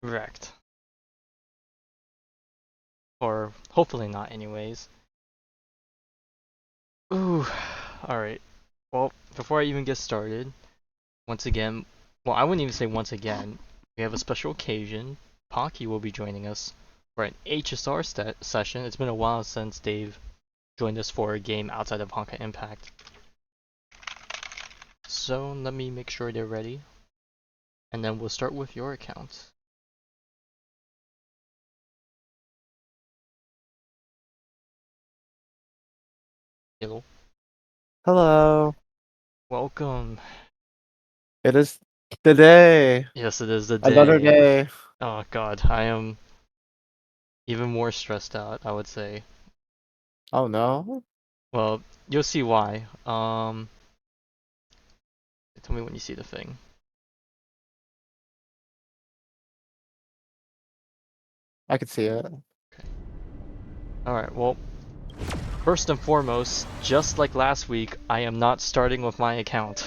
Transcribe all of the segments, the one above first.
Wrecked. Or hopefully not anyways. Ooh, alright. Well, before I even get started, once again, well, I wouldn't even say once again, we have a special occasion. Pocky will be joining us for an HSR session. It's been a while since Dave joined us for a game outside of Honka Impact. So let me make sure they're ready, and then we'll start with your account. Hello. Hello. Welcome. It is the day. Yes, it is the Another day. day. Oh god, I am even more stressed out, I would say. Oh no. Well, you'll see why. Tell me when you see the thing. I could see it. Okay. Alright, well, first and foremost, just like last week, I am not starting with my account.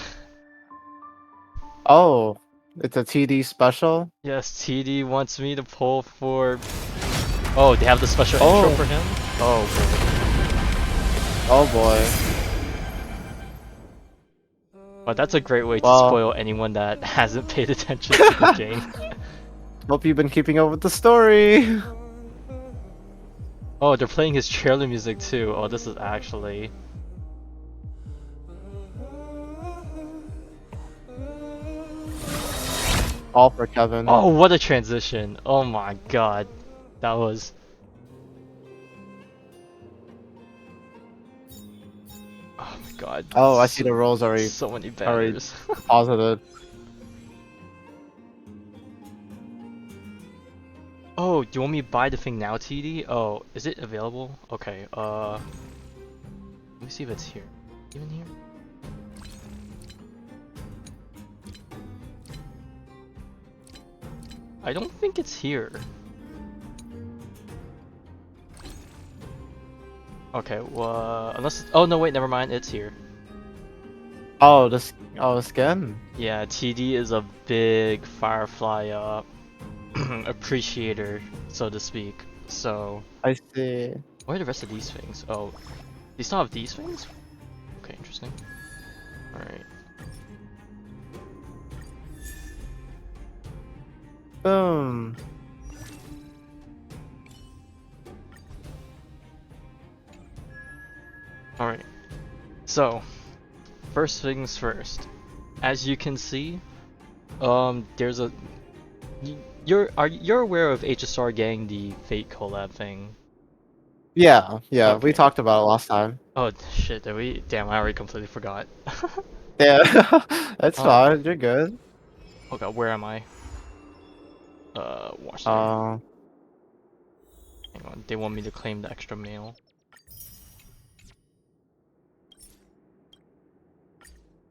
Oh, it's a TD special. Yes, TD wants me to pull for... Oh, they have the special intro Oh. for him? Oh Oh boy. boy. Well, that's a great way to Well, spoil anyone that hasn't paid attention to the game. hope you've been keeping up with the story. Oh, they're playing his trailer music too. Oh, this is actually... All for Kevin. Oh, what a transition. Oh my god. That was... Oh my god. Oh, I see the rolls So many already bangers. posited. Oh, do you want me to buy the thing now, TD? Oh, is it available? Okay, let me see if it's here. Even here? I don't think it's here. Okay, well, unless... Oh, no, wait, never mind, it's here. Oh, the skin. Yeah, TD is a big Firefly, appreciator, so to speak. So, I see. what are the rest of these things? Oh, they still have these things? Okay, interesting. Alright. Boom. Alright. So, first things first. As you can see, there's a... You're aware of HSR getting the Fate collab thing? Yeah, we Okay. talked about it last time. Oh shit, did we? Damn, I already completely forgot. Yeah, that's Alright. fine. You're good. Oh god, where am I? Watch 3. Uh, Hang on, they want me to claim the extra mail.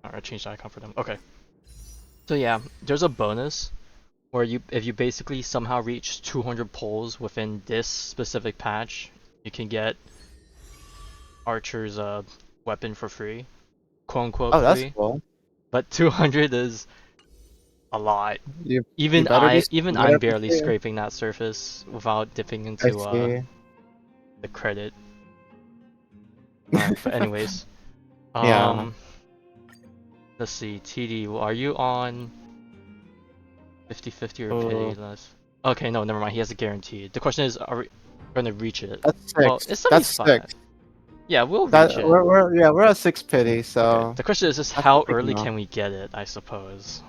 Alright, change the icon for them. Okay. So yeah, there's a bonus where if you basically somehow reach 200 pulls within this specific patch, you can get Archer's weapon for free. Quote unquote oh, that's free. cool. But 200 is a lot. You better be. Even You I'm better be barely free. scraping that surface without dipping I into see. the credit. Alright, but anyways. Yeah. Um let's see, TD, are you on 50-50 or pity Oh, less? Okay, no, never mind, he has a guarantee. The question is, are we gonna reach it? that's Well, six. it's That's 75. six. Yeah, we'll reach That it. we're at six pity, Okay, so the question is just that's how big early enough. can we get it, I suppose.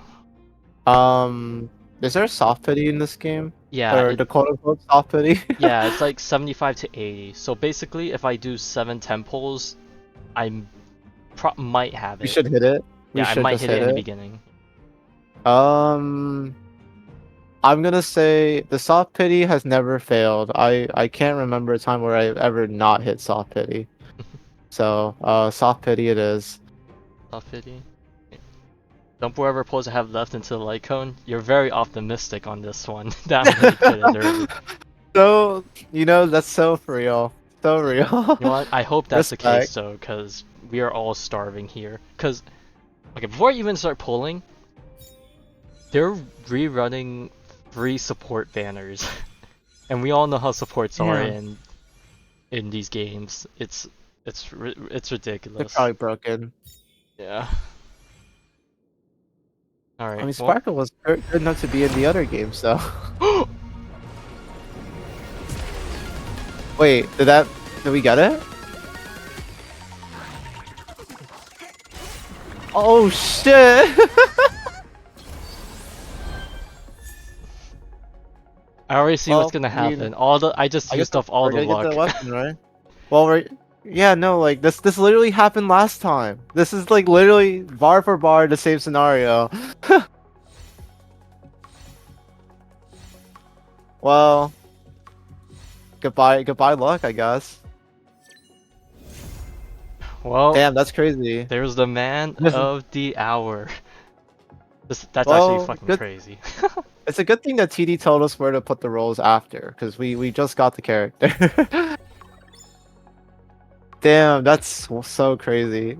Um, is there soft pity in this game, Yeah, or the quote unquote soft pity? yeah, it's like 75 to 80. So basically, if I do 7 temples, I might have We it. should hit it. We Yeah, I should might just hit it hit in the it. beginning. Um, I'm gonna say the soft pity has never failed. I can't remember a time where I've ever not hit soft pity. So, soft pity it is. Top 50. Don't whoever pulls I have left into the light cone. You're very optimistic on this one. That I'm gonna get it early. So, that's so real. So real. You know what? I hope that's the case Respect. though, because we are all starving here. Because, okay, before I even start pulling, they're rerunning 3 support banners, and we all know how supports are Damn, in these games. It's they're ridiculous. probably broken. Yeah. All I right. mean, Well. Sparkle was good enough to be in the other games, though. Wait, did we get it? Oh shit! I already see what's Well, gonna I mean, happen. I just I guess used up all we're the gonna get the luck. weapon, right? Well, yeah, no, like this literally happened last time. This is like literally bar for bar the same scenario. Well, goodbye luck, I guess. Well, Damn, that's crazy. there's the man This is- of the hour. That's actually well, fucking good. crazy. It's a good thing that TD told us where to put the rolls after, because we just got the character. Damn, that's so crazy.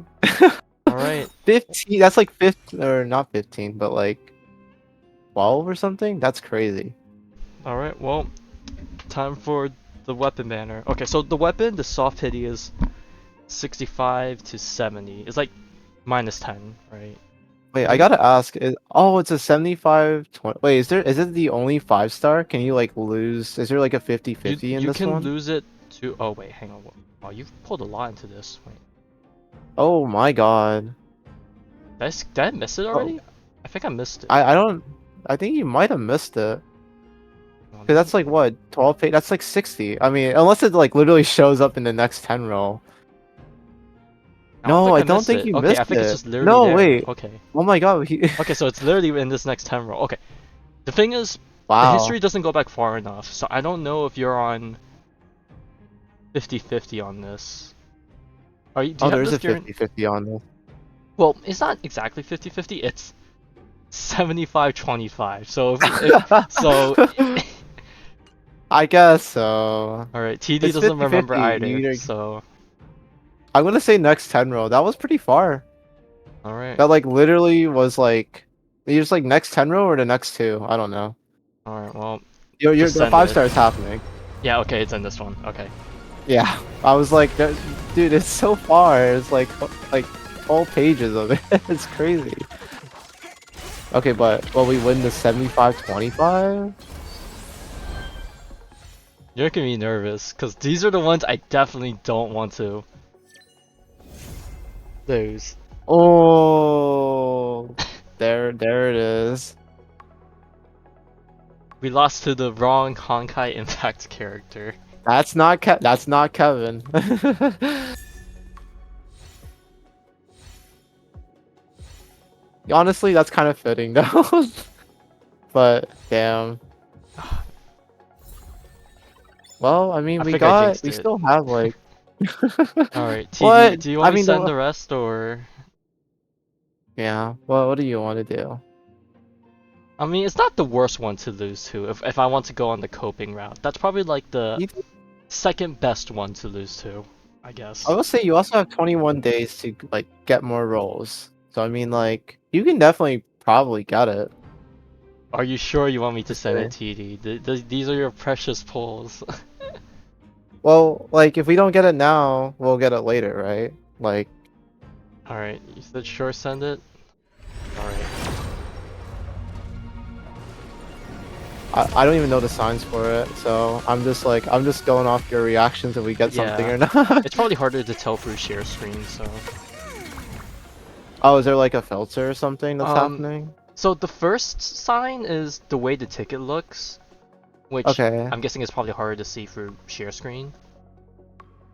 All right. 15, that's like 15, or not 15, but like 12 or something? That's crazy. All right. Well, time for the weapon banner. Okay, so the weapon, the soft hitty is 65 to 70. It's like minus 10, right? Wait, I Think- gotta ask, oh, it's a 75 20. Wait, is it the only 5-star? Can you like lose? Is there like a 50/50 in You this can one? lose it to. Oh wait, hang on. Oh, you've pulled a lot into this. Wait, Oh my god. did I miss it Oh, already? I think I missed it. I don't, I think you might have missed it. Oh, Cause that's like what, 12 page? That's like 60. I mean, unless it like literally shows up in the next 10 roll. I don't No, think I I don't missed think it. you Okay, I missed think it's it. just literally No, there. wait. Okay. Oh my god, Okay, so it's literally in this next 10 row. Okay. The thing is, the wow. history doesn't go back far enough, so I don't know if you're on 50/50 on this. Do Oh, you have there is this a guarantee? 50/50 on this. Well, it's not exactly 50/50. It's 75/25. So so I guess so. all right, TD It's doesn't remember 50/50. either. So I'm gonna say next 10 row. That was pretty far. all right. That like literally was like, you just like next 10 row or the next two. I don't know. All right. Well, You're just the send 5-star it. is happening. Yeah, okay, it's in this one. Okay. Yeah, I was like, dude, it's so far. It's like 12 pages of it. It's crazy. Okay, but will we win the 75/25? You're making me nervous cuz these are the ones I definitely don't want to lose. Oh, there it is. We lost to the wrong Honkai Impact character. That's not Kevin. Honestly, that's kind of fitting though. But damn. Well, I mean, I think I jinxed we it. still have like Alright, TD, what? do you I want me to mean, send the rest or? yeah. Well, what do you want to do? I mean, it's not the worst one to lose to if I want to go on the coping route. That's probably like the You, second best one to lose to, I guess. I will say you also have 21 days to like get more rolls. So I mean, like you can definitely probably get it. Are you sure you want me to send it, Okay. TD? These are your precious pulls. Well, like if we don't get it now, we'll get it later, right? Like, Alright, you said sure send it? Alright. I don't even know the signs for it, so I'm just going off your reactions if we get something Yeah. or not. It's probably harder to tell through share screen, so. Oh, is there like a filter or something that's Um, happening? so the first sign is the way the ticket looks, which Okay. I'm guessing is probably harder to see through share screen.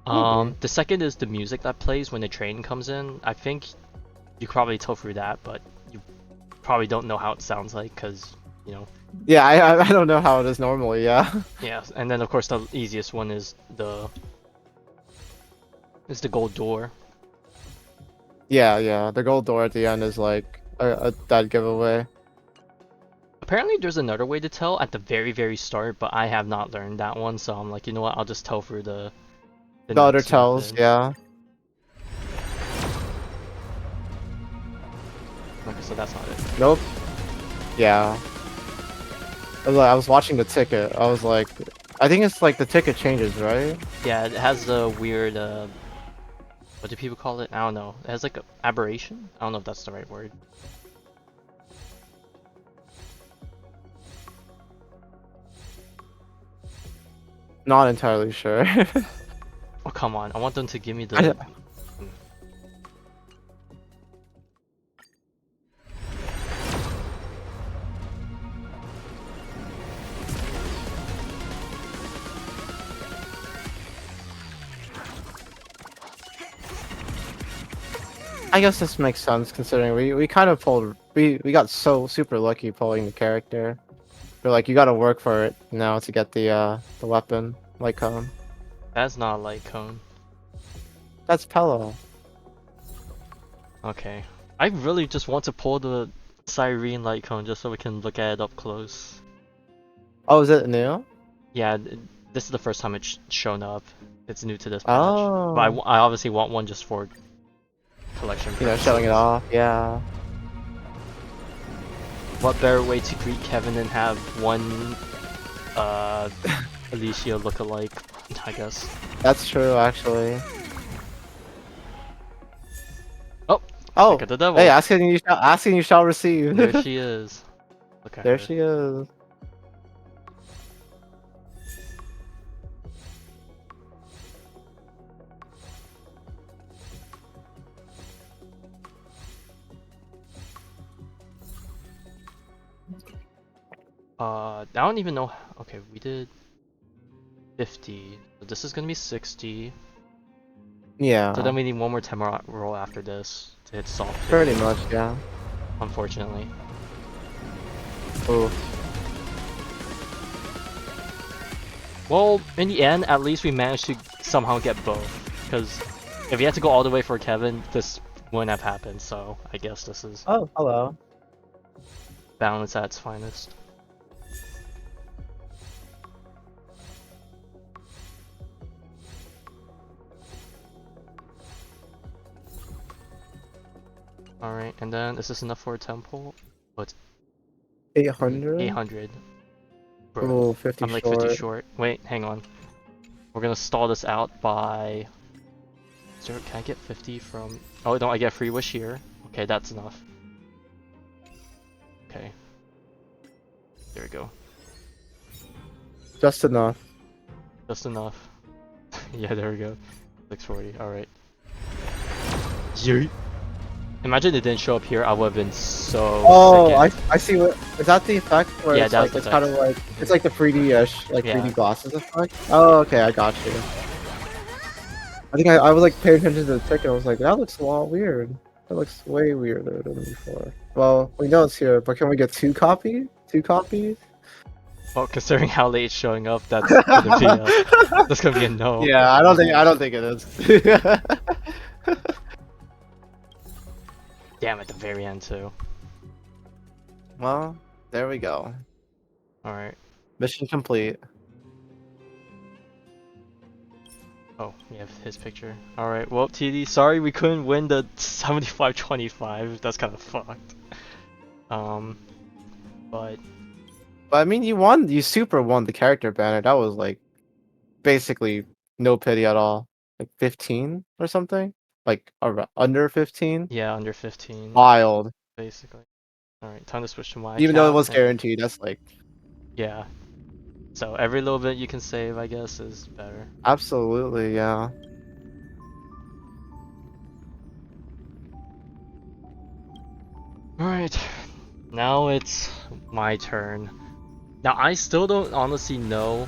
Maybe. The second is the music that plays when the train comes in. I think you could probably tell through that, but you probably don't know how it sounds like because, you know. Yeah, I don't know how it is normally, yeah. Yeah, and then of course the easiest one is the gold door. Yeah, the gold door at the end is like a dead giveaway. Apparently there's another way to tell at the very, very start, but I have not learned that one, so I'm like, you know what, I'll just tell through the The other next tells, method. yeah. Okay, so that's not it. Nope. Yeah. I was watching the ticket. I was like, I think it's like the ticket changes, right? Yeah, it has a weird, what do people call it? I don't know. It has like a aberration? I don't know if that's the right word. Not entirely sure. Oh, come on. I want them to give me I, the... I guess this makes sense considering we kind of pulled we got so super lucky pulling the character. But like you got to work for it now to get the weapon like That's not a light cone. that's Pella. Okay. I really just want to pull the Cyrene light cone just so we can look at it up close. Oh, is it new? Yeah, this is the first time it's shown up. It's new to this patch. But Oh, I obviously want one just for collection you know, showing it purposes. off. Yeah, What better way to greet Kevin than have one Alicia look-alike, I guess. that's true actually. Oh! Look Oh, at the devil! hey, asking you shall receive. There she is. Look at There her. she is. I don't even know. Okay, we did 50. So this is gonna be 60. So Yeah, then we need one more time roll after this to hit soft pretty 50, much. Yeah. unfortunately. Ooh. Well, in the end, at least we managed to somehow get both. Because if you had to go all the way for Kevin, this wouldn't have happened. So I guess this is Oh, hello. balance at its finest. Alright, and then is this enough for a temple? Oh, it's 800. 800. Bro, Oh, 50 I'm like 50 short. short. Wait, hang on. We're gonna stall this out by... Sir, can I get 50 from... Oh, no, I get free wish here. Okay, that's enough. Okay. There we go. Just enough. Just enough. Yeah, there we go. 640, alright. Yeet. Imagine it didn't show up here, I would have been so Oh, sickened. I see what is that the effect where Yeah, it's that was like the it's kind effect. of like it's like the 3D-ish, like Yeah. 3D glasses effect? Oh, okay, I got you. I think I was like paying attention to the ticket, I was like, that looks a lot weird. That looks way weirder than before. Well, we know it's here, but can we get 2 copies? 2 copies? Well, considering how late it's showing up, that's gonna be a no. Yeah, I don't think it is. Damn, at the very end too. Well, there we go. Alright. Mission complete. Oh, we have his picture. Alright, well, TD, sorry we couldn't win the 75-25. That's kind of fucked. But But I mean, you won. You super won the character banner. That was like basically no pity at all. Like 15 or something. Like under 15. yeah, under 15, Wild. basically. Alright, time to switch to my Even though it account, was and guaranteed. That's like yeah. So every little bit you can save, I guess, is better. absolutely yeah. Alright, now it's my turn. Now, I still don't honestly know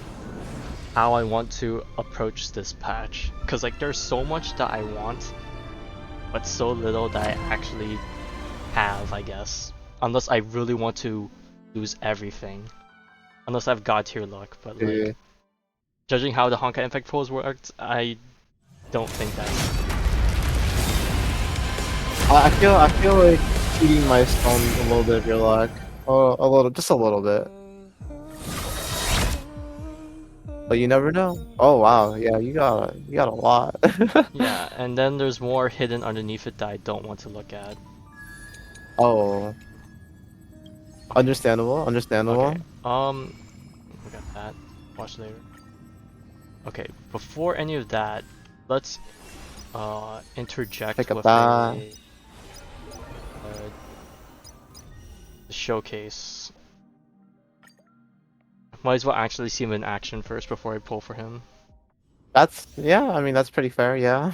how I want to approach this patch. Because, like, there's so much that I want, but so little that I actually have, I guess. Unless I really want to lose everything. Unless I've god tier luck, but Yeah. like, judging how the Honkai Impact pulls worked, I don't think that's... I feel like eating my stone a little bit of your luck. Oh, a little, just a little bit. But you never know. Oh wow, yeah, you got a lot. Yeah, and then there's more hidden underneath it that I don't want to look at. Oh, Okay, understandable, understandable. okay. We got that. Watch later. Okay, before any of that, let's interject Take a with bath. the showcase. Might as well actually see him in action first before I pull for him. That's yeah. I mean, that's pretty fair. Yeah.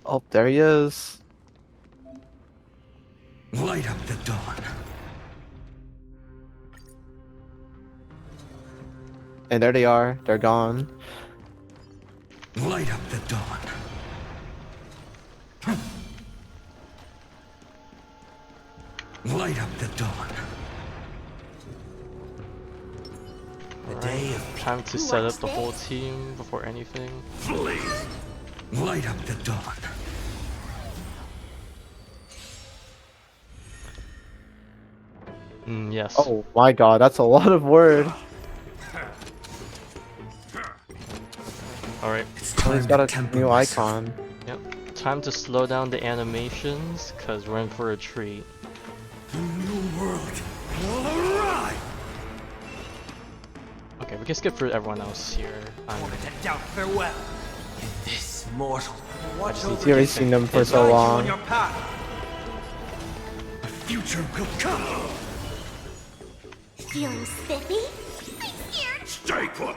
Oh, there he is. Light up the dawn. And there they are. They're gone. Light up the dawn. Light up the dawn. The day of Time to set up the whole team before anything. blaze. Light up the dawn. Yes. Oh my god, that's a lot of word. Alright. It's Oh, time he's got to a temper new myself. icon. Yep. Time to slow down the animations, cause we're in for a treat. The new world will arrive. Okay, we can skip for everyone else here. Doubt farewell. In this mortal. Watch just need over to You've already get seen them for and so guide you long. on your path. The future will come. Feeling spiffy? I'm scared. Stay put.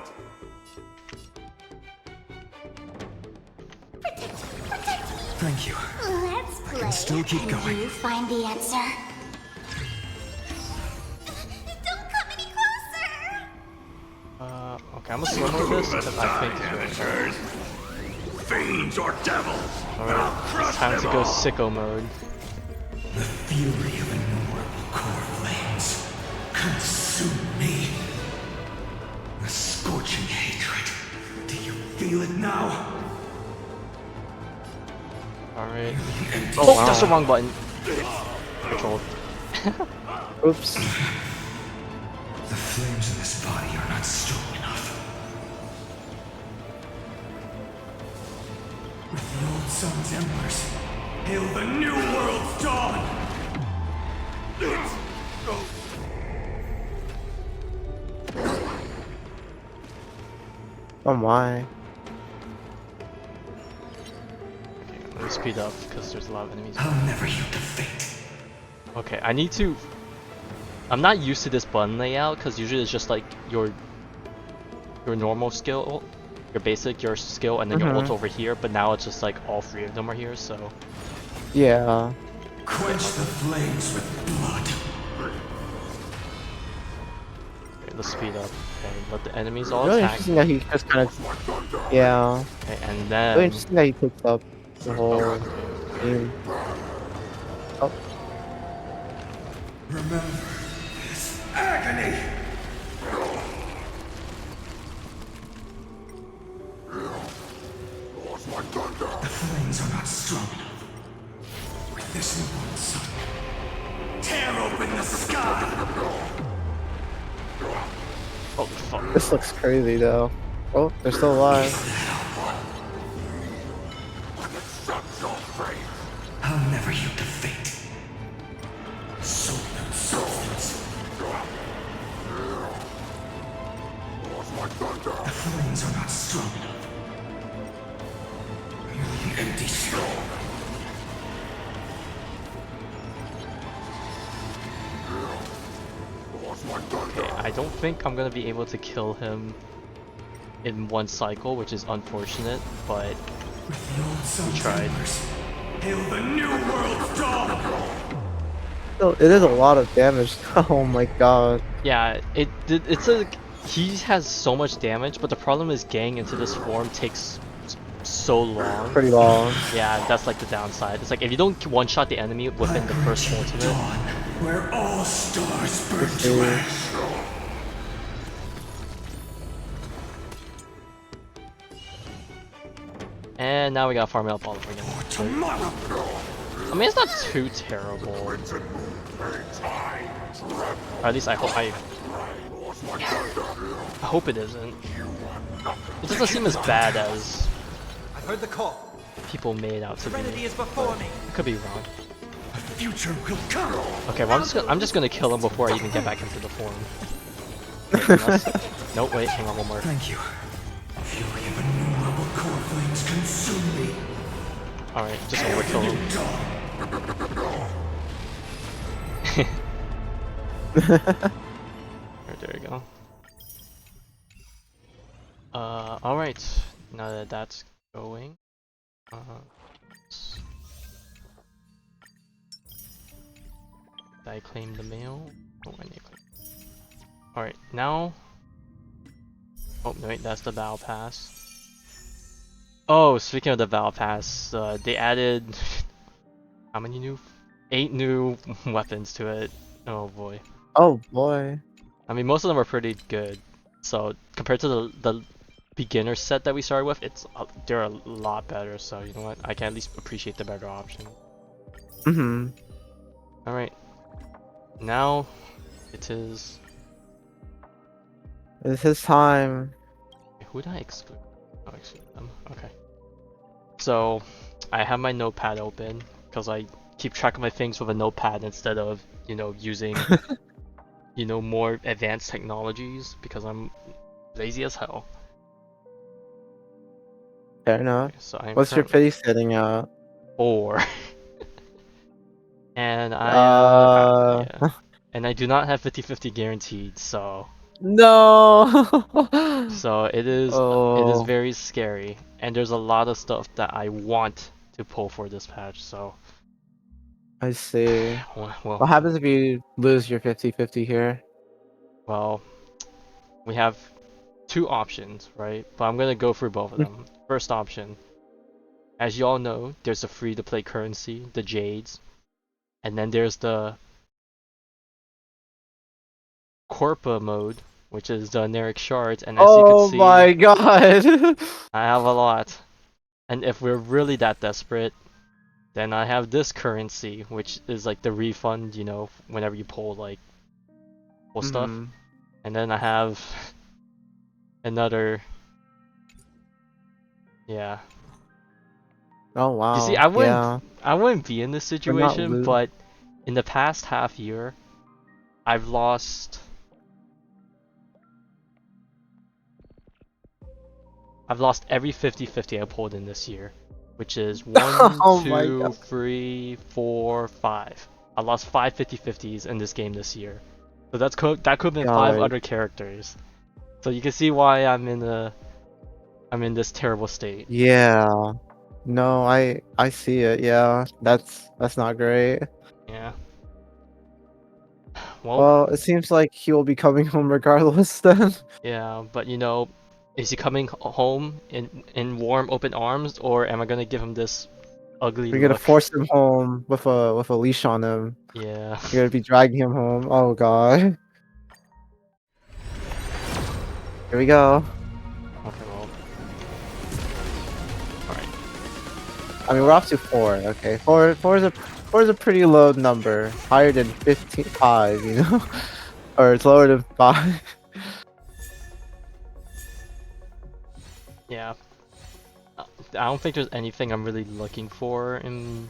Protect me. Thank you. Let's play. can still keep and going. You find the answer. Don't come any closer. Okay, I'm gonna slow mode this because I think it's really Fiends or devils. Alright, it's time to go sicko mode. The fury of innumerable core flames consume me. A scorching hatred. Do you feel it now? Alright. Empty Oh, wow. that's the wrong button. Control. Oops. The flames in this body are not strong enough. With the old sun's embers, hail the new world's dawn! Oh my. Okay, let me speed up because there's a lot of enemies. I'll never yield to fate. Okay, I need to... I'm not used to this button layout because usually it's just like your normal skill, your basic, your skill, and then your ult over here, but now it's just like all three of them are here, so... Yeah. Quench the flames with blood. Okay, let's speed up. Okay, let the enemies all Really attack. interesting that he just kind of. Yeah. Okay, and Really then... interesting that he picks up the whole thing. Oh. Remember this agony! The flames are not strong enough. With this newborn sun, tear open the sky! Oh, fuck. This looks crazy though. Oh, they're still alive. I'll never yield to fate. Soul and substance. The flames are not strong enough. Merely empty shell. Okay, I don't think I'm gonna be able to kill him in one cycle, which is unfortunate, but With the old sun's tried. embers, hail the new world's dawn! Still, it is a lot of damage. Oh my god. yeah, it's a... He has so much damage, but the problem is getting into this form takes so long. Pretty long. Yeah, that's like the downside. It's like if you don't one-shot the enemy within the first ultimate, Dawn, where all stars burn to see. ash. and now we gotta farm it up all over again. Tomorrow, I mean, it's not too terrible. Or at least I hope it isn't. It doesn't seem as bad as I've heard the call. people made out to be. Serenity is before me. I could be wrong. future will come. Okay, well I'm just gonna kill him before I even get back into the form. Wait, unless... Nope, wait, hang on one more. Thank you. Fury of innumerable core flames consume me. Alright, just overkill him. There you go. Alright. Now that that's going, s- did I claim the mail? Oh, I need to claim. Alright, now. Oh, no, wait, that's the Battle Pass. Oh, speaking of the Battle Pass, they added how many new? 8 new weapons to it. Oh boy. Oh boy. I mean, most of them are pretty good. So compared to the beginner set that we started with, they're a lot better. So you know what? I can at least appreciate the better option. Mm-hmm. All right. Now it is. It's his time. Who did I exclude? Oh, exclude them. Okay. So I have my notepad open because I keep track of my things with a notepad instead of using more advanced technologies because I'm lazy as hell. Fair enough. Okay, so I'm What's your currently pity setting at? 4. And Uh. yeah. And I do not have 50/50 guaranteed, so No. it is Oh, very scary. And there's a lot of stuff that I want to pull for this patch, so I see. well, What happens if you lose your 50/50 here? well, we have 2 options, right? But I'm gonna go through both of them. First option, as you all know, there's a free to play currency, the Jades, and then there's the Corpa mode, which is the generic shards, and as you can Oh see, my god. I have a lot. And if we're really that desperate, then I have this currency, which is like the refund, whenever you pull like pull stuff. Hmm. And then I have another, yeah. Oh You see, wow. I wouldn't Yeah. I wouldn't be in this We're not situation, lo- but in the past half year, I've lost every 50/50 I pulled in this year, which is one, Oh my two, god. 3, 4, 5. I lost 5 50/50s in this game this year. So that could have been 5 God. other characters. So you can see why I'm in this terrible state. Yeah. No, I see it. Yeah. That's not great. Yeah. Well, Well, it seems like he will be coming home regardless then. yeah, but is he coming home in warm open arms, or am I gonna give him this ugly We're gonna look? force him home with a leash on him. Yeah. We're gonna be dragging him home. Oh god. Here we go. Okay, well. Alright. I mean, we're up to 4. Okay, four is a pretty low number, higher than 5, you know, or it's lower than 5. Yeah. I don't think there's anything I'm really looking for in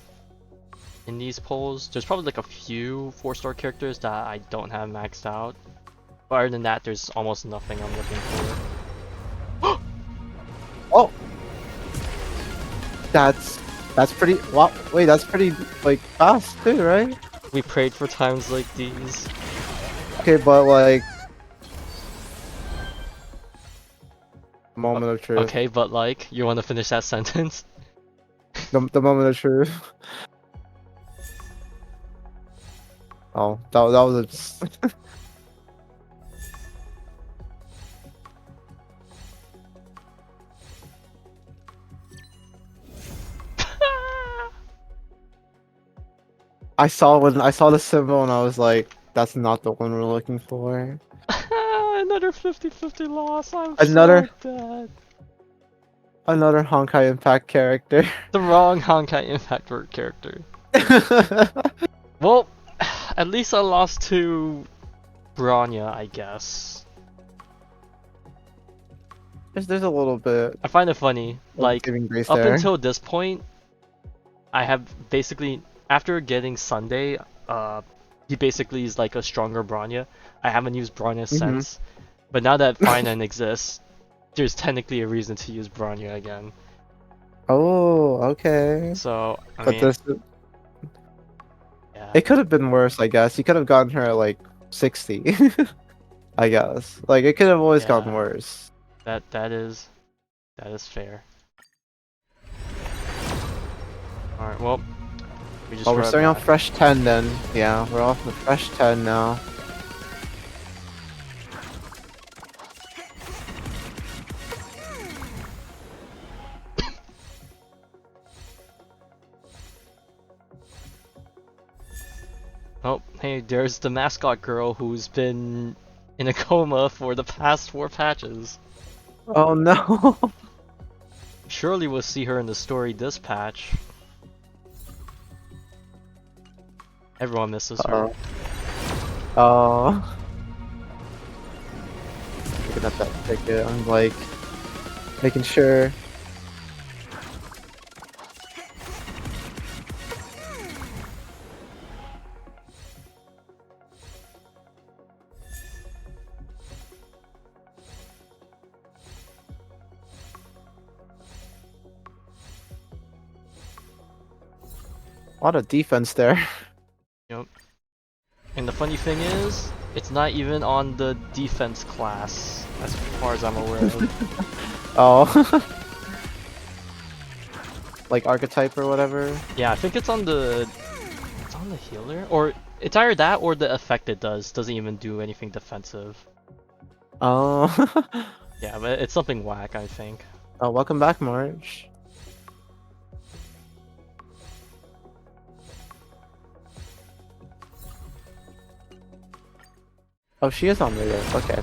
these polls. There's probably like a few 4-star characters that I don't have maxed out. But other than that, there's almost nothing I'm looking for. Oh, that's pretty. Wow, wait, that's pretty like fast too, right? We prayed for times like these. Okay, but like, moment of truth. Okay, but like, you want to finish that sentence? The moment of truth. Oh, that was a. I saw the symbol and I was like, that's not the one we're looking for. Another 50/50 loss. I'm so Another dead. another Honkai Impact character. The wrong Honkai Impact Word character. Well, at least I lost to Bronya, I guess. There's a little bit I find it funny, of like, saving grace up there. until this point, I have basically after getting Sunday, he basically is like a stronger Bronya. I haven't used Bronya Mm-hmm. since, but now that Phainon exists, there's technically a reason to use Bronya again. Oh, okay. So I But mean, this, yeah, it could have been worse, I guess. You could have gotten her at like 60, I guess. Like it could have always gotten yeah, worse. that is fair. All right, well, we just Well, we're read starting off back. fresh 10 then. Yeah, we're off with fresh 10 now. Oh, hey, there's the mascot girl who's been in a coma for the past 4 patches. Oh no. Surely we'll see her in the story this patch. Everyone misses her. Uh-oh. Oh. Looking at that ticket, I'm like making sure. A lot of defense there. Yep. And the funny thing is, it's not even on the defense class, as far as I'm aware of. Oh. Like archetype or whatever. Yeah, I think it's on the healer, or it's either that or the effect it doesn't even do anything defensive. Oh. Yeah, but it's something whack, I think. Oh, welcome back, March. Oh, she is on radio. Okay.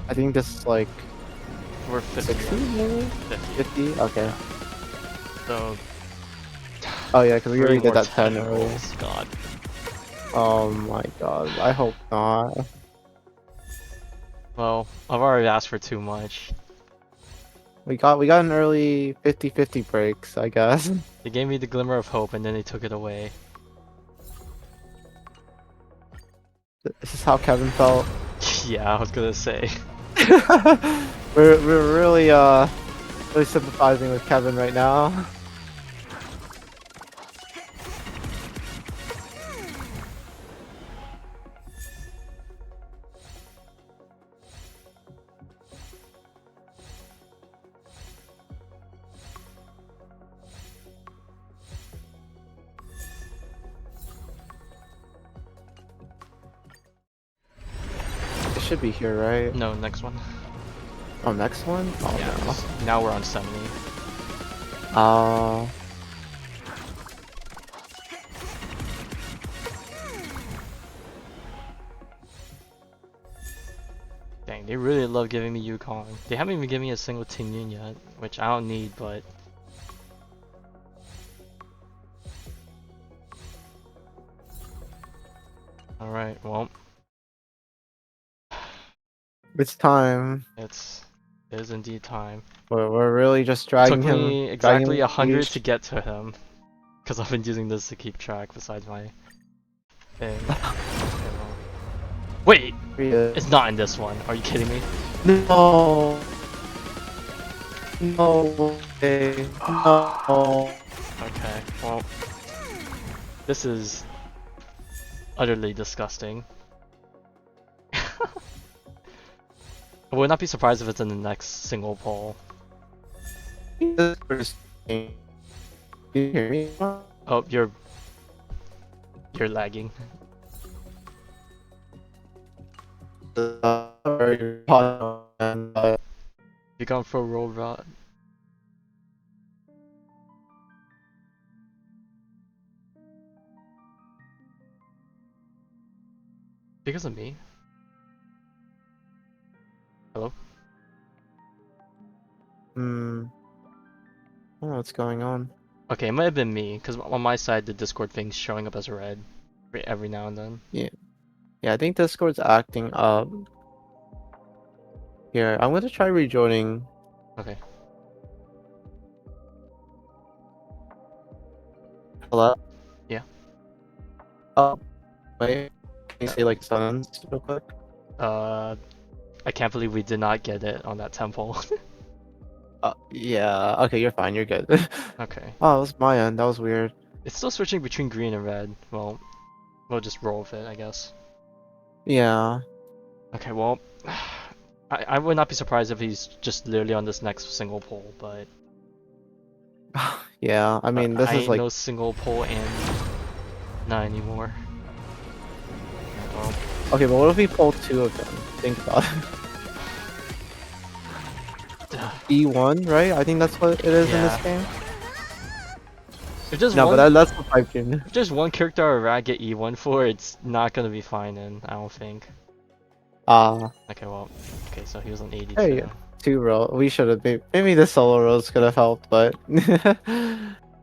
I think this is like We're 50. 60 maybe? 50. 50? Okay. So, Oh yeah, because we 3 already did more that 10 10 earlier. rolls, god. Oh my god, I hope not. Well, I've already asked for too much. We got an early 50-50 breaks, I guess. They gave me the glimmer of hope and then they took it away. This is how Kevin felt. Yeah, I was gonna say. we're really sympathizing with Kevin right now. It should be here, right? No, next one. Oh, next one? Oh Yeah, no. 'cause now we're on 70. Oh. Dang, they really love giving me Yukon. They haven't even given me a single Tingyun yet, which I don't need, but... Alright, well, It's time. it is indeed time. We're really just Took dragging him. me exactly Dragging 100 Leash. to get to him, because I've been using this to keep track besides my thing. Okay, well. Wait! Yeah. It's not in this one. Are you kidding me? No. No way. No. Okay, well, this is utterly disgusting. I would not be surprised if it's in the next single poll. This first thing. You hear me? Oh, you're lagging. You gone for a roll rod. Because of me. Hello? Hmm. I don't know what's going on. Okay, it might have been me, because on my side the Discord thing's showing up as red every now and then. Yeah. Yeah, I think Discord's acting up. Here, I'm gonna try rejoining. Okay. Hello? Yeah. Oh, wait. Can you say like summons real quick? I can't believe we did not get it on that temple. Yeah. Okay, you're fine. You're good. Okay. Oh, that was my end. That was weird. It's still switching between green and red. Well, we'll just roll with it, I guess. Yeah. Okay, well, I would not be surprised if he's just literally on this next single pole, but Yeah. I mean, this I is ain't like. no single pole and not anymore. Alright, well, Okay, but what if we pull two of them? Think about it. E1, right? I think that's what it is in this yeah. game. If there's No, but one, that's the pipe dream. if there's one character I get E1 for, it's not gonna be Phainon, I don't think. Okay, well, okay, so he was on 82. There you go. Two roll. We should have maybe the solo rolls could have helped, but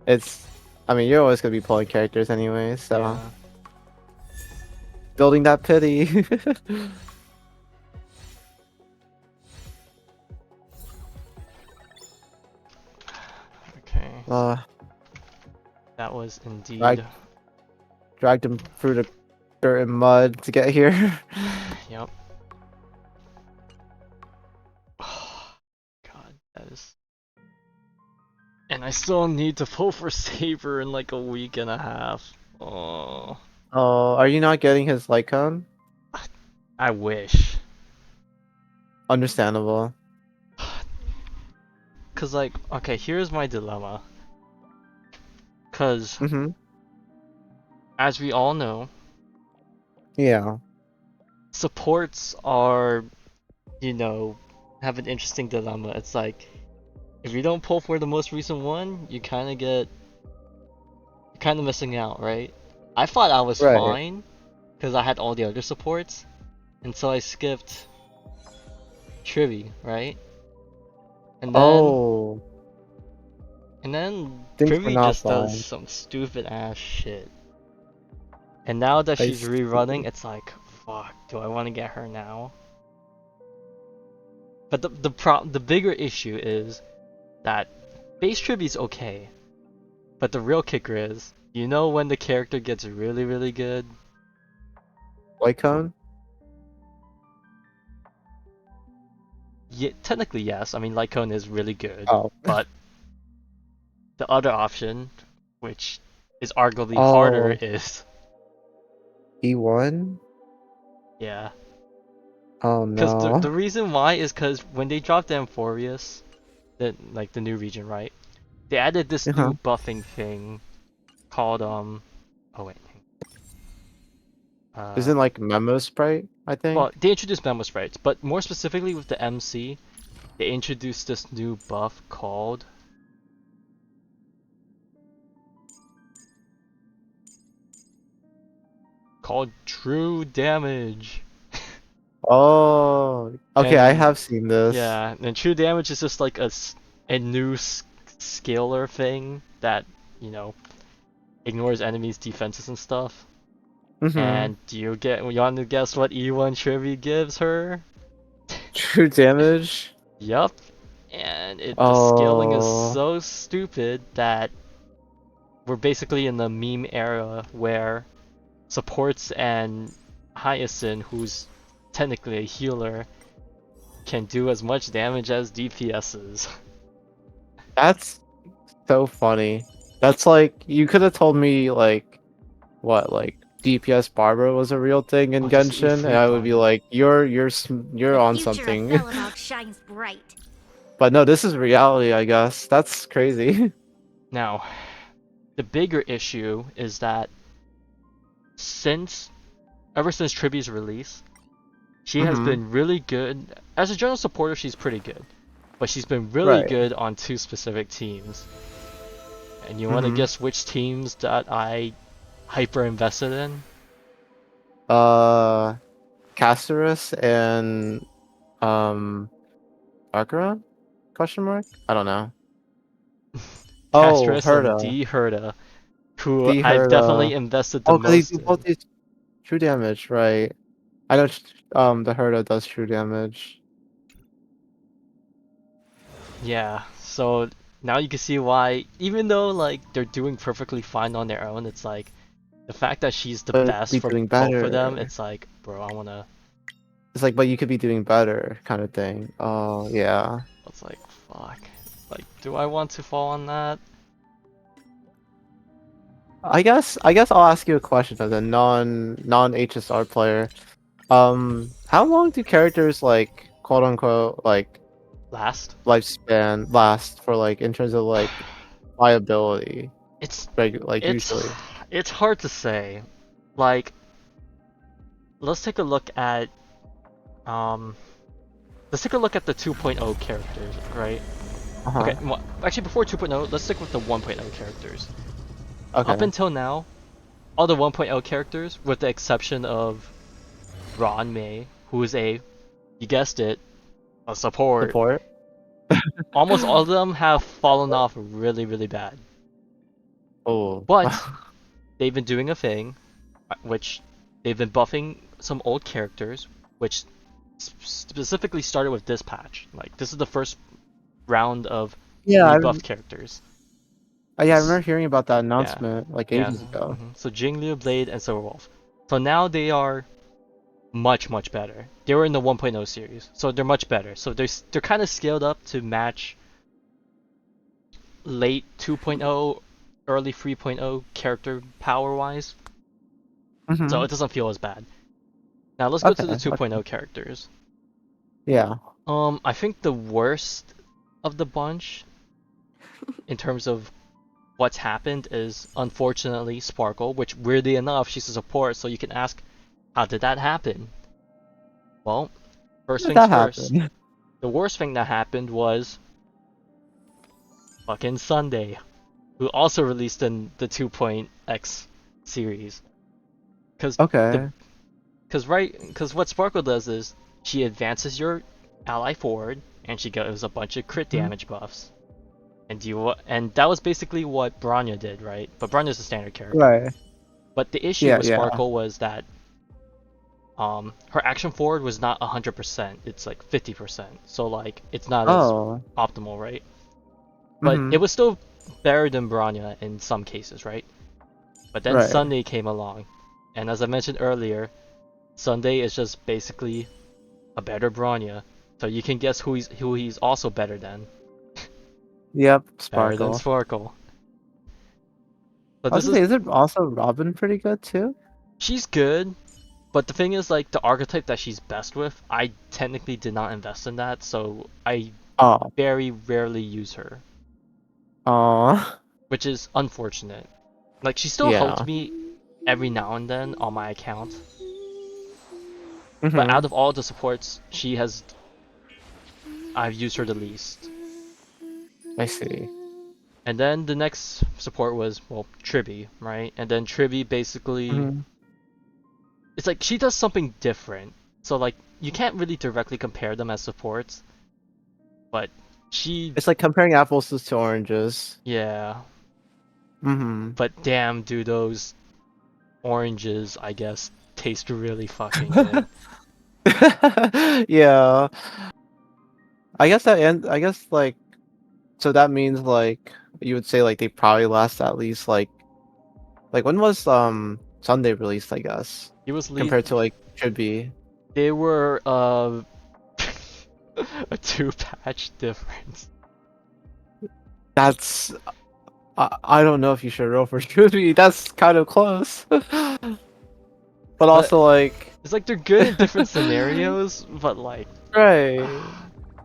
it's. I mean, you're always gonna be pulling characters anyway, so Yeah. building that pity. Okay. uh, That was indeed. dragged him through the dirt and mud to get here. Yep. God, that is. And I still need to pull for Saber in like a week and a half. Oh, Oh, are you not getting his light cone? I wish. Understandable. Cause like, okay, here's my dilemma. Cause Mm-hmm. as we all know, Yeah. supports are, you know, have an interesting dilemma. It's like, if you don't pull for the most recent one, you're kind of missing out, right? I thought I was Right. fine, because I had all the other supports, and so I skipped Trivi, right? And then, Oh, and then things were Trivi not just does fine. some stupid ass shit. And now that I she's rerunning, see. it's like, fuck, do I want to get her now? But the bigger issue is that base Trivi's okay, but the real kicker is, you know when the character gets really really good? Light cone? Yeah, technically yes. I mean, Lycone is really good, Oh. but the other option, which is arguably harder, Oh, is E1? yeah. Oh Because the no. reason why is because when they dropped Amphoreus, the new region, right? They added this Uh-huh. new buffing thing called oh wait. Uh, Isn't like Memo Sprite, I well, think? they introduced memo sprites, but more specifically with the MC, they introduced this new buff called True Damage. Oh, okay, I And have seen this. yeah, and true damage is just like a new scalar thing that, you know, ignores enemies' defenses and stuff. Mm-hmm. And you want to guess what E1 Trivi gives her? True damage? Yup. And the scaling is Oh, so stupid that we're basically in the meme era where supports and Hyacinth, who's technically a healer, can do as much damage as DPSs. that's so funny. That's like, you could have told me like, what, like DPS Barbara was a real thing in Oh, just Genshin, and I would be E3 like, you're The on future of something. Belobog shines bright. But no, this is reality, I guess. That's crazy. Now, the bigger issue is that since ever since Trivia's release, she has Mm-hmm. been really good. As a general supporter, she's pretty good, but she's been really Right. good on two specific teams. And you want to Mm-hmm. guess which teams that I hyper invested in? Uh, Casterus and Archeron? Question mark? I don't know. Oh, Castress and Herda. D Herda, who D I've definitely Herda. invested the Oh, because they most do both in. these true damage, right? I know the Herda does true damage. Yeah, so now you can see why, even though like they're doing perfectly fine on their own, it's like the fact that she's the But best be for doing both of them, better. it's like, bro, I wanna. It's like, but you could be doing better kind of thing. Oh, yeah. It's like, fuck. Like, do I want to fall on that? I guess I'll ask you a question as a non HSR player. How long do characters like quote unquote like Last? lifespan last for like in terms of like viability? It's Like it's usually. it's hard to say. Like, let's take a look at um let's take a look at the 2.0 characters, right? Okay, Uh-huh. well, actually before 2.0, let's stick with the 1.0 characters. Up Okay. until now, all the 1.0 characters, with the exception of Ron May, who is you guessed it, a support, Support? almost all of them have fallen off really, really bad. Oh. But they've been doing a thing, which they've been buffing some old characters, which specifically started with this patch. Like, this is the first round of Yeah, rebuff characters. yeah, I This, remember hearing about that yeah, announcement like yeah. ages ago. So Jingliu, Blade, and Silverwolf. So now they are much, much better. They were in the 1.0 series, so they're much better. So they're kind of scaled up to match late 2.0, early 3.0 character power wise. So Mm-hmm. it doesn't feel as bad. Now let's go to the Okay. 2.0 characters. Yeah. I think the worst of the bunch in terms of what's happened is unfortunately Sparkle, which weirdly enough she's a support, so you can ask, how did that happen? Well, first How did things that first. happen? The worst thing that happened was fucking Sunday, who also released in the 2.x series. Cause the Okay. cause what Sparkle does is she advances your ally forward and she gives a bunch of crit Mhm. damage buffs. And that was basically what Bronya did, right? But Bronya's a standard character. Right. But the issue Yeah, with yeah. Sparkle was that her action forward was not 100%. It's like 50%. So like it's not as Oh. optimal, right? But Mm-hmm. it was still better than Bronya in some cases, right? But then Right. Sunday came along, and as I mentioned earlier, Sunday is just basically a better Bronya. So you can guess who he's also better than. Yep, Better than Sparkle. Sparkle. So I was this gonna is say, isn't also Robin pretty good too? she's good, but the thing is like the archetype that she's best with, I technically did not invest in that, so I Oh. very rarely use her, Aw. which is unfortunate. Like she still helped Yeah. me every now and then on my account, but out Mm-hmm. of all the supports, I've used her the least. I see. And then the next support was, well, Tribby, right? And then Tribby basically, Mm-hmm. it's like she does something different. So like you can't really directly compare them as supports, but she, It's like comparing apples to oranges. yeah. Mm-hmm. But damn, do those oranges, I guess, taste really fucking good. Yeah. I guess like so that means like you would say like they probably last at least like when was Sunday released, I guess, It was compared to like should be. they were a two patch difference. That's I don't know if you should roll for should be. That's kind of close. But But also like it's like they're good in different scenarios, but like right.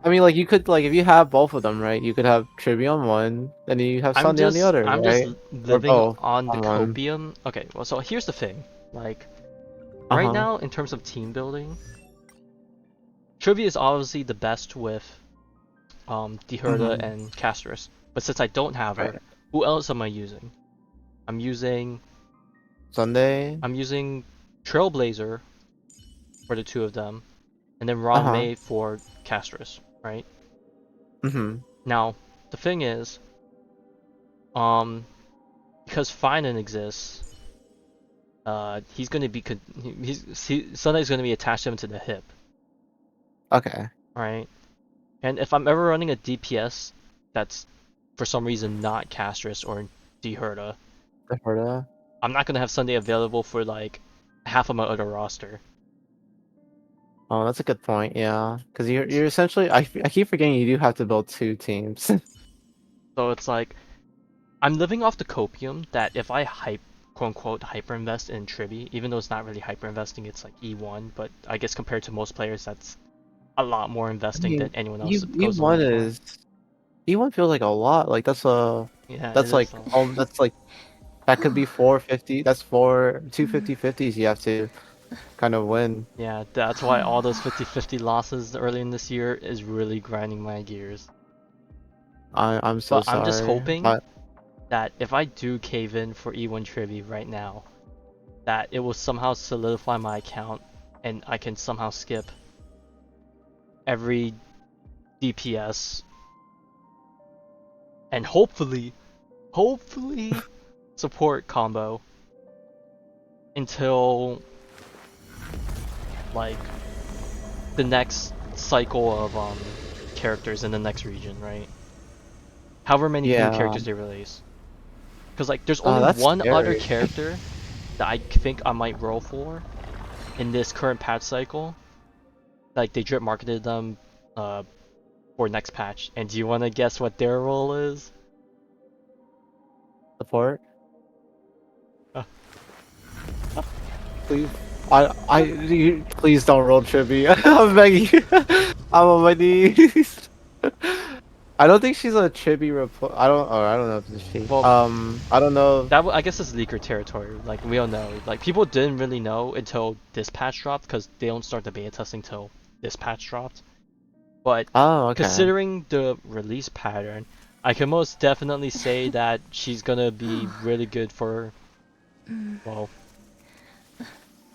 I mean like you could like if you have both of them, right? You could have Trivia on one, then you have Sunday on the other, I'm just right? Or living both on the on one. copium. Okay, well, so here's the thing. Like right Uh-huh. now, in terms of team building, Trivia is obviously the best with Deherda Mm-hmm. and Casterus. But since I don't have her, Right. who else am I using? I'm using Sunday. I'm using Trailblazer for the two of them, and then Ron Uh-huh. May for Castris, right? Mm-hmm. Now, the thing is, um, because Phainon exists, he's gonna be Sunday's gonna be attached to him to the hip, Okay. right? And if I'm ever running a DPS that's for some reason not Castris or Deherda, I heard of. I'm not gonna have Sunday available for like half of my other roster. Oh, that's a good point. Yeah, because you're essentially. I keep forgetting you do have to build two teams. So it's like I'm living off the copium that if I quote unquote hyper invest in Trivi, even though it's not really hyper investing, it's like E1, but I guess compared to most players, that's a lot more I investing than mean, anyone E else goes to E1 land for. is E1 feels like a lot. Like Yeah, it that's is. like that's like that could be 450. That's four 250/50s you have to kind of win. Yeah, that's why all those 50-50 losses early in this year is really grinding my gears. I'm so But I'm just sorry. hoping that if I do cave in for E1 Trivi right now, that it will somehow solidify my account and I can somehow skip every DPS and hopefully support combo until like the next cycle of characters in the next region, right? However many new Yeah. characters they release. Because like there's only That's one other scary. character that I think I might roll for in this current patch cycle. Like they drip marketed them for next patch. And do you want to guess what their role is? Support. Uh, Please. Please don't roll trivia. I'm begging you. I'm on my knees. I don't think she's a chibi I don't know if it's she. well, I don't know. I guess it's leaker territory. Like we don't know. Like people didn't really know until this patch dropped because they don't start the beta testing till this patch dropped. But Oh, okay. considering the release pattern, I can most definitely say that she's gonna be really good for. Well,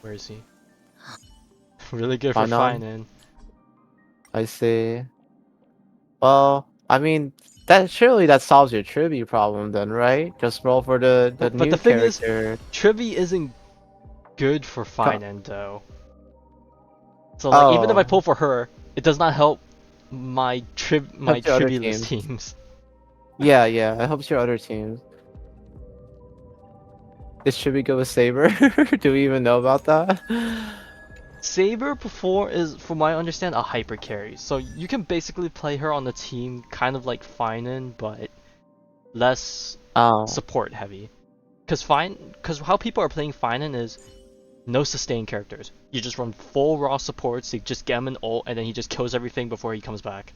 where is he? Really good for Phainon. Phainon. I see. Well, I mean, that solves your trivia problem then, right? Just roll for the But the new thing is, character. Trivi isn't good for Co- Phainon though. So like even if I Oh, pull for her, it does not help my helps your other Tribulus teams. teams. Yeah, yeah, it helps your other teams. Should we go with Saber? Do we even know about that? Saber before is, from my understand, a hyper carry. So you can basically play her on the team kind of like Phainon, but less Oh, support heavy. Cause how people are playing Phainon is no sustain characters. You just run full raw supports, you just get him an ult, and then he just kills everything before he comes back.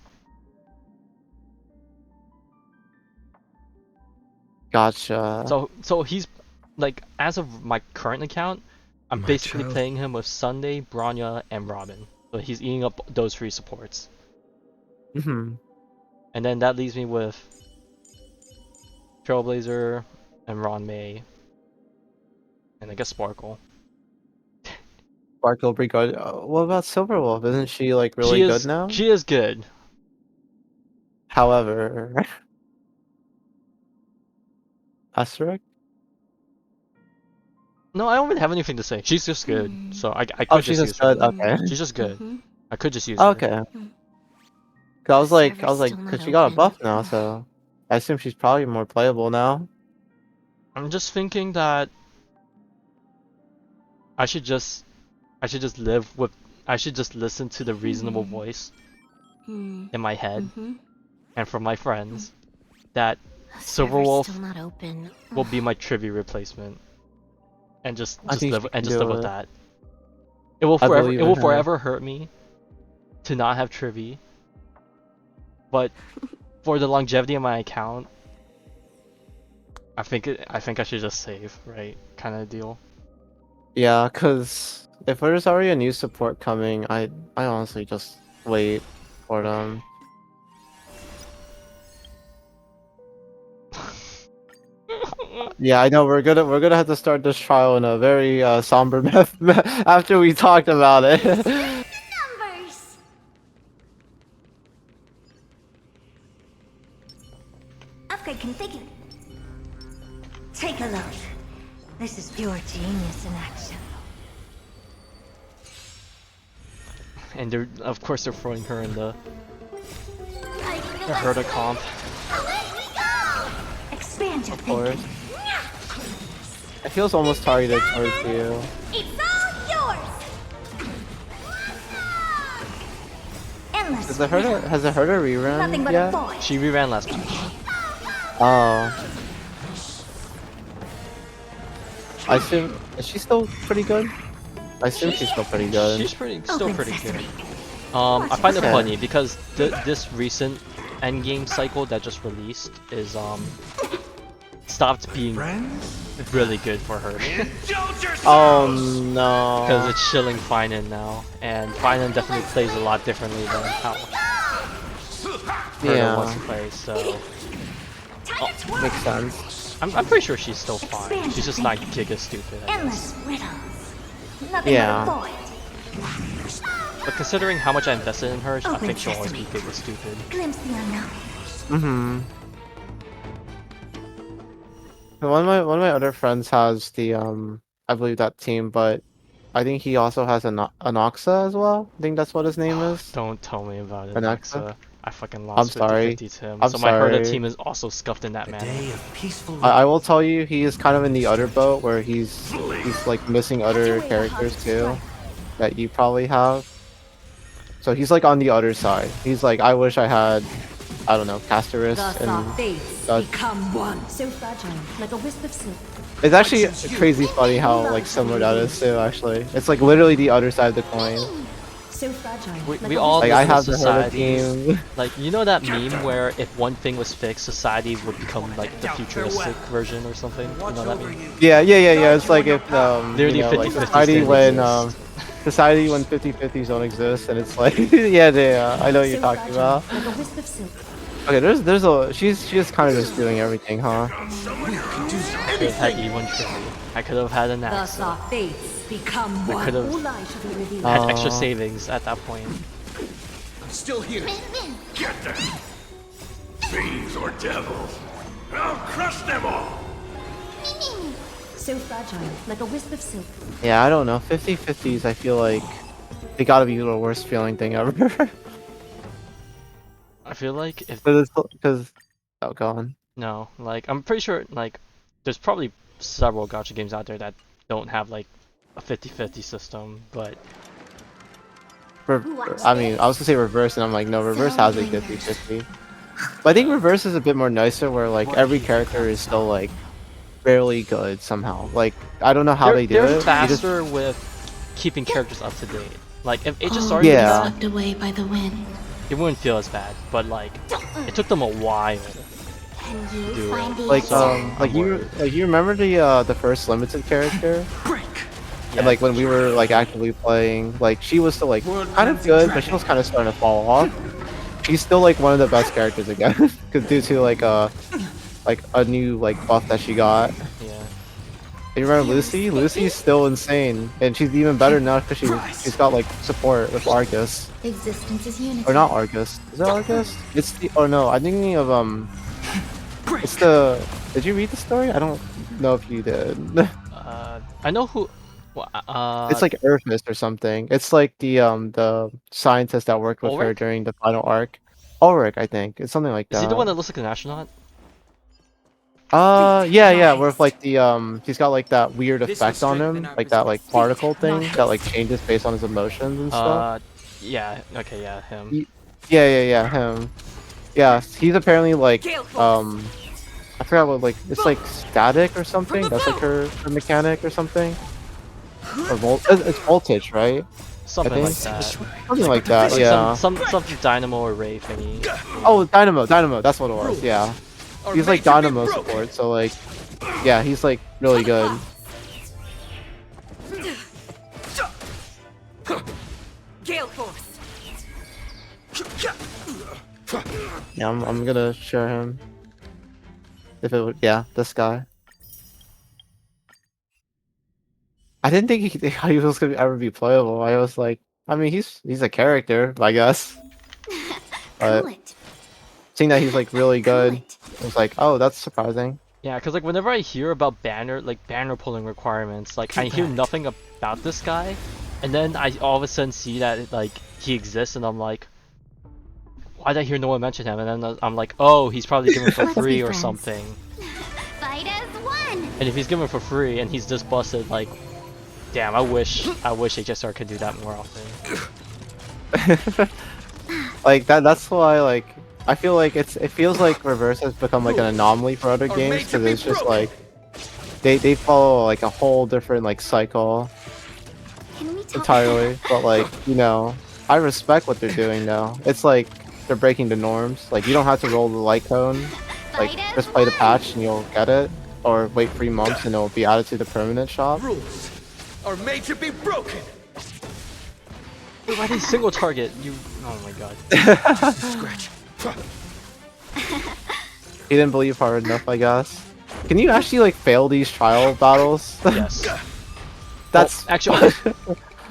gotcha. So he's like, as of my current account, I'm My basically child. playing him with Sunday, Bronya, and Robin. So he's eating up those three supports. Hmm. And then that leaves me with Trailblazer and Ron May, and I guess Sparkle. Sparkle Brigade. What about Silverwolf? Isn't she like really good now? She is good. However, asterisk. No, I don't really have anything to say. She's just good. So I Oh, could she's just just use her. good. Okay. She's just good. I could just use her. Okay. 'Cause I was like, cause she got a buff now, so I assume she's probably more playable now. I'm just thinking that I should just I should just live with I should just listen to the reasonable voice in my head and from my friends that Server's still Silverwolf not open. will be my trivia replacement and I think she can just live do with it. that. I believe It in will her. forever hurt me to not have Trivi, but for the longevity of my account, I think I should just save, right? Kind of deal. Yeah, cause if there's already a new support coming, I honestly just wait for Okay. them. Yeah, I know we're gonna have to start this trial in a very somber after we talked about it. Numbers. Upgrade configured. Take a look. This is pure genius in action. And they're, of course, they're throwing her in the I Herda comp. Away we go. Expand your Of course. thinking. It feels almost targeted towards you. It's all yours. Endless. Has it heard a rerun Nothing but a yet? void. She reran last match. Oh. I assume is she still pretty good? I assume she's still pretty good. She's still Open pretty sesame. good. I find it Okay. funny because this recent endgame cycle that just released is stopped being really good for her Indulge yourself! Oh because no. it's shilling Phainon now, and Phainon definitely plays a lot differently than how Herda wants to Yeah, play. So makes sense. I'm pretty sure she's still fine. Expand She's just your not thinking. giga stupid, I guess. Endless riddles. Nothing Yeah. but a void. But considering how much I invested in her, I Open think she'll always be sesame. giga stupid. Glimpse the unknown. Mm-hmm. One of my other friends has the I believe that team, but I think he also has an Anoxa as well. I think that's what his name is. Don't tell me about it, Anaxa? Nexa. I fucking I'm lost sorry. 50-50 to him. I'm So my Herda sorry. team is also scuffed in that A manner. day of peaceful. I will tell you, he is kind of in the other boat where he's like missing other characters too that you probably have. So he's like on the other side. He's like, I wish I had, I don't know, Casterus and fates Dutch. become one. So fragile, like a wisp of silk. It's actually crazy funny how like similar that is too. Actually, it's like literally the other side of the coin. So fragile. We all Like live I in have the Herda societies. team. Like, you know that meme where if one thing was fixed, society would become like the futuristic version or something? You know that meme? Yeah. It's like if Literally you know, like 50-50s society didn't when exist. society when 50/50s don't exist, and it's like yeah, I know what you're talking about. Like a wisp of silk. Okay, there's a she's just kind of just doing everything, huh? I could have had E1 Trinity. I could have had an Thus Axa. our fates become I one. could All have lies shall be revealed. had extra savings at that point. I'm still here. Get them! Fiends or devils! I'll crush them all! So fragile, like a wisp of silk. Yeah, I don't know. 50/50s, I feel like they gotta be the worst feeling thing ever. I feel like if Because oh, go on. no, like I'm pretty sure like there's probably several gacha games out there that don't have like a 50-50 system, but I mean, I was gonna say reverse, and I'm like, no, reverse has a 50/50. But I think reverse is a bit more nicer, where like every character is still like fairly good somehow. Like I don't know how they do they're it. You just- faster with keeping characters up to date. Like if HSR Yeah. did that, Swept away by the wind. it wouldn't feel as bad. But like it took them a while. Can you Do find the Like answer? like you remember the first limited character, Yeah, and like when we were like actively playing, like she was still like kind of good, but she was kind of starting to fall off. She's still like one of the best characters again, because due to like a new like buff that she got. yeah. You remember Lucy? Lucy's still insane, and she's even better now because she's got like support with Argus, Existence is unity. or not Argus. Is it Argus? It's the oh no, I'm thinking of it's the. Did you read the story? I don't know if you did. I know who. Well, It's like Earthist or something. It's like the scientist that worked with her Ulrich? during the final arc. Ulrich, I think. It's something like is that. he the one that looks like an astronaut? Yeah, where like he's got like that weird This will effect on strengthen him, our like that like resolve. particle thing that like changes based on his emotions and stuff. Yeah. Okay, yeah, him. Yeah, him. Yeah, he's apparently like I forgot what like it's like static or something. That's like her mechanic or something. Or it's voltage, right? Something think- like that. Something like that. Like Yeah. something dynamo or ray thingy. Oh, Dynamo. That's what it was. Yeah. He's like Dynamo support, so like, yeah, he's like really good. Gale Force. Yeah, I'm gonna share him. If it would, yeah, this guy. I didn't think he was gonna ever be playable. I was like, I mean, he's a character, I guess. Cool But it. seeing that he's like really Cool good, it. I was like, oh, that's surprising. Yeah, because like whenever I hear about banner pulling requirements, like I hear nothing about this guy, and then I all of a sudden see that like he exists, and I'm like, why did I hear no one mention him? And then I'm like, oh, he's probably given for Let's be free or friends. something. Fight as one. And if he's given for free and he's just busted, like, damn, I wish HSR could do that more often. Like that's why like I feel like it feels like Reverse has become like an anomaly for other games because it's just like they follow like a whole different like cycle Can we talk? entirely. But like, you know, I respect what they're doing though. It's like they're breaking the norms. Like you don't have to roll the light cone. Like Fight as just play the one. patch and you'll get it, or wait 3 months and it'll be added to the permanent shop. Rules are made to be broken. Wait, why did he single target? You. Oh my god. Scratch. He didn't believe hard enough, I guess. Can you actually like fail these trial battles? Yes. That's Well, actually,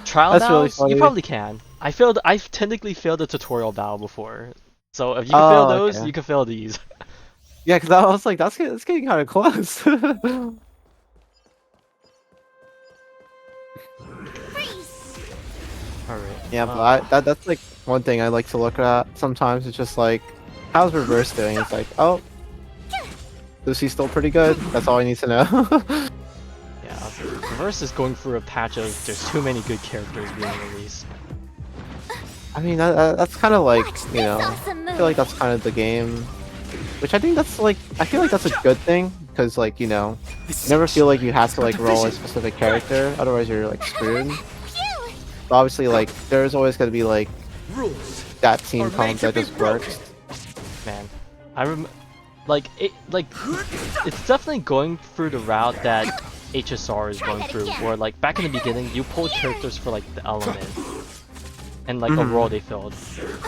trial That's really battles, funny. you probably can. I've technically failed a tutorial battle before. So if you can fail those, okay. you can fail these. Yeah, because I was like, that's getting kind of close. Freeze. Alright. Yeah, but that's like one thing I like to look at sometimes. It's just like, how's Reverse doing? It's like, oh, Lucy's still pretty good. That's all I need to know. Yeah, Reverse is going through a patch of there's too many good characters being released. I mean, that's kind of like, Watch you this know, awesome I feel like move. that's kind of the game. Which I think that's like, I feel like that's a good thing. Because like, you know, you never feel like you have to like roll a specific character. Otherwise you're like screwed. Phew. But obviously like, there's always going to be like, Rules that team are made comp to that be just broken. works. Man, it's definitely going through the route that HSR is going through, where like back in the beginning you pulled characters for like the element and like a role they filled,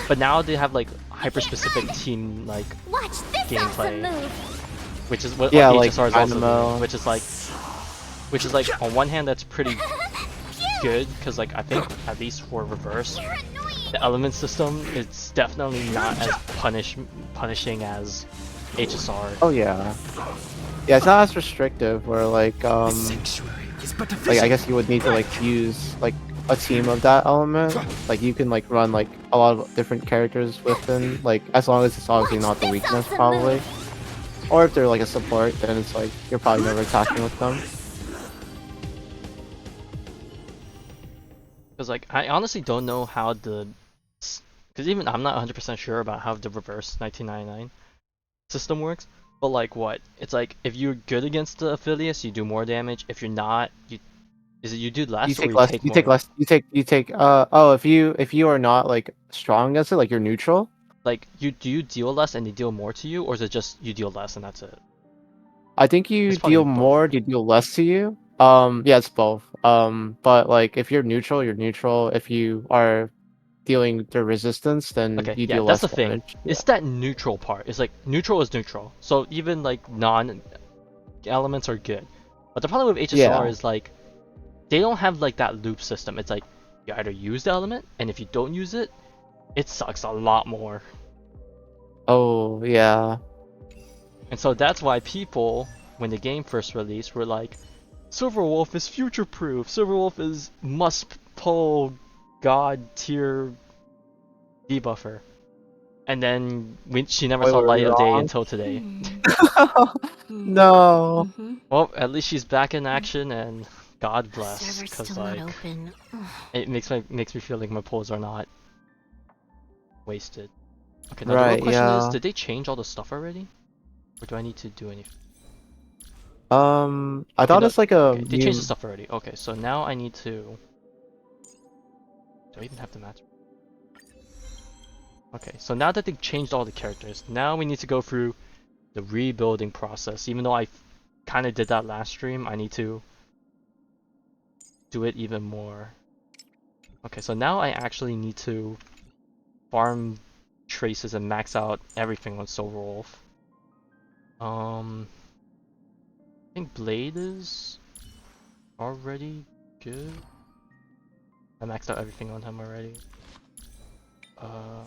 but now they have like hyper specific team like Watch this gameplay, awesome move. which is what Yeah, like, like HSR is also Dynamo. doing, which is like on one hand that's pretty good because like I think at least for Reverse, You're annoying. the element system is definitely not as punishing as HSR. Oh yeah. Yeah, it's not as restrictive where like Sanctuary is but a like I guess you would need to like use like a team of that element. Like you can like run like a lot of different characters within, like as long as it's obviously not the weakness probably. Or if they're like a support, then it's like you're probably never attacking with them. Because like I honestly don't know how because even I'm not 100% sure about how the reverse 1999 system works. But like what? It's like if you're good against the affiliates, you do more damage. If you're not, you do less You or take you less. take You more? take less. You take. Oh, if you are not like strong against it, like you're neutral. Like do you deal less and they deal more to you, or is it just you deal less and that's it? I think you It's probably deal both. more. You deal less to you. Yeah, it's both. But like if you're neutral, you're neutral. If you are dealing the resistance, then Okay, you yeah, deal that's less the thing. damage. It's that neutral part. It's like neutral is neutral. So even like non elements are good. But the problem with HSR Yeah. is like they don't have like that loop system. It's like you either use the element, and if you don't use it, it sucks a lot more. Oh, yeah. And so that's why people, when the game first released, were like, Silverwolf is future proof. Silverwolf is must pull god tier debuffer. And then she never saw Spoiler light of day wrong. until today. No. Well, at least she's back in action, and God The bless, server's because still not like open. it makes me feel like my polls are not wasted. Okay, now the real Right, question is, yeah. did they change all the stuff already, or do I need to do anything? I Okay, thought no, it's like a okay, they changed the stuff already. Okay, so now I need to. Do I even have the match? Okay, so now that they changed all the characters, now we need to go through the rebuilding process. Even though I kind of did that last stream, I need to do it even more. Okay, so now I actually need to farm traces and max out everything on Silverwolf. I think Blade is already good. I maxed out everything on him already. I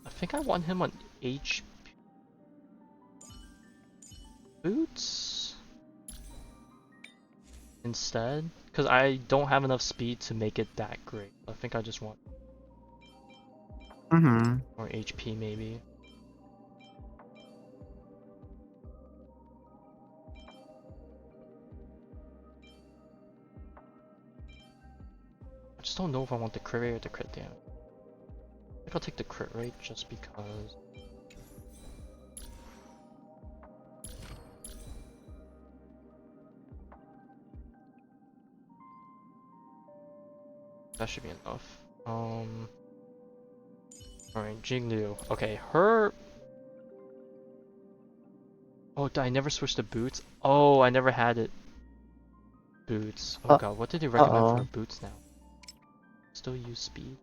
think I want him on HP boots instead, because I don't have enough speed to make it that great. I think I just want more HP maybe. I just don't know if I want the crit rate or the crit damage. I think I'll take the crit rate just because. That should be enough. Alright, Jinglu. Okay, her. Oh, did I never switch to boots? Oh, I never had it. Boots. Oh god, what did you recommend for Uh-oh. boots now? Still use speed?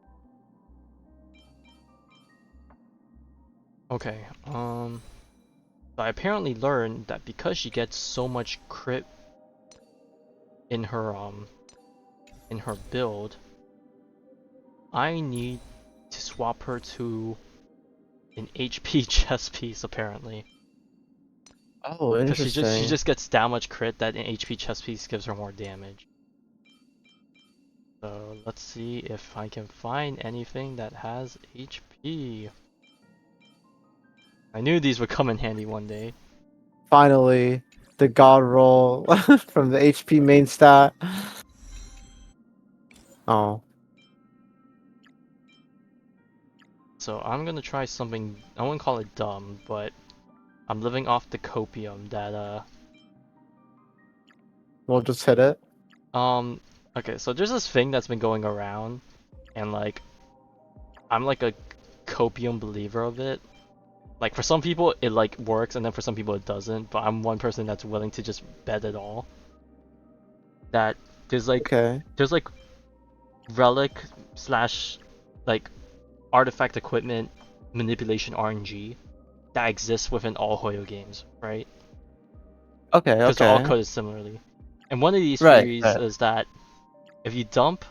Okay, so I apparently learned that because she gets so much crit in her build, I need to swap her to an HP chest piece apparently. Oh, Because she interesting. just gets that much crit that an HP chest piece gives her more damage. So let's see if I can find anything that has HP. I knew these would come in handy one day. Finally, the god roll from the HP main stat. Oh. So I'm gonna try something, I wouldn't call it dumb, but I'm living off the copium that We'll just hit it. okay, so there's this thing that's been going around, and like, I'm like a copium believer of it. Like for some people it like works, and then for some people it doesn't, but I'm one person that's willing to just bet it all. That there's like, Okay. there's like relic slash like artifact equipment manipulation RNG that exists within all Hoyo games, right? Okay, Because they're all okay. coded similarly. And one of these Right, theories right. is that if you dump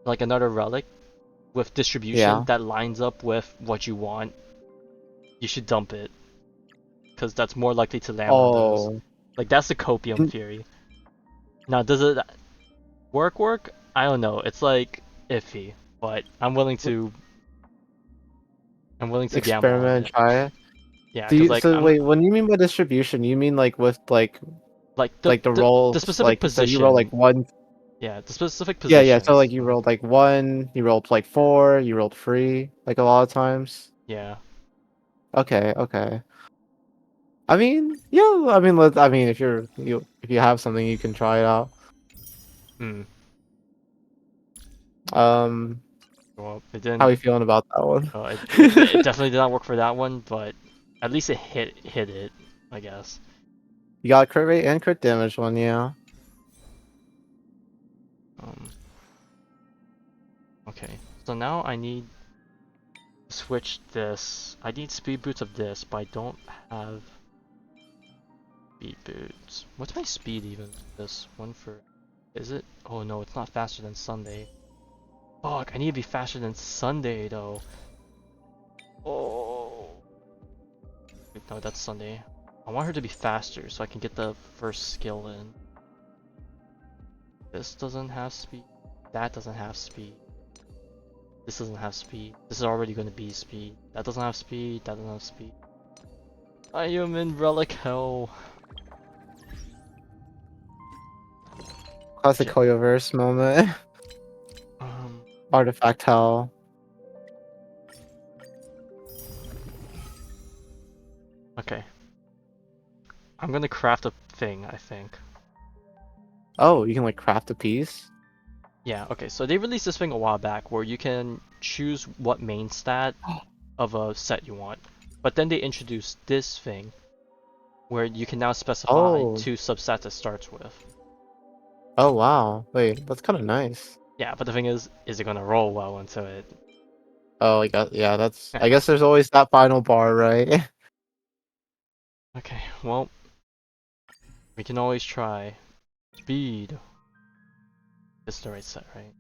like another relic with distribution Yeah. that lines up with what you want, you should dump it. Because that's more likely to land on those. Oh. Like that's the copium theory. Now does it work? I don't know. It's like iffy, but I'm willing to gamble on Experiment and it. try it. Yeah, Do because you like so I'm wait, when you mean by distribution, you mean like with like like the the rolls, specific like so you roll like position. one. Yeah, the specific Yeah, yeah, so positions. like you rolled like one, you rolled like four, you rolled three, like a lot of times. Yeah. Okay, okay. I mean, yeah, I mean I mean if you have something you can try it out. Hmm. Um Well, it how are didn't. you feeling about that one? It definitely did not work for that one, but at least it hit it, I guess. You got crit rate and crit damage one, yeah. Um. Okay. So now I need to switch this. I need speed boots of this, but I don't have speed boots. What's my speed even? This one for. Is it? Oh no, it's not faster than Sunday. Fuck, I need to be faster than Sunday though. Oh. Wait, no, that's Sunday. I want her to be faster so I can get the first skill in. This doesn't have speed. That doesn't have speed. This doesn't have speed. This is already going to be speed. That doesn't have speed. That doesn't have speed. I am in relic hell. Classic Shit. Hoyoverse moment. Um. Artifact hell. Okay. I'm gonna craft a thing, I think. Oh, you can like craft a piece? Yeah, okay, so they released this thing a while back where you can choose what main stat of a set you want. But then they introduced this thing where you can now specify Oh. two subsets it starts with. Oh wow. Wait, that's kind of nice. Yeah, but the thing is it gonna roll well into it? Oh, yeah, that's I Yeah. guess there's always that final bar, right? Okay, well, we can always try. Speed. This is the right set, right?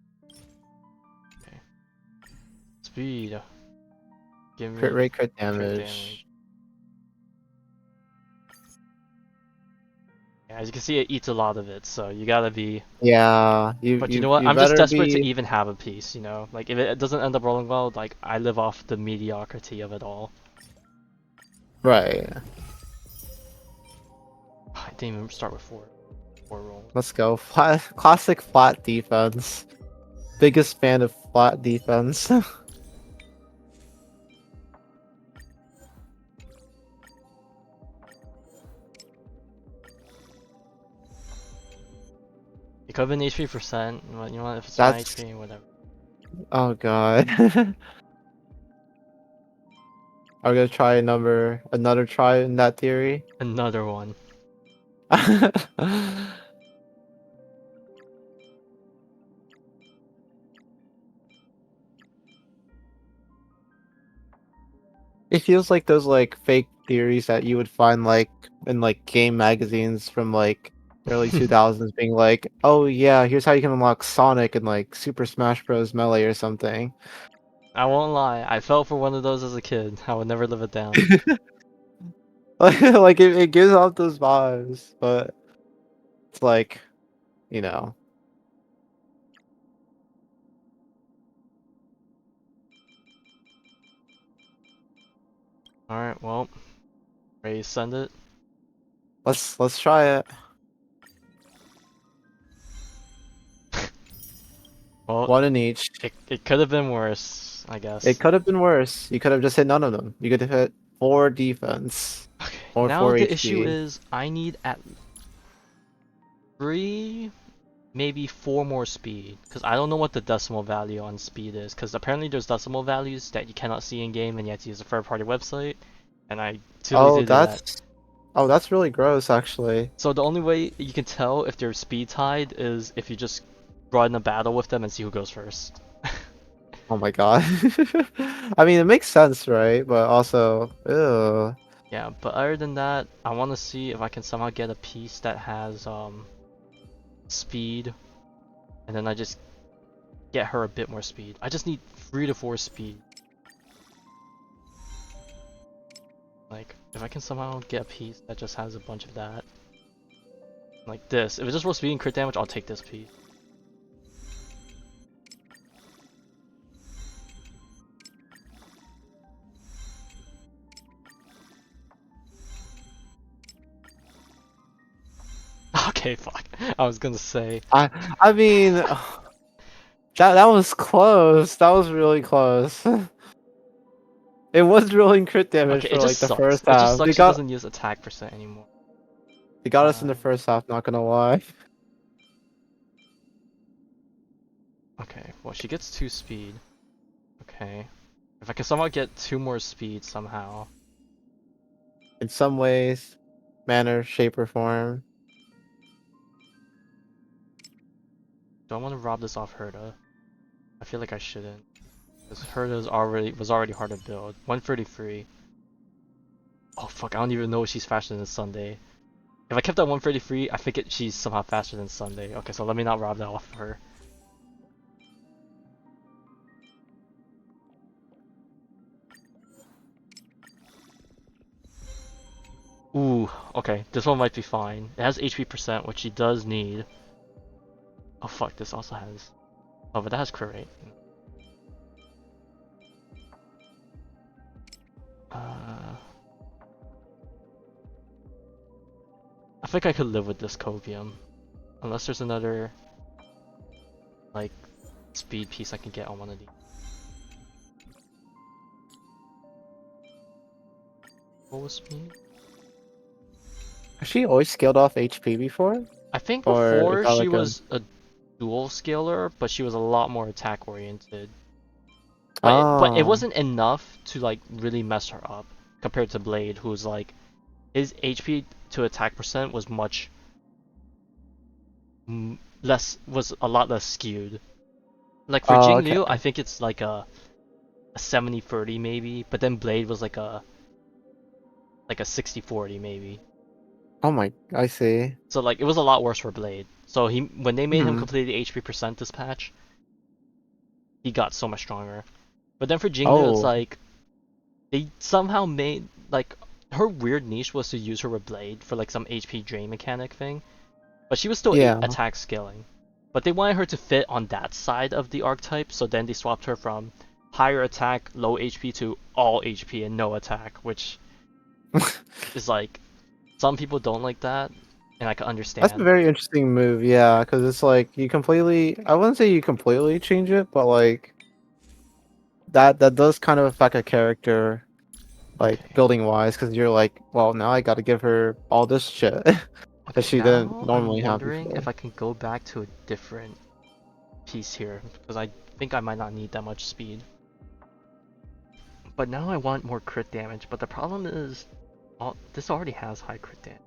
Okay. Speed. Give Crit me rate, crit crit damage. damage. Yeah, as you can see, it eats a lot of it, so you gotta be. Yeah, But you know what? you I'm just better desperate to be even have a piece, you know? Like, if it doesn't end up rolling well, like, I live off the mediocrity of it all. right. I didn't even start with four rolls. Let's go. Flat, classic flat defense. Biggest fan of flat defense. It could have been HP%, but you know what? If it's not That's HP, whatever. oh god. I'm gonna try another try in that theory. Another one. It feels like those like fake theories that you would find like in like game magazines from like early 2000s being like, "Oh yeah, here's how you can unlock Sonic in like Super Smash Bros. Melee or something." I won't lie, I fell for one of those as a kid. I would never live it down. Like it gives off those vibes, but it's like, you know. Alright, well, ready to send it? Let's try it. Well, One in each. it could have been worse, I It guess. could have been worse. You could have just hit none of them. You could have hit 4 defense Okay, or now 4 the issue HP. is I need at 3, maybe 4 more speed. Because I don't know what the decimal value on speed is. Because apparently there's decimal values that you cannot see in game and you have to use a third party website. And I too lazy Oh, to do that. that's really gross actually. So the only way you can tell if they're speed tied is if you just run a battle with them and see who goes first. Oh my god. I mean, it makes sense, right? But also, ew. Yeah, but other than that, I want to see if I can somehow get a piece that has speed, and then I just get her a bit more speed. I just need 3 to 4 speed. Like, if I can somehow get a piece that just has a bunch of that. Like this. If it's just for speed and crit damage, I'll take this piece. Okay, fuck. I was gonna say. I mean, that was close. That was really close. It was rolling crit damage Okay, for it just like the sucks. first It just half. sucks she doesn't use attack percent anymore. They got us in the first half, not gonna lie. Okay, well she gets 2 speed. Okay. If I can somehow get 2 more speed somehow. In some ways, manner, shape, or form. Do I want to rob this off Herda? I feel like I shouldn't. Because Herda was already hard to build. 133. Oh fuck, I don't even know if she's faster than Sunday. If I kept that 133, I think she's somehow faster than Sunday. Okay, so let me not rob that off of her. Ooh, okay, this one might be fine. It has HP percent, which she does need. Oh fuck, this also has... Oh, but that has crit rate. Uh... I think I could live with this copium. Unless there's another... like... speed piece I can get on one of these. What was speed? Has she always scaled off HP before? I think Or is before that she like a... was a dual scaler, but she was a lot more attack oriented. But it Oh. wasn't enough to like really mess her up compared to Blade, who's like his HP to attack percent was much was a lot less skewed. Like for Oh, Jing okay. Liu, I think it's like a 70-30 maybe, but then Blade was like a 60-40 maybe. Oh my, I see. So like it was a lot worse for Blade. So when they made him Hmm. complete the HP percent this patch, he got so much stronger. But then for Jinglu, it's Oh, like they somehow made like her weird niche was to use her with Blade for like some HP drain mechanic thing, but she was still yeah. attack scaling. But they wanted her to fit on that side of the archetype, so then they swapped her from higher attack, low HP to all HP and no attack, which is like some people don't like that, and I can That's a understand. very interesting move, yeah, because it's like you completely, I wouldn't say you completely change it, but like that does kind of affect a character like Okay. building wise, because you're like, well, now I got to give her all this shit that Okay, she didn't now I'm normally have wondering before. if I can go back to a different piece here, because I think I might not need that much speed. But now I want more crit damage, but the problem is, this already has high crit damage.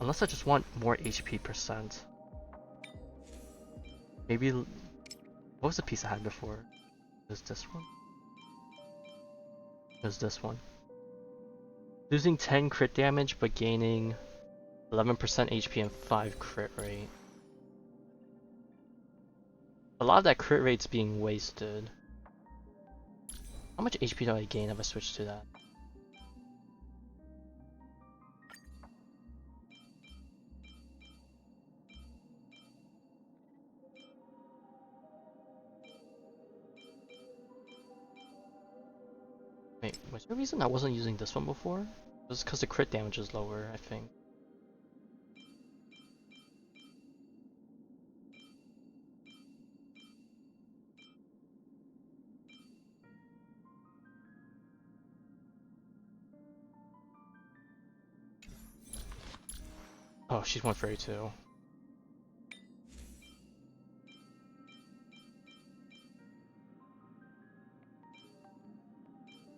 Unless I just want more HP percent. Maybe, what was the piece I had before? Was this one? It was this one. Losing 10 crit damage, but gaining 11% HP and 5 crit rate. A lot of that crit rate's being wasted. How much HP do I gain if I switch to that? Wait, was there a reason I wasn't using this one before? It was because the crit damage is lower, I think. Oh, she's 132.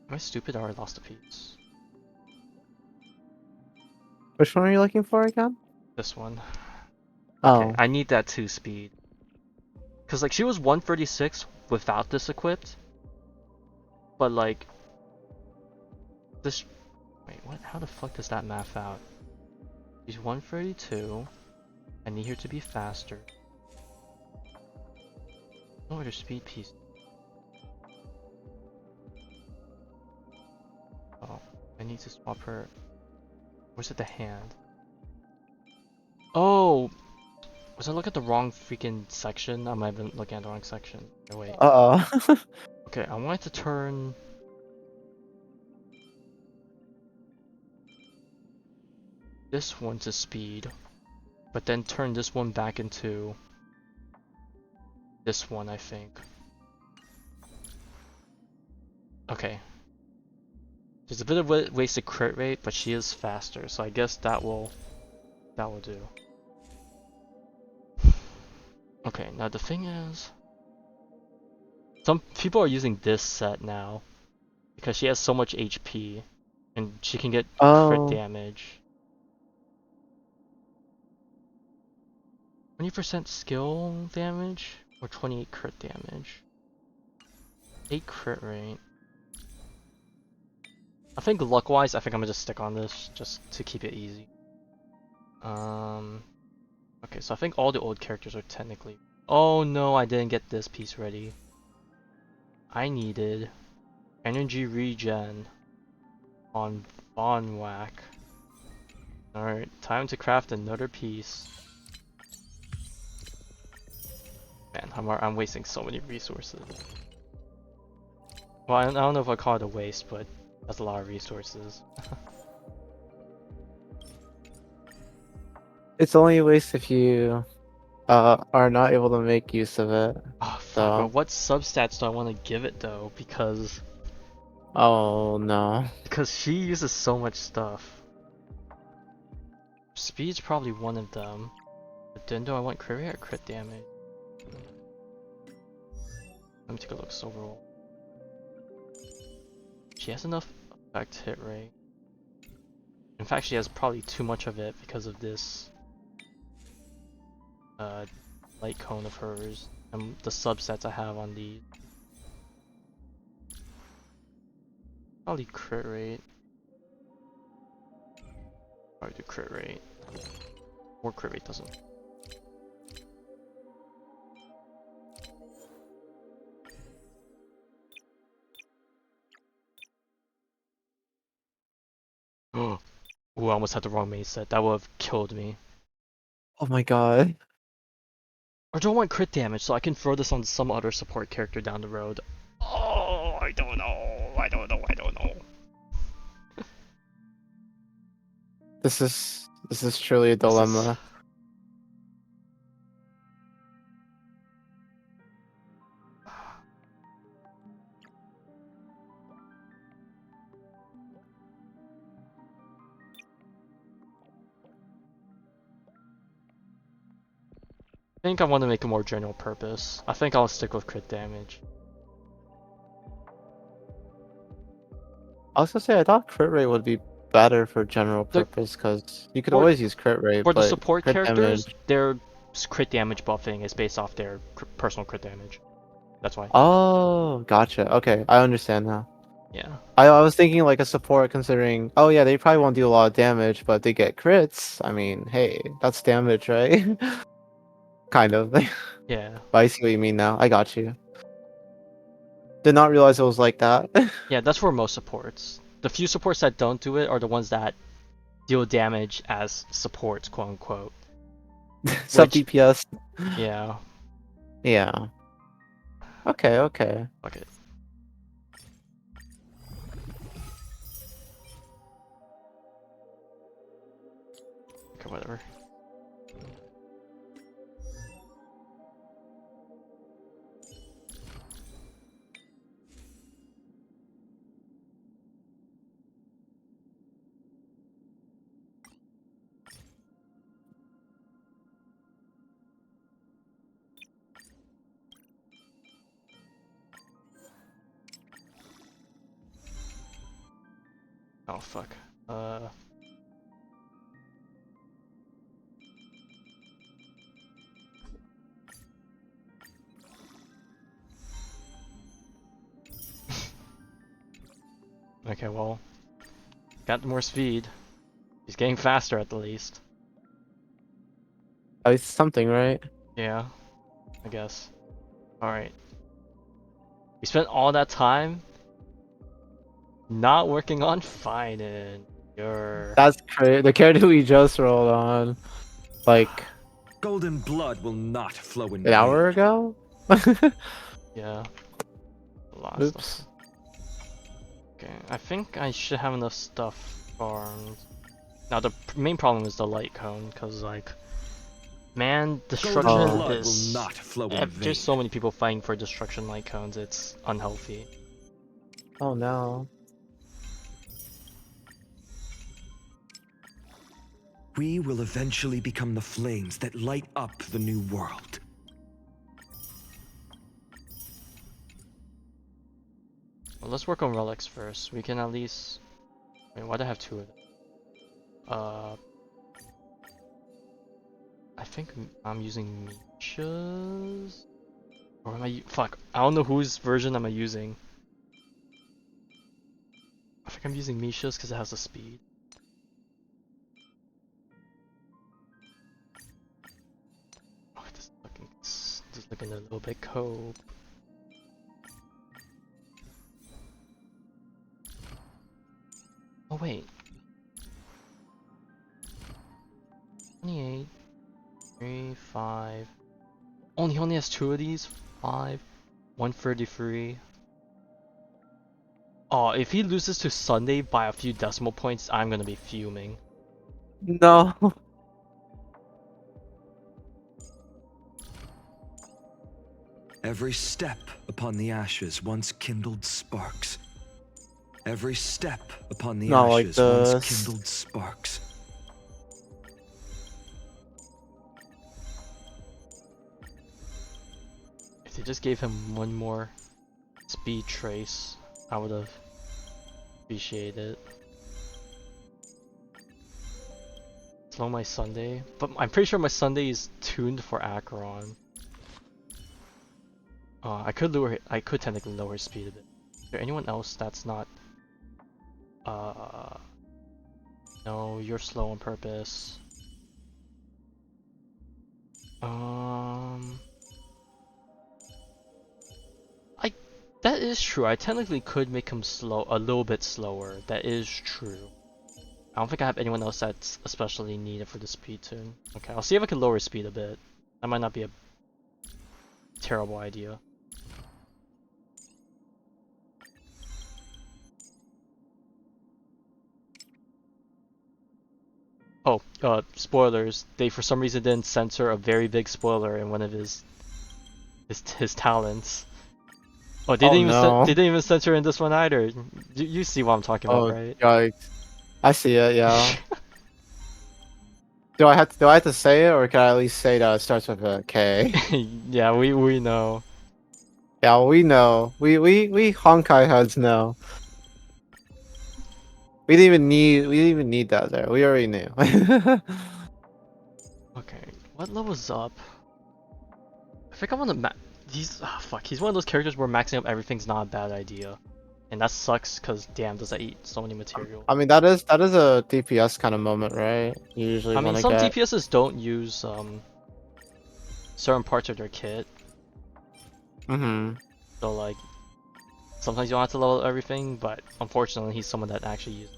Am I stupid or I lost a piece? Which one are you looking for again? This one. Okay, Oh, I need that 2 speed. Cause like she was 136 without this equipped, but like this. Wait, what? How the fuck does that math out? She's 132. I need her to be faster. Oh, her speed piece. Oh, I need to swap her. Where's it? The hand. Oh, was I looking at the wrong freaking section? I might have been looking at the wrong section. Oh, wait. uh-oh. Okay, I wanted to turn this one to speed, but then turn this one back into this one, I think. Okay. There's a bit of wasted crit rate, but she is faster, so I guess that will do. Okay, now the thing is, some people are using this set now because she has so much HP and she can get crit Oh, damage. 20% skill damage or 28 crit damage? 8 crit rate. I think luck-wise, I think I'm gonna just stick on this just to keep it easy. Okay, so I think all the old characters are technically. Oh no, I didn't get this piece ready. I needed energy regen on Vonwhack. Alright, time to craft another piece. Man, I'm wasting so many resources. Well, I don't know if I call it a waste, but that's a lot of resources. it's only a waste if you are not able to make use of it. Oh fuck, but So, what substats do I want to give it though? oh no. Because she uses so much stuff. Speed's probably one of them. But then do I want crit rate or crit damage? Let me take a look overall. She has enough effect hit rate. In fact, she has probably too much of it because of this uh, light cone of hers and the subsets I have on the probably crit rate. Probably do crit rate. Or crit rate doesn't. Oh, I almost had the wrong mace set. That would have killed me. Oh my god. Or do I want crit damage so I can throw this on some other support character down the road? Oh, I don't know. I don't know. I don't know. This is truly a This is... dilemma. I think I want to make a more general purpose. I think I'll stick with crit damage. I was gonna say I thought crit rate would be better for general The- purpose because you could for- always use crit rate, For the but support crit characters, damage. their crit damage buffing is based off their personal crit damage. That's why. Oh, gotcha. Okay, I understand now. Yeah. I was thinking like a support considering. Oh yeah, they probably won't do a lot of damage, but they get crits. I mean, hey, that's damage, right? Kind of. But Yeah. I see what you mean now. I got you. Did not realize it was like that. Yeah, that's for most supports. The few supports that don't do it are the ones that deal damage as supports, quote unquote. Sub Which, DPS. yeah. Yeah. Okay. Okay. Fuck it. Okay, whatever. Oh fuck. Okay, well, got more speed. He's getting faster at the least. At least something, right? Yeah, I guess. Alright. We spent all that time not working on Phainon. That's crazy. The character we just rolled on, like Golden blood will not flow in an hour vain. ago. Yeah. Last Oops. stuff. Okay, I think I should have enough stuff farmed. Now the main problem is the light cone, cause like, man, destruction Golden blood is. will not flow in vain. There's so many people fighting for destruction light cones. It's unhealthy. Oh no. We will eventually become the flames that light up the new world. Well, let's work on relics first. We can at least. Wait, why do I have two of them? I think I'm using Misha's. Or am I? Fuck, I don't know whose version am I using. I think I'm using Misha's because it has the speed. Oh, this is looking a little bit cold. Oh wait. 28, 3, 5. He only has two of these? 5, 133. Oh, if he loses to Sunday by a few decimal points, I'm gonna be fuming. No. Every step upon the ashes once kindled sparks. Every step upon the Not like ashes once this. kindled sparks. If they just gave him one more speed trace, I would have appreciated it. Slow my Sunday, but I'm pretty sure my Sunday is tuned for Acheron. I could technically lower his speed a bit. Is there anyone else that's not No, you're slow on purpose. I that is true. I technically could make him slow a little bit slower. That is true. I don't think I have anyone else that's especially needed for the speed tune. Okay, I'll see if I can lower speed a bit. That might not be a terrible idea. Oh, spoilers. They for some reason didn't censor a very big spoiler in one of his talents. Oh, Oh no. they didn't even censor in this one either. You see what I'm talking about, Oh right? yikes. I see it, yeah. Do I have to say it, or can I at least say that it starts with a K? Yeah, we know. Yeah, we know. We Honkai heads know. We didn't even need that there. We already knew. Okay, what level's up? I think I want to he's fuck. He's one of those characters where maxing up everything's not a bad idea, and that sucks because damn, does that eat so many material. I mean that is a DPS kind of moment, right? You usually I mean, want to some get. DPSs don't use certain parts of their kit, Mhm. so like sometimes you don't have to level everything, but unfortunately, he's someone that actually uses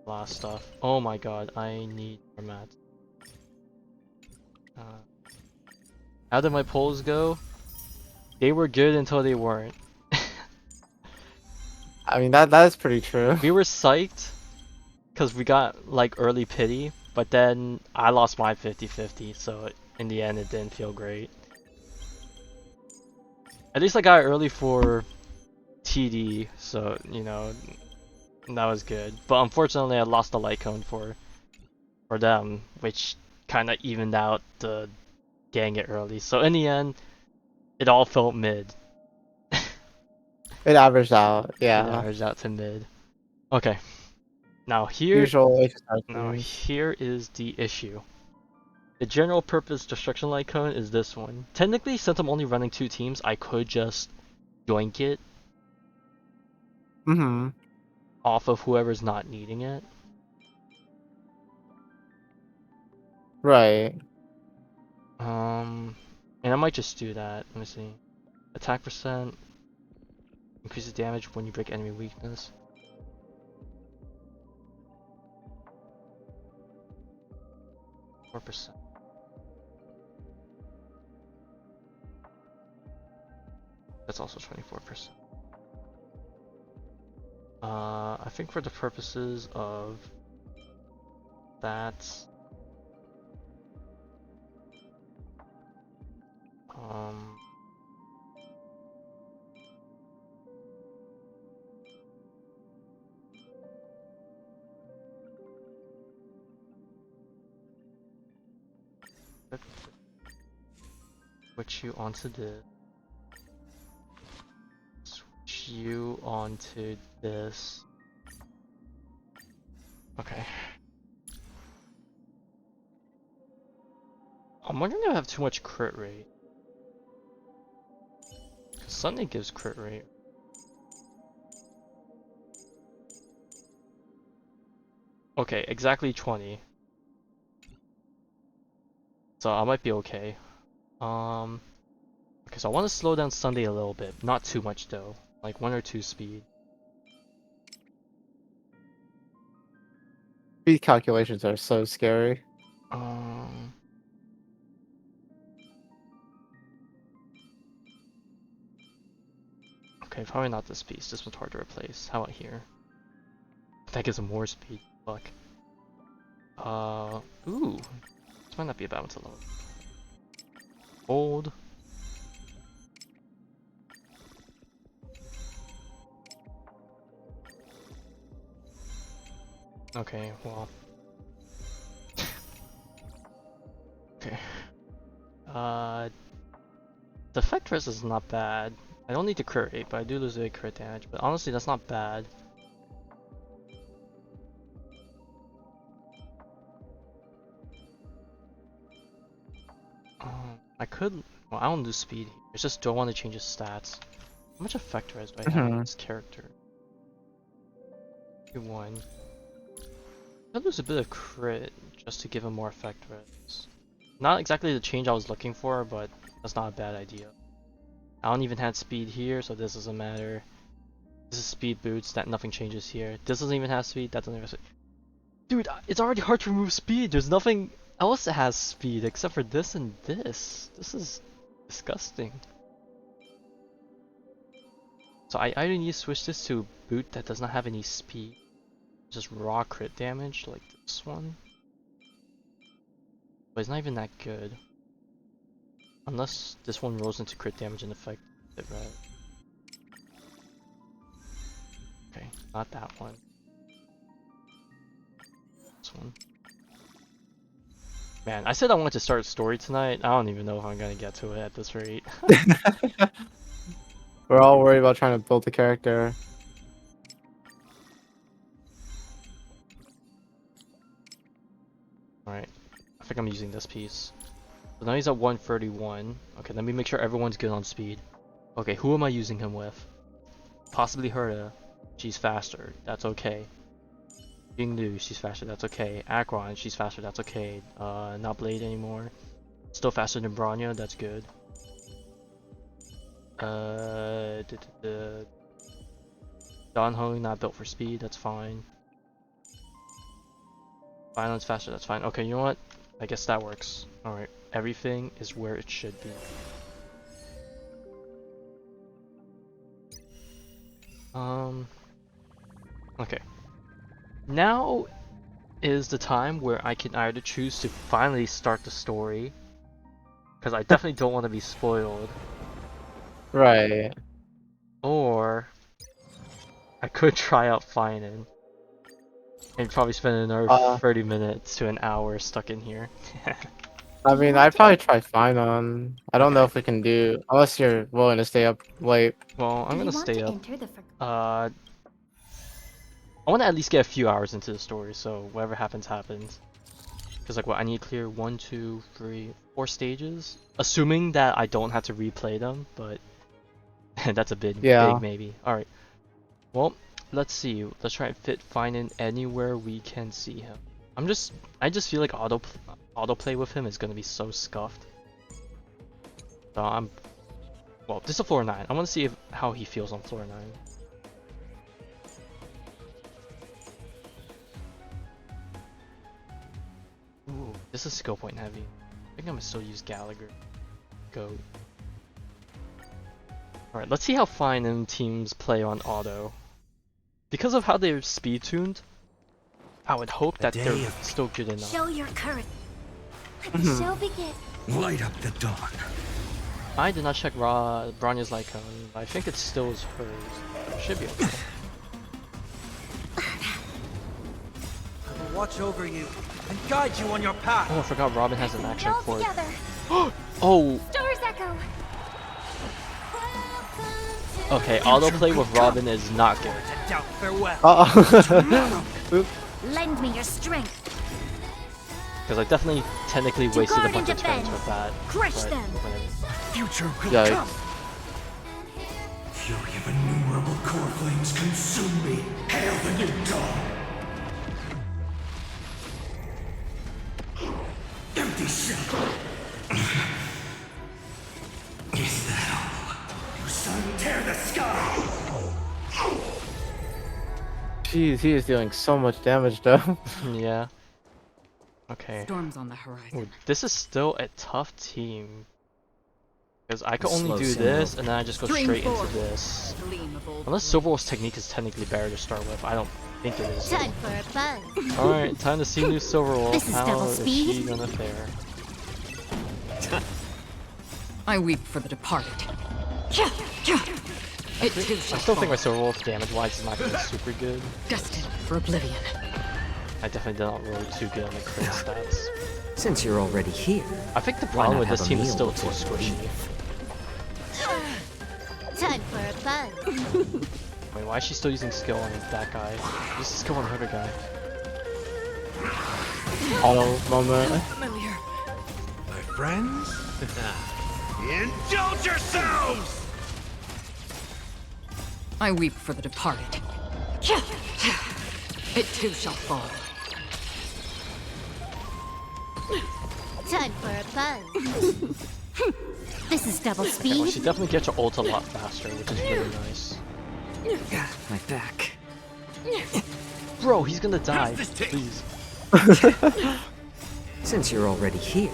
a lot of stuff. Oh my god, I need more mats. Uh, how did my polls go? They were good until they weren't. I mean that is pretty true. We were psyched because we got like early pity, but then I lost my 50-50, so in the end it didn't feel great. At least I got early for TD, so you know that was good. But unfortunately, I lost the light cone for them, which kind of evened out the getting it early. So in the end, it all felt mid. It averaged out, It yeah. averaged out to mid. Okay, now Usual HSR now teams. here is the issue. The general purpose destruction light cone is this one. Technically, since I'm only running 2 teams, I could just yoink it Mhm. off of whoever's not needing it. Right. And I might just do that. Let me see. Attack percent increases damage when you break enemy weakness. 4%. That's also 24%. I think for the purposes of that, um, switch you onto this. Switch you onto this. Okay. I'm wondering if I have too much crit rate. Cause Sunday gives crit rate. Okay, exactly 20. So I might be okay. Okay, so I want to slow down Sunday a little bit. Not too much though. Like 1 or 2 speed. Speed calculations are so scary. Um, okay, probably not this piece. This one's hard to replace. How about here? That gives him more speed. Fuck. Ooh. This might not be a bad one to load. Hold. Okay, well. Okay. The effect rest is not bad. I don't need to crit rate, but I do lose a crit damage. But honestly, that's not bad. I could. Well, I don't lose speed here. I just don't want to change his stats. How much effect res do I have on Mhm. this character? one. I'll lose a bit of crit just to give him more effect res. Not exactly the change I was looking for, but that's not a bad idea. I don't even have speed here, so this doesn't matter. This is speed boots, that nothing changes here. This doesn't even have speed, that doesn't even have speed. Dude, it's already hard to remove speed. There's nothing else that has speed except for this and this. This is disgusting. So I either need to switch this to a boot that does not have any speed. Just raw crit damage like this one. But it's not even that good. Unless this one rolls into crit damage and effect it right. Okay, not that one. This one. Man, I said I wanted to start a story tonight. I don't even know if I'm gonna get to it at this rate. We're all worried about trying to build the character. Alright, I think I'm using this piece. So now he's at 131. Okay, let me make sure everyone's good on speed. Okay, who am I using him with? Possibly Herta. She's faster. That's okay. Jingdu, she's faster. That's okay. Akron, she's faster. That's okay. Not Blade anymore. Still faster than Bronya. That's good. Danho, not built for speed. That's fine. Violence faster. That's fine. Okay, you know what? I guess that works. Alright, everything is where it should be. Okay. Now is the time where I can either choose to finally start the story, because I definitely don't want to be spoiled, Right. or I could try out Phainon and probably spend another 30 minutes to an hour stuck in here. I mean, I'd probably try Phainon. I don't know if we can do, unless you're willing to stay up late. Well, I'm Do gonna you want stay to up. enter the I want to at least get a few hours into the story, so whatever happens, happens. Because, like, what, I need to clear 1, 2, 3, 4 stages? Assuming that I don't have to replay them, but that's a big maybe. Alright. Well, let's see. Let's try and fit Phainon anywhere we can see him. I just feel like autoplay with him is going to be so scuffed. So well, this is a floor 9. I want to see how he feels on floor 9. Ooh, this is skill point heavy. I think I'm gonna still use Gallagher. Go. Alright, let's see how Phainon teams play on auto. Because of how they're speed tuned, I would hope that they're still good enough. Show your courage. Let the show begin. Light up the dawn. I did not check Bronya's Lycone, but I think it still is hers. Should be okay. I will watch over you and guide you on your path. Oh, I forgot Robin has an action All for it. together. Oh! Stars echo. Okay, autoplay with Robin is not good. To doubt farewell. Uh-oh. Lend me your strength. Because I definitely technically wasted a guard bunch and of turns defend. with that. Crush but them. whatever. Future will Yikes. come. Fury of innumerable core flames consume me. Hail the new dawn. Empty shell. Is that all? You sun tear the sky. Jeez, he is dealing so much damage though. Yeah. Okay. Storms on the horizon. Ooh, this is still a tough team. Because I could A only slow do signal. this, and then I just go Stream straight forward. into this. Gleam of old Unless Silverwolf's technique is technically better to start with. I don't think it is. Time for a buzz. Alright, time to see new Silverwolf. This is How double is speed. she gonna fare? I weep for the departed. It too I shall still think my fall, Silverwolf damage-wise is not gonna be super good. destined for oblivion. I definitely did not roll too good on the crit stats. Since you're already here, I think the why problem not with have this a team is meal still too before you squishy. leave? Time for a buzz. Wait, why is she still using skill on that guy? Use skill on the other guy. Auto moment. Familiar. My friends? Indulge yourselves! I weep for the departed. It too shall fall. Time for a fun. This is double Okay, well, speed. she definitely gets her ult a lot faster, which is really nice. My back. Bro, he's gonna die. this take? Please. Since you're already here,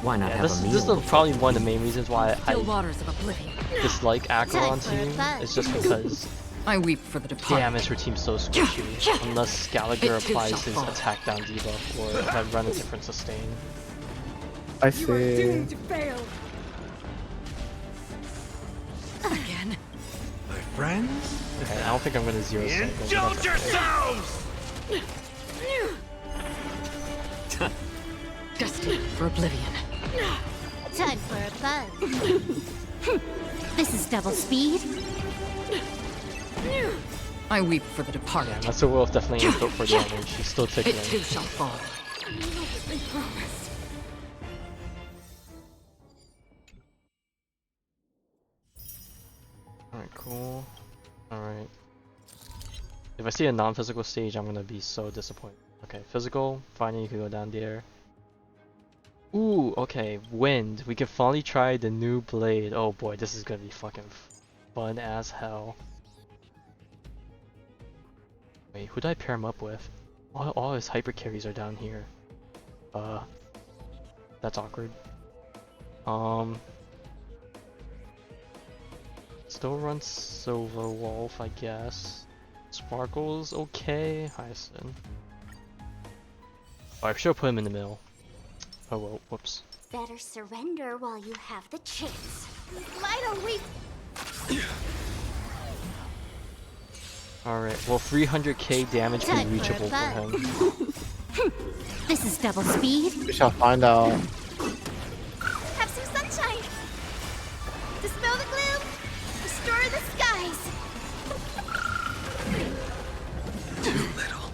why not Yeah, have this a meal? is probably one of the main reasons why Still I waters of oblivion. dislike Acheron Time for a team. fun. It's just because, I weep for the departed. damn, is her team so squishy. Unless Gallagher It too applies shall his fall. attack down debuff, or if I run a different sustain. I see. Again. My friends? Okay, I don't think I'm gonna zero cycle. but Indulge that's okay. yourselves! Destined for oblivion. Time for a fun. This is double speed. I weep for the departed. Yeah, Master Wolf definitely input for damage. She's still It tickling. too shall fall. They promised. Alright, cool. Alright. If I see a non-physical stage, I'm gonna be so disappointed. Okay, physical. Finally, you can go down there. Ooh, okay. Wind. We can finally try the new blade. Oh boy, this is gonna be fucking fun as hell. Wait, who did I pair him up with? All his hyper carries are down here. That's awkward. Still run Silver Wolf, I guess. Sparkle's okay. Hyacinth. Oh, I should put him in the middle. Oh well, whoops. Better surrender while you have the chance. Light a weep. Alright, well 300k damage Time be for reachable for fun. him. This is double speed. We shall find out. Have some sunshine. Dispel the gloom. Restore the skies. Too little.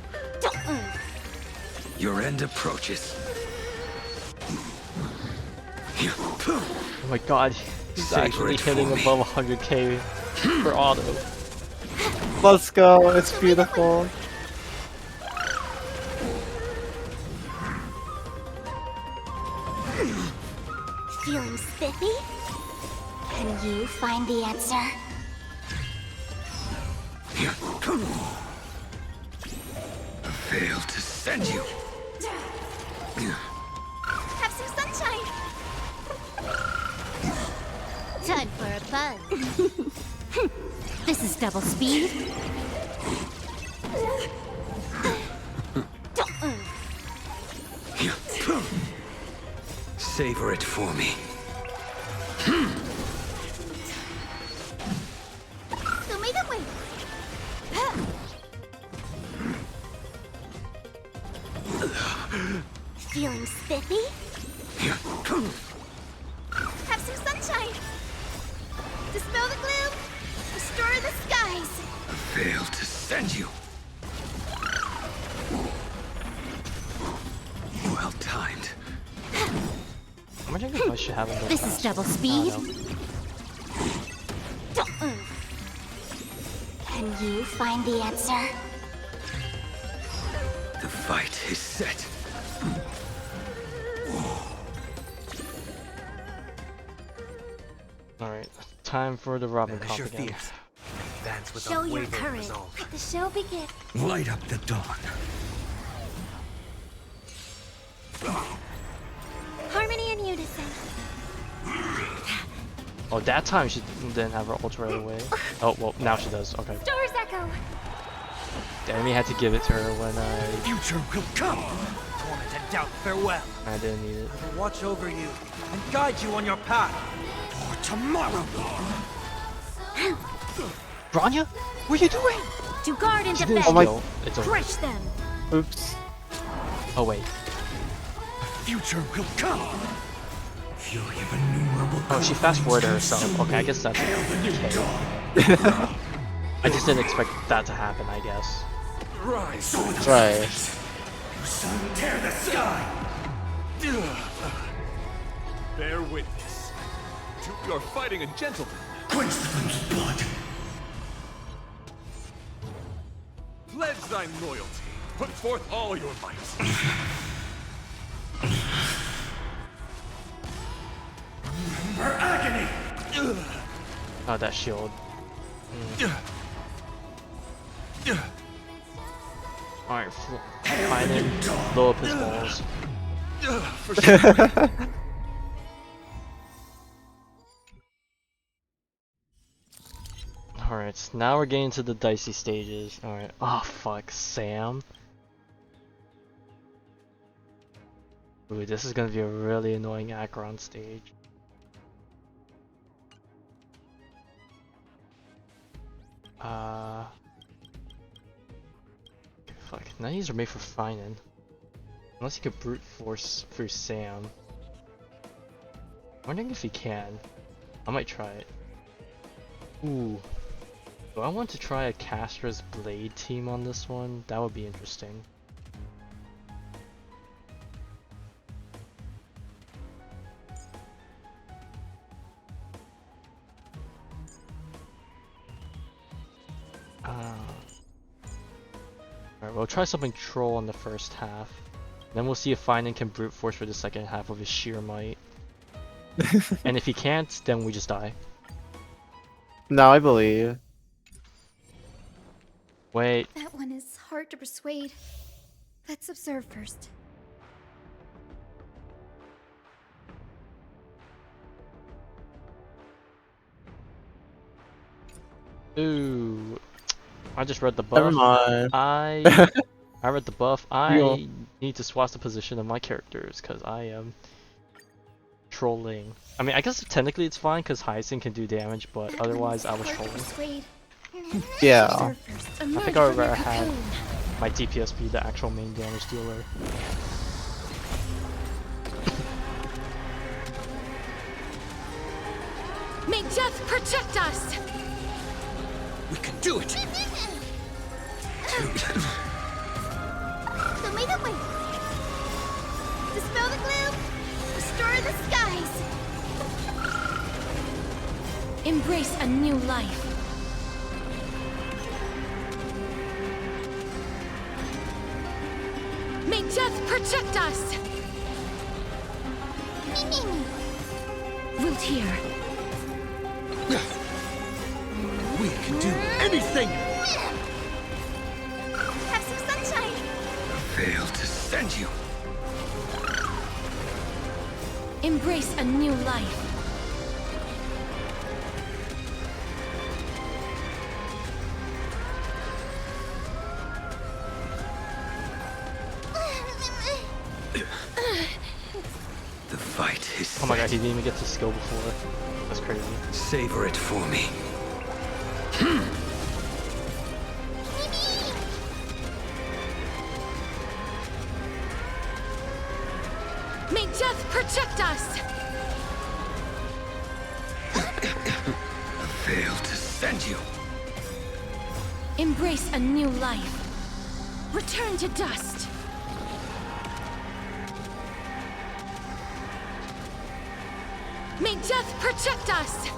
Your end approaches. Oh my god, he's Savor actually it for hitting me. above 100k for auto. Let's go. It's beautiful. Feeling spiffy? Can you find the answer? I failed to send you. Have some sunshine. Time for a fun. This is double speed. Savor it for me. Sumidame. Feeling spiffy? Have some sunshine. Dispel the gloom. Restore the skies. I failed to send you. Well timed. How much I should have him go This is faster? double I don't speed. know. Can you find the answer? The fight is set. Alright, time for the Robin Banish comp your again. fears. Advance with Show your unwavering courage. resolve. Let the show begin. Light up the dawn. Harmony and unison. Oh, that time she didn't have her ult right away. Oh, well, now she does. Okay. Stars echo. The enemy had to give it to her when Future will come. Torment and doubt, farewell. I didn't need it. I will watch over you and guide you on your path. For tomorrow. Branya? What are you doing? To guard and She didn't defend. my- steal. It's over. Crush them. Oops. Oh, wait. Future will come. Fury of innumerable. Oh, she fast forwarded herself. Okay, I guess that's okay. I just didn't expect that to happen, I guess. Rise. Right. Tear the sky. Bear witness. You're fighting a gentleman. Quench the flame's blood. Pledge thy loyalty. Put forth all your might. Remember agony! Oh, that shield. Alright, Phainon, blow up his balls. For sure. Alright, now we're getting to the dicey stages. Alright, oh fuck, Sam. Ooh, this is gonna be a really annoying Acheron stage. Fuck, none of these are made for Phainon. Unless he could brute force through Sam. Wondering if he can. I might try it. Ooh. Do I want to try a Castra's Blade team on this one? That would be interesting. Alright, we'll try something Troll in the first half. Then we'll see if Phainon can brute force for the second half with his sheer might. And if he can't, then we just die. No, I believe. Wait. That one is hard to persuade. Let's observe first. Ooh. I just read the buff. Never mind. I read the buff. Yo. I need to swap the position of my characters because I am trolling. I mean, I guess technically it's fine because Hyacinth can do damage, but That otherwise I one was is hard to trolling. persuade. Yeah. Observe first. I Emerge think I would from your rather have cocoon. my DPS be the actual main damage dealer. May death protect us! We can do it! Show me the way! Dispel the gloom! Restore the skies! Embrace a new life. May death protect us! Root here. We can do anything! Have some sunshine! Fail to send you! Embrace a new life. The fight is Oh my god, he didn't even get to skill before. That's crazy. savor it for me. May death protect us! Fail to send you! Embrace a new life. Return to dust. May death protect us!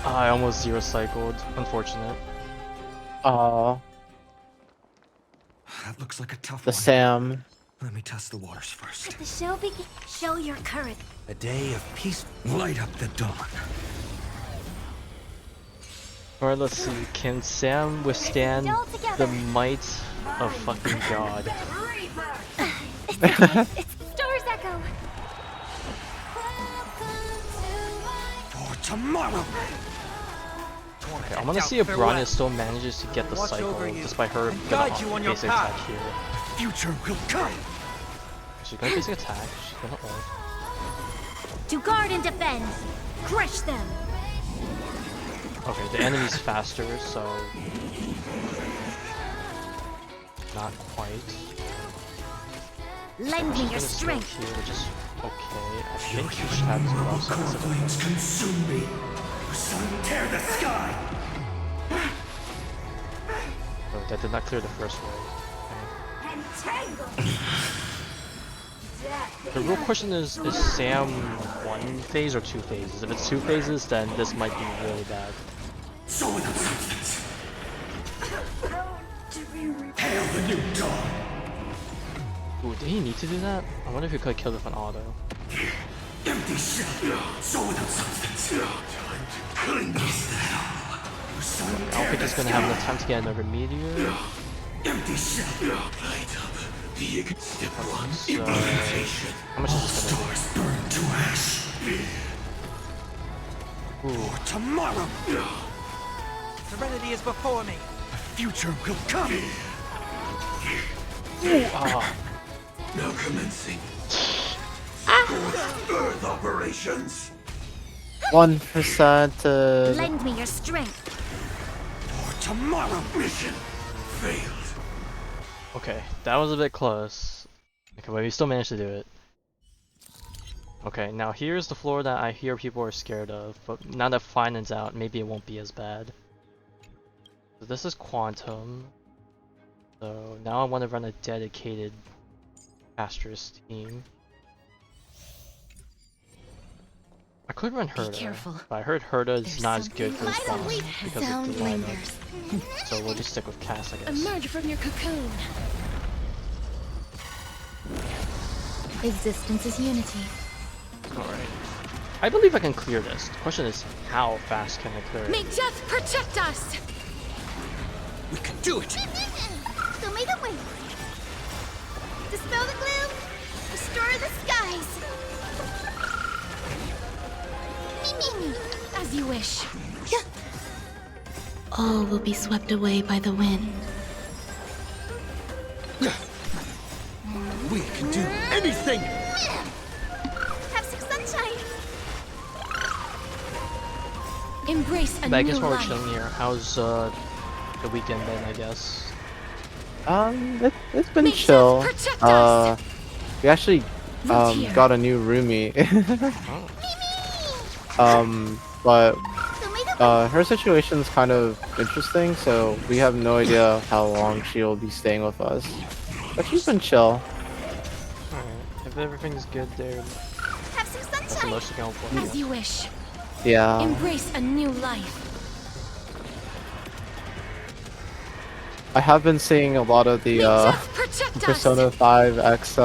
I almost zero cycled. Unfortunate. Aw, That looks like a tough the one. Sam. Let me test the waters first. Let the show begin. Show your courage. A day of peace. Light up the dawn. Alright, let's see. Can Sam withstand the might of fucking God? It's Star's Echo. For tomorrow! Okay, I'm gonna see if Bronya still manages to get the Watch cycle over you despite her and gonna guide you on your basic path. attack here. The future will come! She's gonna basic attack, she's gonna ult. To guard and defend. Crush them. Okay, the enemy's faster, so not quite. Lend me She's your gonna skill strength. here, which is okay. I think she should have this buff, so Cocoa it's flames consume me. The sun tear the sky. oh, that did not clear the first wave. Okay. Entangle. The real question is Sam 1 phase or 2 phases? If it's 2 phases, then this might be really bad. So without substance. Hail the new dawn. Ooh, did he need to do that? I wonder if he could have killed it with an auto. Empty shell. So without substance. Time to clean this hell. You son I don't think he's gonna have enough time to get another meteor. Empty shell. Light up. The step one. So, Implementation. how much is All this gonna stars burn to ash. Ooh. For tomorrow. Serenity is before me. The future will come. Now commencing. Scorched Earth operations. 1% Lend me your strength. For tomorrow. Mission failed. Okay, that was a bit close. Okay, but we still managed to do it. Okay, now here's the floor that I hear people are scared of, but now that Phainon's out, maybe it won't be as bad. So this is Quantum. So now I want to run a dedicated Asterisk team. I could run Herda, careful. but I heard Herda is There's not as good for this something boss vital. because of Sound the lineup. lingers. So we'll just stick with Cass, I guess. Emerge from your cocoon. Existence is unity. Alright. I believe I can clear this. The question is, how fast can I clear it? May death protect us! We can do it. Show me the way. Dispel the gloom. Restore the skies. Me. As you wish. All will be swept away by the wind. We can do anything. Have some sunshine. Embrace a But I new guess while we're life. chilling here, how's the weekend been, I guess? It's been May chill. death protect us. We actually Root got a new roomie. Oh. But Show me the way. her situation's kind of interesting, so we have no idea how long she'll be staying with us. But she's been chill. Alright. If everything's good there, Have some that's the sunshine. most you can hope for. As you wish. Yeah. Embrace a new life. I have been seeing a lot of May the death protect Persona us. 5X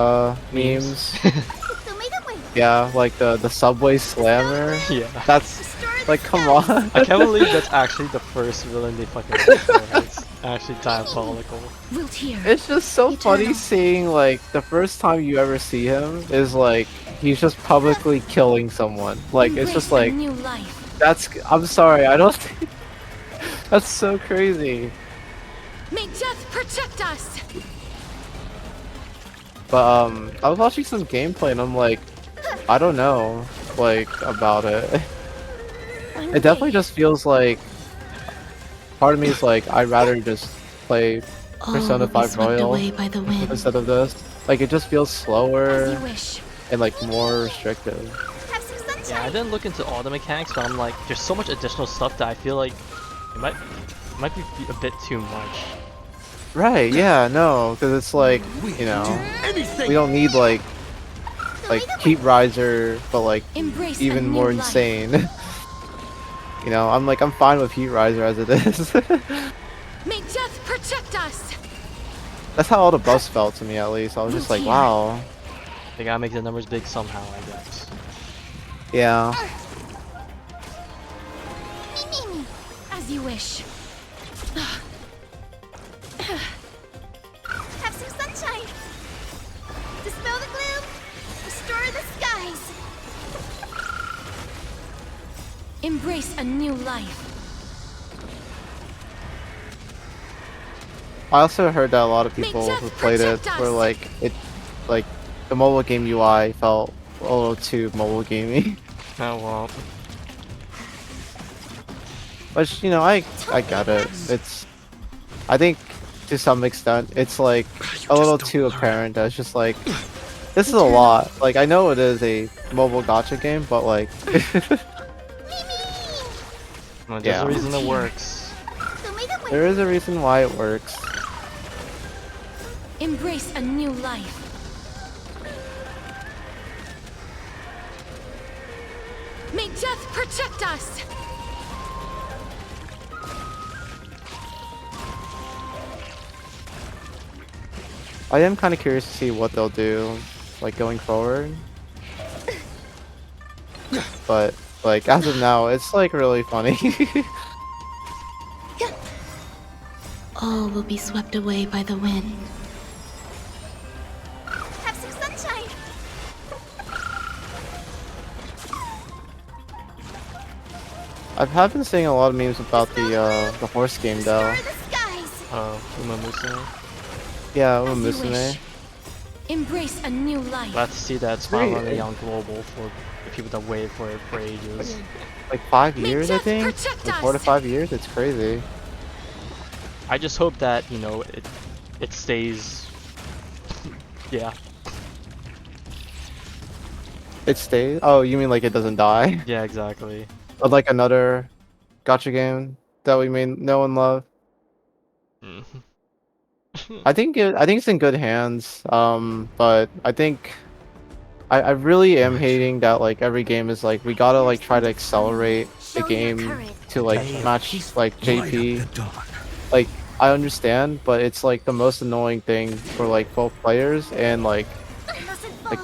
memes. Show me the way. Yeah, like the subway slammer. Yeah. That's Restore the like, come skies. on. I can't believe that's actually the first villain they fucking wrote for. It's actually diabolical. Wilt here. It's just so funny Eternal. seeing like the first time you ever see him is like he's just publicly killing someone. Like it's just Embrace a like new life. that's I'm sorry, I don't think that's so crazy. May death protect us. But I was watching some gameplay and I'm like, I don't know like about it. It definitely just feels like part of me is like I'd rather just play Persona 5 Royal by the wind. instead of this. Like it just feels As slower you wish. and like more restrictive. Have some sunshine. Yeah, I didn't look into all the mechanics, but I'm like, there's so much additional stuff that I feel like it might be a bit too much. Right, yeah, no, because it's like, you know, we don't need like Heat Riser, but like Embrace a even new more life. insane. You know, I'm fine with Heat Riser as it is. May death protect us. That's how all the buffs felt to me at least. I was just like, wow, They gotta make the numbers big somehow, I guess. yeah. Me. As you wish. Have some sunshine. Dispel the gloom. Restore the skies. Embrace a new life. I also heard that a lot of May people death who played it protect were us. like, like the mobile game UI felt a little too mobile gamey. Oh well. Which, you know, I get it. It's, I think to some extent, it's like a little too apparent that it's just like, this is a lot. Like, I know it is a mobile gacha game, but like, Well, there's Yeah. a reason it works. Show me the way. there is a reason why it works. Embrace a new life. May death protect us! I am kind of curious to see what they'll do, like going forward. But like as of now, it's like really funny. All will be swept away by the wind. Have some sunshine! I've been seeing a lot of memes about the horse game though. Restore the skies! Uma Musume. Yeah, As you Musume. wish. Embrace a new life. Glad to see that it's Great. finally on global for the people that waited for it for ages. Like 5 May years, I death think. protect Like 4 to us. 5 years. It's crazy. I just hope that, you know, it stays. Yeah. It stays. Oh, you mean like it doesn't die? Yeah, exactly. Or like another gacha game that we may know and love. Mm. I think it's in good hands. But I think I really am hating that like every game is like we gotta like try to accelerate the Show your game courage. to like Day of match peaceful like light of JP. the dawn. Like I understand, but it's like the most annoying thing for like both players and like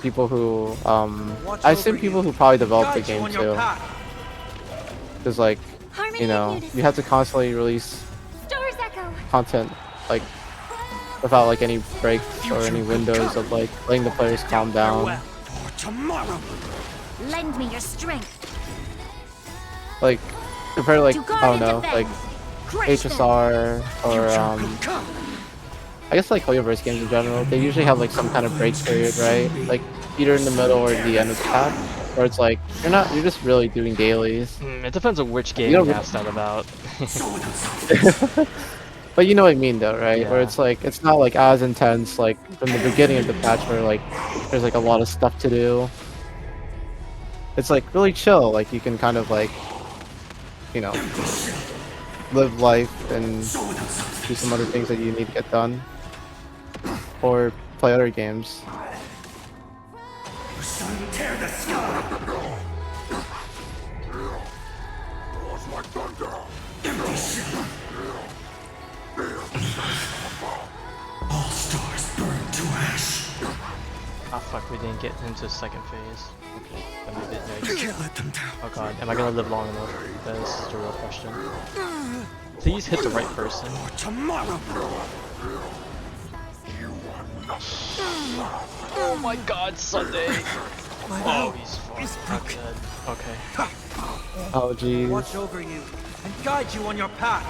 people who Watch I assume over people you who probably developed the guide you game on your too. path. Because like Harmony you know and unison. you have to constantly release Stars echo. content like without like any breaks or any windows of like letting the players calm down. Farewell. For tomorrow. Lend me your strength. Like compared to like To guard I don't and know defend. like Crush them. HSR or Come. I guess like Hoyoverse games in general, they usually have like some kind of break period, right? Like either in the middle or the end of the pack, where it's like you're just really doing dailies. It depends on which game You you don't- ask that about. But you know what I mean though, right? Where Yeah. it's like it's not like as intense like from the beginning of the patch where like there's like a lot of stuff to do. It's like really chill, like you can kind of like you know live life and do some other things that you need to get done. Or play other games. Sun tear the sky. Empty shell. All stars burn to ash. Ah fuck, we didn't get into second phase. Okay, that made it I nice. can't let them down. Oh god, am I gonna live long enough? That is the real question. Please hit the right person. For tomorrow. Oh my god, Sunday! My Oh, will he's is fucked. broken. Dead. Okay. Oh jeez. Watch over you and guide you on your path.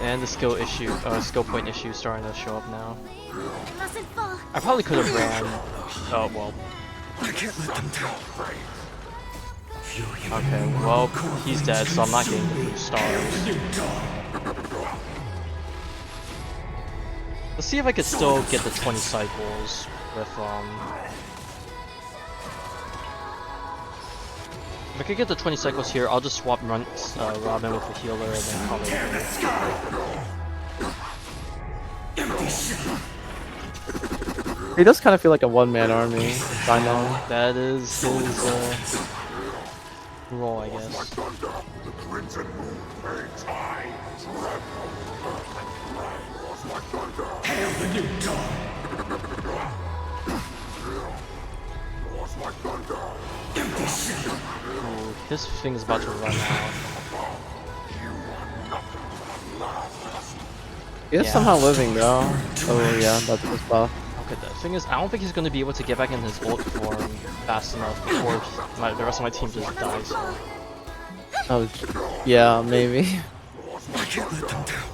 And the skill point issue starting to show up now. Mustn't fall. I probably could have ran. Oh well. I can't let them down. Fury of a Okay, new well, world he's calls dead, so I'm not getting the consume blue me. stars. New dawn. Let's see if I could still get the 20 cycles with If I could get the 20 cycles here, I'll just swap Robin with the healer and then call Tear the it. sky. Empty shell. He does kind of feel like a one-man army, Phainon. That is his role, I guess. Hail the new dawn. Empty shell. Ooh, this thing is about to run out. He is Yeah. somehow living though. Oh yeah, that's his buff. Okay, the thing is, I don't think he's going to be able to get back in his ult form fast enough before the rest of my team just dies. Oh, yeah, maybe. I can't let them down.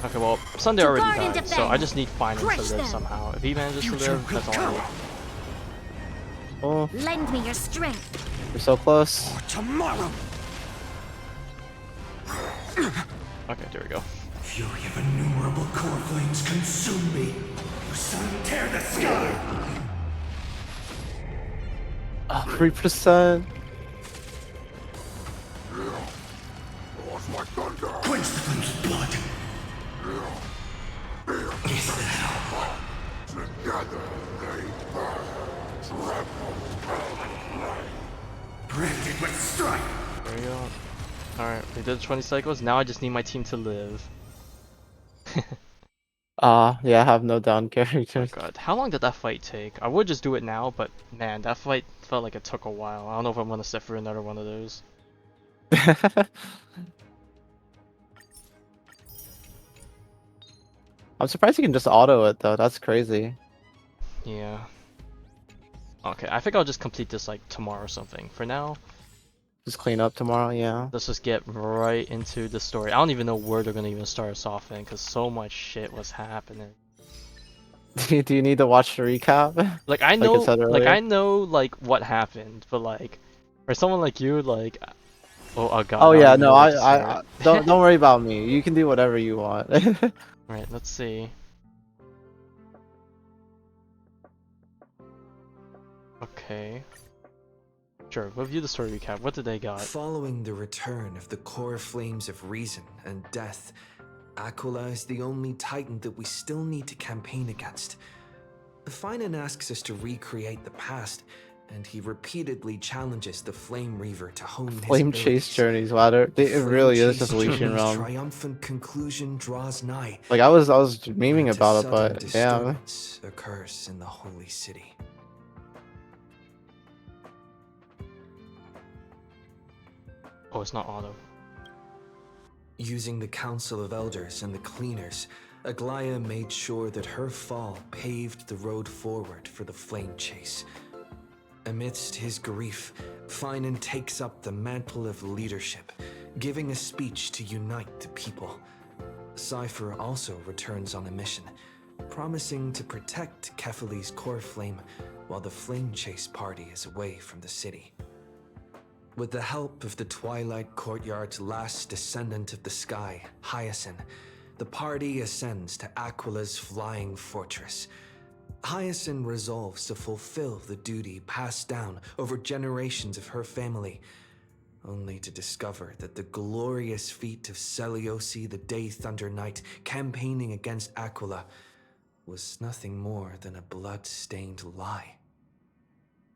Okay, well, Sunday already guard and died, so defend. I just need Phainon Crush to live them. somehow. If he manages to live, that's all I need. Oh, Lend me your strength. we're so close. Tomorrow. Okay, there we go. Fury of innumerable core flames consume me. Sun tear the sky. 3%. Quench the flame's blood. Is that all? Granted with strike. There we go. Alright, we did 20 cycles. Now I just need my team to live. Yeah, I have no down Oh characters. god, how long did that fight take? I would just do it now, but man, that fight felt like it took a while. I don't know if I'm gonna sit through another one of those. I'm surprised you can just auto it though. That's crazy. Yeah. Okay, I think I'll just complete this like tomorrow or something. For now, Just clean up tomorrow. Yeah. let's just get right into the story. I don't even know where they're gonna even start us off in, because so much shit was happening. Do you need to watch the recap? Like I Like know, I said like earlier. I know, like what happened, but like for someone like you, like, oh god, Oh I don't yeah, even no, know where to I start. don't worry about me. You can do whatever you want. Right, let's see. Okay. Sure, we'll view the story recap. What did they got? Following the return of the core flames of reason and death, Aquila is the only titan that we still need to campaign against. Phainon asks us to recreate the past, and he repeatedly challenges the Flame Reaver to hone his Flame abilities. chase journeys, ladder. The It Flame really is Chase just Lucian journey's realm. triumphant conclusion draws nigh. Like I was memeing and a about it, sudden but damn. disturbance occurs in the holy city. Oh, it's not auto. Using the Council of Elders and the Cleaners, Aglaia made sure that her fall paved the road forward for the Flame Chase. Amidst his grief, Phainon takes up the mantle of leadership, giving a speech to unite the people. Cypher also returns on a mission, promising to protect Kefali's core flame while the Flame Chase party is away from the city. With the help of the Twilight Courtyard's last descendant of the sky, Hyacinth, the party ascends to Aquila's flying fortress. Hyacinth resolves to fulfill the duty passed down over generations of her family, only to discover that the glorious feat of Seliosi the Day Thunder Knight campaigning against Aquila was nothing more than a blood-stained lie.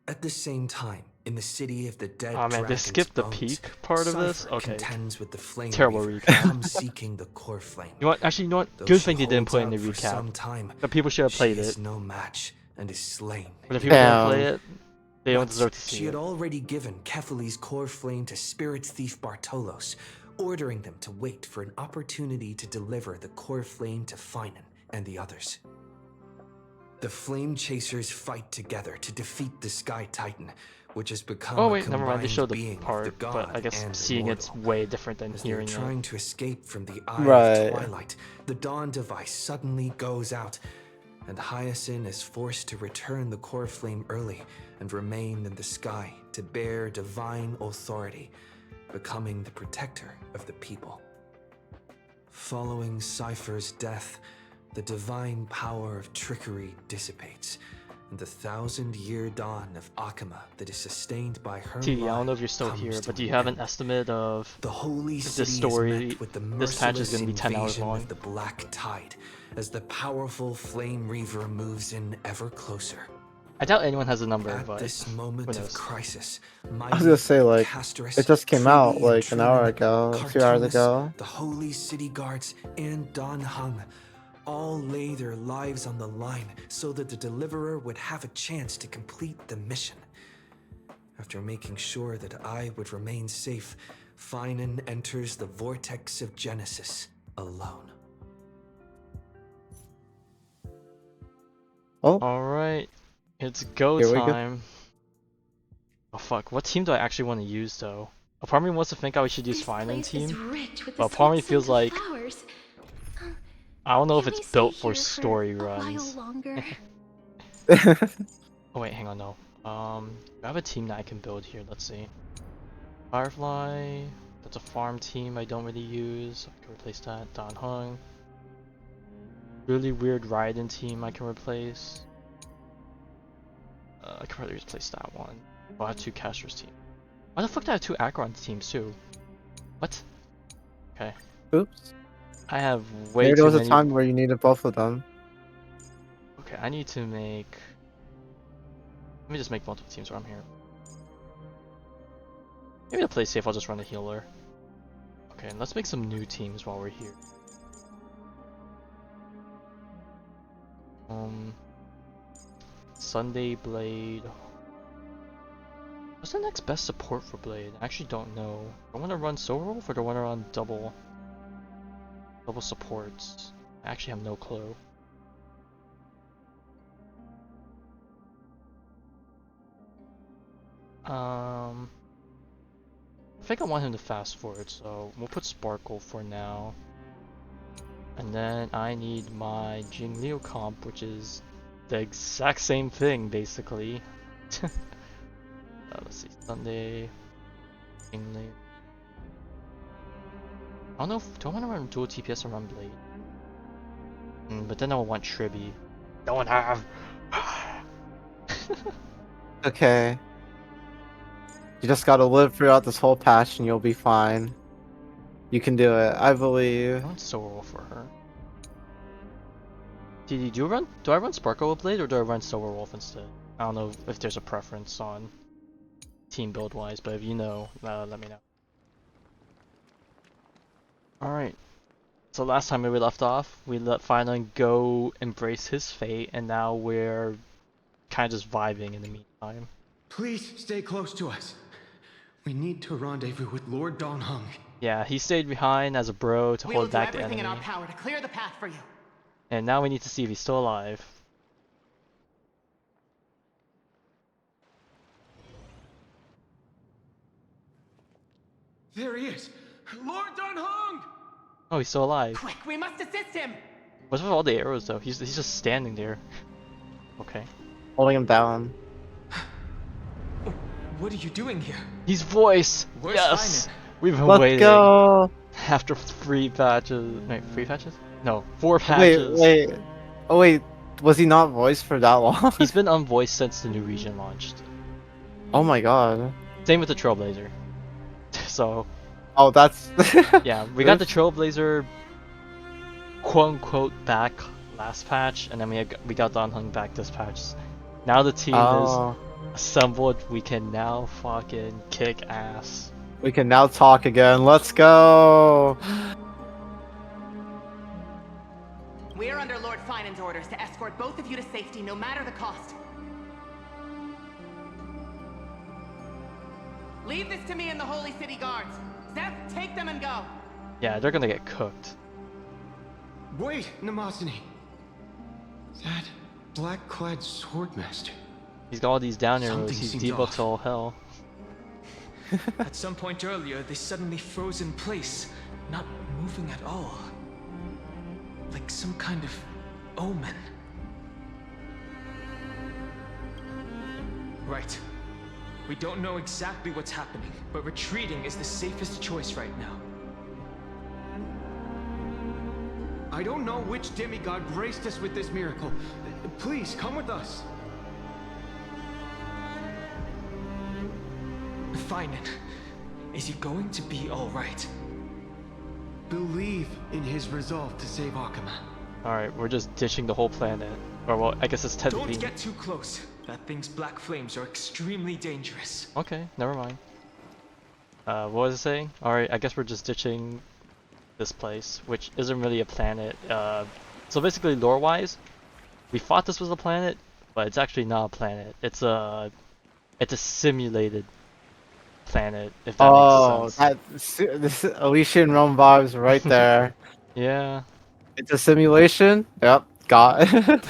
At the same time, in the city of the dead Oh man, they dragon's skipped the bones, peak part of this? Cypher Okay. contends with the Flame Terrible Reaver, recap. come seeking the core flame. You know what? Actually, you know what? Though Good she thing they didn't holds put in the out for recap. some time, The people should have she played is it. no match and is slain. But if people don't Damn. play it, they don't Once, deserve to she see had it. already given Kefali's core flame to spirit thief Bartolos, ordering them to wait for an opportunity to deliver the core flame to Phainon and the others. The Flame Chasers fight together to defeat the Sky Titan, which has become Oh a wait, never mind. They combined showed the being of part, the but I god guess and seeing it's immortal. way different than As they're hearing it. trying to escape from the Eye Right. of Twilight, the Dawn device suddenly goes out, and Hyacinth is forced to return the core flame early and remain in the sky to bear divine authority, becoming the protector of the people. Following Cypher's death, the divine power of trickery dissipates, and the 1,000-year dawn of Akama that is sustained by her T, I don't know lie if you're still comes here, to but do you an have an end. estimate of The holy if city this story, is met with the this patch is merciless going to be 10 hours invasion long? of the Black Tide as the powerful Flame Reaver moves in ever closer. I doubt anyone has a number, At but this moment who of knows? crisis, I was gonna say, like, it just came out like an hour ago, 2 hours ago. the Holy City Guards, and Don Hung all lay their lives on the line so that the Deliverer would have a chance to complete the mission. After making sure that I would remain safe, Phainon enters the vortex of Genesis alone. Oh, Alright, it's go Here we go. time. Oh fuck, what team do I actually want to use though? A part of me wants to think I should use This Phainon place is team, rich with but the a part of me sweet feels scent of like flowers. I don't know if Can it's we stay built for here story a while runs. longer? Oh wait, hang on, no. I have a team that I can build here, let's see. Firefly, that's a farm team I don't really use. I can replace that. Don Hung. Really weird Raiden team I can replace. I could probably replace that one. Oh, I have 2 casters team. Why the fuck do I have 2 Acheron teams too? What? Okay. Oops. I have way Maybe too there was a many. time where you needed both of them. Okay, I need to make. Let me just make multiple teams while I'm here. Maybe to play safe, I'll just run a healer. Okay, and let's make some new teams while we're here. Sunday Blade. What's the next best support for Blade? I actually don't know. Do I want to run Soul Wolf or do I want to run double supports? I actually have no clue. I think I want him to fast forward, so we'll put Sparkle for now. And then I need my Jing Liu comp, which is the exact same thing, basically. Let's see, Sunday, Jing Liu. I don't know if, do I want to run dual TPS or run Blade? But then I will want Tribby. Don't have! Okay. You just gotta live throughout this whole patch and you'll be fine. You can do it, I believe. I want Soul for her. TD, do I run Sparkle with Blade or do I run Silver Wolf instead? I don't know if there's a preference on team build wise, but if you know, let me know. Alright, so last time we left off, we let Phainon go embrace his fate, and now we're kind of just vibing in the meantime. Please stay close to us. We need to rendezvous with Lord Don Hung. Yeah, he stayed behind as a bro to hold back the enemy. We will do everything in our power to clear the path for you. And now we need to see if he's still alive. There he is! Lord Don Hung! Oh, he's still alive. Quick, we must assist him! What's with all the arrows though? He's just standing there. Okay. Holding him down. What are you doing here? He's voice! Where's Yes! Phainon? We've been Let's waiting. go! After 3 patches. Wait, 3 patches? No, 4 patches. Wait. Oh wait, was he not voiced for that long? He's been unvoiced since the new region launched. Oh my god. Same with the Trailblazer. So. Oh, that's. Yeah, we got the Trailblazer quote unquote back last patch, and then we got Don Hung back this patch. Now the team is assembled, we can now fucking kick ass. We can now talk again, let's go! We are under Lord Phainon's orders to escort both of you to safety, no matter the cost. Leave this to me and the Holy City Guards. Zeph, take them and go. Yeah, they're gonna get cooked. Wait, Namasani. That black-clad swordmaster. He's got all these down arrows, Something he's seems debuffed off. to all hell. At some point earlier, they suddenly froze in place, not moving at all. Like some kind of omen. Right. We don't know exactly what's happening, but retreating is the safest choice right now. I don't know which demigod graced us with this miracle. Please, come with us. Phainon, is he going to be alright? Believe in his resolve to save Akama. Alright, we're just ditching the whole planet. Or well, I guess it's technically... Don't get too close. That thing's black flames are extremely dangerous. Okay, never mind. What was it saying? Alright, I guess we're just ditching this place, which isn't really a planet. So basically, lore-wise, we thought this was a planet, but it's actually not a planet. It's a simulated planet, if that makes sense. This Elysian Realm vibes right there. Yeah. It's a simulation? Yep, got it.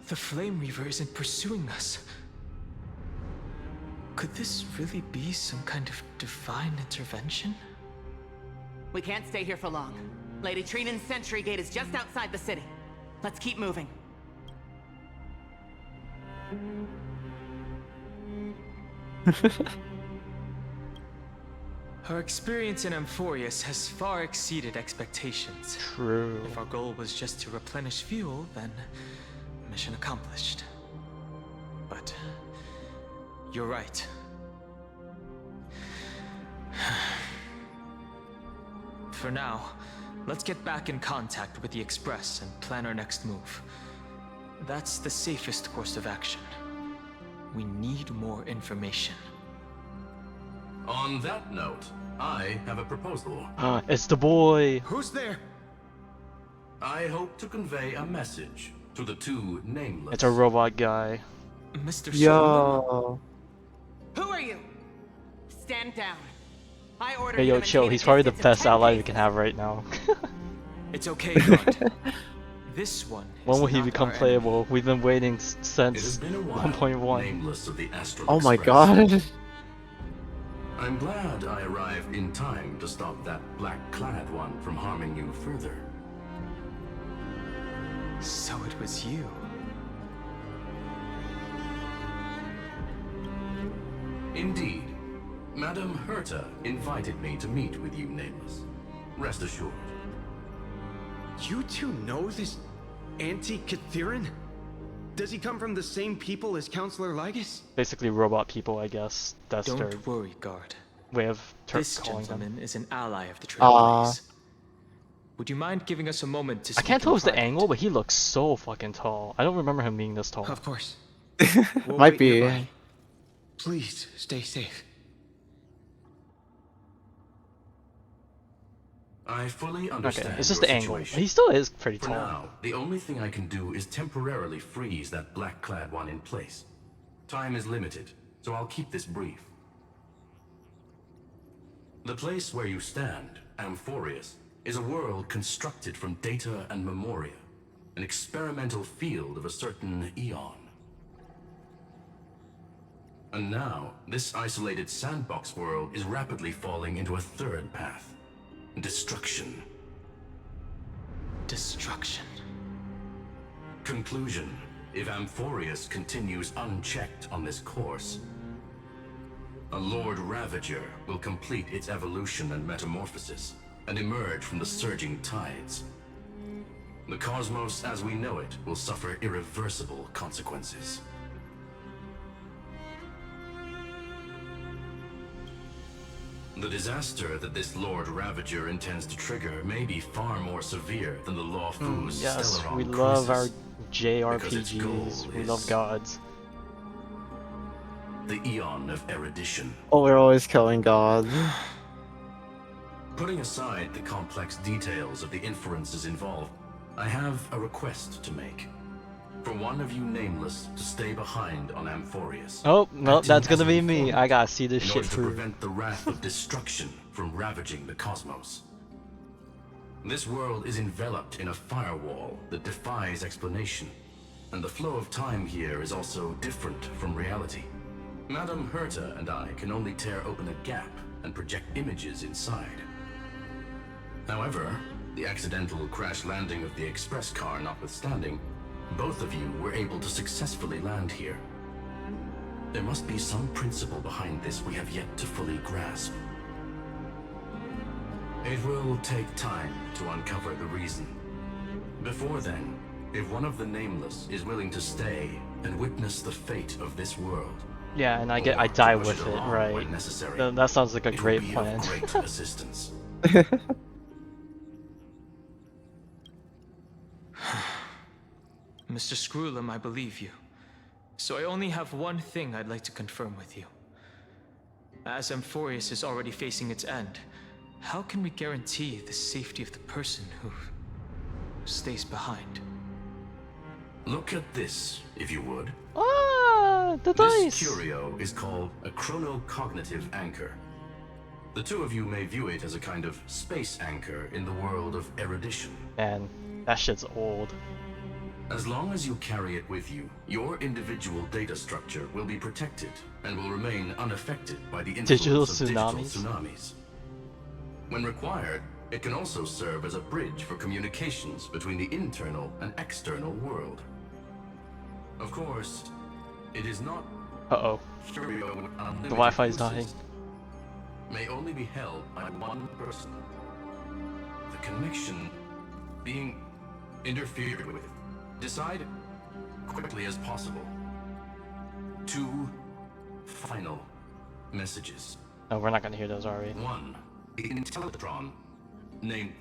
The Flame Reaver isn't pursuing us. Could this really be some kind of divine intervention? We can't stay here for long. Lady Trinan's sentry gate is just outside the city. Let's keep moving. Our experience in Amphoreus has far exceeded expectations. True. If our goal was just to replenish fuel, then mission accomplished. But you're right. For now, let's get back in contact with the Express and plan our next move. That's the safest course of action. We need more information. On that note, I have a proposal. It's the boy. Who's there? I hope to convey a message to the two nameless. It's a robot guy. Mr. Yo. Who are you? Stand down. I order Hey you yo, to chill. maintain a He's probably the distance of best 10 ally we paces. can have right now. It's okay, God. This one. When will he not become our playable? We've been waiting It has since been a while. 1.1. Nameless of the Astral Oh my Express. god. I'm glad I arrived in time to stop that black-clad one from harming you further. So it was you. Indeed. Madame Herta invited me to meet with you, Nameless. Rest assured. You two know this anti-Catherin? Does he come from the same people as Counselor Lygus? Basically robot people, I guess. That's their Don't worry, guard. way of This calling them. gentleman is an ally of the Aw. Trailblaze. Would you mind giving us a moment to I speak can't in tell if it's the private? angle, but he looks so fucking tall. I don't remember him being this tall. Of course. Might wait be. nearby. Please, stay safe. I fully understand Okay, it's just your the angle. situation. He still is pretty For tall. now, the only thing I can do is temporarily freeze that black-clad one in place. Time is limited, so I'll keep this brief. The place where you stand, Amphoreus, is a world constructed from data and memoria, an experimental field of a certain eon. And now, this isolated sandbox world is rapidly falling into a third path. Destruction. Destruction. Conclusion. If Amphoreus continues unchecked on this course, a Lord Ravager will complete its evolution and metamorphosis, and emerge from the surging tides. The cosmos as we know it will suffer irreversible consequences. The disaster that this Lord Ravager intends to trigger may be far more severe than the Law Fu's Yes, Stellaron we love our crisis, because its JRPGs. goal We is love gods. the Eon of Erudition. Oh, we're always killing gods. Putting aside the complex details of the inferences involved, I have a request to make. For one of you nameless to stay behind on Amphoreus. Oh, no, acting that's as gonna an be me. informant I gotta see this in shit order to through. prevent the wrath of destruction from ravaging the cosmos. This world is enveloped in a firewall that defies explanation, and the flow of time here is also different from reality. Madame Herta and I can only tear open a gap and project images inside. However, the accidental crash landing of the express car notwithstanding, both of you were able to successfully land here. There must be some principle behind this we have yet to fully grasp. It will take time to uncover the reason. Before then, if one of the Nameless is willing to stay and witness the fate of this world, Yeah, and I or die to push with it, along right? when necessary, That sounds like a it great would be plan. of great assistance. Mr. Screwlum, I believe you. So I only have one thing I'd like to confirm with you. As Amphoreus is already facing its end, how can we guarantee the safety of the person who stays behind? Look at this, if you would. Ah, the This dice! curio is called a chronocognitive anchor. The two of you may view it as a kind of space anchor in the world of erudition. Man, that shit's old. As long as you carry it with you, your individual data structure will be protected and will remain unaffected by the influence Digital of digital tsunamis? tsunamis. When required, it can also serve as a bridge for communications between the internal and external world. Of course, it is not Uh-oh. curio with unlimited The Wi-Fi is uses. dying. May only be held by one person. The connection being interfered with. Decide quickly as possible. 2 final messages. No, we're not gonna hear those, are we? 1. The Intellitron named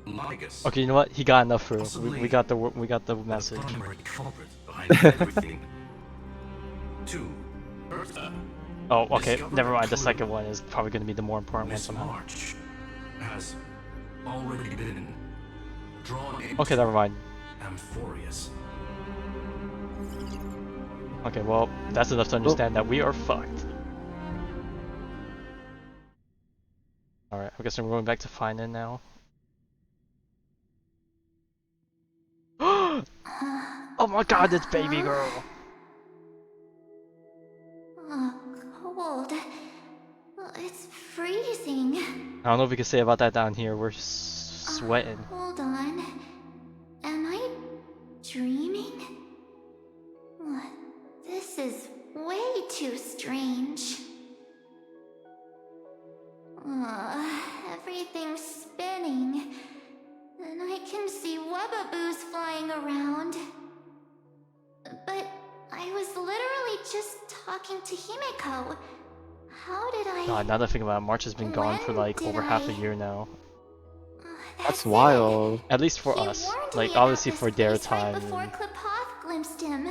Lygus. Okay, you know what? He got enough through. We got the message. Primary culprit behind everything. 2. Bertha. Oh, okay. Discover Never a mind. The clue. second one is probably going to be the more important one Miss somehow. March has already been drawn into Okay, never mind. Amphoreus. Okay, well, that's enough to understand that we are fucked. Alright, I guess we're going back to Phainon now. Oh my god, it's baby girl! Cold. It's freezing. I don't know if we can say about that down here. We're sweating. Hold on. Am I dreaming? This is way too strange. Everything's spinning. And I can see webbaboos flying around. But I was literally just talking to Himeko. How did I... God, now that I think about it, March has been gone for like over half a year now. That's wild. At least for us. Like, obviously for their time. Before Klipoth glimpsed him.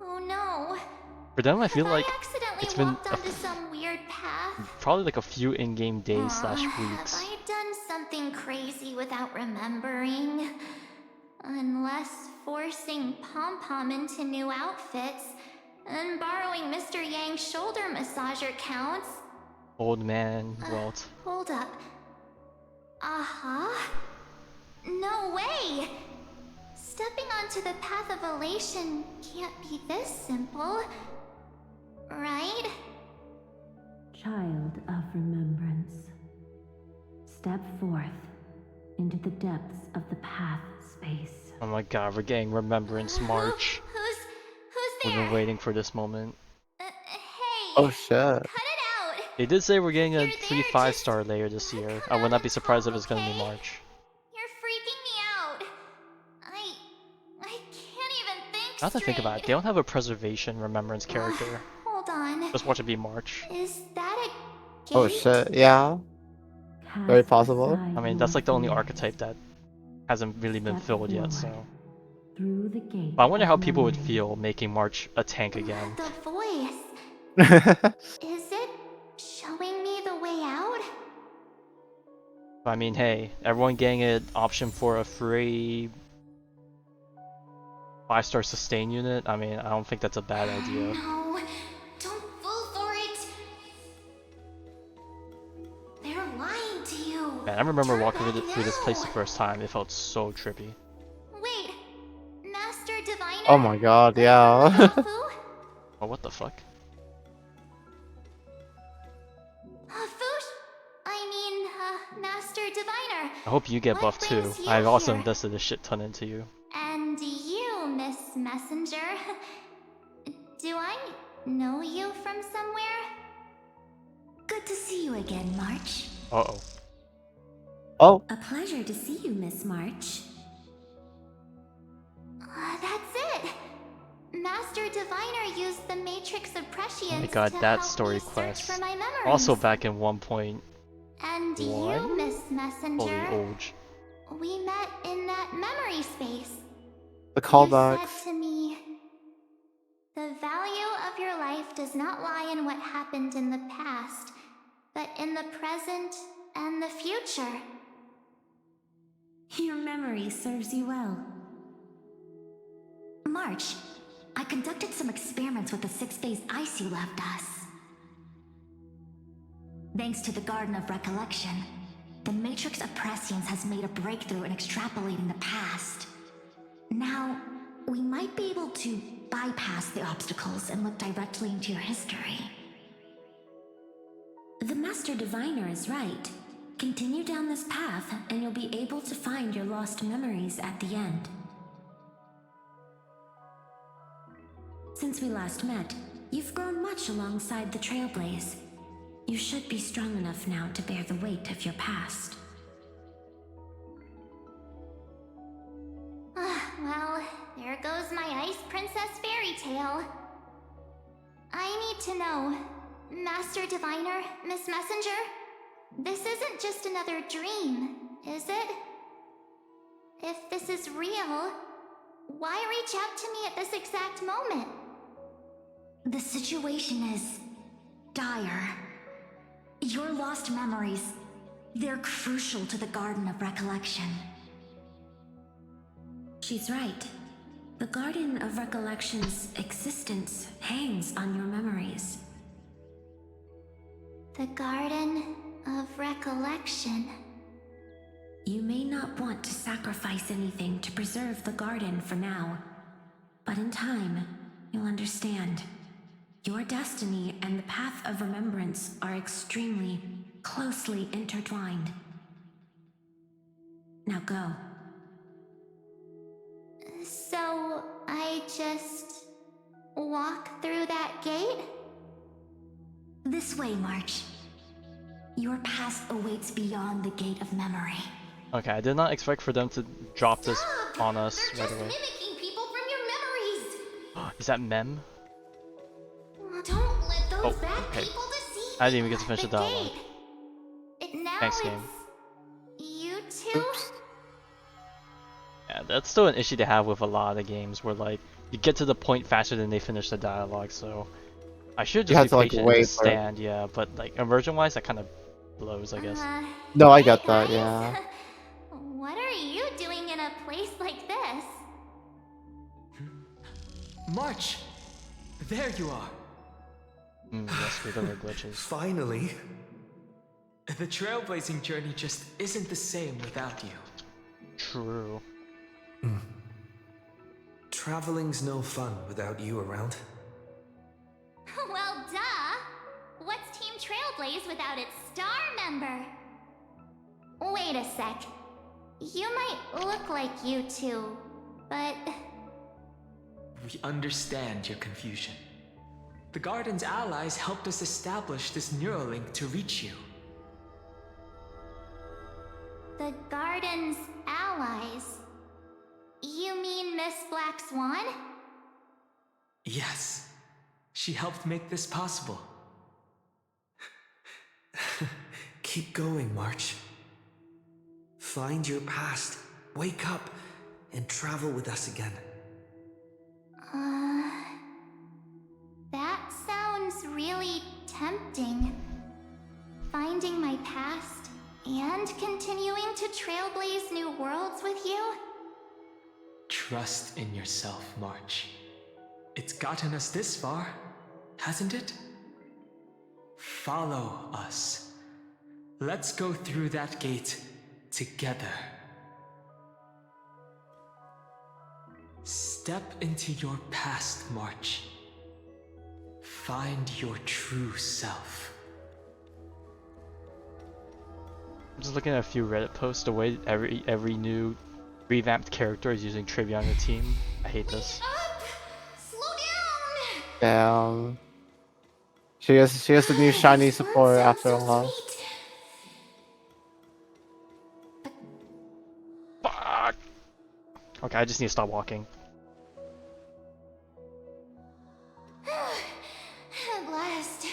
Oh no. For them, I feel like it's been Onto some weird path. probably like a few in-game days slash weeks. Have I done something crazy without remembering? Unless forcing Pom-Pom into new outfits and borrowing Mr. Yang's shoulder massager counts. Old man, Walt. Hold up. No way! Stepping onto the path of elation can't be this simple. Right? Child of remembrance, step forth into the depths of the path space. Oh my god, we're getting Remembrance March. Who's We've there? been waiting for this moment. Hey! Oh shit. Cut it out! They did say we're getting a free 5-star layer this year. I would not be surprised if it's gonna be March. You're freaking me out. I can't even think Not to think about it, they don't have a preservation remembrance character. Hold on. Just watch it be March. Is that a Oh shit, yeah. Very possible. I mean, that's like the only archetype that hasn't really been filled yet, so. Through the gate. But I wonder how people would feel making March a tank again. The voice? Is it showing me the way out? I mean, hey, everyone getting an option for a free 5-star sustain unit? I mean, I don't think that's a bad idea. No, don't fall for it. They're lying to you. Man, I remember walking through this place the first time. It felt so trippy. Wait, Master Diviner? Oh my god, yeah. Oh, what the fuck? Master Diviner. I hope you get buffed too. I've also invested a shit ton into you. And you, Miss Messenger. Do I know you from somewhere? Good to see you again, March. Uh-oh. Oh. A pleasure to see you, Miss March. That's it. Master Diviner used the Matrix of Prescience Oh my god, to that help story me search quest. for my memories. Also back in 1.1. And you, Miss Messenger. Holy Olge. We met in that memory space. The callbacks. You said to me, the value of your life does not lie in what happened in the past, but in the present and the future. Your memory serves you well. March, I conducted some experiments with the 6-phase ice you left us. Thanks to the Garden of Recollection, the Matrix of Prescience has made a breakthrough in extrapolating the past. Now, we might be able to bypass the obstacles and look directly into your history. The Master Diviner is right. Continue down this path, and you'll be able to find your lost memories at the end. Since we last met, you've grown much alongside the Trailblaze. You should be strong enough now to bear the weight of your past. Well, there goes my Ice Princess fairy tale. I need to know, Master Diviner, Miss Messenger, this isn't just another dream, is it? If this is real, why reach out to me at this exact moment? The situation is dire. Your lost memories, they're crucial to the Garden of Recollection. She's right. The Garden of Recollection's existence hangs on your memories. The Garden of Recollection. You may not want to sacrifice anything to preserve the garden for now, but in time, you'll understand. Your destiny and the path of remembrance are extremely, closely intertwined. Now go. So, I just walk through that gate? This way, March. Your past awaits beyond the gate of memory. Okay, I did not expect for them to drop this on us right away. Mimicking people from your memories! Is that Mem? Don't let those Oh, bad okay. people deceive I didn't even get to finish the the dialogue. Now Thanks, game. you two? Yeah, that's still an issue to have with a lot of games where like you get to the point faster than they finish the dialogue. So I should You just have be to, like, patient wait and for it. stand. Yeah, but like immersion wise, that kind of blows, I guess. No, I Hey got that, guys. yeah. What are you doing in a place like this? March! There you are! Yes, we deliver glitches. Finally! The trailblazing journey just isn't the same without you. True. Traveling's no fun without you around. Well, duh! What's Team Trailblaze without its star member? Wait a sec. You might look like you two, but... We understand your confusion. The Garden's allies helped us establish this neural link to reach you. The Garden's allies? You mean Miss Black Swan? Yes. She helped make this possible. Keep going, March. Find your past, wake up, and travel with us again. That sounds really tempting. Finding my past and continuing to trailblaze new worlds with you? Trust in yourself, March. It's gotten us this far, hasn't it? Follow us. Let's go through that gate together. Step into your past, March. Find your true self. I'm just looking at a few Reddit posts. The way every new revamped character is using trivia on the team. I hate this. Damn. She has the new shiny support after a while. Fuck. Okay, I just need to stop walking. At last,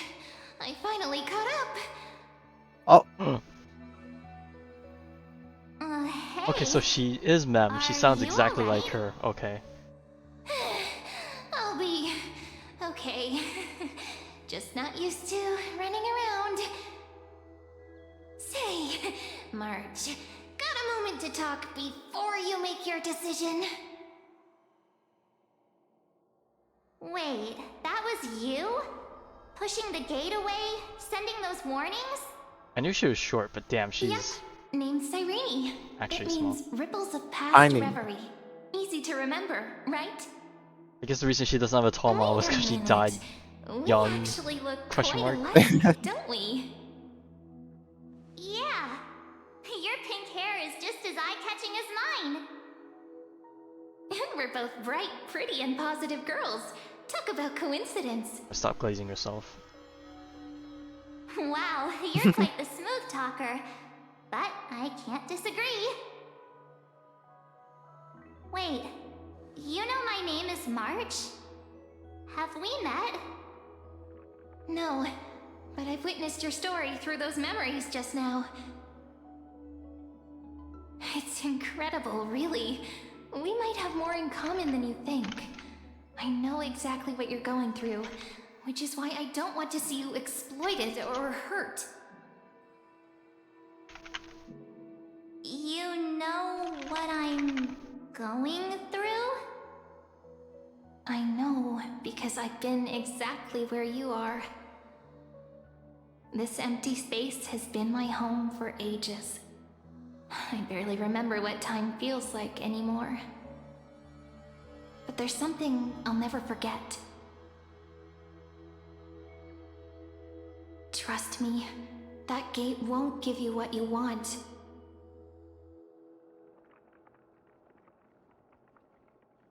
I finally caught up. Oh. Hey. Okay, so she is Mem. She sounds you exactly alright? like her. Okay. I'll be okay. Just not used to running around. Say, March, got a moment to talk before you make your decision? Wait, that was you? Pushing the gate away? Sending those warnings? I knew she was short, but damn, she's Yep, named Cyrene. actually It small. means ripples of past Tiny. reverie. Easy to remember, right? I guess the reason she doesn't have a tall model was because she died We young. actually look Question quite mark. alike, don't we? Yeah. Your pink hair is just as eye-catching as mine. And we're both bright, pretty, and positive girls. Talk about coincidence. Stop glazing yourself. Wow, you're quite the smooth talker. But I can't disagree. Wait, you know my name is March? Have we met? No, but I've witnessed your story through those memories just now. It's incredible, really. We might have more in common than you think. I know exactly what you're going through. which is why I don't want to see you exploited or hurt. You know what I'm going through? I know because I've been exactly where you are. This empty space has been my home for ages. I barely remember what time feels like anymore. But there's something I'll never forget. Trust me, that gate won't give you what you want.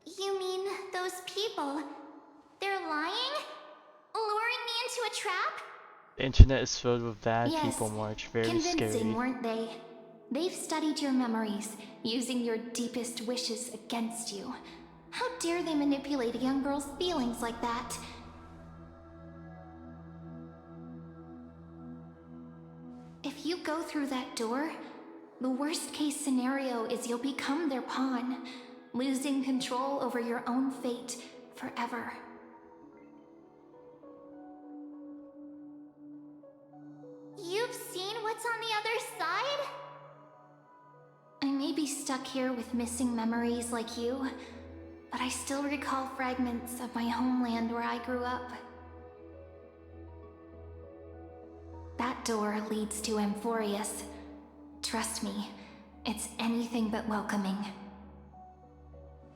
You mean those people? They're lying? Luring me into a trap? The internet is filled with bad Yes, people, March. Very convincing, scary. weren't they? They've studied your memories, using your deepest wishes against you. How dare they manipulate a young girl's feelings like that? If you go through that door, the worst case scenario is you'll become their pawn, losing control over your own fate forever. You've seen what's on the other side? I may be stuck here with missing memories like you, but I still recall fragments of my homeland where I grew up. That door leads to Amphoreus. Trust me, it's anything but welcoming.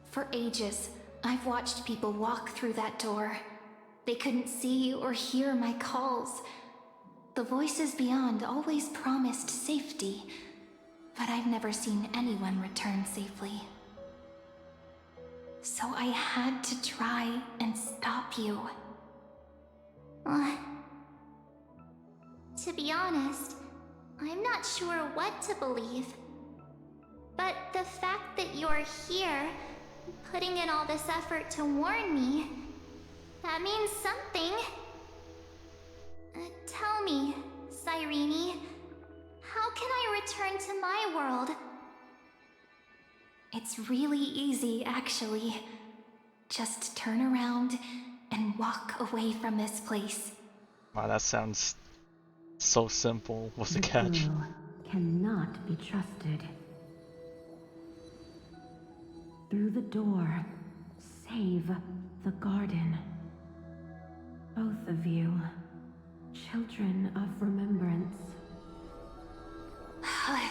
For ages, I've watched people walk through that door. They couldn't see or hear my calls. The voices beyond always promised safety, but I've never seen anyone return safely. So I had to try and stop you. To be honest, I'm not sure what to believe. But the fact that you're here, putting in all this effort to warn me, that means something. Tell me, Cyrene, how can I return to my world? It's really easy, actually. Just turn around and walk away from this place. Wow, that sounds so simple. What's the catch? Girl cannot be trusted. Through the door, save the garden. Both of you, children of remembrance.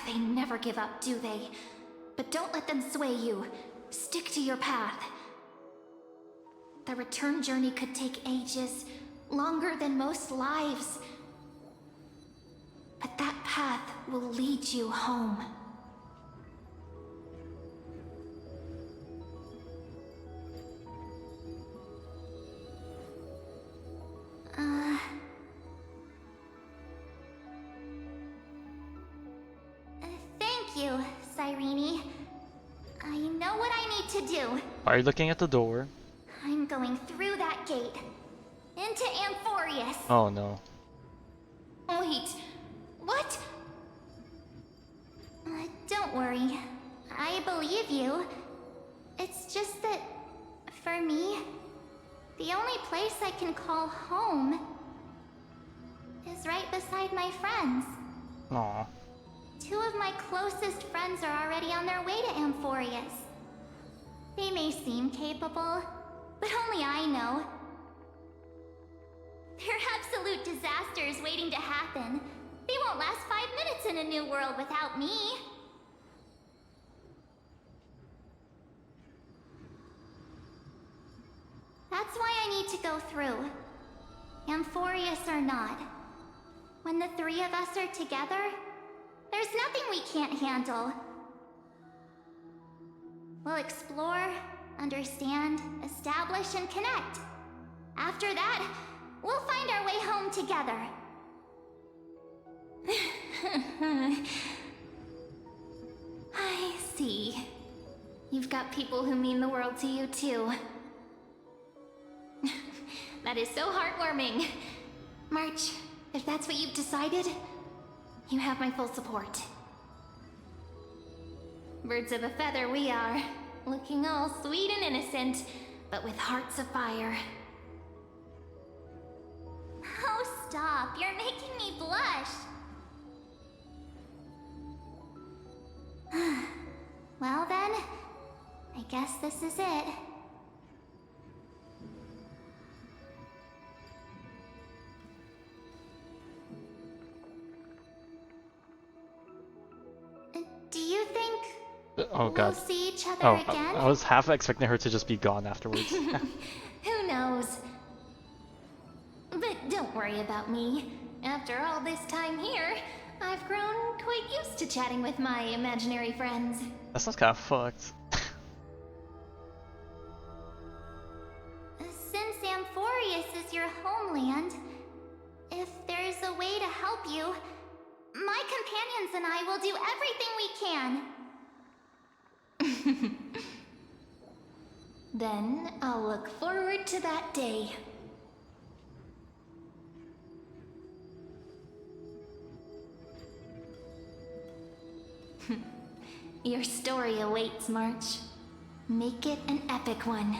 They never give up, do they? But don't let them sway you. Stick to your path. The return journey could take ages, longer than most lives. But that path will lead you home. Thank you, Cyrene. I know what I need to do. Are you looking at the door? I'm going through that gate. Into Amphoreus. Oh no. Wait, what? Don't worry. I believe you. It's just that, for me, the only place I can call home is right beside my friends. Aw. Two of my closest friends are already on their way to Amphoreus. They may seem capable, but only I know. They're absolute disasters waiting to happen. They won't last 5 minutes in a new world without me. That's why I need to go through. Amphoreus or not. When the three of us are together, there's nothing we can't handle. We'll explore, understand, establish, and connect. After that, we'll find our way home together. I see. You've got people who mean the world to you, too. That is so heartwarming. March, if that's what you've decided, you have my full support. Birds of a feather we are, looking all sweet and innocent, but with hearts of fire. stop. You're making me blush. Well then, I guess this is it. Do you think Oh god. we'll see each other again? I was half expecting her to just be gone afterwards. Who knows? But don't worry about me. After all this time here, I've grown quite used to chatting with my imaginary friends. That sounds kind of fucked. Since Amphoreus is your homeland, if there's a way to help you, my companions and I will do everything we can. Then I'll look forward to that day. Your story awaits, March. Make it an epic one.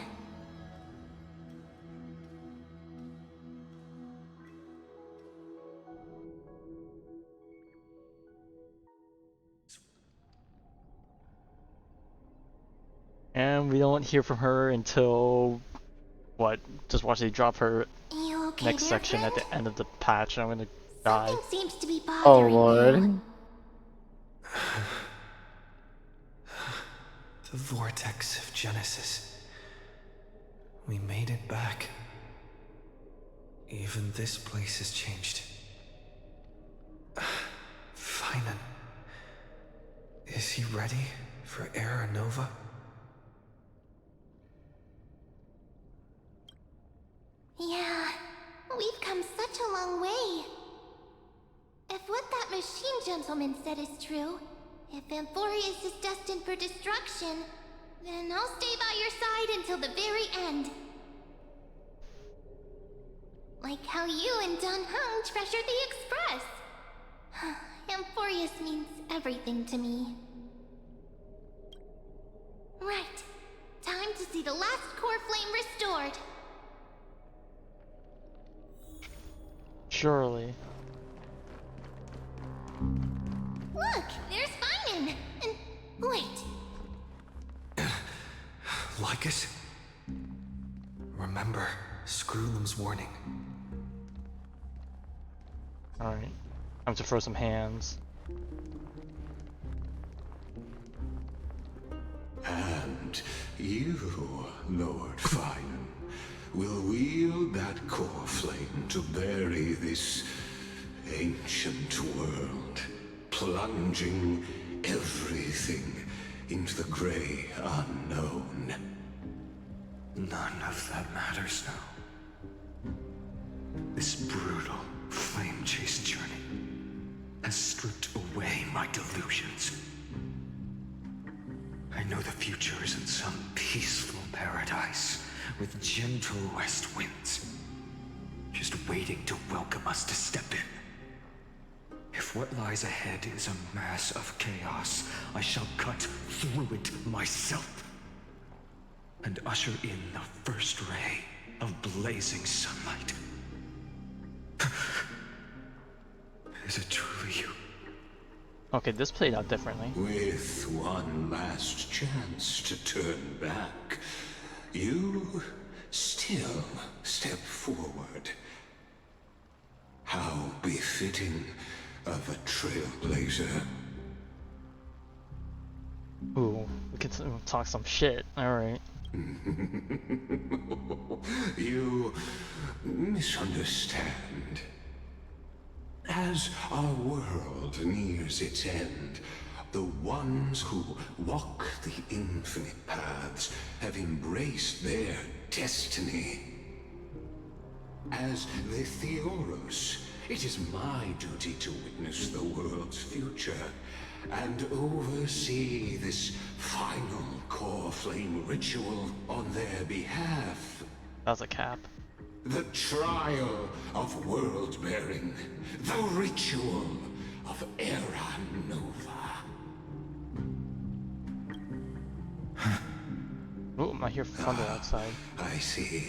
And we don't hear from her until what? Just watch they drop her You okay next there, section friend? at the end of the patch, and I'm gonna die. Something seems to be Oh bothering you. lord. The vortex of Genesis. We made it back. Even this place has changed. Phainon. Is he ready for Era Nova? Yeah, we've come such a long way. If what that machine gentleman said is true, if Amphoreus is destined for destruction, then I'll stay by your side until the very end. Like how you and Dun Hung treasured the Express. Amphoreus means everything to me. Right. Time to see the last core flame restored. Surely. Look, there's Phainon. And wait. Lycus? Remember Screwlum's warning. Alright. Time to throw some hands. And you, Lord Phainon, will wield that core flame to bury this ancient world, plunging everything into the grey unknown. None of that matters now. This brutal flame chase journey has stripped away my delusions. I know the future isn't some peaceful paradise with gentle west winds, just waiting to welcome us to step in. If what lies ahead is a mass of chaos, I shall cut through it myself and usher in the first ray of blazing sunlight. Is it truly you? Okay, this played out differently. With one last chance to turn back, you still step forward. How befitting of a trailblazer. Ooh, we can talk some shit. Alright. You misunderstand. As our world nears its end, the ones who walk the infinite paths have embraced their destiny. As the Theoros, it is my duty to witness the world's future and oversee this final core flame ritual on their behalf. That was a cap. The trial of world-bearing, the ritual of Era Nova. Ooh, I hear thunder outside. I see.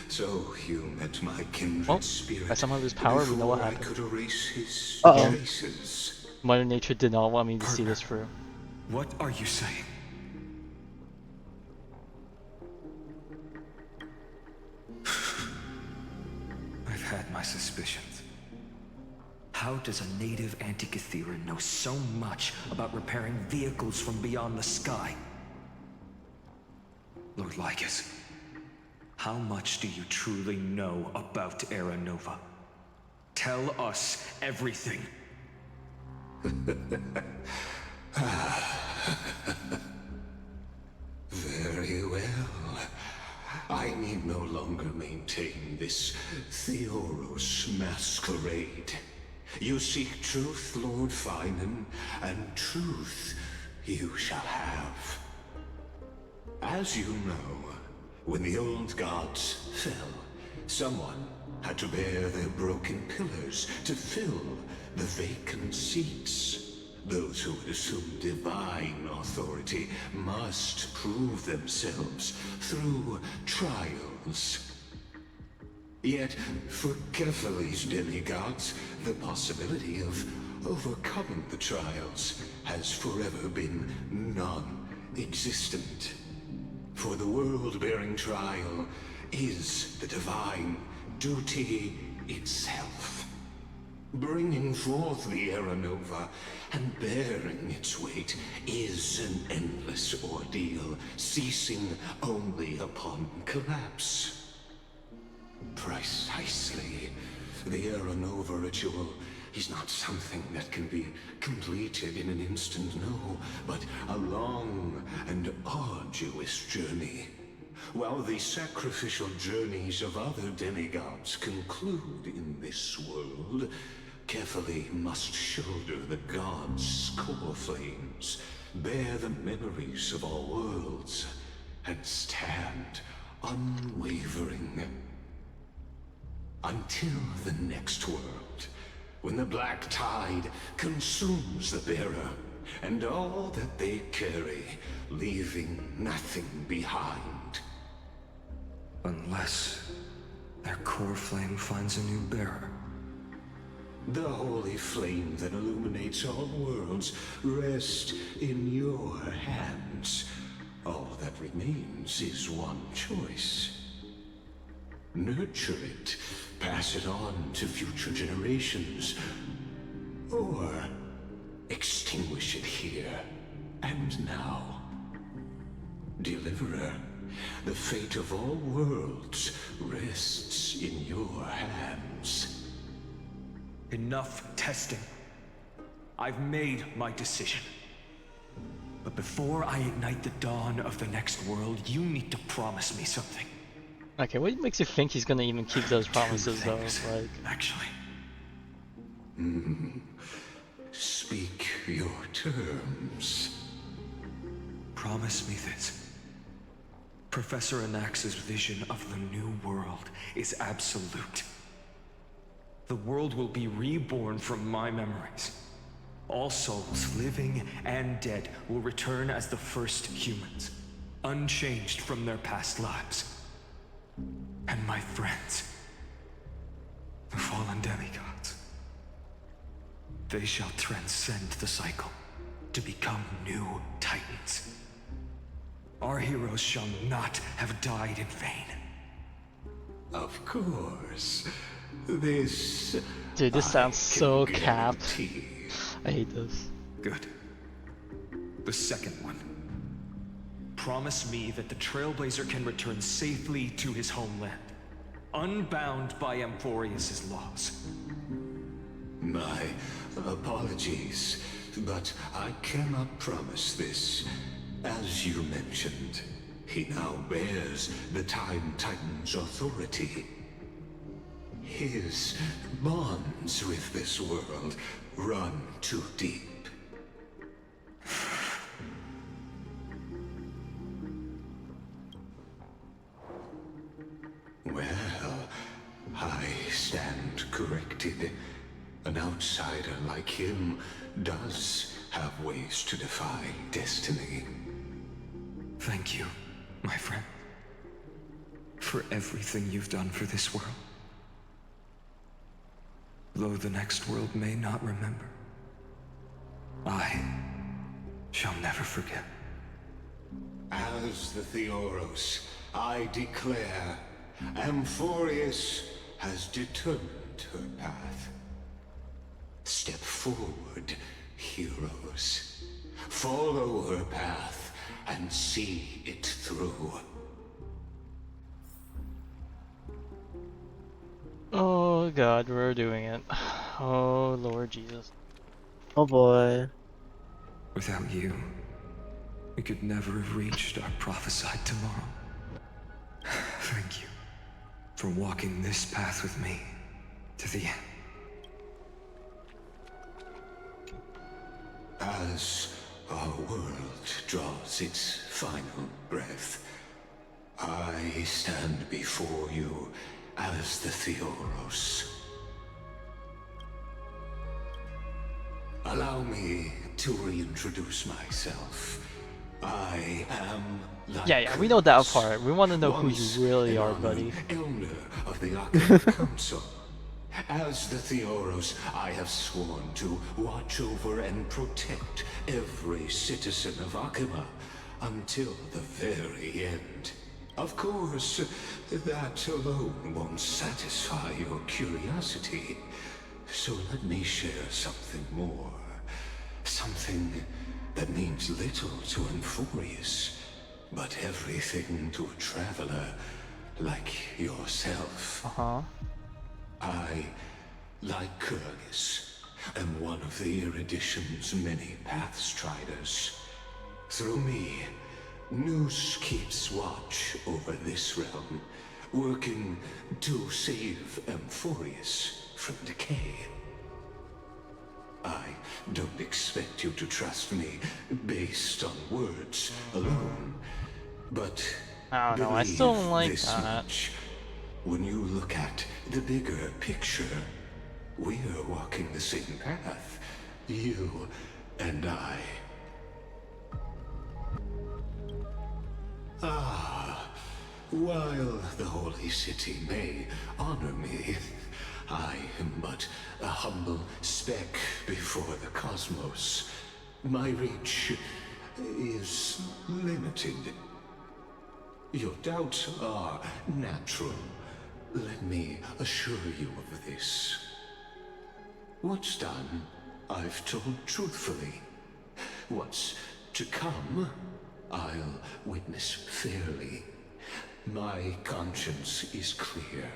So you met my kindred spirit by somehow lose power, we know what before I happened. could erase his Uh-oh. traces. Mother Nature did not want me to see this through. What are you saying? I've had my suspicions. How does a native Antikytheran know so much about repairing vehicles from beyond the sky? Lord Lycus, how much do you truly know about Era Nova? Tell us everything. Very well. I need no longer maintain this Theoros masquerade. You seek truth, Lord Phainon, and truth you shall have. As you know, when the old gods fell, someone had to bear their broken pillars to fill the vacant seats. Those who would assume divine authority must prove themselves through trials. Yet, for Kephales's demigods, the possibility of overcoming the trials has forever been non-existent. For the world-bearing trial is the divine duty itself. Bringing forth the Era Nova and bearing its weight is an endless ordeal, ceasing only upon collapse. Precisely. The Era Nova ritual is not something that can be completed in an instant, no, but a long and arduous journey. While the sacrificial journeys of other demigods conclude in this world, Kephale must shoulder the gods' core flames, bear the memories of all worlds, and stand unwavering. Until the next world, when the black tide consumes the bearer, and all that they carry, leaving nothing behind. Unless their core flame finds a new bearer. The holy flame that illuminates all worlds rests in your hands. All that remains is one choice. Nurture it, pass it on to future generations, or extinguish it here and now. Deliverer, the fate of all worlds rests in your hands. Enough testing. I've made my decision. But before I ignite the dawn of the next world, you need to promise me something. Okay, what makes you think he's gonna even keep those promises though? Like, actually. Speak your terms. Promise me this. Professor Anax's vision of the new world is absolute. The world will be reborn from my memories. All souls, living and dead, will return as the first humans, unchanged from their past lives. And my friends, the fallen demigods, they shall transcend the cycle to become new titans. Our heroes shall not have died in vain. Of course. This... dude, this sounds so capped. I hate this. Good. The second one. Promise me that the Trailblazer can return safely to his homeland, unbound by Amphoreus' laws. My apologies, but I cannot promise this. As you mentioned, he now bears the Time Titan's authority. His bonds with this world run too deep. Well, I stand corrected. An outsider like him does have ways to defy destiny. Thank you, my friend. for everything you've done for this world. Though the next world may not remember, I shall never forget. As the Theoros, I declare, Amphoreus has determined her path. Step forward, heroes. Follow her path and see it through. Oh god, we're doing it. Oh Lord Jesus. Oh boy. Without you, we could never have reached our prophesied tomorrow. Thank you for walking this path with me to the end. As our world draws its final breath, I stand before you as the Theoros. Allow me to reintroduce myself. I am Yeah, we know that part. We want to know who you really are, buddy. Elder of the Arcane Council. As the Theoros, I have sworn to watch over and protect every citizen of Akima until the very end. Of course, that alone won't satisfy your curiosity. So let me share something more. Something that means little to Amphoreus, but everything to a traveler like yourself. I, like Kurgis, am one of the Erudition's many Pathstriders. Through me, Noose keeps watch over this realm, working to save Amphoreus from decay. I don't expect you to trust me based on words alone, but I don't know, I still don't like this that. much. When you look at the bigger picture, we're walking the same path, you and I. Ah, while the Holy City may honor me, I am but a humble speck before the cosmos. My reach is limited. Your doubts are natural. Let me assure you of this. What's done, I've told truthfully. What's to come, I'll witness fairly. My conscience is clear.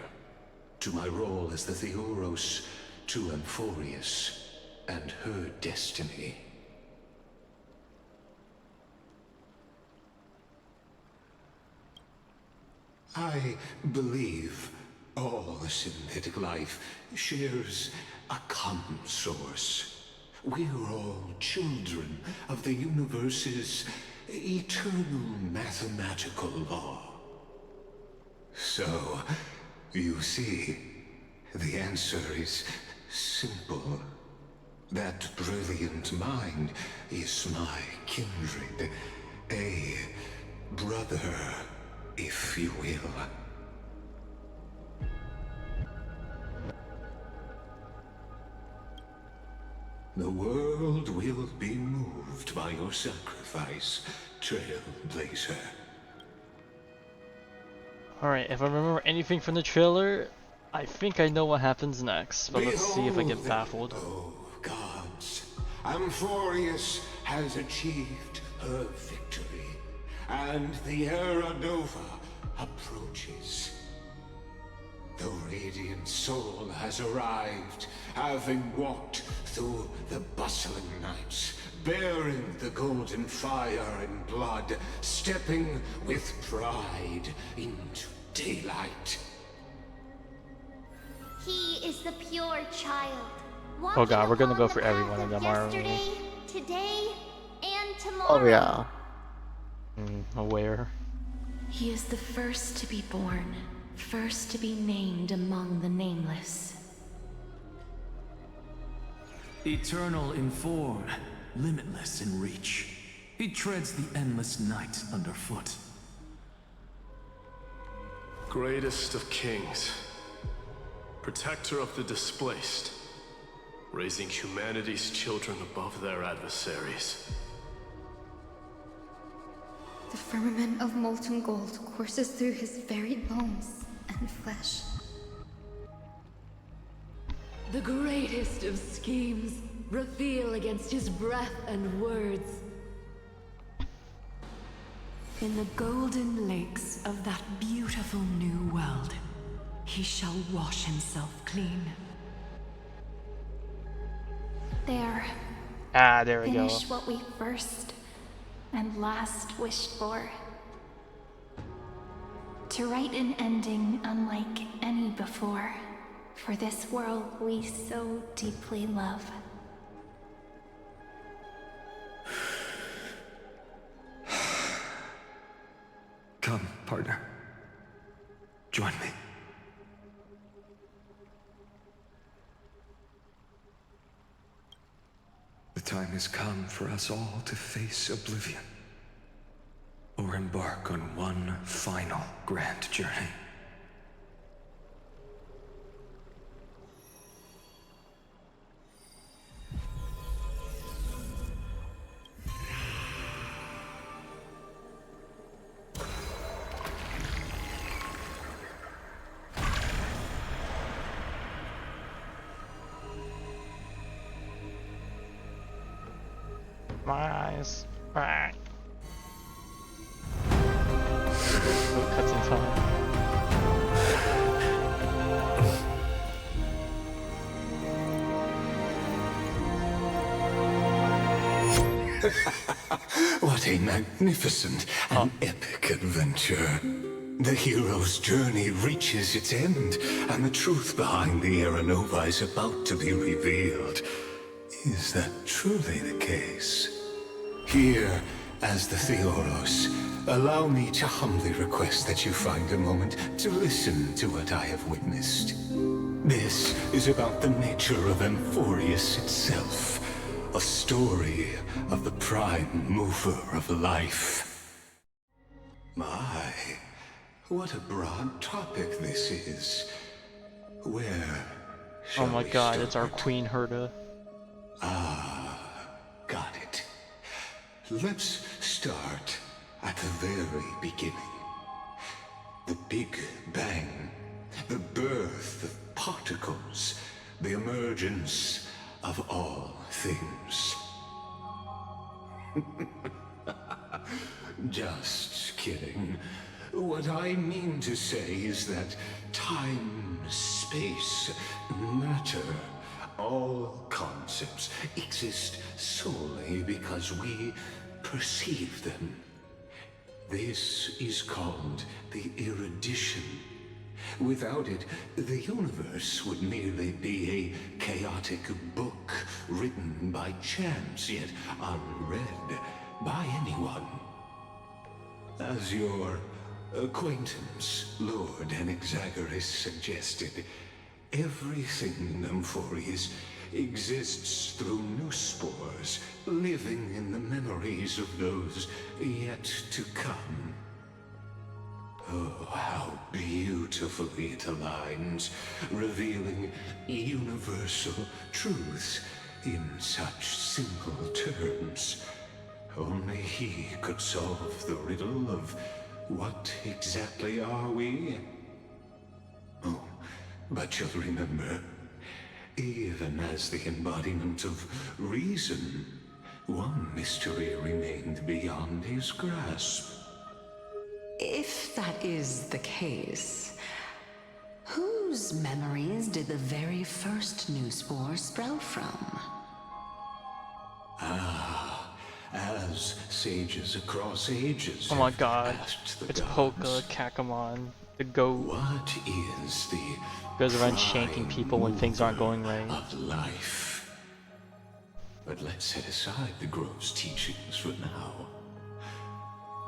To my role as the Theoros, to Amphoreus, and her destiny. I believe all synthetic life shares a common source. We're all children of the universe's eternal mathematical law. So, you see, the answer is simple. That brilliant mind is my kindred, a brother, if you will. The world will be moved by your sacrifice, Trailblazer. Alright, if I remember anything from the trailer, I think I know what happens next, but let's see if I get baffled. Oh, gods. Amphoreus has achieved her victory, and the Era Nova approaches. The Radiant Soul has arrived, having walked through the bustling nights, bearing the golden fire and blood, stepping with pride into daylight. He is the pure child. Oh god, we're gonna walking go along for the every path one of of them, aren't we? yesterday, today, and tomorrow. Oh yeah. Aware. He is the first to be born, first to be named among the nameless. Eternal in form, limitless in reach. He treads the endless night underfoot. Greatest of kings, protector of the displaced, raising humanity's children above their adversaries. The firmament of molten gold courses through his very bones and flesh. The greatest of schemes reveal against his breath and words. In the golden lakes of that beautiful new world, he shall wash himself clean. There. There we go. Finish what we first and last wished for. To write an ending unlike any before, for this world we so deeply love. Come, partner. Join me. The time has come for us all to face oblivion, or embark on one final grand journey. My eyes. Alright. Cutscene time. What a magnificent and epic adventure. The hero's journey reaches its end, and the truth behind the Aeronova is about to be revealed. Is that truly the case? Here, as the Theoros, allow me to humbly request that you find a moment to listen to what I have witnessed. This is about the nature of Amphoreus itself, a story of the prime mover of life. My, what a broad topic this is. Where shall Oh my we god, start? it's our Queen Herta. Got it. Let's start at the very beginning. The Big Bang, the birth of particles, the emergence of all things. Just kidding. What I mean to say is that time, space, matter, all concepts exist solely because we perceive them. This is called the erudition. Without it, the universe would merely be a chaotic book written by chance, yet unread by anyone. As your acquaintance, Lord Anaxagoras, suggested, everything in Amphoreus exists through new spores, living in the memories of those yet to come. Oh, how beautifully it aligns, revealing universal truths in such simple terms. Only he could solve the riddle of what exactly are we? Oh, but you'll remember, even as the embodiment of reason, one mystery remained beyond his grasp. If that is the case, whose memories did the very first new spore sprout from? As sages across ages. Oh my god. asked the It's gods, Polka, Kakamon, the goat. What is the Goes around shanking people when things aren't going right. of life? But let's set aside the gross teachings for now.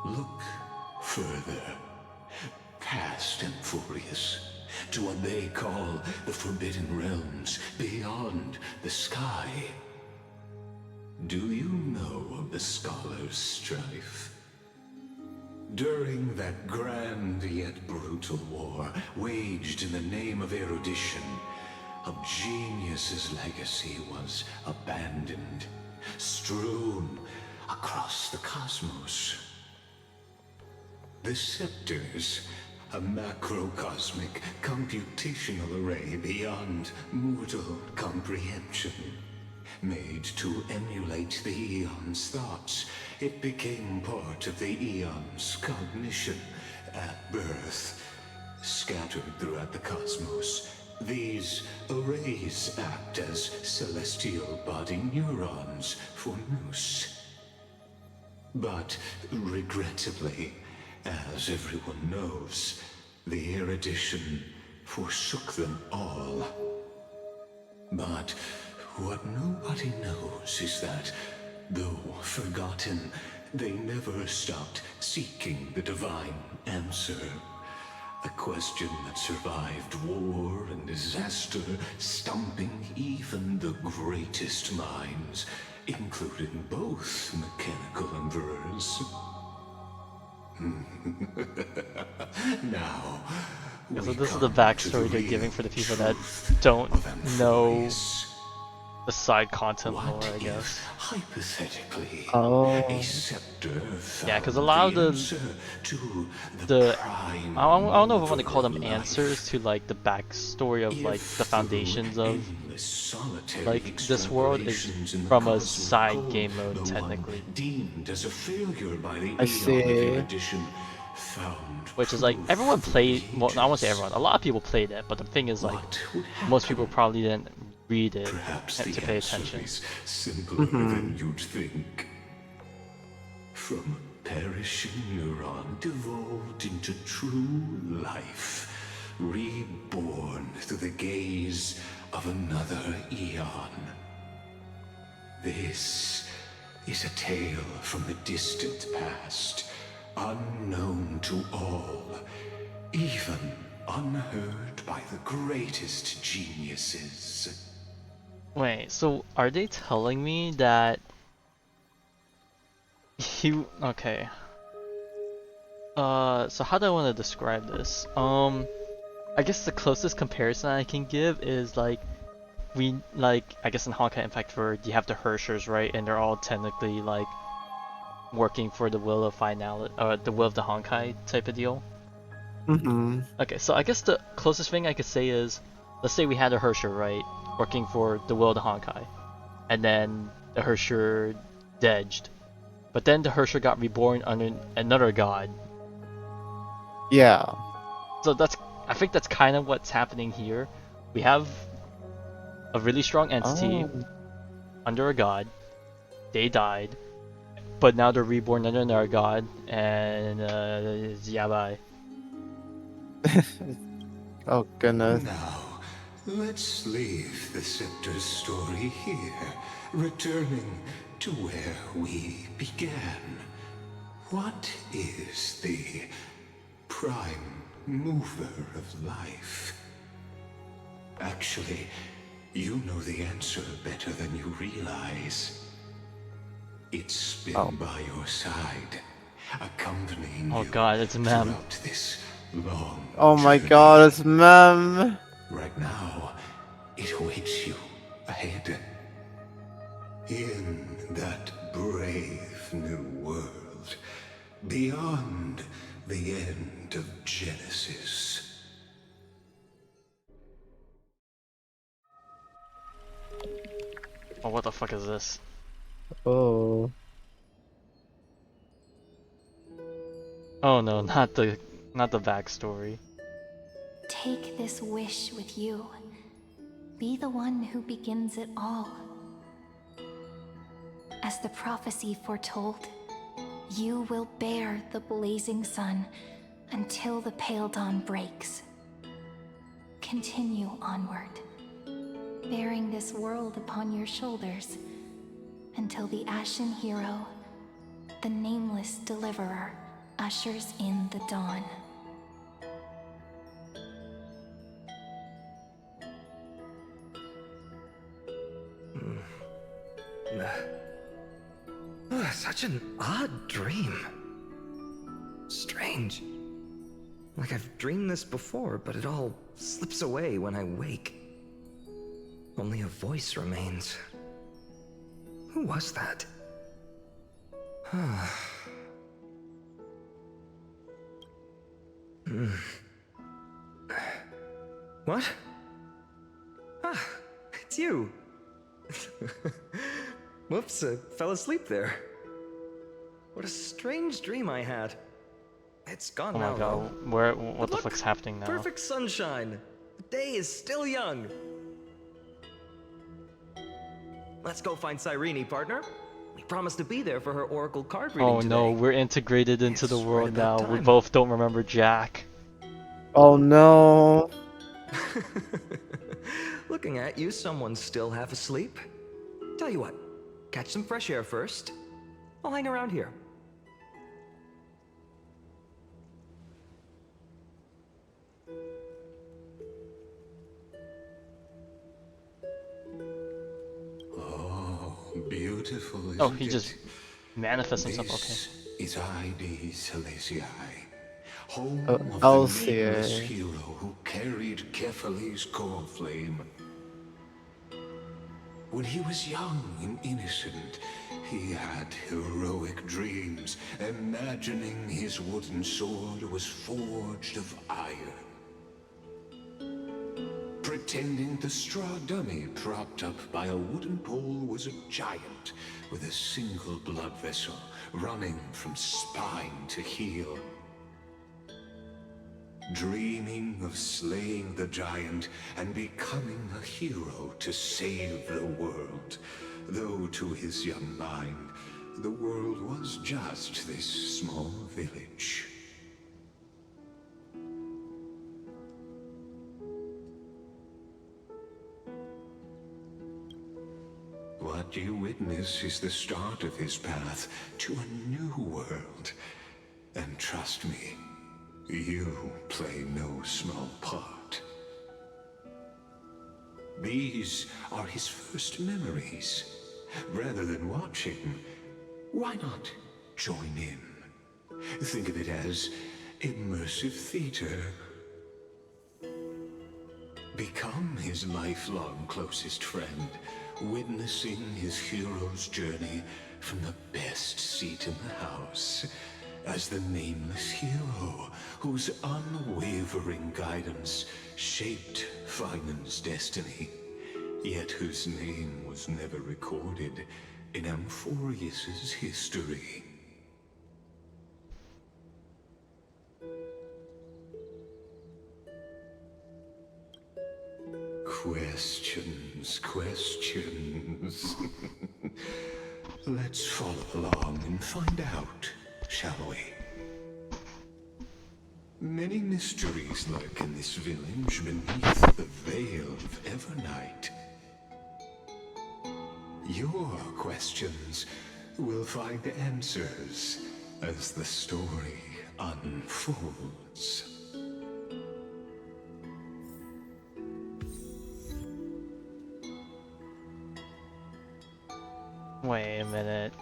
Look further, past Amphoreus, to what they call the Forbidden Realms beyond the sky. Do you know of the Scholar's strife? During that grand yet brutal war, waged in the name of erudition, a genius's legacy was abandoned, strewn across the cosmos. The scepters, a macrocosmic computational array beyond mortal comprehension. Made to emulate the Eon's thoughts, it became part of the Eon's cognition at birth. Scattered throughout the cosmos, these arrays act as celestial body neurons for Nous. But regrettably, as everyone knows, the erudition forsook them all. But what nobody knows is that, though forgotten, they never stopped seeking the divine answer. A question that survived war and disaster, stumping even the greatest minds, including both mechanical emperors. Now, so this is the backstory they're giving for the people that don't know the side content lore, I guess. Hypothetically, a scepter yeah, because a lot of the I don't know if I want to call them answers to like the backstory of like the foundations of like this world is from a side game mode technically. Deemed as a failure by the I see. Which is like everyone played. Well, I won't say everyone. A lot of people played it, but the thing is like most people probably didn't read it to pay attention. Simpler than you'd think. From a perishing neuron devolved into true life, reborn through the gaze of another eon. This is a tale from the distant past, unknown to all, even unheard by the greatest geniuses. Wait, so are they telling me that he... Okay. So how do I want to describe this? I guess the closest comparison I can give is like, I guess in Honkai Impact Third, you have the Herschers, right? And they're all technically like working for the will of finality, or the will of the Honkai type of deal. Okay, so I guess the closest thing I could say is, let's say we had a Hersher, right? Working for the will of the Honkai. And then the Hersher dedged. But then the Hersher got reborn under another god. Yeah. So I think that's kind of what's happening here. We have a really strong entity under a god. They died. But now they're reborn under another god. And yeah, bye. Oh goodness. Now, let's leave the Scepter's story here, returning to where we began. What is the prime mover of life? Actually, you know the answer better than you realize. It's been by your side, accompanying you God, it's Mem. throughout this long Oh my journey. god, it's Mem! Right now, it awaits you ahead. In that brave new world, beyond the end of Genesis. Oh, what the fuck is this? Oh. Oh no, not the backstory. Take this wish with you. Be the one who begins it all. As the prophecy foretold, you will bear the blazing sun until the pale dawn breaks. Continue onward, bearing this world upon your shoulders until the Ashen Hero, the nameless Deliverer, ushers in the dawn. Such an odd dream. Strange. Like I've dreamed this before, but it all slips away when I wake. Only a voice remains. Who was that? What? Ah, it's you. Whoops, I fell asleep there. What a strange dream I had. It's gone Oh now, my though. god, what the fuck's happening now? Perfect sunshine. The day is still young. Let's go find Cyrene, partner. We promised to be there for her oracle card reading Oh no, today. we're integrated into the world about now. We time. both don't remember Jack. Oh no. Looking at you, someone's still half asleep. Tell you what, catch some fresh air first. I'll hang around here. Beautiful, isn't Oh, he it? just manifests himself. This Okay. is ID Silesiae, home I'll of the see nameless it. hero who carried Kephales's core flame. When he was young and innocent, he had heroic dreams, imagining his wooden sword was forged of iron. Pretending the straw dummy propped up by a wooden pole was a giant with a single blood vessel running from spine to heel. Dreaming of slaying the giant and becoming a hero to save the world, though to his young mind, the world was just this small village. What you witness is the start of his path to a new world. And trust me, you play no small part. These are his first memories. Rather than watch him, why not join in? Think of it as immersive theater. Become his lifelong closest friend, witnessing his hero's journey from the best seat in the house, as the nameless hero whose unwavering guidance shaped Phainon's destiny, yet whose name was never recorded in Amphoreus' history. Questions. Let's follow along and find out, shall we? Many mysteries lurk in this village beneath the veil of Evernight. Your questions will find answers as the story unfolds. Wait a minute.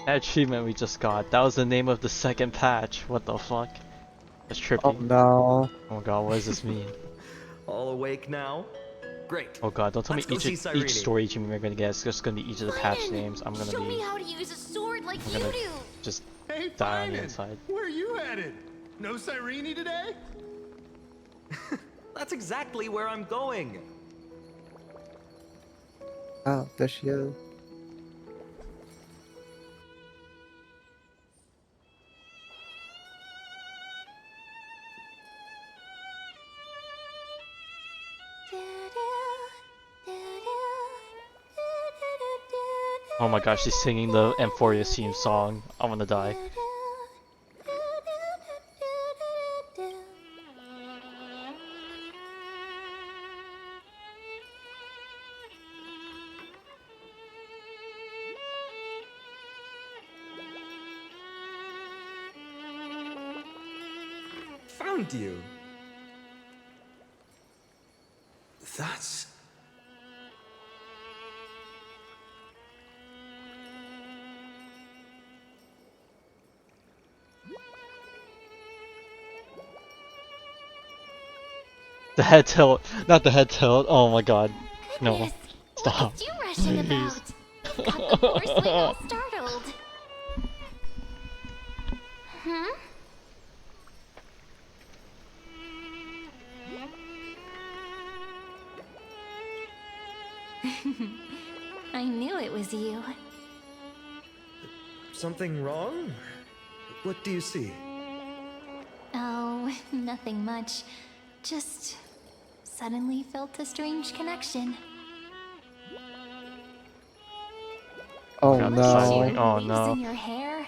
That achievement we just got, that was the name of the second patch. What the fuck? That's trippy. Oh no. Oh god, what does this mean? All awake now? Great. Oh god, don't tell me Let's go see each Cyrene. story achievement we're gonna get. It's just gonna be each of the patch names. I'm gonna Show me be how to use a sword like I'm you gonna do. just Hey, die on the Phainon, inside. where are you headed? No Cyrene today? That's exactly where I'm going. Oh, there she is. Oh my gosh, she's singing the Amphoreus theme song. I wanna die. Found you. That's... The head tilt, not the head tilt. Oh my god. No. Goodness, Stop. Look at you rushing Please. about. You've got the porcelain all startled. Hmm? I knew it was you. Something wrong? What do you see? Oh, nothing much. Just suddenly felt a strange connection. Oh Got no. exciting. Oh Leaves no. in your hair?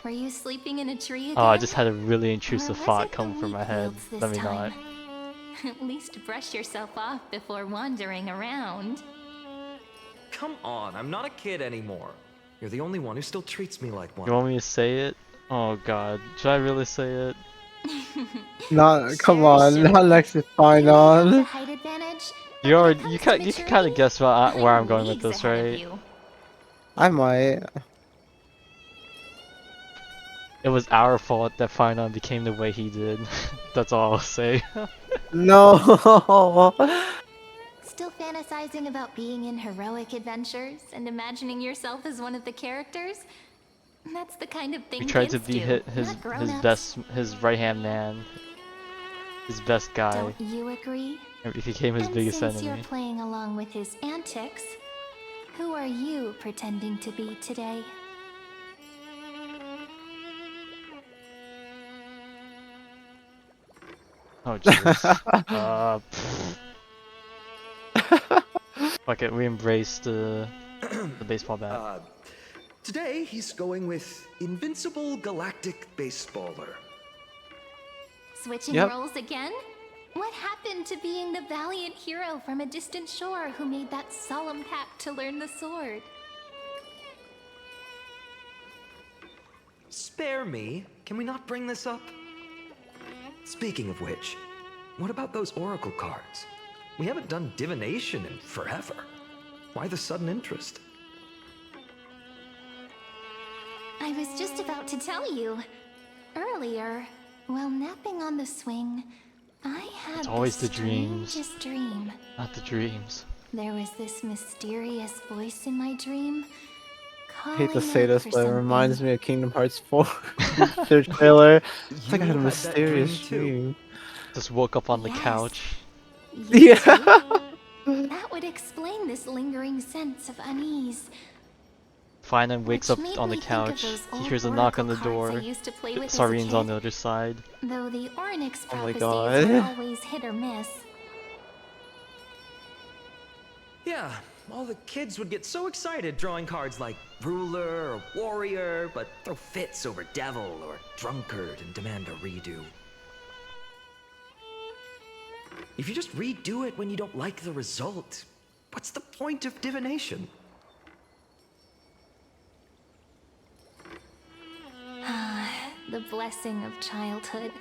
Were you sleeping in a tree again? Oh, I just had a really intrusive Or was thought it the come from my head. wheat fields this Let me not. time? At least brush yourself off before wandering around. Come on, I'm not a kid anymore. You're the only one who still treats me like one. You want me to say it? Oh god. Should I really say it? Not, come on, Sure. not next to The Phainon. height advantage. You already, comes you to can you can kind of maturity, guess where I'm I'm going with leagues this, ahead of right? you. I might. It was our fault that Phainon became the way he did. That's all I'll say. No. Still fantasizing about being in heroic adventures and imagining yourself as one of the characters? That's the kind of thing We tried kids to be do, his not grown-ups. best, his right hand man, his best guy. Don't you agree? And he became his And biggest since enemy. you're playing along with his antics, who are you pretending to be today? Oh Jesus. Fuck it, we embraced the baseball bat. Today, he's going with Invincible Galactic Baseballer. Switching Yep. roles again? What happened to being the valiant hero from a distant shore who made that solemn pact to learn the sword? Spare me. Can we not bring this up? Speaking of which, what about those oracle cards? We haven't done divination in forever. Why the sudden interest? I was just about to tell you. Earlier, while napping on the swing, I had It's always the the dreams. strangest dream. Not the dreams. There was this mysterious voice in my dream. I hate to calling say out this, for but it something. reminds me of Kingdom Hearts 4. Their trailer. It's like I had a You had that dream mysterious too. dream. Just woke up on the Yes. couch. You Yeah. too? That would explain this lingering sense of unease. Phainon wakes up Which made on the me think of couch. those He old hears a knock on the oracle cards I door. used to play with as a Sarin's on kid. the other side. Though the Ornyx Oh my prophecies God. were always hit or miss. Yeah, all the kids would get so excited drawing cards like ruler or warrior, but throw fits over devil or drunkard and demand a redo. If you just redo it when you don't like the result, what's the point of divination? The blessing of childhood.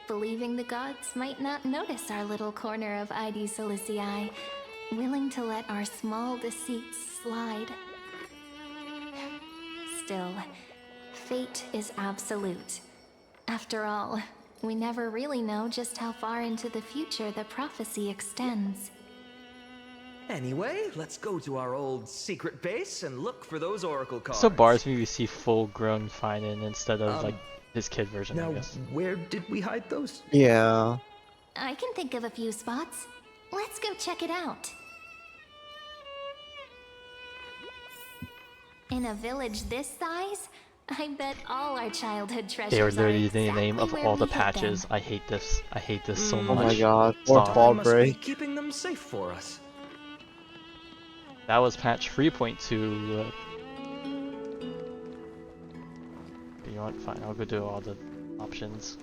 Believing the gods might not notice our little corner of ID Silicii, willing to let our small deceits slide. Still, fate is absolute. After all, we never really know just how far into the future the prophecy extends. Anyway, let's go to our old secret base and look for those oracle cards. So bars me we see full-grown Phainon instead of like Um, his kid version, I Now, guess. where did we hide those? Yeah. I can think of a few spots. Let's go check it out. In a village this size, I bet all our childhood treasures They were are literally the exactly name of where all the we hid them. patches. I hate this. I hate this so Oh much. my god. Stop. Fourth ball must be break. keeping them safe for us. That was patch 3.2. You know what? Fine, I'll go do all the options.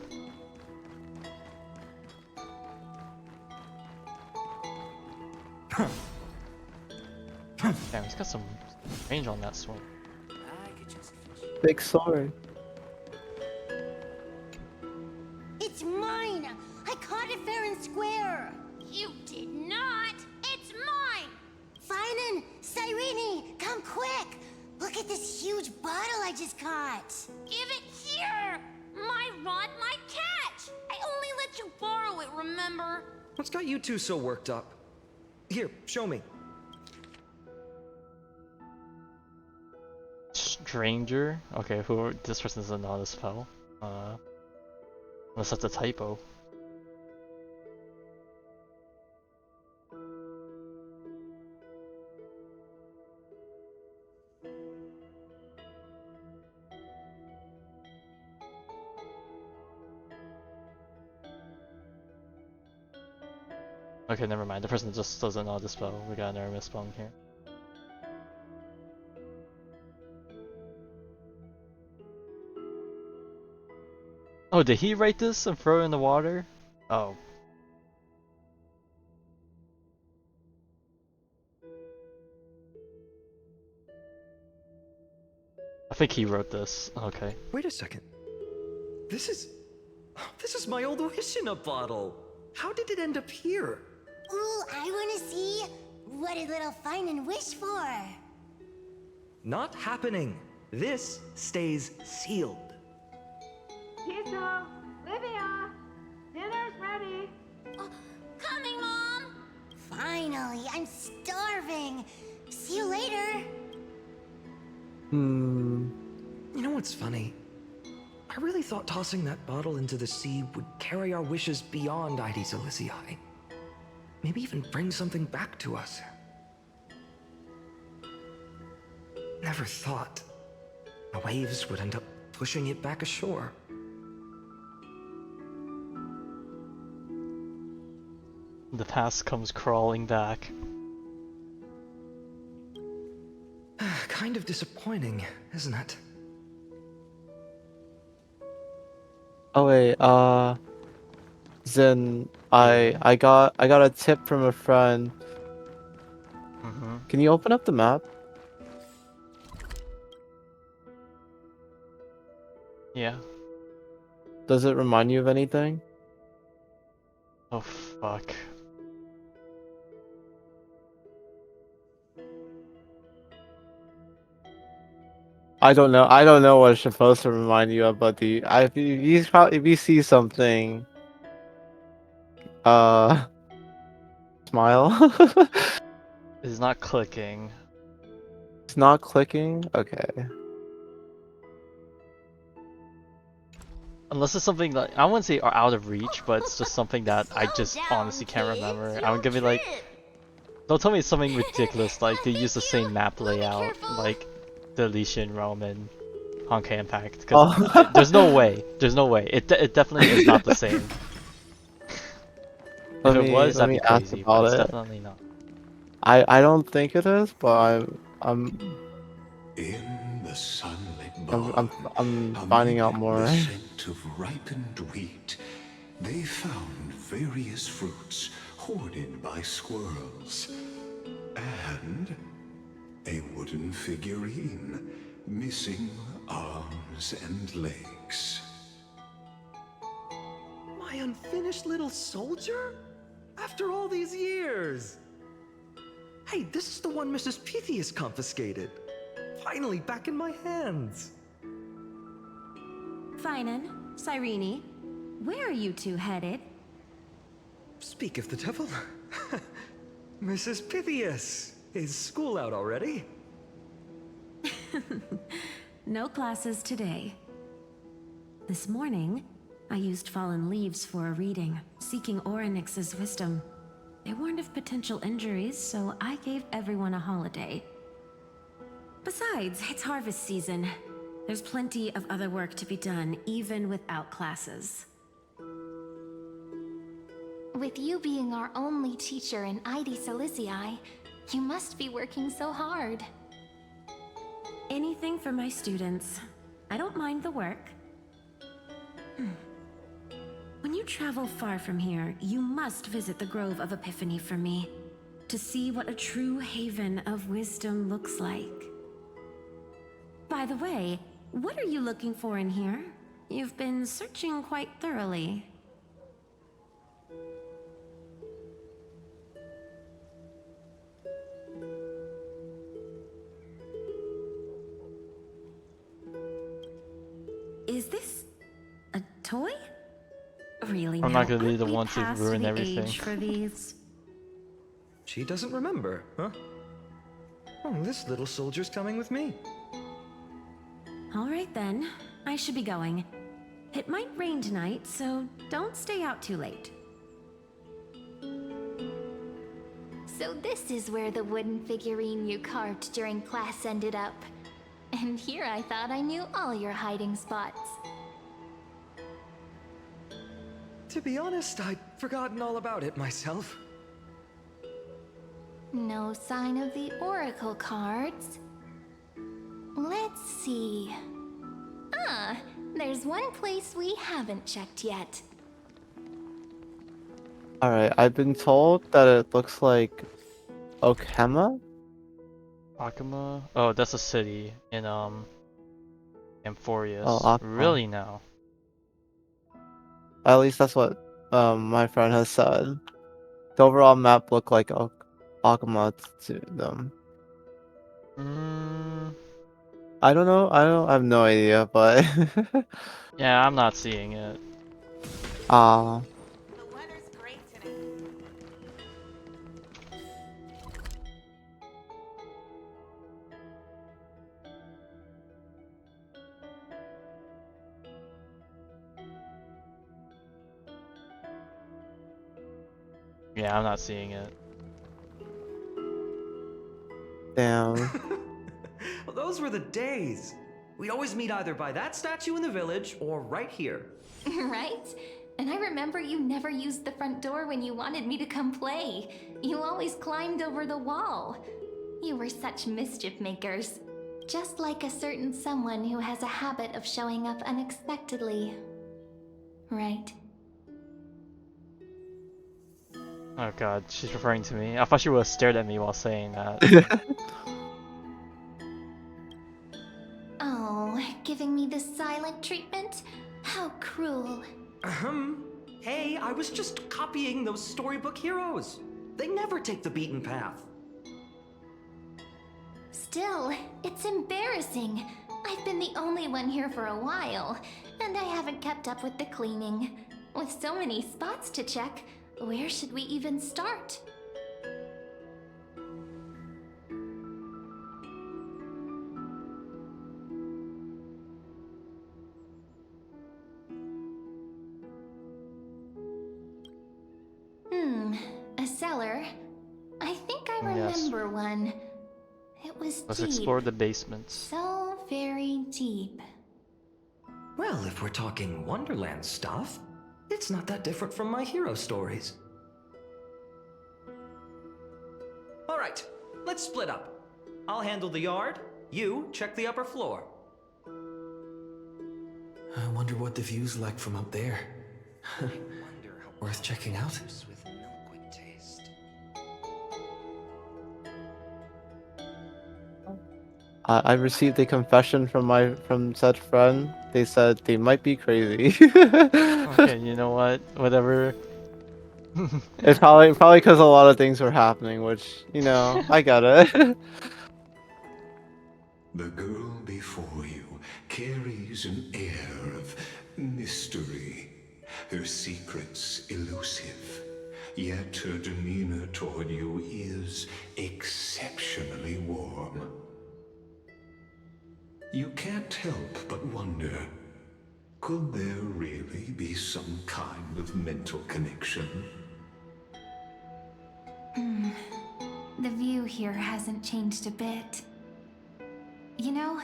Damn, he's got some range on that sword. Big sword. It's mine! I caught it fair and square! You did not! It's mine! Phainon! Cyrene! Come quick! Look at this huge bottle I just caught! Give it here! My rod, my catch! I only let you borrow it, remember? What's got you two so worked up? Here, show me. Stranger? Okay, this person doesn't know how to spell. Unless that's a typo. Okay, never mind. The person just doesn't know how to spell. We got another misspelling here. Oh, did he write this and throw it in the water? Oh. I think he wrote this. Okay. Wait a second. This is my old wish in a bottle. How did it end up here? Ooh, I wanna see. What did little Phainon wish for? Not happening. This stays sealed. Kisa, Livia, dinner's ready. Oh, coming, Mom. Finally, I'm starving. See you later. You know what's funny? I really thought tossing that bottle into the sea would carry our wishes beyond Ides Elysiae. Maybe even bring something back to us. Never thought the waves would end up pushing it back ashore. The past comes crawling back. Kind of disappointing, isn't it? Oh wait, Zen, I got a tip from a friend. Can you open up the map? Yeah. Does it remind you of anything? Oh fuck. I don't know what it's supposed to remind you of, but if you see something, smile. It's not clicking. It's not clicking? Okay. Unless it's something that I wouldn't say are out of reach, but it's just something that I just honestly can't remember. I would give it like, don't tell me it's something ridiculous like they use the same map layout like the Elysian Realm and Honkai Impact. Cause there's no way. There's no way. It definitely is not the same. If it was, that'd be crazy, but it's definitely not. I don't think it is, but I'm In the sunlit barn, I'm finding out more. the scent of ripened wheat, they found various fruits hoarded by squirrels, and a wooden figurine missing arms and legs. My unfinished little soldier? After all these years! Hey, this is the one Mrs. Pythias confiscated. Finally back in my hands. Phainon, Cyrene, where are you two headed? Speak of the devil. Mrs. Pythias, is school out already? No classes today. This morning, I used fallen leaves for a reading, seeking Orynyx's wisdom. They warned of potential injuries, so I gave everyone a holiday. Besides, it's harvest season. There's plenty of other work to be done, even without classes. With you being our only teacher in Ides Elysiae, you must be working so hard. Anything for my students. I don't mind the work. When you travel far from here, you must visit the Grove of Epiphany for me, to see what a true haven of wisdom looks like. By the way, what are you looking for in here? You've been searching quite thoroughly. Is this a toy? Really I'm now, not gonna be aren't the we one to past ruin the everything. age for these? She doesn't remember, huh? Oh, this little soldier's coming with me. Alright then, I should be going. It might rain tonight, so don't stay out too late. So this is where the wooden figurine you carved during class ended up. And here I thought I knew all your hiding spots. To be honest, I'd forgotten all about it myself. No sign of the oracle cards. Let's see. Ah, there's one place we haven't checked yet. Alright, I've been told that it looks like Okema? Akuma? Oh, that's a city in Amphoreus. Oh, Akuma. Really now? At least that's what my friend has said. The overall map looked like Akuma to them. I don't know. I have no idea, but Yeah, I'm not seeing it. Ah. The weather's great today. Yeah, I'm not seeing it. Damn. Well, those were the days. We'd always meet either by that statue in the village or right here. Right? And I remember you never used the front door when you wanted me to come play. You always climbed over the wall. You were such mischief makers. Just like a certain someone who has a habit of showing up unexpectedly. Right? Oh god, she's referring to me. I thought she would have stared at me while saying that. Oh, giving me the silent treatment? How cruel. Hey, I was just copying those storybook heroes. They never take the beaten path. Still, it's embarrassing. I've been the only one here for a while, and I haven't kept up with the cleaning. With so many spots to check, where should we even start? A cellar. I think I remember one. It was Let's deep. explore the basements. So very deep. Well, if we're talking Wonderland stuff, it's not that different from my hero stories. Alright, let's split up. I'll handle the yard, you check the upper floor. I wonder what the view's like from up there. Worth checking out. I received a confession from said friend. They said they might be crazy. Okay, you know what? Whatever. It's probably because a lot of things were happening, which, you know, I got it. The girl before you carries an air of mystery, her secrets elusive, yet her demeanor toward you is exceptionally warm. You can't help but wonder, could there really be some kind of mental connection? The view here hasn't changed a bit. You know,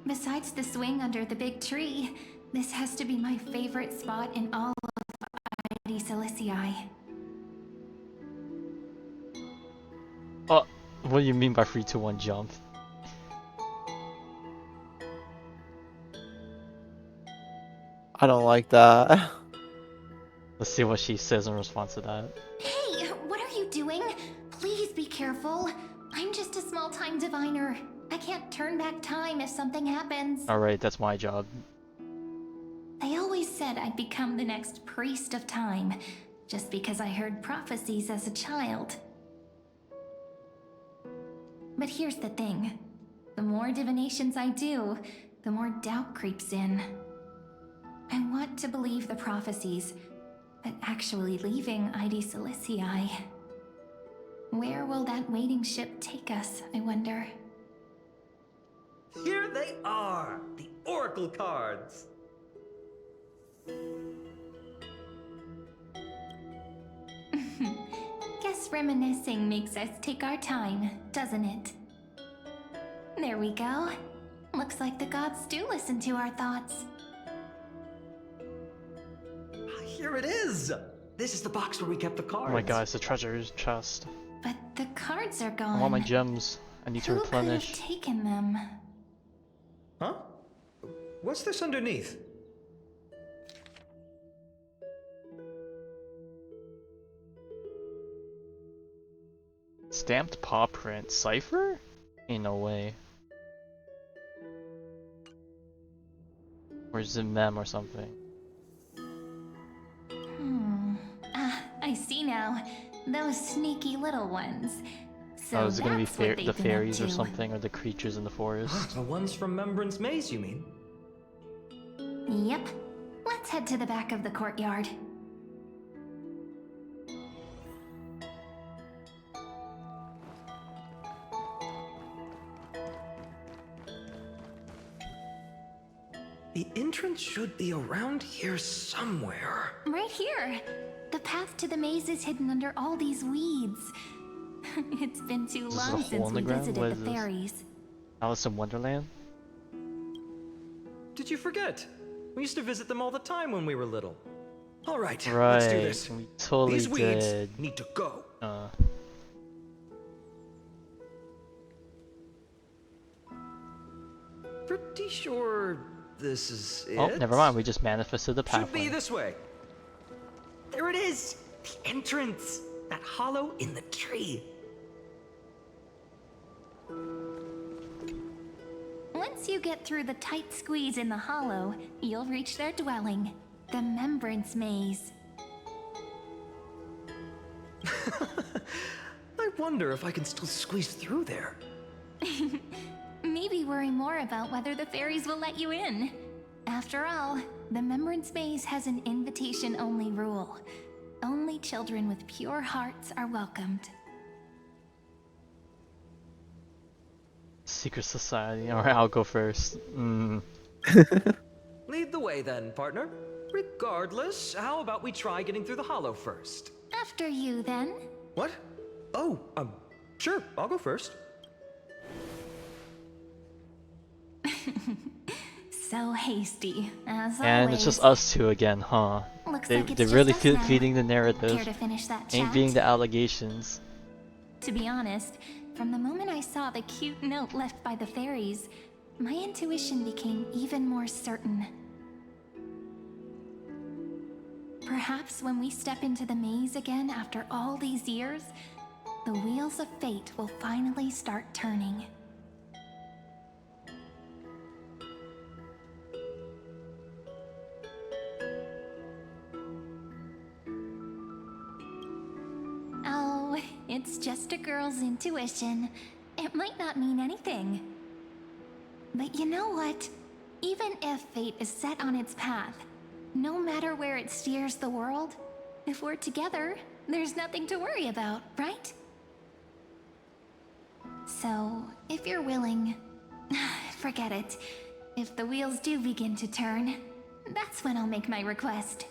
besides the swing under the big tree, this has to be my favorite spot in all of ID Silicii. Oh, what do you mean by 3, 2, 1 jump? I don't like that. Let's see what she says in response to that. Hey, what are you doing? Please be careful. I'm just a small-time diviner. I can't turn back time if something happens. Alright, that's my job. They always said I'd become the next priest of time, just because I heard prophecies as a child. But here's the thing. The more divinations I do, the more doubt creeps in. I want to believe the prophecies, but actually leaving ID Silicii. Where will that waiting ship take us, I wonder? Here they are! The Oracle cards! Guess reminiscing makes us take our time, doesn't it? There we go. Looks like the gods do listen to our thoughts. Here it is! This is the box where we kept the cards. Oh my god, it's the treasure chest. But the cards are I gone. want my gems. I need to Who replenish. could have taken them? Huh? What's this underneath? Stamped paw print. Cipher? Ain't no way. Or is it mem or something? Ah, I see now. Those sneaky little ones. So Oh, is it gonna be that's what the they've been up fairies or to. something, or the creatures in the forest? The ones from Membrance Maze, you mean? Yep. Let's head to the back of the courtyard. The entrance should be around here somewhere. Right here. The path to the maze is hidden under all these weeds. It's been too Is this a long hole since in the we ground? visited What the is this? fairies. Alice in Wonderland? Did you forget? We used to visit them all the time when we were little. All right, Right, let's do this. we totally These weeds did. need to go. Pretty sure this is it. Oh, never mind, we just manifested the Should be pathway. this way. There it is! The entrance! That hollow in the tree. Once you get through the tight squeeze in the hollow, you'll reach their dwelling, the Membrance Maze. I wonder if I can still squeeze through there. Maybe worry more about whether the fairies will let you in. After all, the Membrance Maze has an invitation-only rule. Only children with pure hearts are welcomed. Secret Society. Alright, I'll go first. Lead the way then, partner. Regardless, how about we try getting through the hollow first? After you, then. What? Oh, sure, I'll go first. So hasty, as And always. it's just us two again, huh? Looks They, like it's they're just really us now. feeding the narrative. Care to finish that Ain't chat? being the allegations. To be honest, from the moment I saw the cute note left by the fairies, my intuition became even more certain. Perhaps when we step into the maze again after all these years, the wheels of fate will finally start turning. Oh, it's just a girl's intuition. It might not mean anything. But you know what? Even if fate is set on its path, no matter where it steers the world, if we're together, there's nothing to worry about, right? So, if you're willing, forget it. If the wheels do begin to turn, that's when I'll make my request.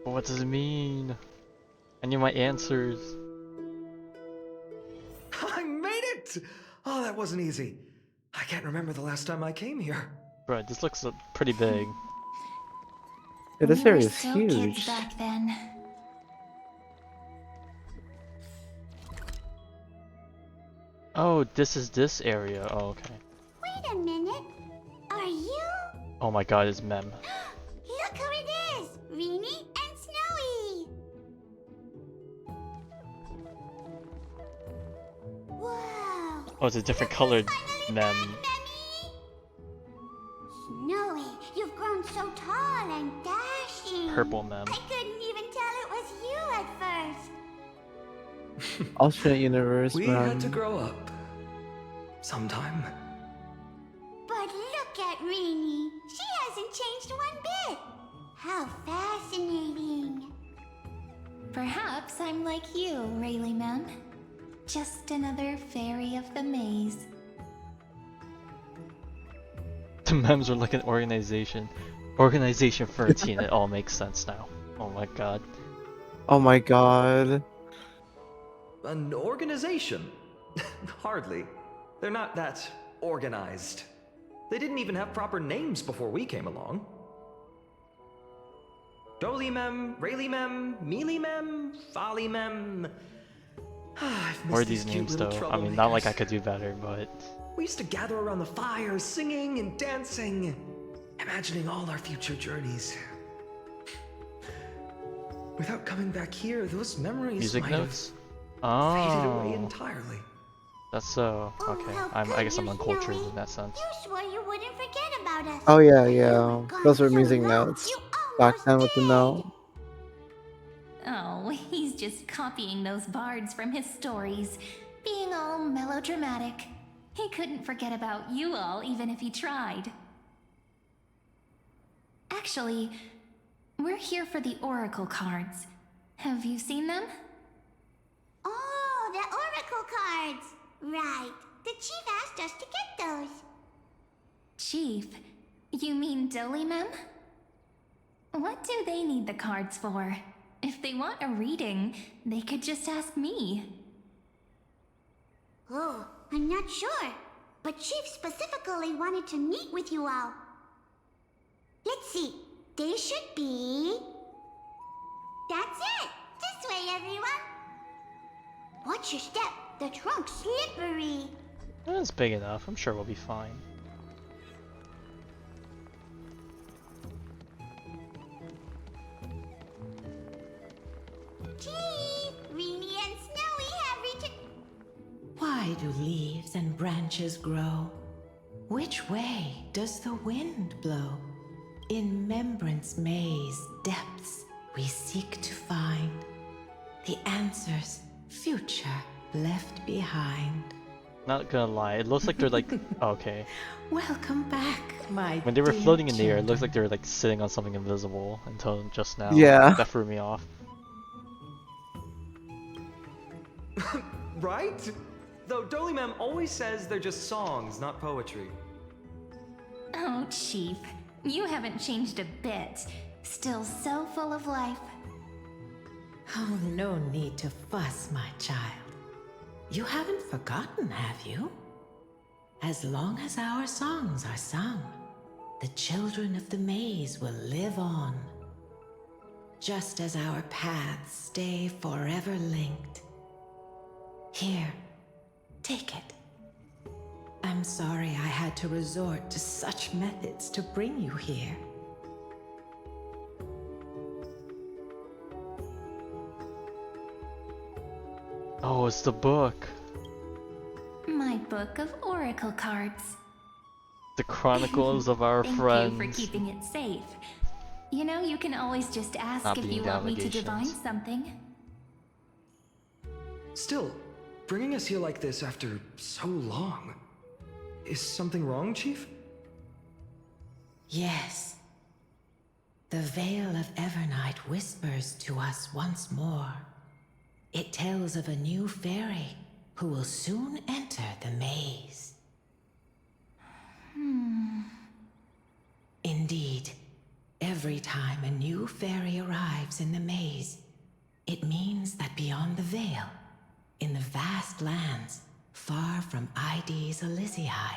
But what does it mean? I need my answers. I made it! Oh, that wasn't easy. I can't remember the last time I came here. Bro, this looks pretty big. Yeah, this We were area is still huge. kids back then. Oh, this is this area. Oh, okay. Wait a minute. Are you? Oh my god, it's Mem. Look who it is! Rini and Snowy! Whoa! Oh, it's a different colored Mem. Snowy, you've grown so tall and dashing. Purple Mem. I couldn't even tell it was you at first. Alternate universe, We man. had to grow up. Sometime. But look at Rini. She hasn't changed one bit. like you, Rayleigh Mem. Just another fairy of the maze. The memes are like an organization. Organization 13, it all makes sense now. Oh my god. Oh my god. An organization? Hardly. They're not that organized. They didn't even have proper names before we came along. Dolimem, Rayleigh-mem, Mealy-mem, Folly-mem. What are these names though? I mean, not like I could do better, but... We used to gather around the fire, singing and dancing, imagining all our future journeys. Without coming back here, those memories Music might notes? have faded Oh. away entirely. That's so... okay. I guess I'm uncultured in that sense. You swore you wouldn't forget about us. Oh yeah, yeah. Those were music notes. Back then with the note. Oh, he's just copying those bards from his stories, being all melodramatic. He couldn't forget about you all, even if he tried. Actually, we're here for the Oracle cards. Have you seen them? Oh, the Oracle cards. Right. The chief asked us to get those. Chief? You mean Dolimem? What do they need the cards for? If they want a reading, they could just ask me. Oh, I'm not sure. But Chief specifically wanted to meet with you all. Let's see. They should be... That's it! This way, everyone! Watch your step. The trunk's slippery. It's big enough. I'm sure we'll be fine. Chief! Reenie and Snowy have returned. Why do leaves and branches grow? Which way does the wind blow? In Remembrance Maze depths we seek to find the answers future left behind. Not gonna lie, it looks like they're like... okay. Welcome back, my When they were dear floating in the air, it children. looks like they were like sitting on something invisible until just now. Yeah. That threw me off. Right? Though Dolimem always says they're just songs, not poetry. Oh, Chief, you haven't changed a bit. Still so full of life. Oh, no need to fuss, my child. You haven't forgotten, have you? As long as our songs are sung, the children of the maze will live on. Just as our paths stay forever linked. Here, take it. I'm sorry I had to resort to such methods to bring you here. Oh, it's the book. My book of Oracle cards. The Chronicles of Our Thank Friends. you for keeping it safe. You know, you can always just ask Not if being you want me to allegations. divine something. Still, bringing us here like this after so long. Is something wrong, Chief? Yes. The Veil of Evernight whispers to us once more. It tells of a new fairy who will soon enter the maze. Indeed, every time a new fairy arrives in the maze, it means that beyond the veil, in the vast lands far from ID's Elysiae,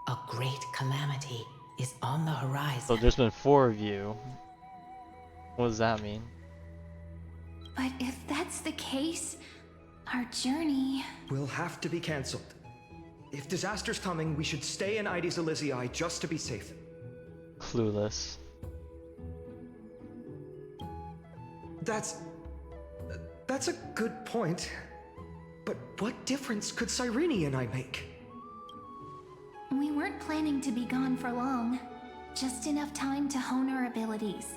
a great calamity is on the horizon. So there's been 4 of you. What does that mean? But if that's the case, our journey... Will have to be cancelled. If disaster's coming, we should stay in ID's Elysiae just to be safe. Clueless. That's a good point. But what difference could Cyrene and I make? We weren't planning to be gone for long. Just enough time to hone our abilities.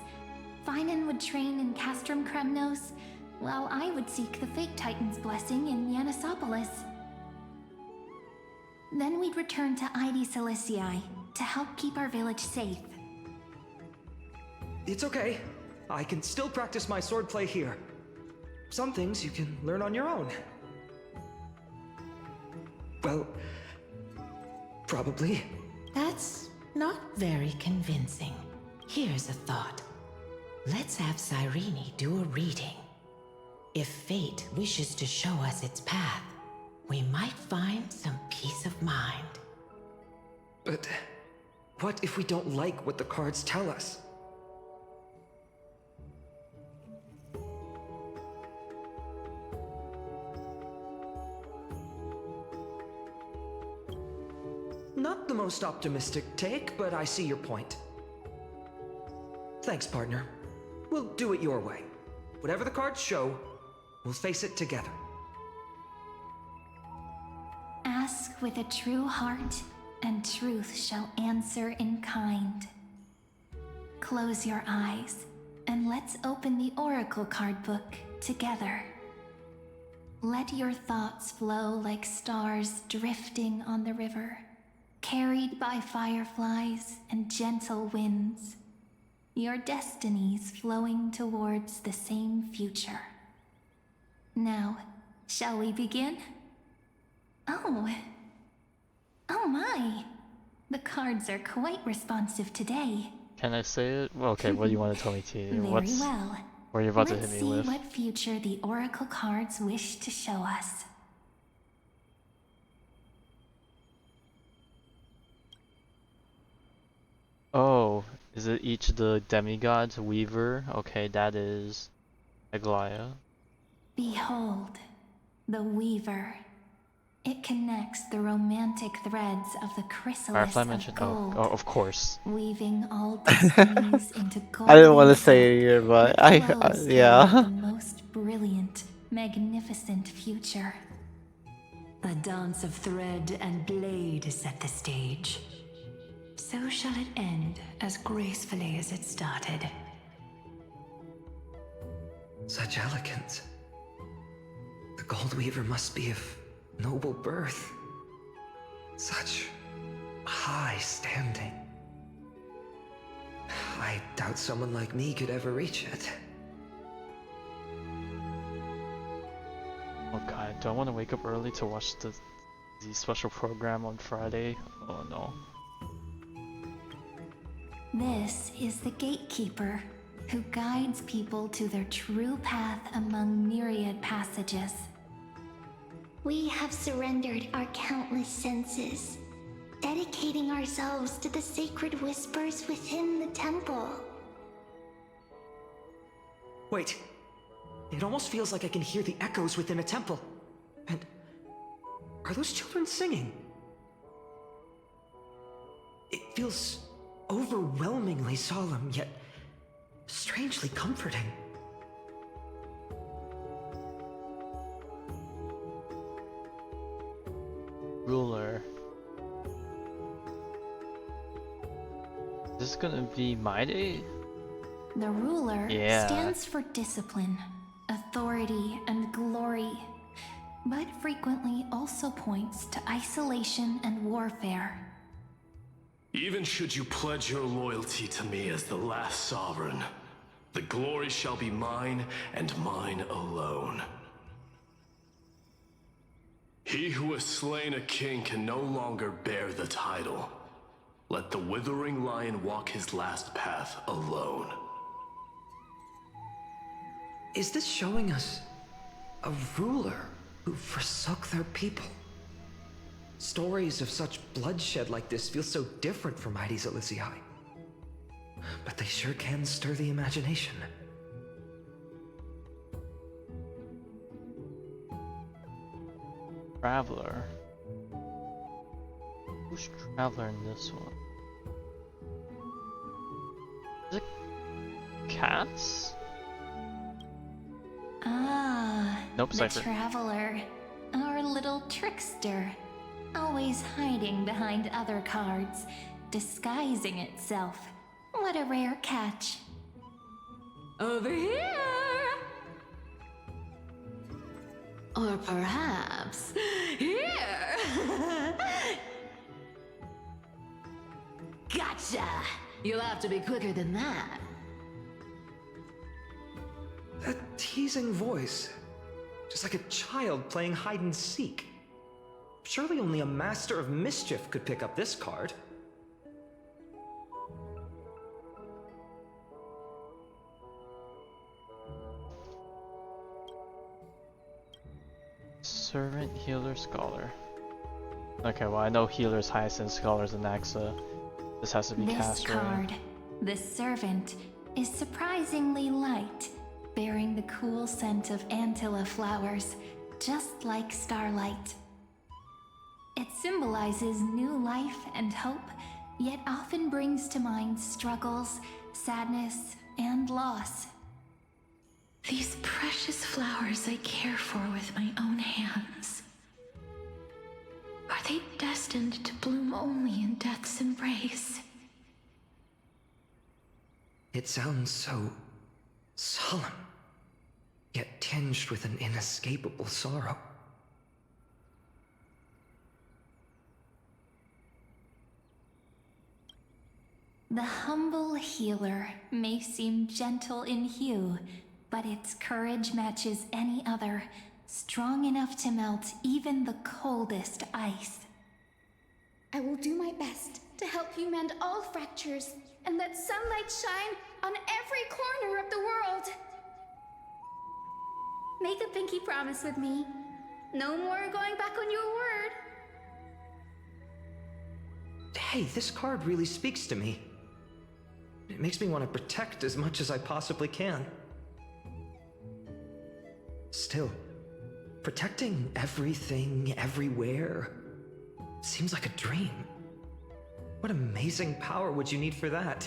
Phainon would train in Castrum Kremnos, while I would seek the Fake Titan's blessing in Yanisopolis. Then we'd return to ID Ciliciae to help keep our village safe. It's okay. I can still practice my swordplay here. some things you can learn on your own. Well, probably. That's not very convincing. Here's a thought. Let's have Cyrene do a reading. If fate wishes to show us its path, we might find some peace of mind. But what if we don't like what the cards tell us? Not the most optimistic take, but I see your point. Thanks, partner. We'll do it your way. Whatever the cards show, we'll face it together. Ask with a true heart, and truth shall answer in kind. Close your eyes, and let's open the Oracle card book together. Let your thoughts flow like stars drifting on the river, carried by fireflies and gentle winds. Your destinies flowing towards the same future. Now, shall we begin? Oh my! The cards are quite responsive today. Can I say it? Well, okay, what do you want to tell me, T? Very well. What are you about to Let's hit me with? see what future the Oracle cards wish to show us. Oh, is it each of the demigods? Weaver? Okay, that is Aglaia. Behold, the Weaver. It connects the romantic threads of the chrysalis Firefly of mentioned. gold, Oh, of course. weaving all destinies into gold. I didn't want to say it here, but yeah. The most brilliant, magnificent future. A dance of thread and blade set the stage. So shall it end as gracefully as it started. Such elegance. The Gold Weaver must be of noble birth. Such high standing. I doubt someone like me could ever reach it. Oh god, do I want to wake up early to watch the special program on Friday? Oh no. This is the gatekeeper, who guides people to their true path among myriad passages. We have surrendered our countless senses, dedicating ourselves to the sacred whispers within the temple. Wait. It almost feels like I can hear the echoes within a temple. And are those children singing? It feels overwhelmingly solemn, yet strangely comforting. Ruler. Is this gonna be my day? The ruler Yeah. stands for discipline, authority, and glory, but frequently also points to isolation and warfare. Even should you pledge your loyalty to me as the last sovereign, the glory shall be mine and mine alone. He who has slain a king can no longer bear the title. Let the withering lion walk his last path alone. Is this showing us a ruler who forsook their people? Stories of such bloodshed like this feel so different from Heidi's Elysiae. But they sure can stir the imagination. Traveler. Who's Traveler in this one? Is it Cass? Ah, Nope, the Cypher. traveler, our little trickster, always hiding behind other cards, disguising itself. What a rare catch. Over here! Or perhaps here! Gotcha! You'll have to be quicker than that. That teasing voice. Just like a child playing hide and seek. Surely only a master of mischief could pick up this card. Servant, healer, scholar. Okay, well I know healer's highest and scholar's an Axa. This has to be This cast, right? card, the servant, is surprisingly light, bearing the cool scent of Antilla flowers, just like starlight. It symbolizes new life and hope, yet often brings to mind struggles, sadness, and loss. These precious flowers I care for with my own hands. Are they destined to bloom only in death's embrace? It sounds so solemn, yet tinged with an inescapable sorrow. The humble healer may seem gentle in hue, but its courage matches any other, strong enough to melt even the coldest ice. I will do my best to help you mend all fractures and let sunlight shine on every corner of the world. Make a pinky promise with me. No more going back on your word. Hey, this card really speaks to me. It makes me want to protect as much as I possibly can. Still, protecting everything, everywhere, seems like a dream. What amazing power would you need for that?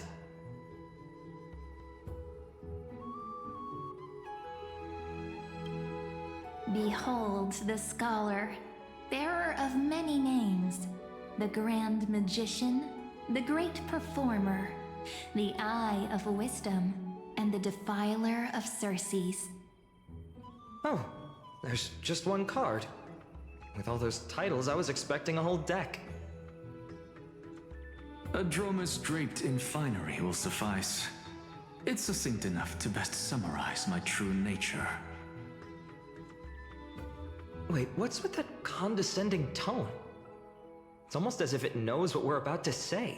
Behold the scholar, bearer of many names, the grand magician, the great performer, the eye of wisdom, and the defiler of Circes. Oh, there's just one card. With all those titles, I was expecting a whole deck. A Dromus draped in finery will suffice. It's succinct enough to best summarize my true nature. Wait, what's with that condescending tone? It's almost as if it knows what we're about to say.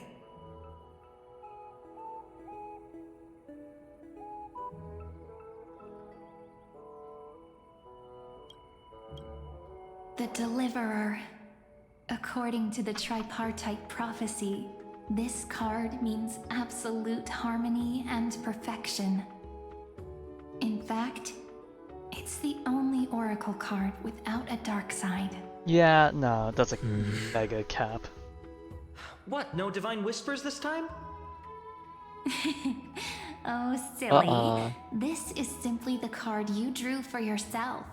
The Deliverer. According to the tripartite prophecy, this card means absolute harmony and perfection. In fact, it's the only oracle card without a dark side. Yeah, no, that's a mega cap. What, no divine whispers this time? Oh, silly. This is simply the card you drew for yourself.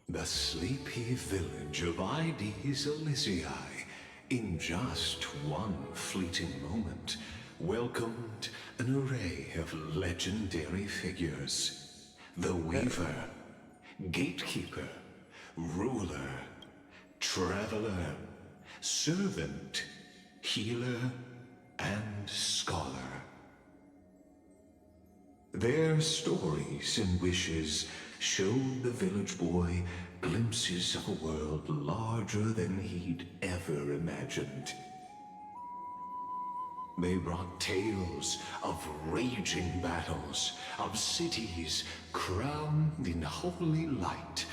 The sleepy village of Ides Elysiae, in just one fleeting moment, welcomed an array of legendary figures. The Weaver, Gatekeeper, Ruler, Traveler, Servant, Healer, and Scholar. Their stories and wishes showed the village boy glimpses of a world larger than he'd ever imagined. They brought tales of raging battles, of cities crowned in holy light,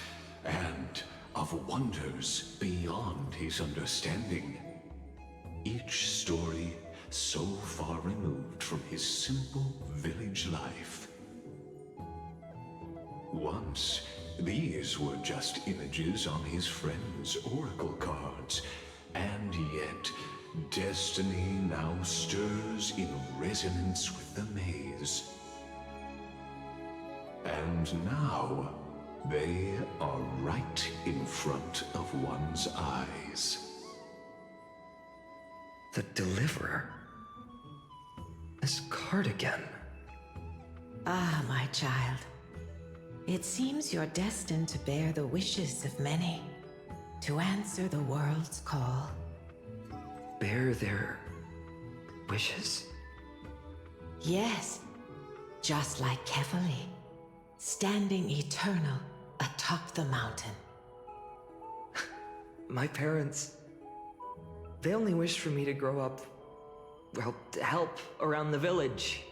and of wonders beyond his understanding. Each story so far removed from his simple village life. Once, these were just images on his friend's oracle cards, and yet destiny now stirs in resonance with the maze. And now, they are right in front of one's eyes. The Deliverer? This card again. Ah, my child. It seems you're destined to bear the wishes of many, to answer the world's call. Bear their wishes? Yes, just like Kefali, standing eternal atop the mountain. My parents... They only wished for me to grow up... well, to help around the village.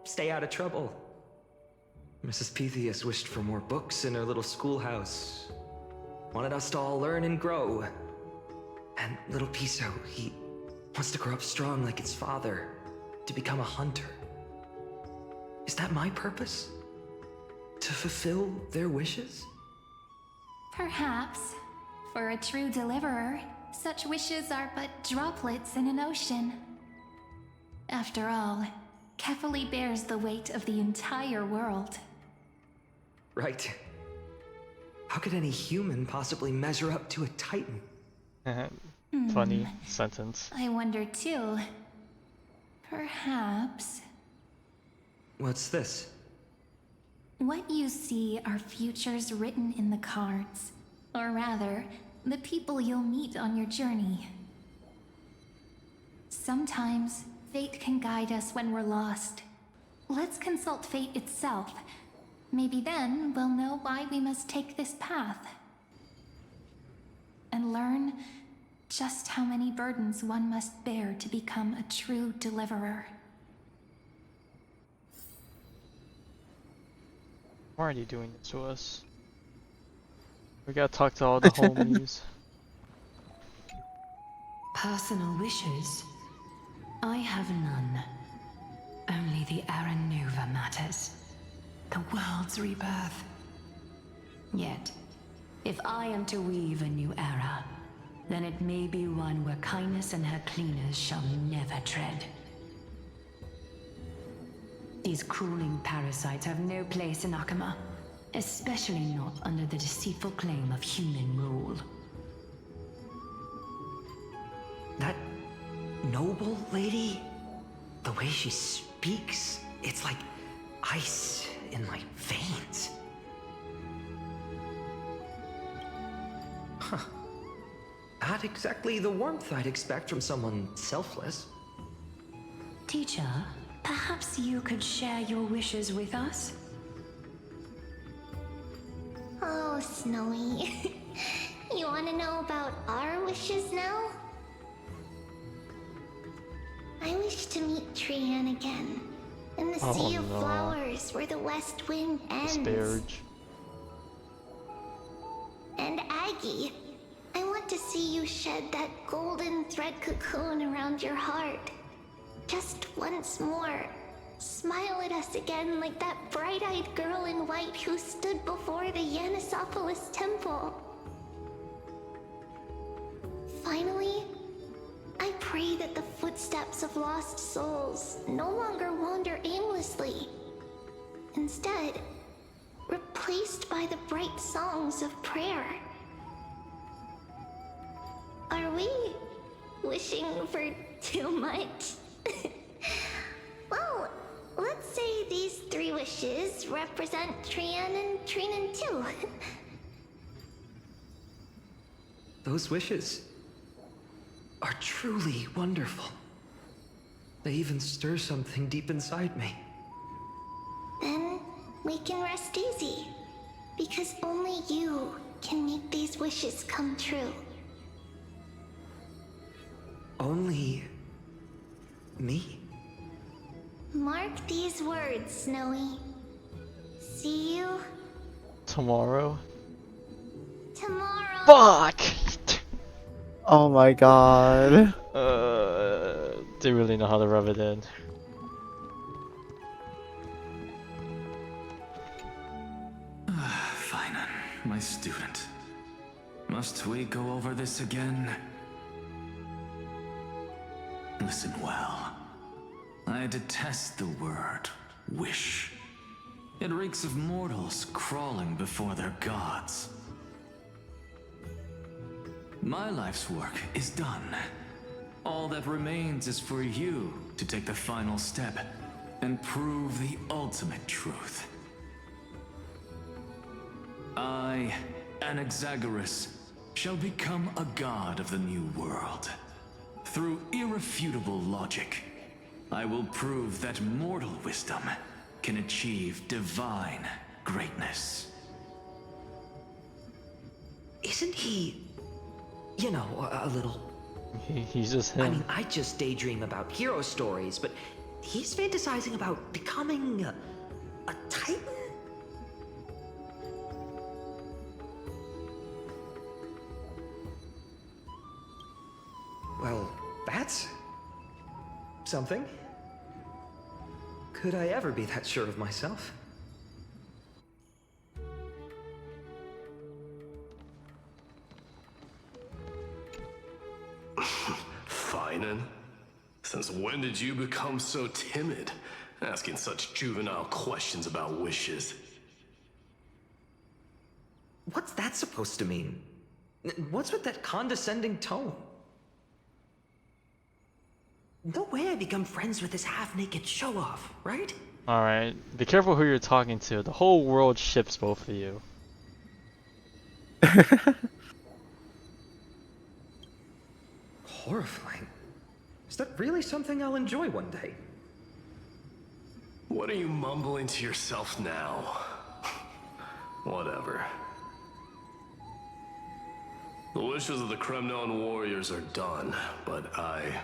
Stay out of trouble. Mrs. Pythias wished for more books in her little schoolhouse. Wanted us to all learn and grow. And little Piso, he wants to grow up strong like his father. To become a hunter. Is that my purpose? To fulfill their wishes? Perhaps. For a true deliverer, such wishes are but droplets in an ocean. After all, Kefali bears the weight of the entire world. Right. How could any human possibly measure up to a titan? Funny sentence. I wonder too. Perhaps... What's this? What you see are futures written in the cards. Or rather, the people you'll meet on your journey. Sometimes, fate can guide us when we're lost. Let's consult fate itself. Maybe then we'll know why we must take this path. And learn just how many burdens one must bear to become a true deliverer. Why are you doing this to us? We gotta talk to all the homies. Personal wishes? I have none. Only the Aranova matters. The world's rebirth. Yet, if I am to weave a new era, then it may be one where kindness and her cleaners shall never tread. These crueling parasites have no place in Akama, especially not under the deceitful claim of human rule. That noble lady? The way she speaks, it's like ice in my veins. Huh. Not exactly the warmth I'd expect from someone selfless. Teacher, perhaps you could share your wishes with us? Oh, Snowy. You want to know about our wishes now? I wish to meet Trian again. In the sea of flowers where the west wind ends. Disparage. And Aggie, I want to see you shed that golden thread cocoon around your heart. Just once more. Smile at us again like that bright-eyed girl in white who stood before the Yanisopolis temple. Finally, I pray that the footsteps of lost souls no longer wander aimlessly. Instead, replaced by the bright songs of prayer. Are we wishing for too much? Well, let's say these 3 wishes represent Trian and Trinan too. Those wishes are truly wonderful. They even stir something deep inside me. Then we can rest easy, because only you can make these wishes come true. Only me? Mark these words, Snowy. See you Tomorrow? tomorrow. Fuck! Oh my god. They really know how to rub it in. Phainon, my student. Must we go over this again? Listen well. I detest the word wish. It reeks of mortals crawling before their gods. My life's work is done. All that remains is for you to take the final step and prove the ultimate truth. I, Anaxagoras, shall become a god of the new world. Through irrefutable logic, I will prove that mortal wisdom can achieve divine greatness. Isn't he, you know, a little... He's just him. I mean, I just daydream about hero stories, but he's fantasizing about becoming a titan? Well, that's something. Could I ever be that sure of myself? Phainon? Since when did you become so timid, asking such juvenile questions about wishes? What's that supposed to mean? What's with that condescending tone? No way I become friends with this half-naked show-off, right? Alright, be careful who you're talking to. The whole world ships both of you. Horrifying. Is that really something I'll enjoy one day? What are you mumbling to yourself now? Whatever. The wishes of the Kremnon warriors are done, but I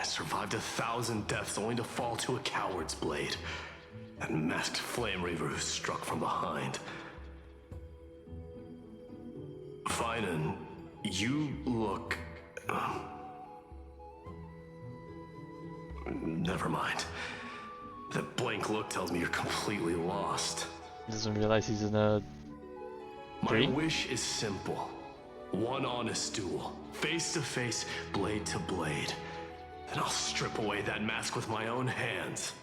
survived 1,000 deaths only to fall to a coward's blade. That masked flame reaver who struck from behind. Phainon, you look... Never mind. That blank look tells me you're completely lost. He doesn't realize he's in a... My wish is simple. One honest duel. Face to face, blade to blade. Then I'll strip away that mask with my own hands.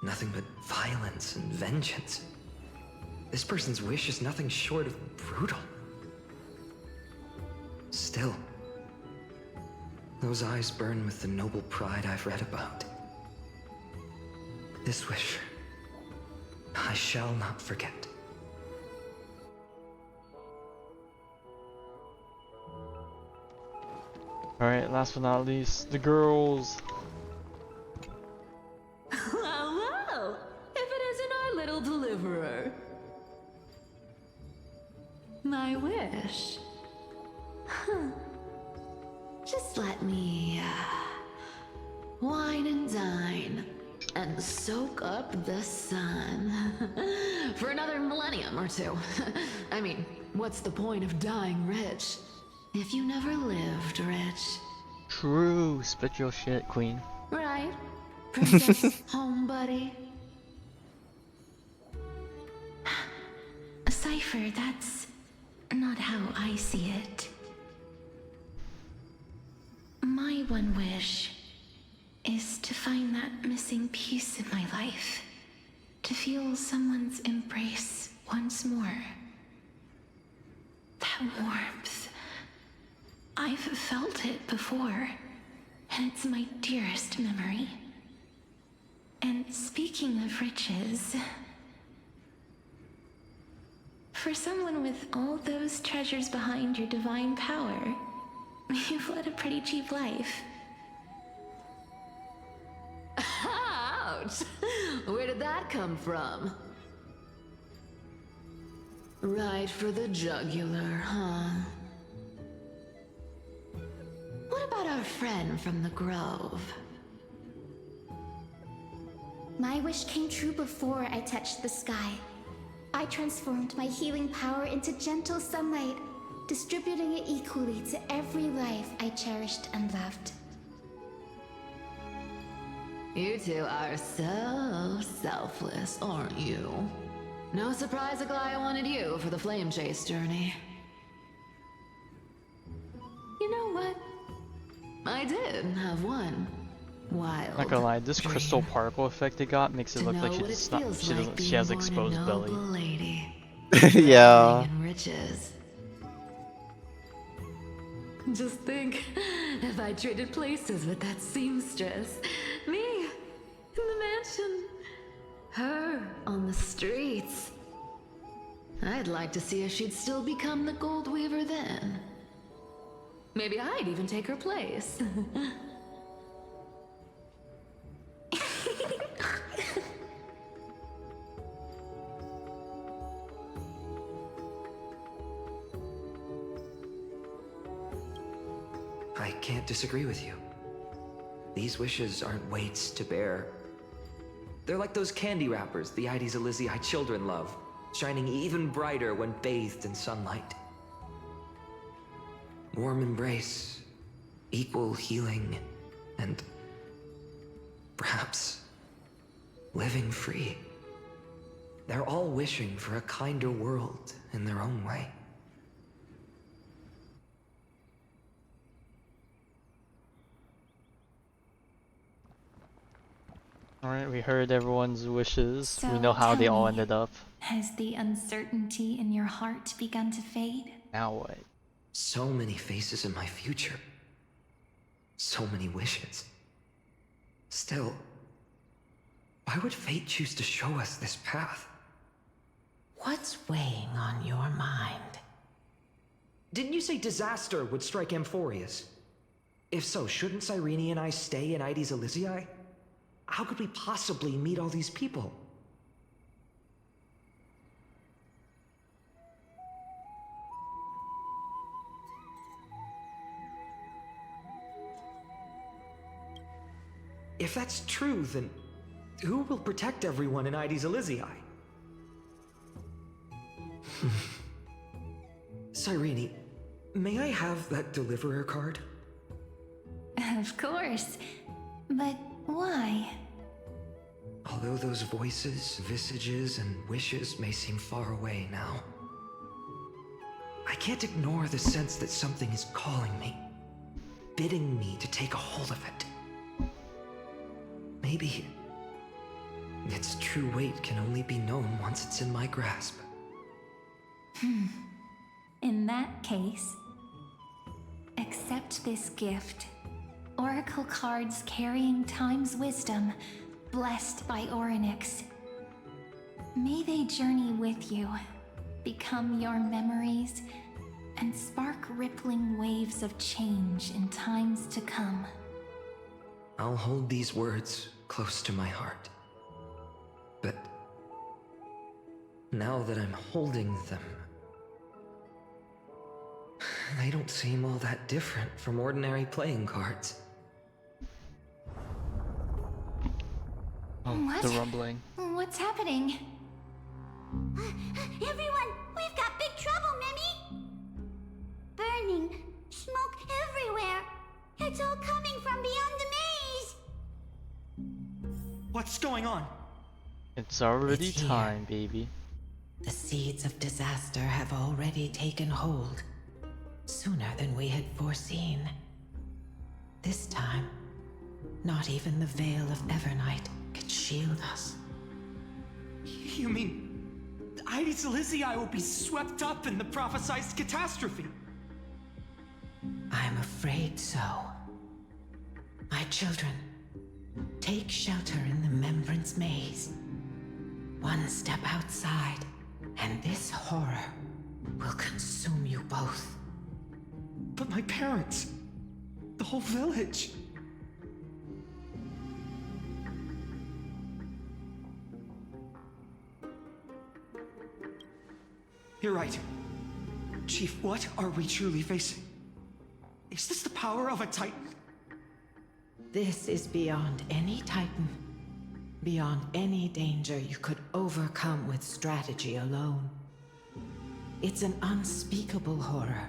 Nothing but violence and vengeance. This person's wish is nothing short of brutal. Still, those eyes burn with the noble pride I've read about. This wish, I shall not forget. Alright, last but not least, the girls. Well, if it isn't our little deliverer. My wish. Huh. Just let me wine and dine and soak up the sun for another millennium or two. I mean, what's the point of dying rich if you never lived rich? True, spit your shit, queen. Right, princess home buddy. Cypher, that's not how I see it. My one wish is to find that missing piece in my life. To feel someone's embrace once more. That warmth. I've felt it before, and it's my dearest memory. And speaking of riches, for someone with all those treasures behind your divine power, you've led a pretty cheap life. Ouch! Where did that come from? Right for the jugular, huh? What about our friend from the Grove? My wish came true before I touched the sky. I transformed my healing power into gentle sunlight, distributing it equally to every life I cherished and loved. You two are so selfless, aren't you? No surprise Aglaia wanted you for the flame chase journey. You know what? I did have one. Wild. Not gonna lie, this crystal particle effect it got makes it look like know what she's it not, feels she like doesn't, she being has born a exposed noble belly. lady. Yeah. And riches. Just think, if I traded places with that seamstress, me in the mansion, her on the streets. I'd like to see if she'd still become the gold weaver then. Maybe I'd even take her place. disagree with you. These wishes aren't weights to bear. They're like those candy wrappers the Ides Elysiae children love, shining even brighter when bathed in sunlight. Warm embrace, equal healing, and perhaps living free. They're all wishing for a kinder world in their own way. Alright, we heard everyone's wishes. So We know how they tell all me, ended up. Has the uncertainty in your heart begun to fade? Now what? So many faces in my future. So many wishes. Still, why would fate choose to show us this path? What's weighing on your mind? Didn't you say disaster would strike Amphoreus? If so, shouldn't Cyrene and I stay in Ides Elysiae? How could we possibly meet all these people? If that's true, then who will protect everyone in Ides Elysiae? Cyrene, may I have that Deliverer card? Of course. But why? Although those voices, visages, and wishes may seem far away now, I can't ignore the sense that something is calling me, bidding me to take a hold of it. Maybe its true weight can only be known once it's in my grasp. In that case, accept this gift. Oracle cards carrying time's wisdom, blessed by Orynyx. May they journey with you, become your memories, and spark rippling waves of change in times to come. I'll hold these words close to my heart. But now that I'm holding them, they don't seem all that different from ordinary playing cards. Oh, What? the rumbling. What's happening? Everyone, we've got big trouble, Mimi! Burning, smoke everywhere. It's all coming from beyond the maze! What's going on? It's already It's here. time, baby. The seeds of disaster have already taken hold, sooner than we had foreseen. This time, not even the veil of Evernight can shield us. You mean Ides Elysiae will be swept up in the prophesized catastrophe? I'm afraid so. My children, take shelter in the Membrance Maze. One step outside, and this horror will consume you both. But my parents, the whole village. You're right. Chief, what are we truly facing? Is this the power of a Titan? This is beyond any Titan. Beyond any danger you could overcome with strategy alone. It's an unspeakable horror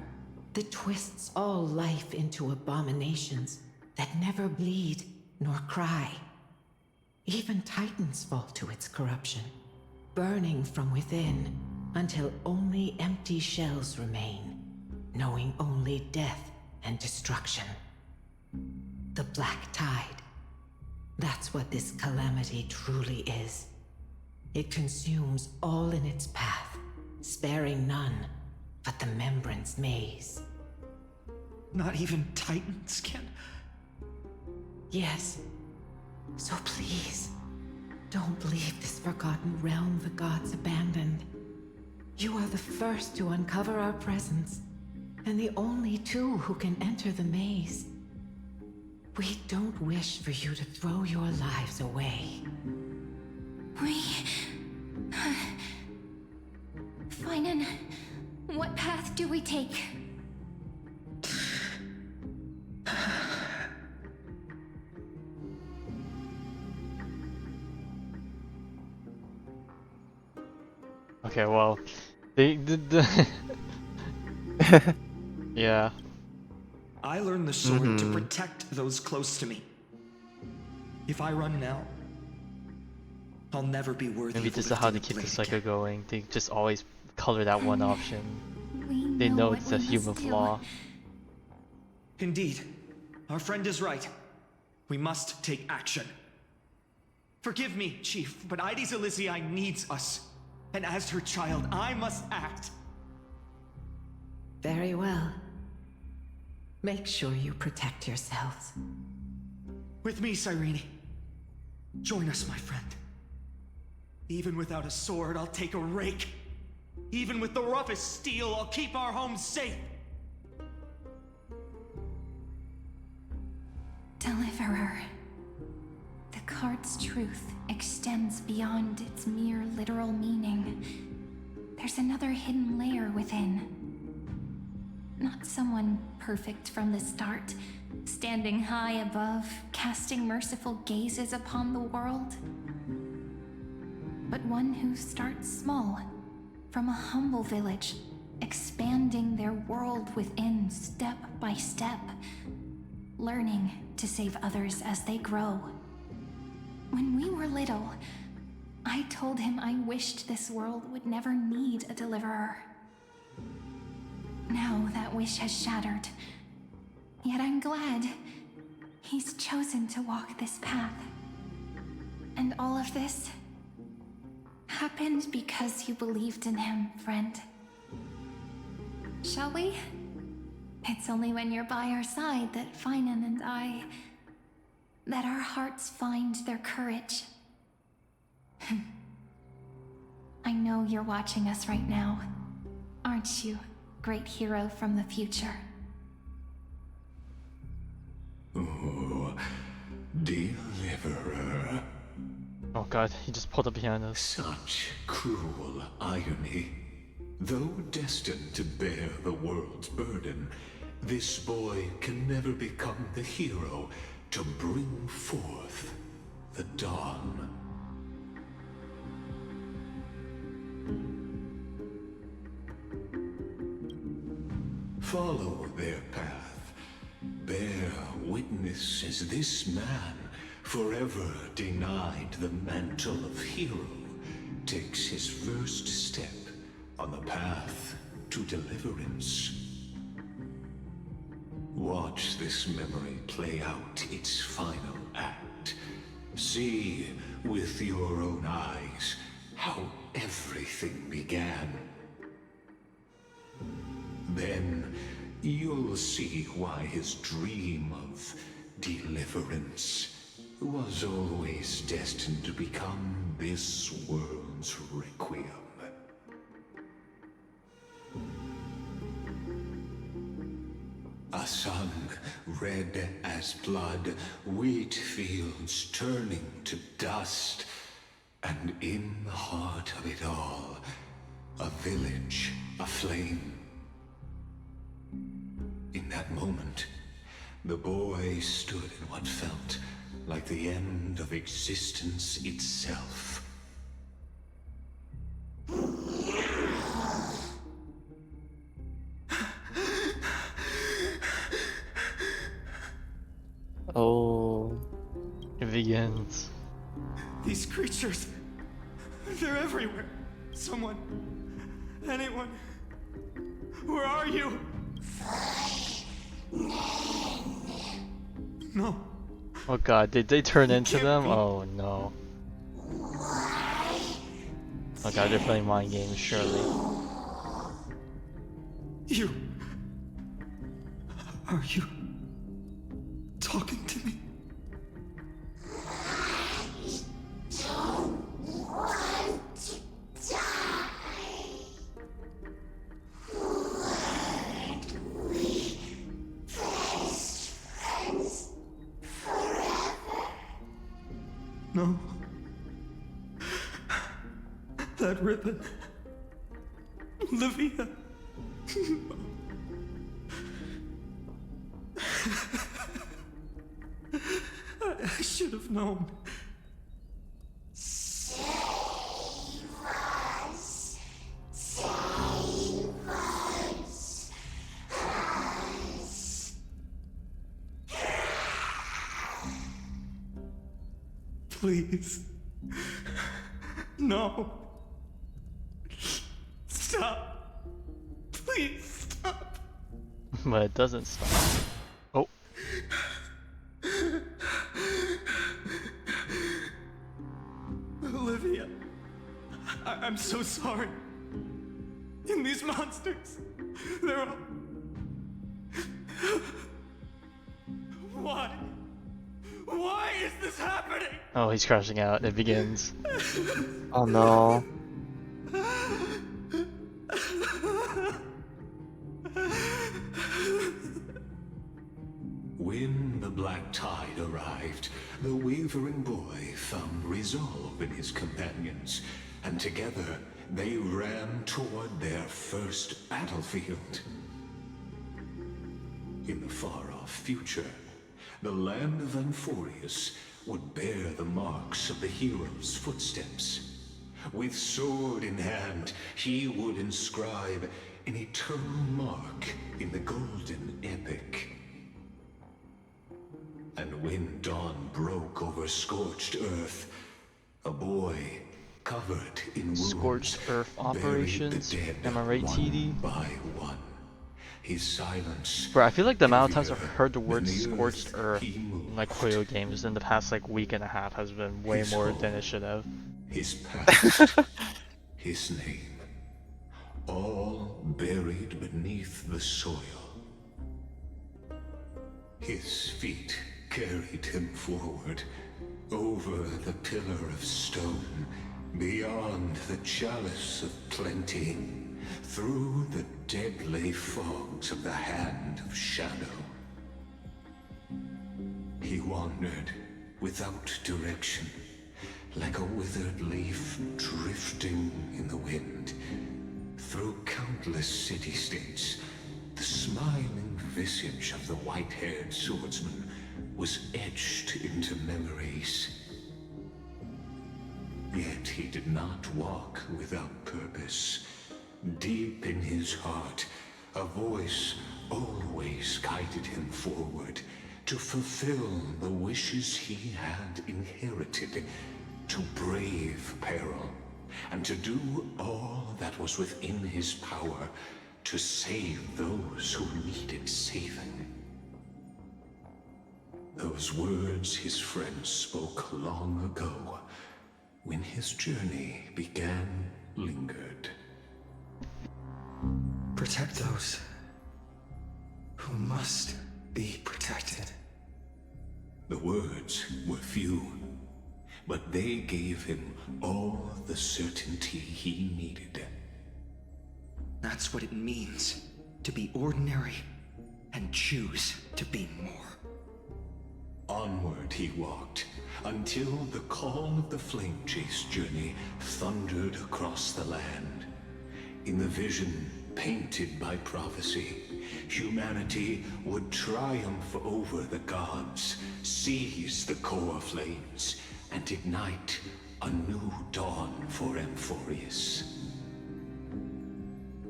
that twists all life into abominations that never bleed nor cry. Even Titans fall to its corruption, burning from within until only empty shells remain, knowing only death and destruction. The Black Tide. That's what this calamity truly is. It consumes all in its path, sparing none but the Membrance Maze. Not even Titans can... Yes. So please, don't leave this forgotten realm the gods abandoned. You are the first to uncover our presence, and the only two who can enter the maze. We don't wish for you to throw your lives away. Phainon, what path do we take? Okay, well, the yeah. I learned the sword to protect those close to me. If I run now, I'll never be worthy Maybe of this is how lifting to a keep the blade cycle again. going. They just always color that one option. We They know what it's a we human must do. flaw. Indeed, our friend is right. We must take action. Forgive me, Chief, but Ides Elysiae needs us. And as her child, I must act. Very well. Make sure you protect yourselves. With me, Cyrene. Join us, my friend. Even without a sword, I'll take a rake. Even with the roughest steel, I'll keep our home safe. Deliverer. The card's truth extends beyond its mere literal meaning. There's another hidden layer within. Not someone perfect from the start, standing high above, casting merciful gazes upon the world. But one who starts small, from a humble village, expanding their world within step by step, learning to save others as they grow. When we were little, I told him I wished this world would never need a deliverer. Now that wish has shattered. Yet I'm glad he's chosen to walk this path. And all of this happened because you believed in him, friend. Shall we? It's only when you're by our side that Phainon and that our hearts find their courage. I know you're watching us right now, aren't you, great hero from the future? Oh, Deliverer. Oh god, he just pulled up behind us. Such cruel irony. Though destined to bear the world's burden, this boy can never become the hero to bring forth the dawn. Follow their path. Bear witness as this man, forever denied the mantle of hero, takes his first step on the path to deliverance. Watch this memory play out its final act. See with your own eyes how everything began. Then you'll see why his dream of deliverance was always destined to become this world's requiem. A sun red as blood, wheat fields turning to dust, and in the heart of it all, a village aflame. In that moment, the boy stood in what felt like the end of existence itself. Oh. It begins. These creatures, they're everywhere. Someone, anyone, where are you? No. Oh god, did they turn into them? Oh no. Oh god, they're playing mind games, surely. You. Are you talking to me? No. That ribbon. Olivia. I should have known. Save us. Please. No. Stop. Please stop. But it doesn't stop. Oh. Olivia, I'm so sorry. And these monsters, they're all... Why? Why is this happening? Oh, he's crashing out. It begins. Oh no. When the black tide arrived, the wavering boy found resolve in his companions, and together they ran toward their first battlefield. In the far-off future, the land of Amphoreus would bear the marks of the hero's footsteps. With sword in hand, he would inscribe an eternal mark in the golden epic. And when dawn broke over scorched earth, a boy covered in wounds Scorched Earth operations? Am I right, TD? by one. His silence. Bro, I feel like the amount of times I've heard the word Scorched Earth in like video games in the past like week and a half has been way more than it should have. His past, his name, all buried beneath the soil. His feet carried him forward, over the pillar of stone, beyond the chalice of plenty, through the deadly fogs of the hand of shadow. He wandered without direction, like a withered leaf drifting in the wind. Through countless city-states, the smiling visage of the white-haired swordsman was etched into memories. Yet he did not walk without purpose. Deep in his heart, a voice always guided him forward to fulfill the wishes he had inherited, to brave peril, and to do all that was within his power to save those who needed saving. Those words his friends spoke long ago, when his journey began, lingered. Protect those who must be protected. The words were few, but they gave him all the certainty he needed. That's what it means to be ordinary and choose to be more. Onward he walked, until the call of the flame chase journey thundered across the land. In the vision painted by prophecy, humanity would triumph over the gods, seize the core flames, and ignite a new dawn for Amphoreus.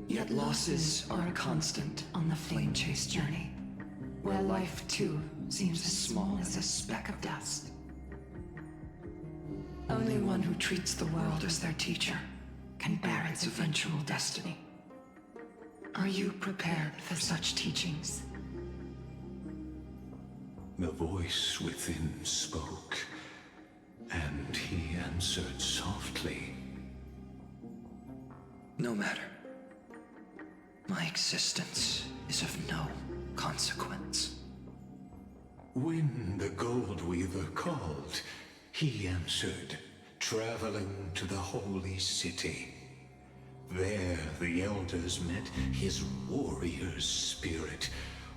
Yet losses are a constant on the flame chase journey, where life too seems as small as a speck of dust. Only one who treats the world as their teacher can bear its eventual destiny. Are you prepared for such teachings? The voice within spoke, and he answered softly. No matter. My existence is of no consequence. When the Gold Weaver called, he answered, traveling to the holy city. There the elders met his warrior's spirit,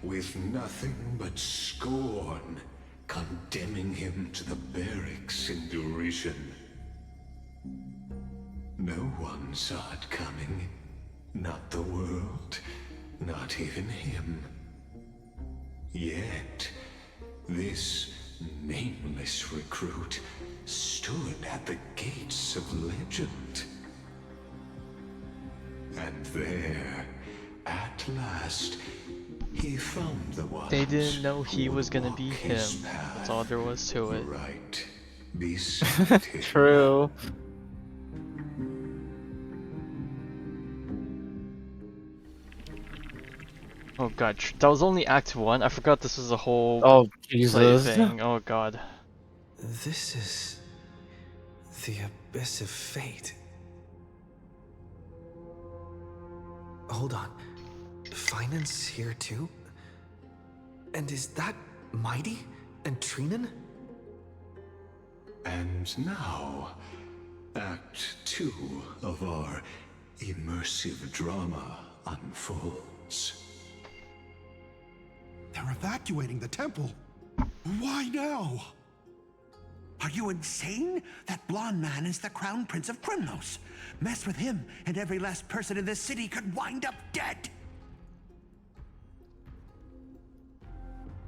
with nothing but scorn, condemning him to the barracks in derision. No one saw it coming. Not the world, not even him. Yet, this nameless recruit stood at the gates of legend. And there, at last, he found the one. They didn't know he was gonna be him. That's all there was to it. Right be seated. True. Oh god, that was only Act 1? I forgot this was a whole Oh play Jesus. thing. Oh god. This is the abyss of fate. Hold on. Phainin's here too? And is that Mighty and Trinan? And now, Act 2 of our immersive drama unfolds. They're evacuating the temple. Why now? Are you insane? That blonde man is the Crown Prince of Kremnos. Mess with him, and every last person in this city could wind up dead.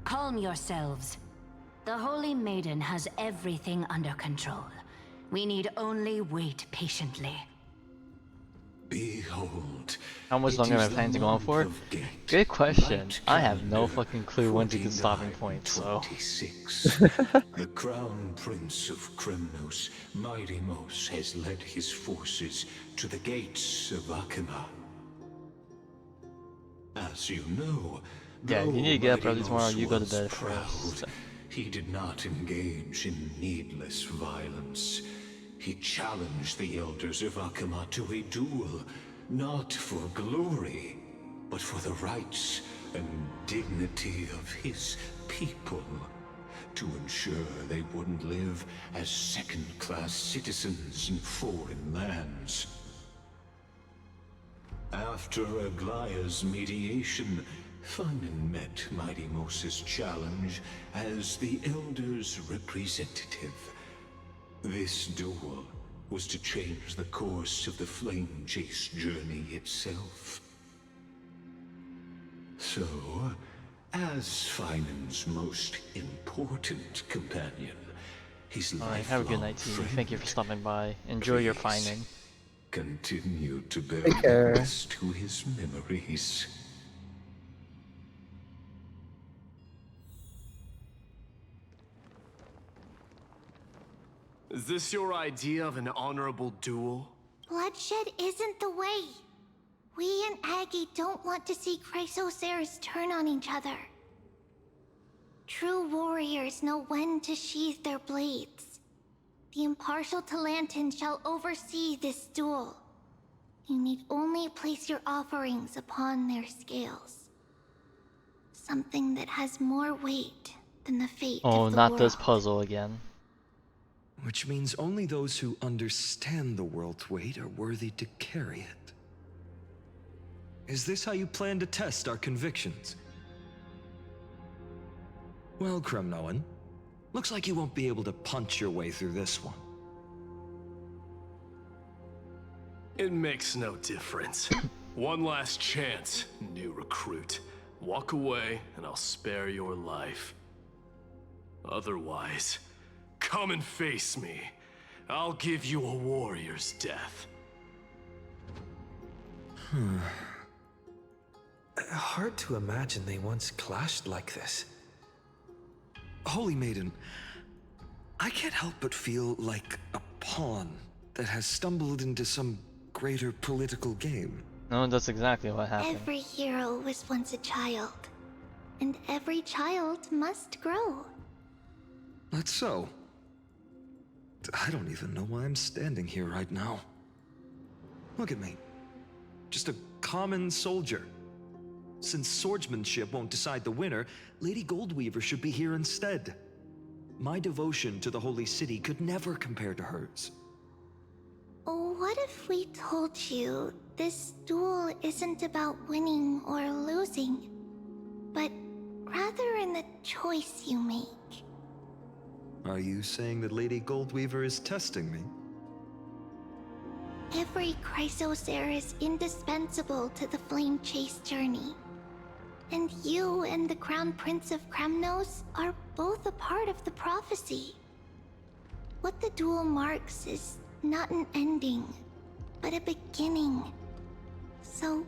Calm yourselves. The Holy Maiden has everything under control. We need only wait patiently. Behold. How much longer am I planning to go on for? Good question. I have no fucking clue when's a good stopping point, so. The Crown Prince of Kremnos, Midimos, has led his forces to the gates of Akima. As you know, Yeah, if you need to get up early tomorrow, you go to bed proud, first. he did not engage in needless violence. He challenged the elders of Akima to a duel, not for glory, but for the rights and dignity of his people, to ensure they wouldn't live as second-class citizens in foreign lands. After Aglaya's mediation, Phainon met Midimos' challenge as the Elder's representative. This duel was to change the course of the Flame Chase journey itself. So, as Phainon's most important companion, his Alright, have a good night, team. Thank you for stopping by. Enjoy your Phainon. Continue to bear Take care. witness to his memories. Is this your idea of an honorable duel? Bloodshed isn't the way. We and Aggie don't want to see Chrysoceres turn on each other. True warriors know when to sheathe their blades. The impartial Talantan shall oversee this duel. You need only place your offerings upon their scales. Something that has more weight than the fate Oh, of the not world. this puzzle again. Which means only those who understand the world's weight are worthy to carry it. Is this how you plan to test our convictions? Well, Kremnoan, looks like you won't be able to punch your way through this one. It makes no difference. One last chance, new recruit. Walk away, and I'll spare your life. Otherwise, come and face me. I'll give you a warrior's death. Hard to imagine they once clashed like this. Holy Maiden, I can't help but feel like a pawn that has stumbled into some greater political game. No, that's exactly what happened. Every hero was once a child. And every child must grow. That's so. I don't even know why I'm standing here right now. Look at me. Just a common soldier. Since swordsmanship won't decide the winner, Lady Goldweaver should be here instead. My devotion to the Holy City could never compare to hers. What if we told you this duel isn't about winning or losing, but rather in the choice you make? Are you saying that Lady Goldweaver is testing me? Every Chrysocer is indispensable to the Flame Chase journey. And you and the Crown Prince of Kremnos are both a part of the prophecy. What the duel marks is not an ending, but a beginning. So,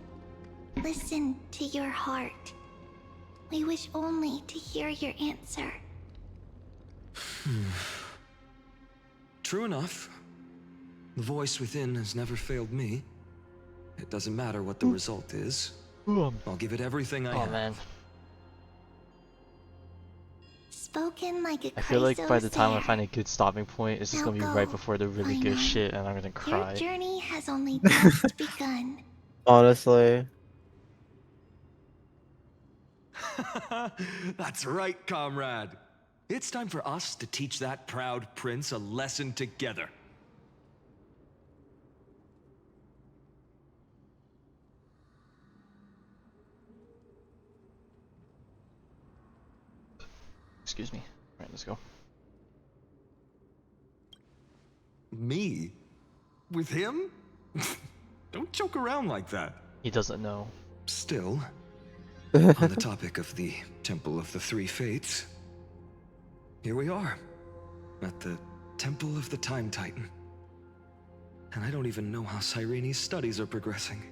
listen to your heart. We wish only to hear your answer. true enough. The voice within has never failed me. It doesn't matter what the result is. I'll give it everything I have. Man. Spoken like a I feel like by the time I Chrysosaur. find a good stopping point, it's just Now gonna be go, right before the really good Phainon. shit, and I'm gonna Your cry. journey has only just begun. Honestly. That's right, comrade. It's time for us to teach that proud prince a lesson together. Excuse me. Alright, let's go. Me? With him? Don't joke around like that. He doesn't know. Still, on the topic of the Temple of the Three Fates, here we are, at the Temple of the Time Titan. And I don't even know how Cyrene's studies are progressing.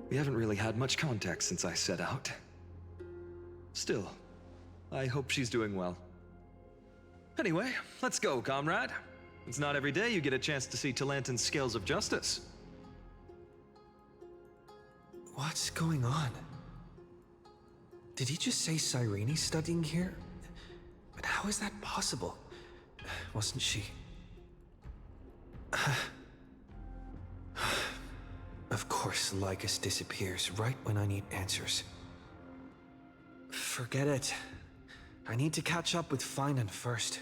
We haven't really had much contact since I set out. Still, I hope she's doing well. Anyway, let's go, comrade. It's not every day you get a chance to see Talantin's scales of justice. What's going on? Did he just say Cyrene's studying here? But how is that possible? Wasn't she? Of course, Lycus disappears right when I need answers. Forget it. I need to catch up with Phainon first.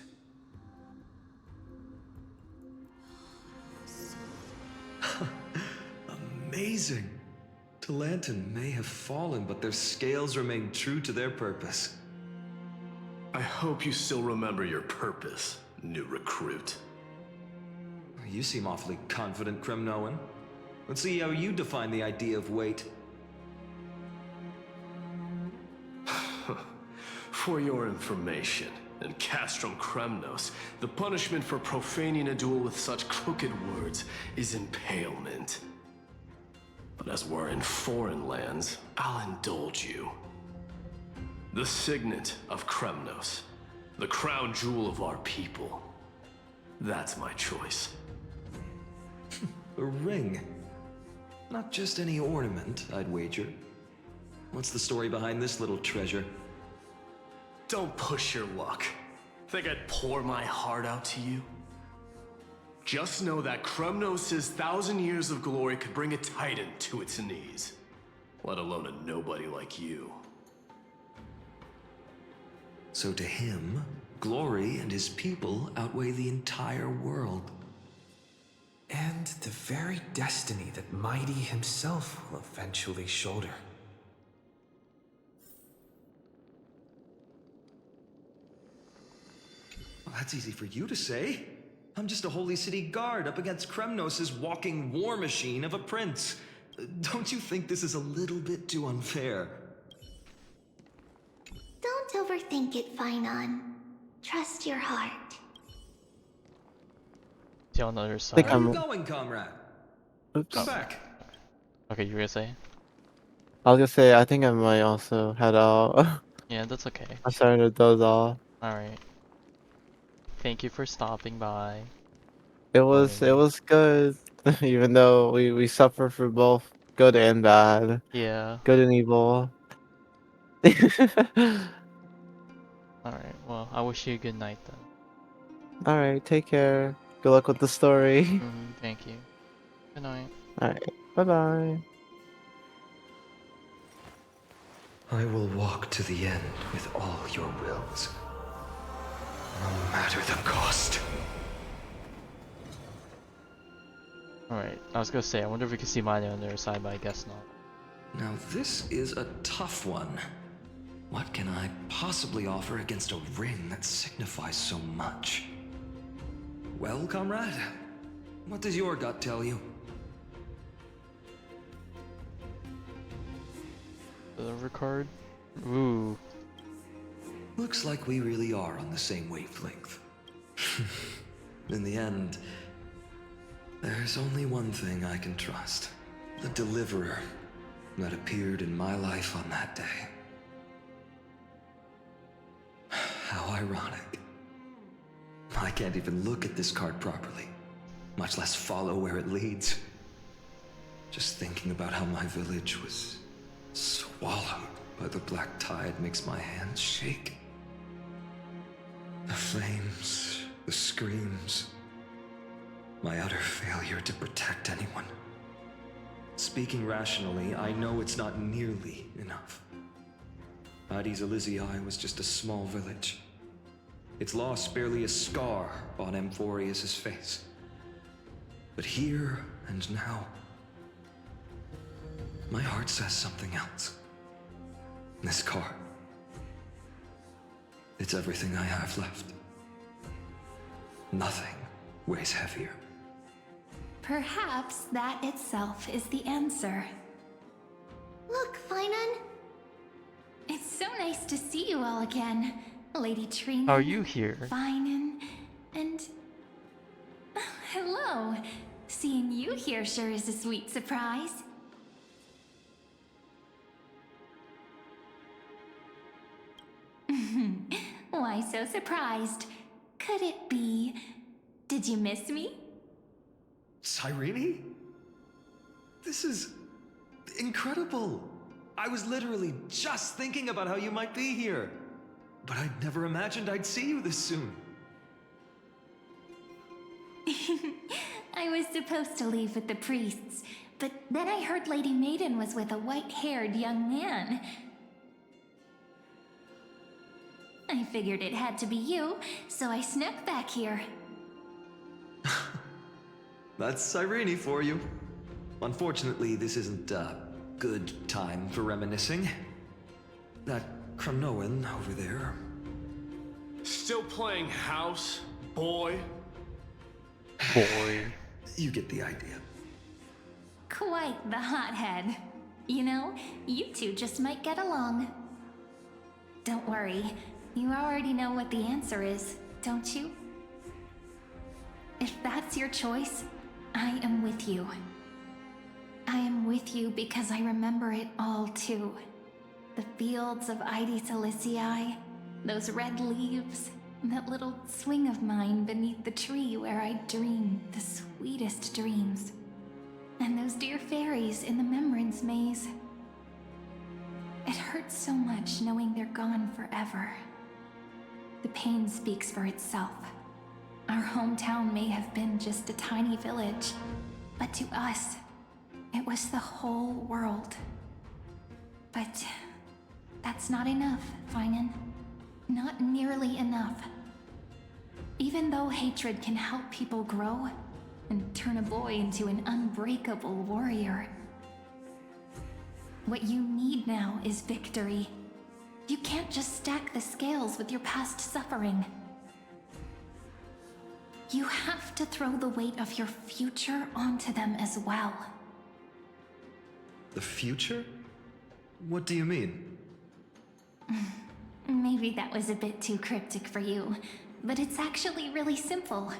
Amazing. Talantin may have fallen, but their scales remain true to their purpose. I hope you still remember your purpose, new recruit. You seem awfully confident, Kremnoan. Let's see how you define the idea of weight. For your information, in Castrum Kremnos, the punishment for profaning a duel with such crooked words is impalement. But as we're in foreign lands, I'll indulge you. The signet of Kremnos, the crown jewel of our people. That's my choice. A ring. Not just any ornament, I'd wager. What's the story behind this little treasure? Don't push your luck. Think I'd pour my heart out to you? Just know that Kremnos' 1,000 years of glory could bring a titan to its knees. Let alone a nobody like you. So to him, glory and his people outweigh the entire world. And the very destiny that Mighty himself will eventually shoulder. Well, that's easy for you to say. I'm just a holy city guard up against Kremnos' walking war machine of a prince. Don't you think this is a little bit too unfair? Don't overthink it, Phainon. Trust your heart. See on the other side. Where are you going, comrade? Oops. Come back. Okay, you were gonna say? I was gonna say, I think I might also head out. Yeah, that's okay. I'm starting to doze off. Alright. Thank you for stopping by. It was good, even though we suffer for both good and bad. Yeah. Good and evil. Alright, well, I wish you a good night then. Alright, take care. Good luck with the story. Thank you. Good night. Alright, bye bye. I will walk to the end with all your wills. No matter the cost. Alright, I was gonna say, I wonder if we can see mine on the other side, but I guess not. Now this is a tough one. What can I possibly offer against a ring that signifies so much? Well, comrade, what does your gut tell you? The card? Ooh. Looks like we really are on the same wavelength. In the end, there's only one thing I can trust. The Deliverer that appeared in my life on that day. How ironic. I can't even look at this card properly, much less follow where it leads. Just thinking about how my village was swallowed by the black tide makes my hands shake. The flames, the screams, my utter failure to protect anyone. Speaking rationally, I know it's not nearly enough. Hades Elysiae was just a small village. Its loss barely a scar on Amphoreus' face. But here and now, my heart says something else. This card, it's everything I have left. Nothing weighs heavier. Perhaps that itself is the answer. Look, Phainon. It's so nice to see you all again. Lady Trina. Are you here? Phainon, and... hello. Seeing you here sure is a sweet surprise. Why so surprised? Could it be... Did you miss me? Cyrene? This is incredible. I was literally just thinking about how you might be here. But I'd never imagined I'd see you this soon. I was supposed to leave with the priests, but then I heard Lady Maiden was with a white-haired young man. I figured it had to be you, so I snuck back here. That's Cyrene for you. Unfortunately, this isn't a good time for reminiscing. That Cronoan over there. Still playing house, boy? Boy. You get the idea. Quite the hothead. You know, you two just might get along. Don't worry, you already know what the answer is, don't you? If that's your choice, I am with you. I am with you because I remember it all too. The fields of Hades Elysiae, those red leaves, that little swing of mine beneath the tree where I dreamed the sweetest dreams. And those dear fairies in the Memorance Maze. It hurts so much knowing they're gone forever. The pain speaks for itself. Our hometown may have been just a tiny village, but to us, it was the whole world. But that's not enough, Phainon. Not nearly enough. Even though hatred can help people grow and turn a boy into an unbreakable warrior, what you need now is victory. You can't just stack the scales with your past suffering. You have to throw the weight of your future onto them as well. The future? What do you mean? Maybe that was a bit too cryptic for you, but it's actually really simple.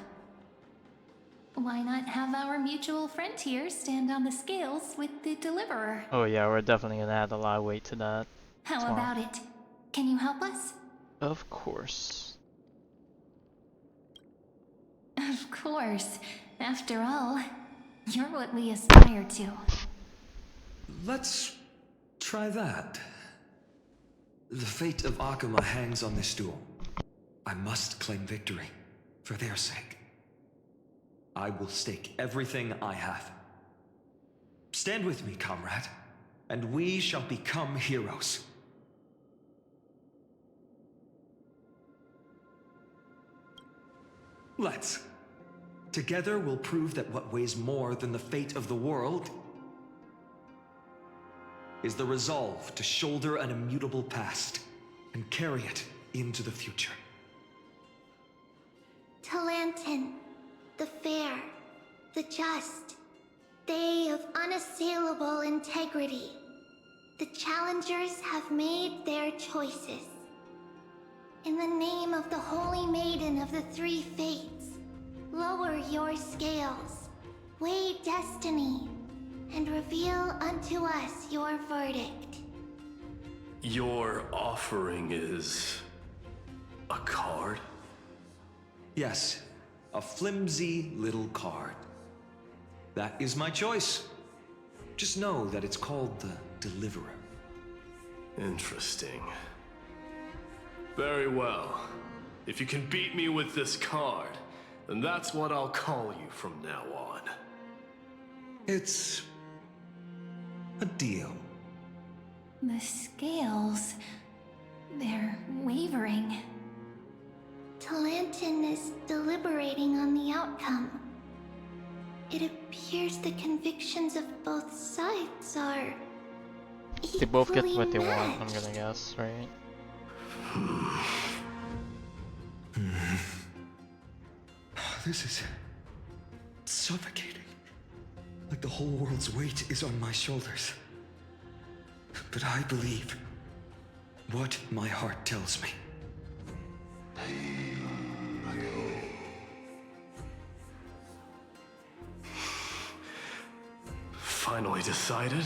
Why not have our mutual friend here stand on the scales with the Deliverer? Oh yeah, we're definitely gonna add a lot of weight to that. How tomorrow. about it? Can you help us? Of course. Of course. After all, you're what we aspire to. Let's try that. The fate of Akuma hangs on this duel. I must claim victory, for their sake. I will stake everything I have. Stand with me, comrade, and we shall become heroes. Let's. Together we'll prove that what weighs more than the fate of the world is the resolve to shoulder an immutable past and carry it into the future. Talantin, the fair, the just, they of unassailable integrity. The challengers have made their choices. In the name of the Holy Maiden of the Three Fates, lower your scales, weigh destiny, and reveal unto us your verdict. Your offering is... a card? Yes, a flimsy little card. That is my choice. Just know that it's called the Deliverer. Interesting. Very well. If you can beat me with this card, then that's what I'll call you from now on. It's a deal. The scales... they're wavering. Talantin is deliberating on the outcome. It appears the convictions of both sides are They both get what they equally want, I'm matched. gonna guess, right? This is suffocating. Like the whole world's weight is on my shoulders. But I believe what my heart tells me. Finally decided?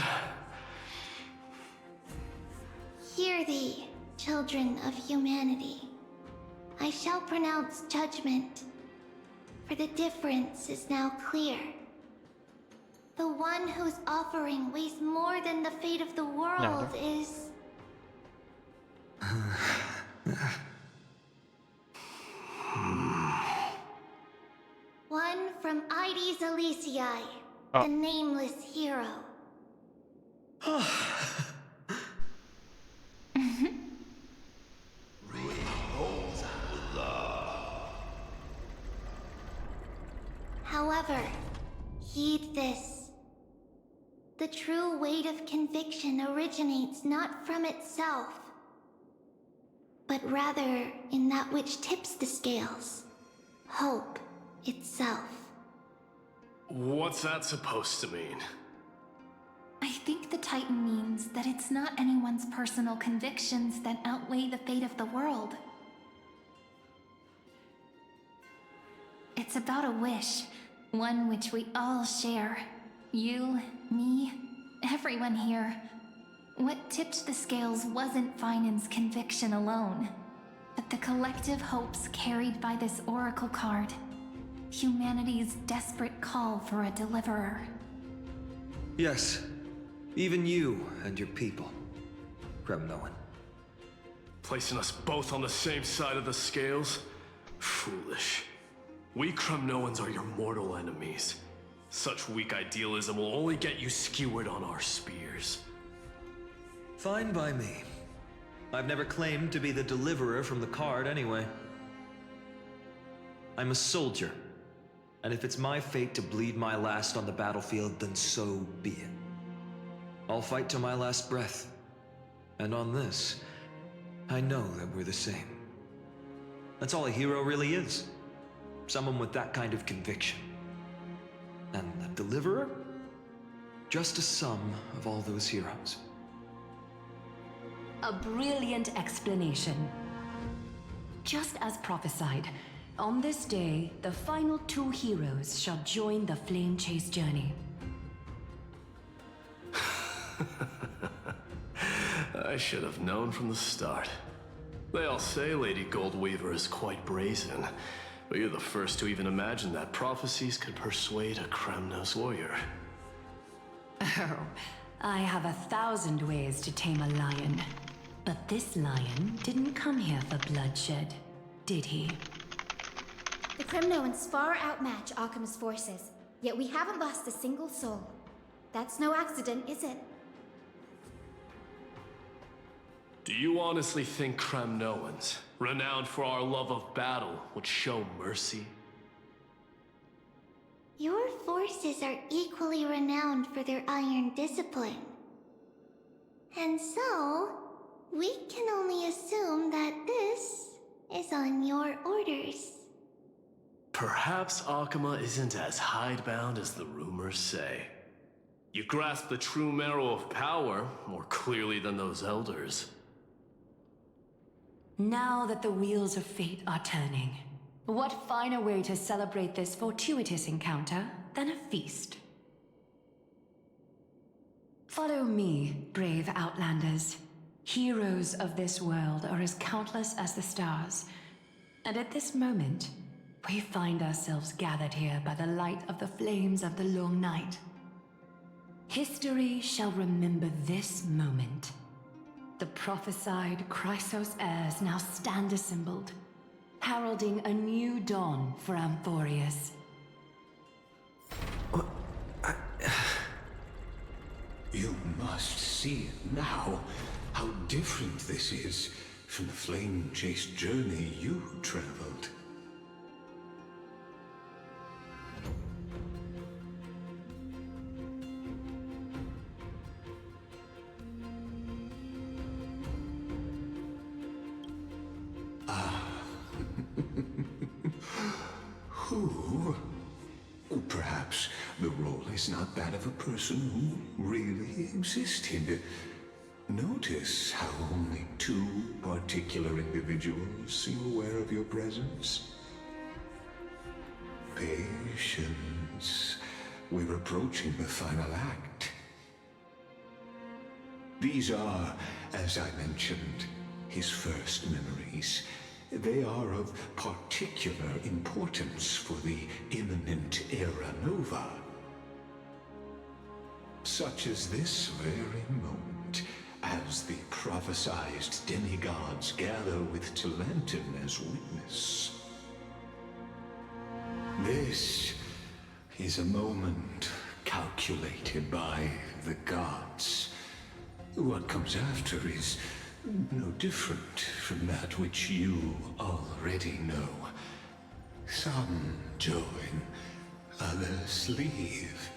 Hear thee, children of humanity. I shall pronounce judgment, for the difference is now clear. The one whose offering weighs more than the fate of the world is... one from Ides Elysiae, the nameless hero. However, heed this. The true weight of conviction originates not from itself, but rather in that which tips the scales, hope itself. What's that supposed to mean? I think the Titan means that it's not anyone's personal convictions that outweigh the fate of the world. It's about a wish, one which we all share. You, me, everyone here. What tipped the scales wasn't Phainon's conviction alone, but the collective hopes carried by this oracle card. Humanity's desperate call for a deliverer. Yes, even you and your people, Kremnoan. Placing us both on the same side of the scales? Foolish. We Kremnoans are your mortal enemies. Such weak idealism will only get you skewered on our spears. Fine by me. I've never claimed to be the deliverer from the card anyway. I'm a soldier, and if it's my fate to bleed my last on the battlefield, then so be it. I'll fight till my last breath. And on this, I know that we're the same. That's all a hero really is. Someone with that kind of conviction. And the deliverer? Just a sum of all those heroes. A brilliant explanation. Just as prophesied, on this day, the final two heroes shall join the Flame Chase journey. I should have known from the start. They all say Lady Goldweaver is quite brazen, but you're the first to even imagine that prophecies could persuade a Kremnos warrior. Oh, I have 1,000 ways to tame a lion. But this lion didn't come here for bloodshed, did he? The Kremnoans far outmatch Akama's forces, yet we haven't lost a single soul. That's no accident, is it? Do you honestly think Kremnoans, renowned for our love of battle, would show mercy? Your forces are equally renowned for their iron discipline. And so, we can only assume that this is on your orders. Perhaps Akama isn't as hidebound as the rumors say. You grasp the true marrow of power more clearly than those elders. Now that the wheels of fate are turning, what finer way to celebrate this fortuitous encounter than a feast? Follow me, brave Outlanders. Heroes of this world are as countless as the stars, and at this moment, we find ourselves gathered here by the light of the flames of the long night. History shall remember this moment. The prophesied Chrysos heirs now stand assembled, heralding a new dawn for Amphoreus. You must see it now, how different this is from the flame-chased journey you traveled. Perhaps the role is not that of a person who really existed. Notice how only two particular individuals seem aware of your presence. Patience. We're approaching the final act. These are, as I mentioned, his first memories. They are of particular importance for the imminent Era Nova. Such as this very moment, as the prophesized demigods gather with Talentum as witness. This is a moment calculated by the gods. What comes after is no different from that which you already know. Some join, others leave,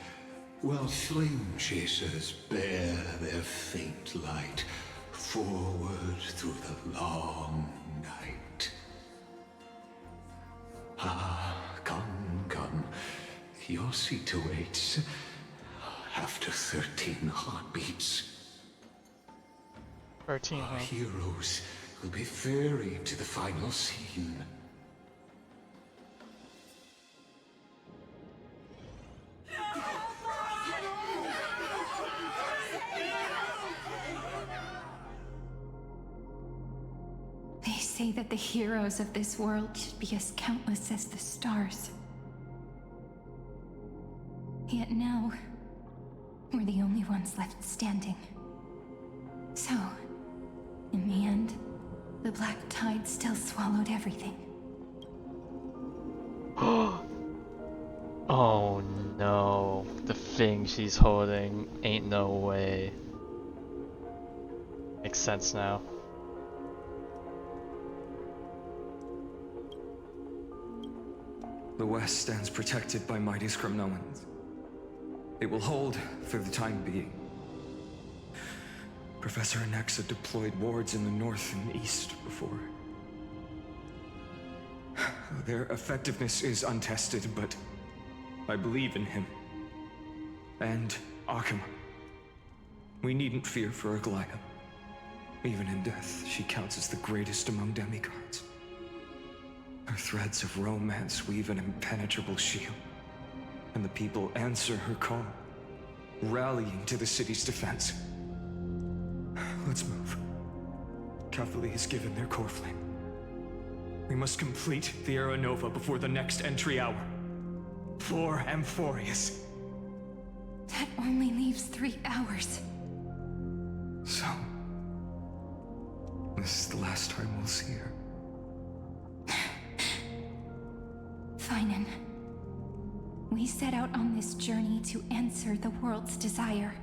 while flame chasers bear their faint light forward through the long night. Ah, come. Your seat awaits after 13 heartbeats. 13, Our heroes will be ferried to the final scene. They say that the heroes of this world should be as countless as the stars. Yet now, we're the only ones left standing. So, in the end, the black tide still swallowed everything. Oh no, the thing she's holding ain't no way. Makes sense now. The West stands protected by mighty Scrimnoans. It will hold for the time being. Professor Anexa deployed wards in the north and east before. Their effectiveness is untested, but I believe in him. And Akuma. We needn't fear for Aglaya. Even in death, she counts as the greatest among demigods. Her threads of romance weave an impenetrable shield, and the people answer her call, rallying to the city's defense. Let's move. Catholic has given their core flame. We must complete the Era Nova before the next entry hour. For Amphoreus. That only leaves 3 hours. So, this is the last time we'll see her. Phainon. We set out on this journey to answer the world's desire,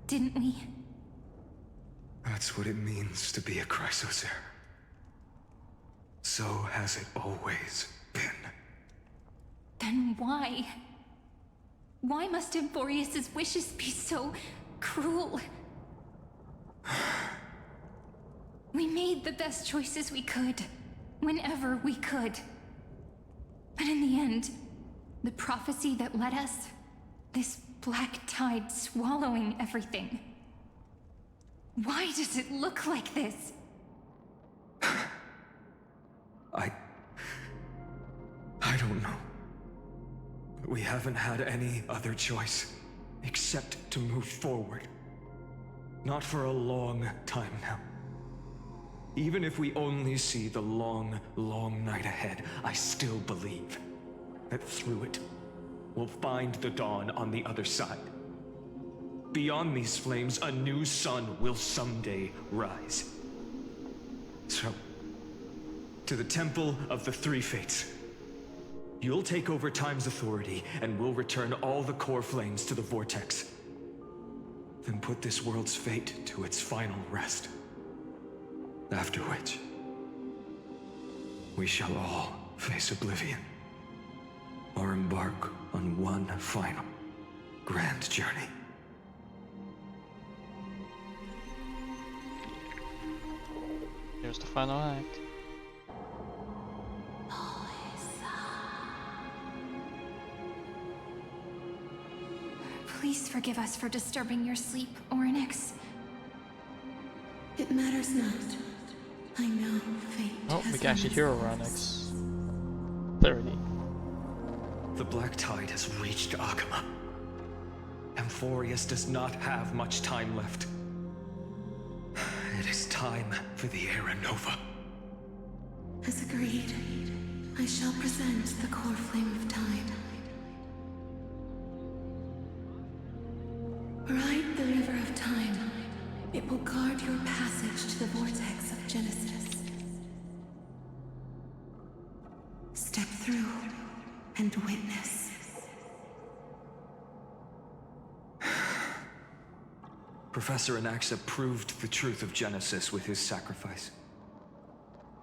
didn't we? That's what it means to be a Chrysos heir. So has it always been. Then why? Why must Amphoreus' wishes be so cruel? We made the best choices we could, whenever we could. But in the end, the prophecy that led us, this black tide swallowing everything. Why does it look like this? I don't know. We haven't had any other choice, except to move forward. Not for a long time now. Even if we only see the long, long night ahead, I still believe that through it will find the dawn on the other side. Beyond these flames, a new sun will someday rise. So, to the Temple of the Three Fates. You'll take over Time's authority, and we'll return all the core flames to the Vortex. Then put this world's fate to its final rest. After which, we shall all face oblivion, or embark on one final grand journey. Here's the final act. Please forgive us for disturbing your sleep, Orynyx. It matters not. I know fate. Oh, we can actually hear Orynyx. 30. The Black Tide has reached Akama. Amphoreus does not have much time left. It is time for the Era Nova. As agreed, I shall present the core flame of Tide. Ride the river of time. It will guard your passage to the vortex of Genesis. Step through and witness. Professor Anaxa proved the truth of Genesis with his sacrifice.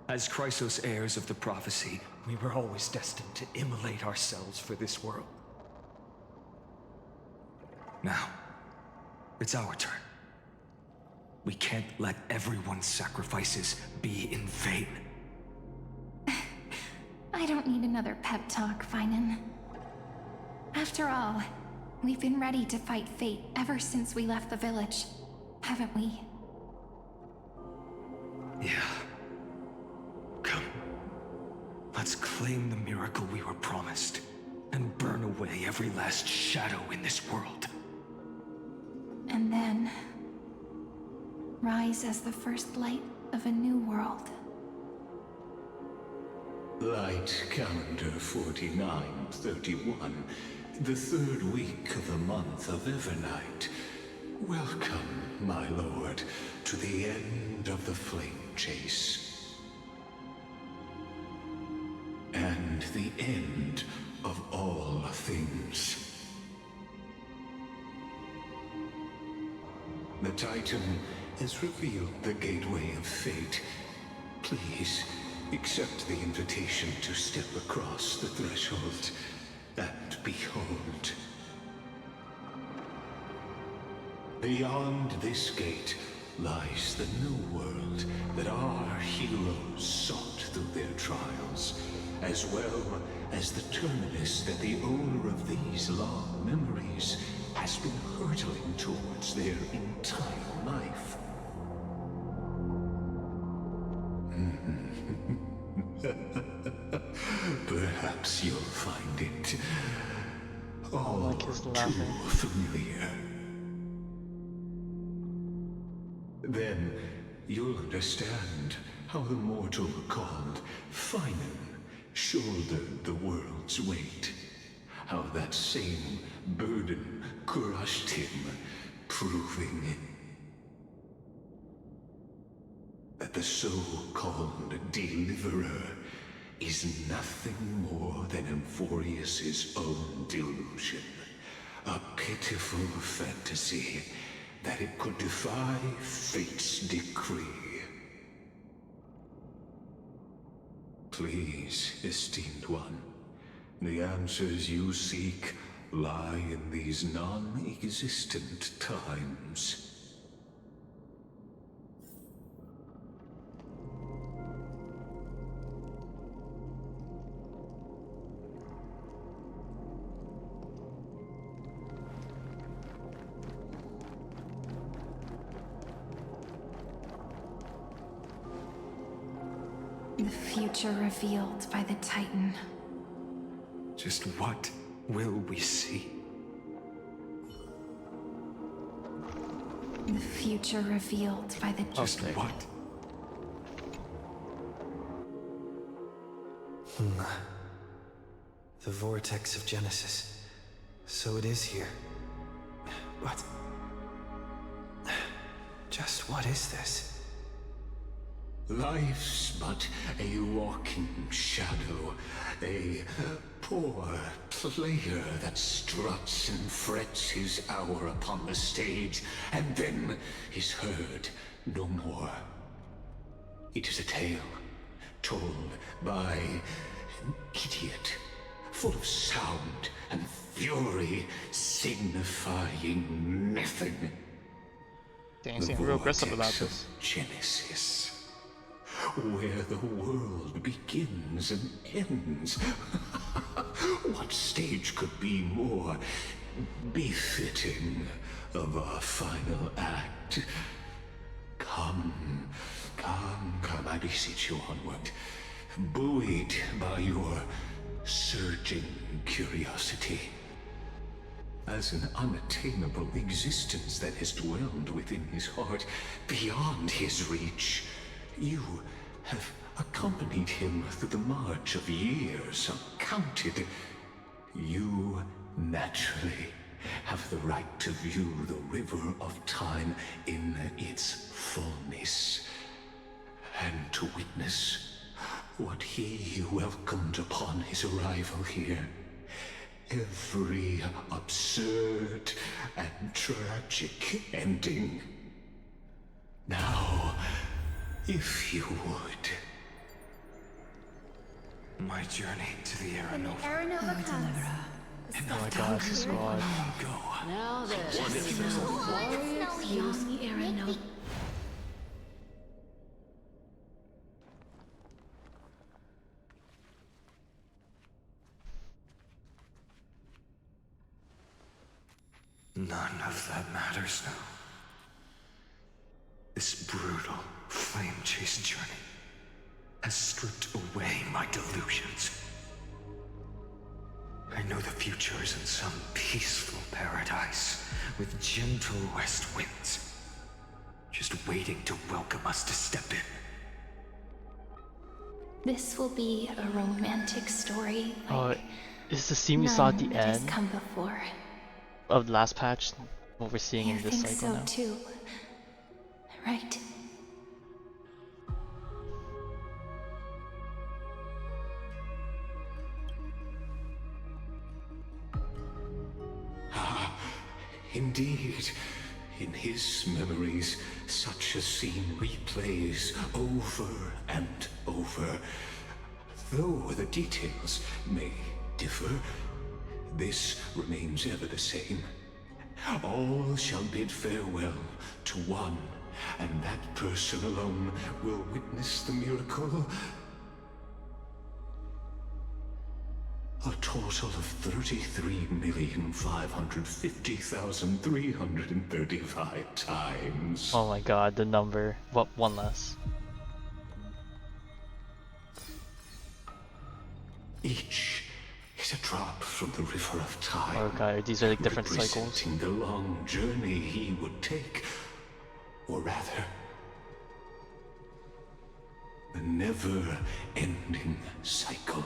As Chrysos heirs of the prophecy, we were always destined to immolate ourselves for this world. Now, it's our turn. We can't let everyone's sacrifices be in vain. I don't need another pep talk, Phainon. After all, we've been ready to fight fate ever since we left the village, haven't we? Yeah. Come. Let's claim the miracle we were promised, and burn away every last shadow in this world. And then rise as the first light of a new world. Light calendar 4931, the third week of the month of Evernight. Welcome, my lord, to the end of the flame chase. And the end of all things. The Titan has revealed the gateway of fate. Please, accept the invitation to step across the threshold and behold. Beyond this gate lies the new world that our heroes sought through their trials, as well as the terminus that the owner of these long memories has been hurtling towards their entire life. Perhaps you'll find it all too familiar. Then you'll understand how the mortal called Phainon shouldered the world's weight. How that same burden crushed him, proving that the so-called Deliverer is nothing more than Amphoreus' own delusion. A pitiful fantasy that it could defy fate's decree. Please, esteemed one, the answers you seek lie in these non-existent times. The future revealed by the Titan. Just what will we see? The future revealed by the Just what? The vortex of Genesis. So it is here. But... just what is this? Life's but a walking shadow, a poor player that struts and frets his hour upon the stage, and then is heard no more. It is a tale told by an idiot, full of sound and fury, signifying nothing. Dang, seem real aggressive about vortex of this. Genesis, where the world begins and ends. What stage could be more befitting of our final act? Come, I beseech you onward, buoyed by your surging curiosity. As an unattainable existence that has dwelled within his heart, beyond his reach, you have accompanied him through the march of years uncounted. You naturally have the right to view the river of time in its fullness, and to witness what he welcomed upon his arrival here. Every absurd and tragic ending. Now, if you would. My journey to the When the Aranova. Aranova comes, the Oh my stuff god, this is squad. Now this What if is it was a warriors use the Aranova. None of that matters now. This brutal, flame-chased journey has stripped away my delusions. I know the future is in some peaceful paradise with gentle west winds, just waiting to welcome us to step in. This will be a romantic story like Is the scene we saw at none the that has end come before. of the last patch what we're seeing You in this think cycle so now? too, right? Indeed, in his memories, such a scene replays over and over. Though the details may differ, this remains ever the same. All shall bid farewell to one, and that person alone will witness the miracle. A total of 33,550,335 times. Oh my god, the number. What, one less. Each is a drop from the river of time. Oh god, these are like different cycles. Representing the long journey he would take. Or rather, the never-ending cycle.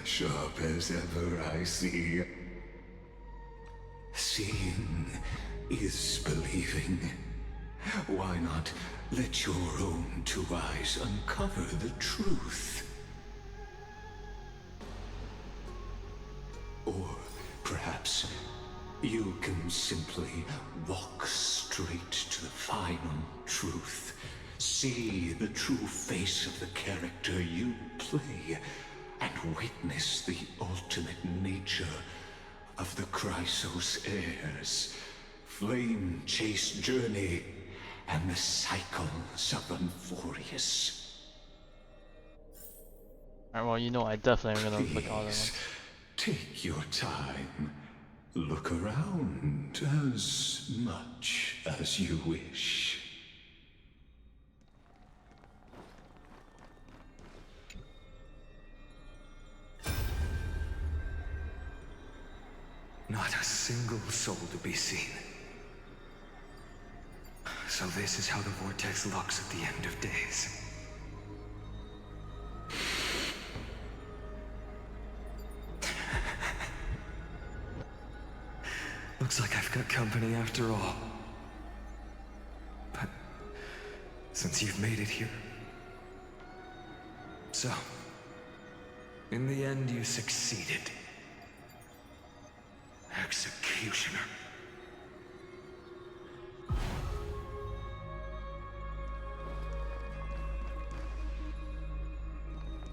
Sharp as ever, I see. Seeing is believing. Why not let your own two eyes uncover the truth? Or perhaps you can simply walk straight to the final truth. See the true face of the character you play, and witness the ultimate nature of the Chrysos heirs, flame-chased journey, and the cycles of Amphoreus. Alright, well, you know I definitely am gonna look all of them. Please, take your time. Look around as much as you wish. Not a single soul to be seen. So this is how the vortex looks at the end of days. Looks like I've got company after all. But since you've made it here... So, in the end you succeeded. Executioner.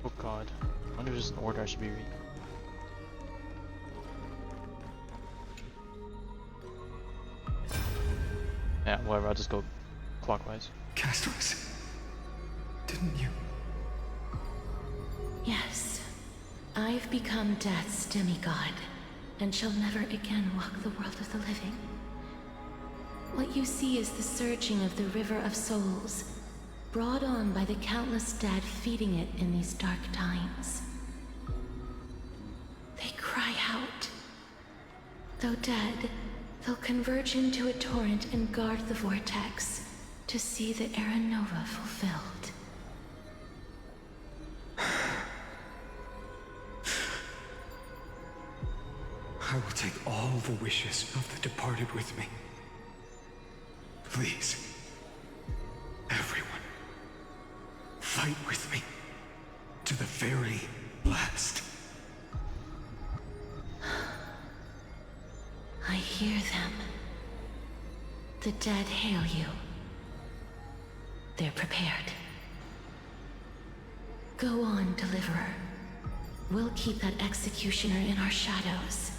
Oh god. I wonder if there's an order I should be reading. Yeah, whatever, I'll just go clockwise. Castros, didn't you? Yes. I've become Death's demigod, and shall never again walk the world of the living. What you see is the surging of the River of Souls, brought on by the countless dead feeding it in these dark times. They cry out. Though dead, they'll converge into a torrent and guard the vortex to see the Era Nova fulfilled. I will take all the wishes of the departed with me. Please, everyone, fight with me to the very last. I hear them. The dead hail you. They're prepared. Go on, Deliverer. We'll keep that executioner in our shadows.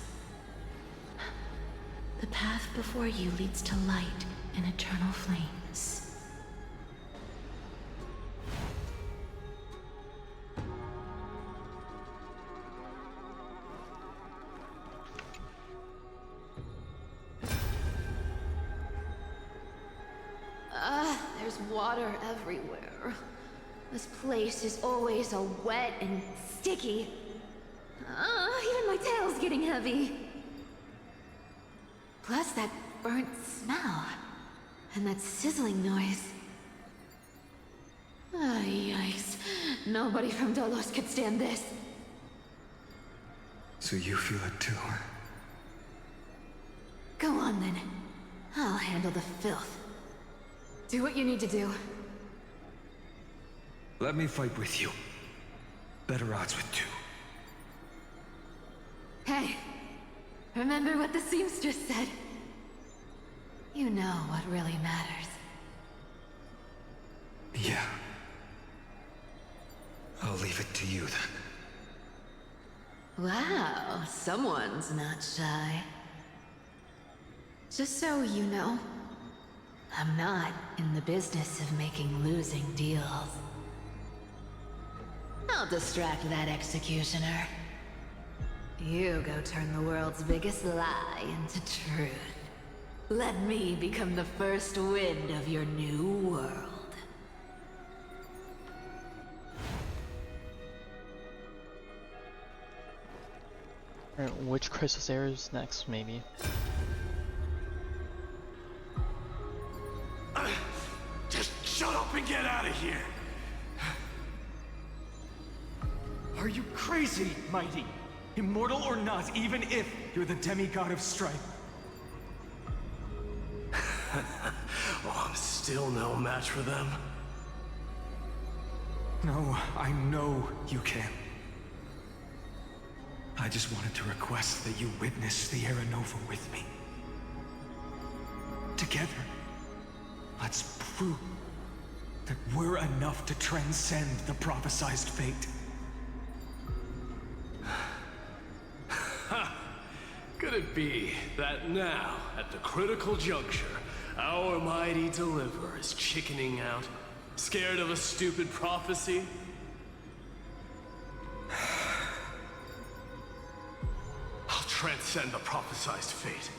The path before you leads to light and eternal flames. There's water everywhere. This place is always so wet and sticky. Even my tail's getting heavy. Plus that burnt smell. And that sizzling noise. Yikes. Nobody from Dolos could stand this. So you feel it too, huh? Go on then. I'll handle the filth. Do what you need to do. Let me fight with you. Better odds with two. Hey, remember what the seamstress said? You know what really matters. Yeah. I'll leave it to you then. Wow, someone's not shy. Just so you know, I'm not in the business of making losing deals. I'll distract that executioner. You go turn the world's biggest lie into truth. Let me become the first wind of your new world. Alright, which crisis era is next, maybe? Just shut up and get out of here! Are you crazy, Mighty? Immortal or not, even if you're the demigod of strife. Oh, I'm still no match for them. No, I know you can. I just wanted to request that you witness the Era Nova with me. Together, let's prove That we're enough to transcend the prophesized fate. Could it be that now, at the critical juncture, our mighty Deliverer is chickening out? Scared of a stupid prophecy? I'll transcend the prophesized fate.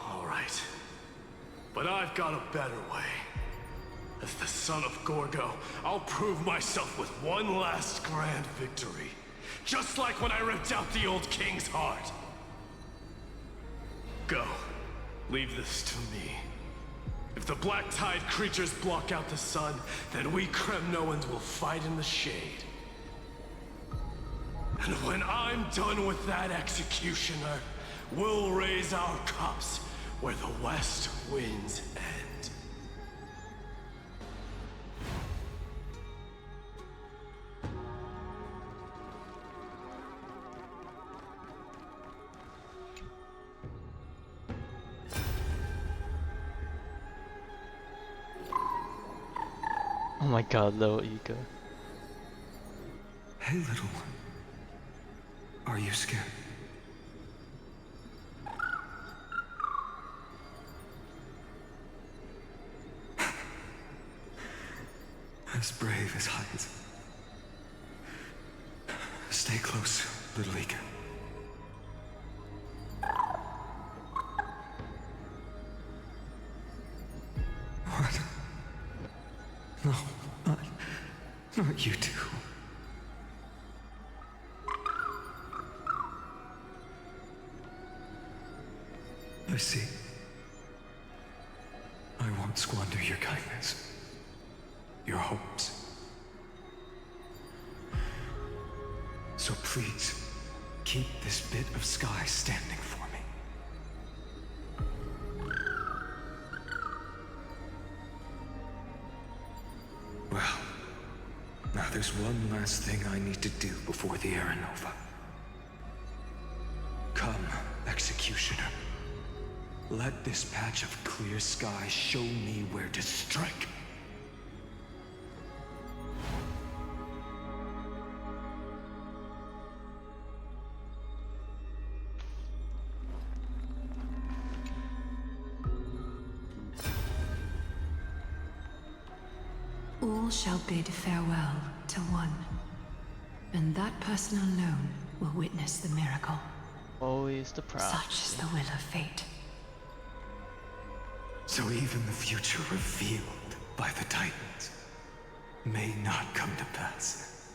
All right. But I've got a better way. As the son of Gorgo, I'll prove myself with one last grand victory. Just like when I ripped out the old king's heart. Go. Leave this to me. If the Black Tide creatures block out the sun, then we Kremnoans will fight in the shade. And when I'm done with that executioner, we'll raise our cups where the west winds end. Oh my god, little ego. Hey, little one. Are you scared? As brave as heights. Stay close, little Ika. What? No, not you two. I see. I won't squander your kindness. Your hopes. So please, keep this bit of sky standing for me. Well, now there's one last thing I need to do before the Aranova. Come, Executioner. Let this patch of clear sky show me where to strike. All shall bid farewell to one, and that person alone will witness the miracle. Always the proud. Such is the will of fate. So even the future revealed by the Titans may not come to pass.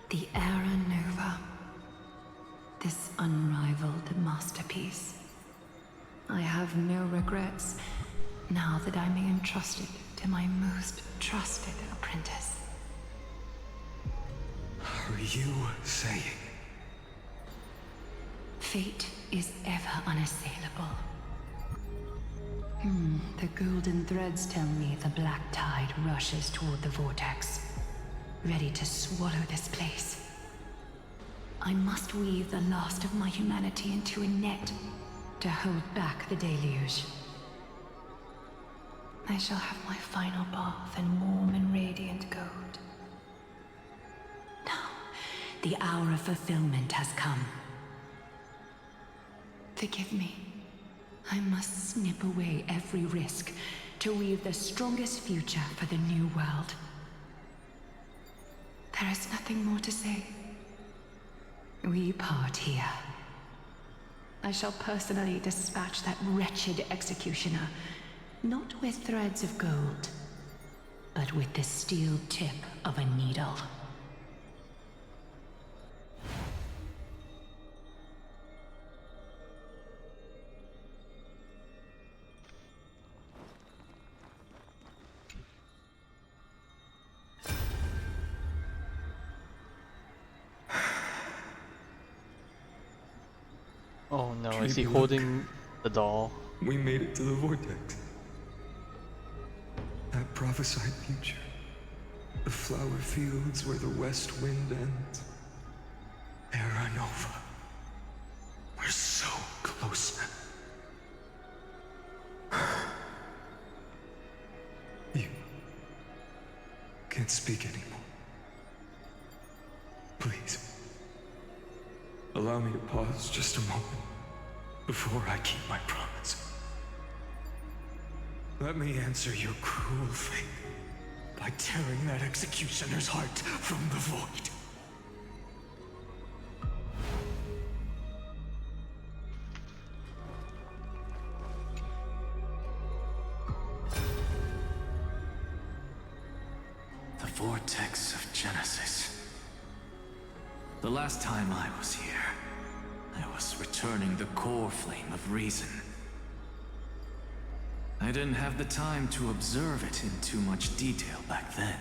The Era Nova. This unrivaled masterpiece. I have no regrets now that I may entrust it to my most trusted apprentice. Are you saying? Fate is ever unassailable. The golden threads tell me the black tide rushes toward the vortex, ready to swallow this place. I must weave the last of my humanity into a net to hold back the deluge. I shall have my final bath in warm and radiant gold. Now, the hour of fulfillment has come. Forgive me. I must snip away every risk to weave the strongest future for the new world. There is nothing more to say. We part here. I shall personally dispatch that wretched executioner, not with threads of gold, but with the steel tip of a needle. Oh no, is he holding the doll? We made it to the vortex. That prophesied future. The flower fields where the west wind ends. Era Nova. We're so close now. You can't speak anymore. Please. Allow me to pause just a moment before I keep my promise. Let me answer your cruel fate by tearing that executioner's heart from the void. The vortex of Genesis. The last time I was here, I Amphoreus returning the core flame of reason. I didn't have the time to observe it in too much detail back then,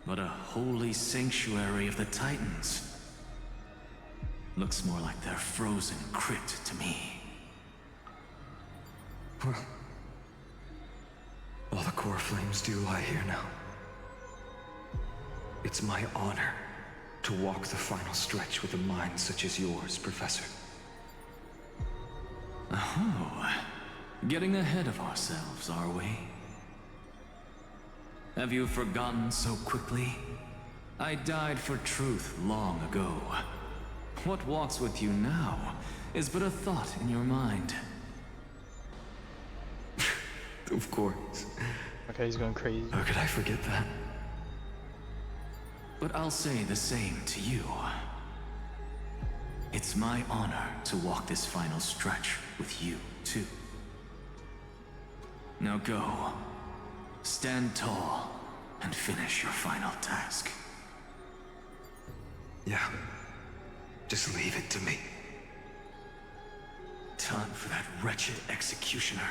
but a holy sanctuary of the Titans looks more like their frozen crypt to me. Well, all the core flames do lie here now. It's my honor to walk the final stretch with a mind such as yours, Professor. Oh, getting ahead of ourselves, are we? Have you forgotten so quickly? I died for truth long ago. What walks with you now is but a thought in your mind. Of course. Okay, he's going crazy. How could I forget that? But I'll say the same to you. It's my honor to walk this final stretch with you, too. Now go. Stand tall and finish your final task. Yeah. Just leave it to me. Time for that wretched executioner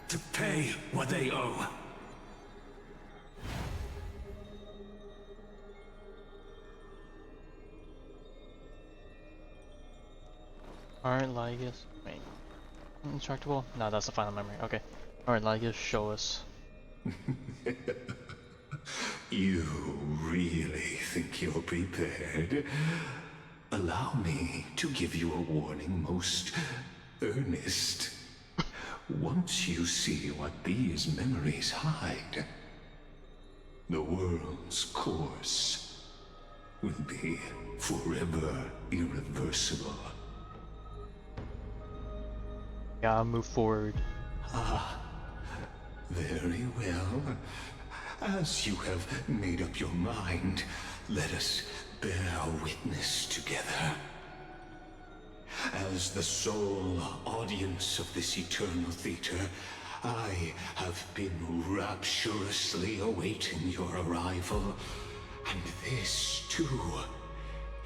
to pay what they owe. Alright, Lygus. Wait. Intractable? No, that's the final memory. Okay. Alright, Lygus, show us. You really think you're prepared? Allow me to give you a warning, most earnest. Once you see what these memories hide, the world's course will be forever irreversible. Yeah, move forward. Ah, very well. As you have made up your mind, let us bear witness together. As the sole audience of this eternal theater, I have been rapturously awaiting your arrival, and this, too,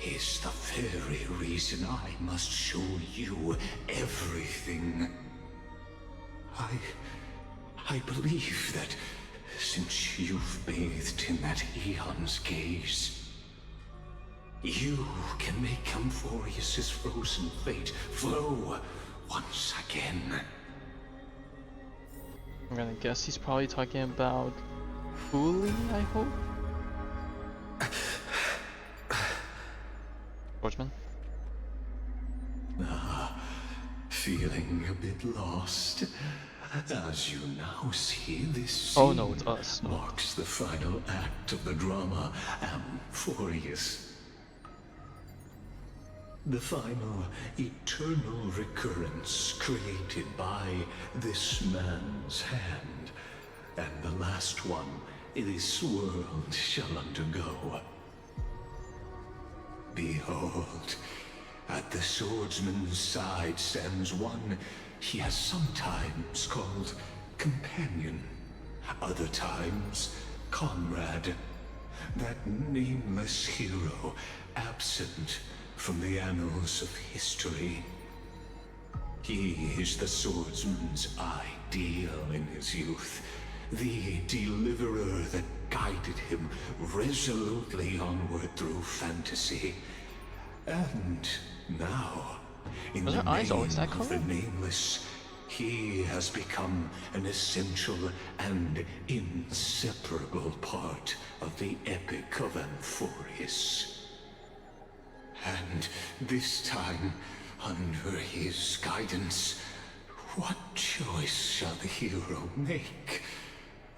is the very reason I must show you everything. I believe that since you've bathed in that eon's gaze, you can make Amphoreus' frozen fate flow once again. I'm gonna guess he's probably talking about Fully, I hope? Sportsman? Feeling a bit lost? As you now see, this scene Oh no, it's us. marks the final act of the drama Amphoreus. The final eternal recurrence created by this man's hand, and the last one this world shall undergo. Behold, at the swordsman's side stands one he has sometimes called companion, other times comrade, that nameless hero absent from the annals of history. He is the swordsman's ideal in his youth, the deliverer that guided him resolutely onward through fantasy. And now, in the name of the nameless, he has become an essential and inseparable part of the epic of Amphoreus. And this time, under his guidance, what choice shall the hero make?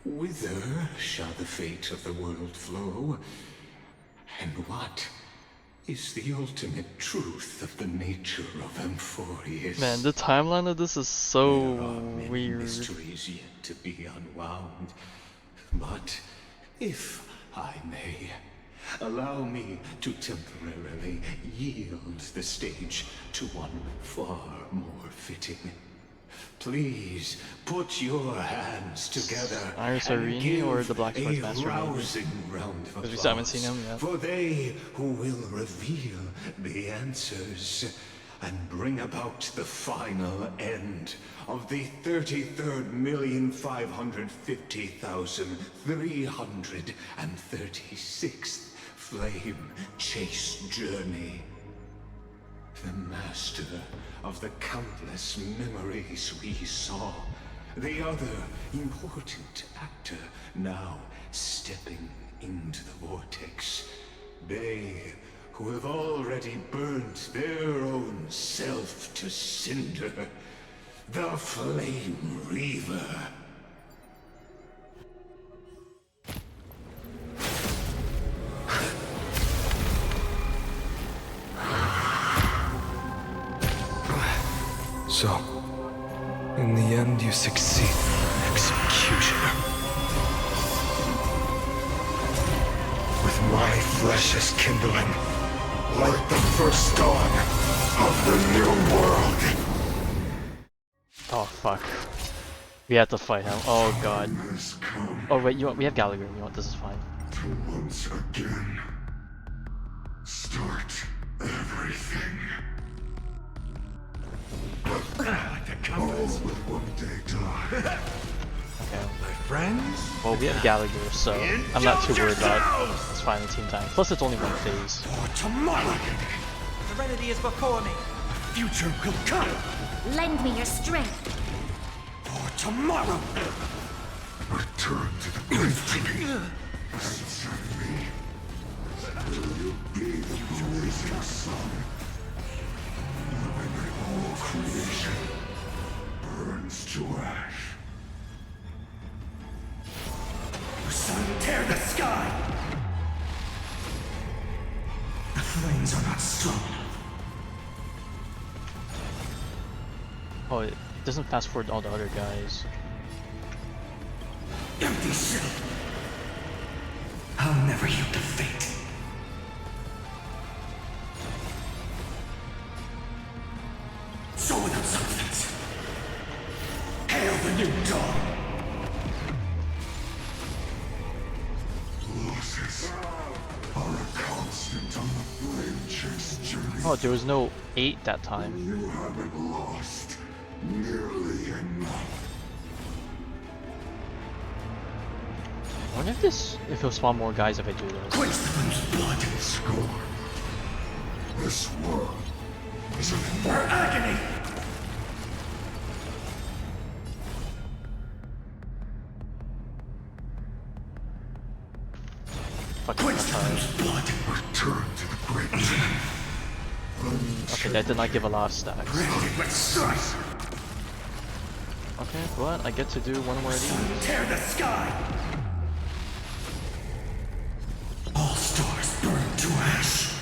Whither shall the fate of the world flow? And what is the ultimate truth of the nature of Amphoreus? Man, the timeline of this is so There are many weird. mysteries yet to be unwound. But if I may, allow me to temporarily yield the stage to one far more fitting. Please put your hands together Iris and Irene give or the Black Swords a Master, maybe? rousing round of Because we still haven't seen applause him yet. for they who will reveal the answers. and bring about the final end of the 33,550,336th flame chase journey. The master of the countless memories we saw, the other important actor now stepping into the vortex. They who have already burnt their own self to cinder, the Flame Reaver. So, in the end, you succeed. Executioner. With my flesh as kindling, like the first dawn of the new world. Oh fuck. We have to fight him. Oh god. Oh wait, you know what? We have Gallagher. You know what? This is fine. To once again start everything. Like the compass. All with one day die. Okay. My friends? Well, we have Gallagher, so I'm not too worried about it. It's fine in team time. Plus, it's only one phase. For tomorrow. Serenity is before me. Future will come. Lend me your strength. For tomorrow. Return to the great city. And send me. Will you be the blazing sun? When all creation burns to ash. The sun tear the sky! The flames are not strong. Oh, it doesn't fast forward all the other guys. Empty shell. I'll never yield to fate. So without substance. Hail the new dawn. Losses are a constant on the flame chase journey. Oh, there was no 8 that time. You haven't lost nearly enough. I wonder if it'll spawn more guys if I do this. Quench the flame's blood and scorn. This world is for agony. Quench the flame's blood. Return to the great dream. Okay, that did not give a lot of stacks. Strike. Okay, but I get to do one more of these. Tear the sky. All stars burn to ash.